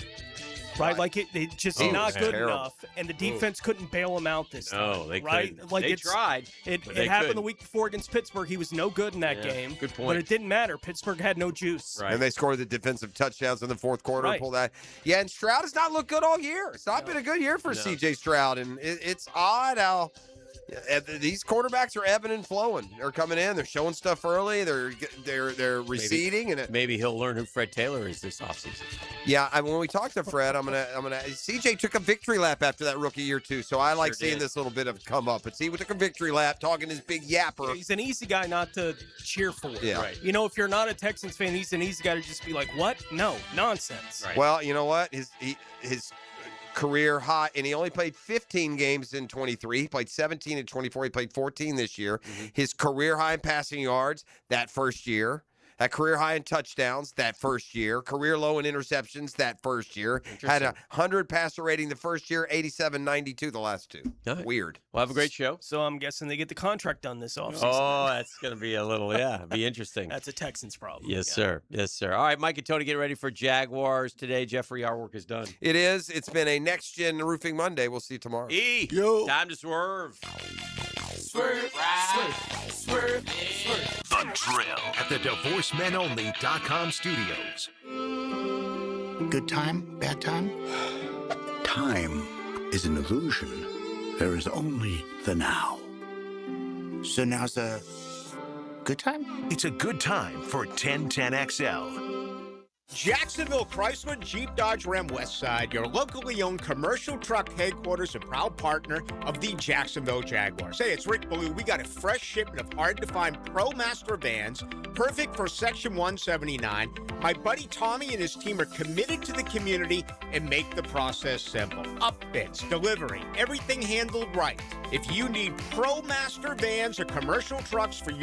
Right, like it just not good enough, and the defense couldn't bail him out this time. No, they right? couldn't. Like They tried, It but they happened couldn't. the week before against Pittsburgh. He was no good in that game. Good point. But it didn't matter. Pittsburgh had no juice. And they scored the defensive touchdowns in the fourth quarter and Right. pull that. Yeah, and Stroud has not looked good all year. It's not been a good year for C.J. Stroud, and it's odd how these quarterbacks are ebbing and flowing. They're coming in, they're showing stuff early, they're receding, and maybe he'll learn who Fred Taylor is this offseason. Yeah, when we talk to Fred, I'm gonna. CJ took a victory lap after that rookie year too, so I like seeing this little bit of come up. But he took a victory lap, talking his big yapper. He's an easy guy not to cheer for. Yeah. Right. You know, if you're not a Texans fan, he's an easy guy to just be like, "What? No, nonsense." Well, you know what? His career high, and he only played 15 games in 23. He played 17 in 24. He played 14 this year. His career high in passing yards that first year. That career high in touchdowns that first year. Career low in interceptions that first year. Had a 100 passer rating the first year, 87-92 the last two. Weird. We'll have a great show. So I'm guessing they get the contract done this offseason. Oh, that's going to be a little, be interesting. That's a Texans problem. Yes, sir. Yes, sir. All right, Mike and Tony, get ready for Jaguars today. Jeffrey, our work is done. It is. It's been a next-gen roofing Monday. We'll see you tomorrow. Time to swerve. Swerve, swerve, swerve, swerve. The Drill at the DivorceMenOnly.com studios. Good time, bad time? Time is an illusion. There is only the now. So now's a good time? It's a good time for 1010XL. Jacksonville Chrysler Jeep Dodge Ram Westside, your locally owned commercial truck headquarters and proud partner of the Jacksonville Jaguars. Hey, it's Rick Ballou. We got a fresh shipment of hard-to-find ProMaster vans, perfect for Section 179. My buddy Tommy and his team are committed to the community and make the process simple. Upfits, delivery, everything handled right. If you need ProMaster vans or commercial trucks for your